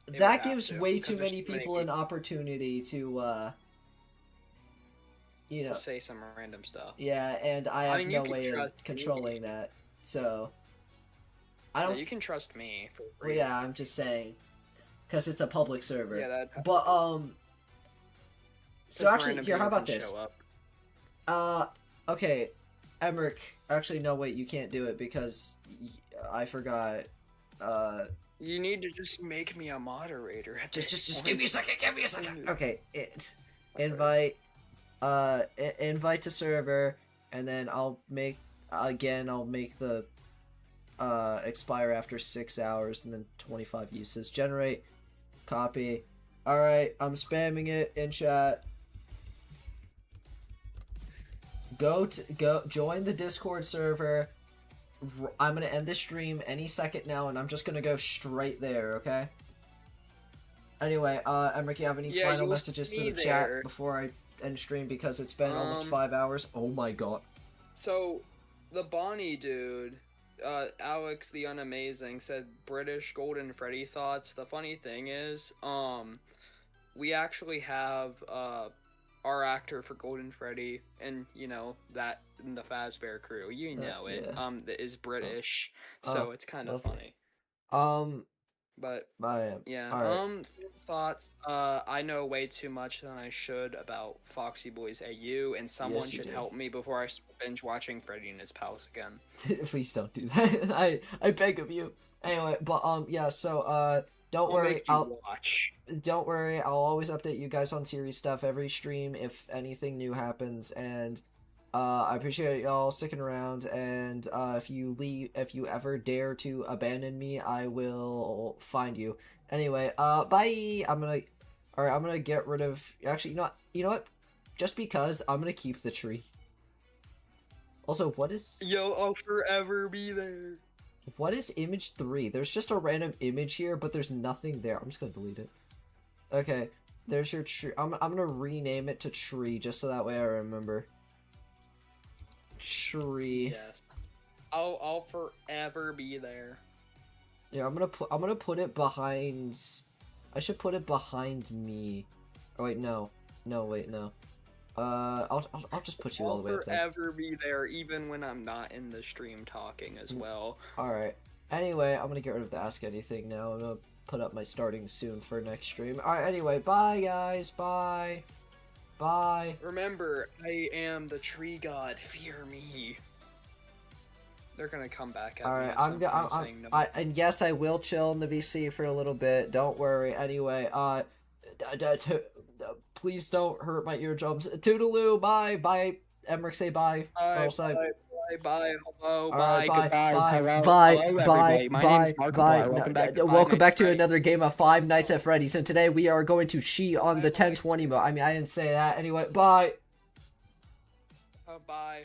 that gives way too many people an opportunity to, to say some random stuff. Yeah, and I have no way of controlling that, so I don't. You can trust me. Well, yeah, I'm just saying, because it's a public server. Yeah, So actually, here, how about this? Okay, Emmerich. Actually, no, wait, you can't do it because I forgot. You need to just make me a moderator. Just give me a second. Give me a second. Okay, invite to server, and then I'll make the expire after 6 hours, and then 25 uses. Generate, copy. All right, I'm spamming it in chat. Go join the Discord server. I'm gonna end the stream any second now, and I'm just gonna go straight there, okay? Anyway, Emmerich, you have any final messages to the chat before I end stream, because it's been almost 5 hours? Oh my god. So, the Bonnie dude, Alex the Unamazing, said British Golden Freddy thoughts. The funny thing is, we actually have, our actor for Golden Freddy, and that in the Fazbear crew, that is British, so it's kind of funny. But yeah, thoughts. I know way too much than I should about Foxy Boys AU, and someone should help me before I binge watching Freddy and his pals again. Please don't do that. I beg of you. Anyway, but yeah. So don't worry. Don't worry. I'll always update you guys on series stuff every stream if anything new happens, and I appreciate y'all sticking around. And if you ever dare to abandon me, I will find you. Anyway, bye. I'm gonna get rid of. Actually, you know what? Just because I'm gonna keep the tree. Also, what is? Yo, I'll forever be there. What is image 3? There's just a random image here, but there's nothing there. I'm just gonna delete it. Okay, there's your tree. I'm gonna rename it to tree just so that way I remember. Tree. Yes. I'll forever be there. Yeah, I'm gonna put it behind. I should put it behind me. Oh wait, no. I'll just put you all the way up there. I'll forever be there, even when I'm not in the stream talking as well. Alright. Anyway, I'm gonna get rid of the Ask Anything now. I'm gonna put up my starting soon for next stream. Alright, anyway, bye guys, bye! Bye. Remember, I am the tree god. Fear me. They're gonna come back at All me right, at some point saying no. and yes, I will chill in the VC for a little bit. Don't worry. Anyway, please don't hurt my eardrums. Toodaloo. Bye. Bye. Emmerich, say bye. Bye, Earl, say bye, hello, all right, bye, bye, goodbye, bye, hello, bye, hello, bye, everybody. My name's bye, Markiplier. bye. Welcome back to Five Welcome Nights back at to Freddy's. another game of Five Nights at Freddy's, and today we are going to cheat on the 1020 mode. I mean, I didn't say that. Anyway, bye. Bye.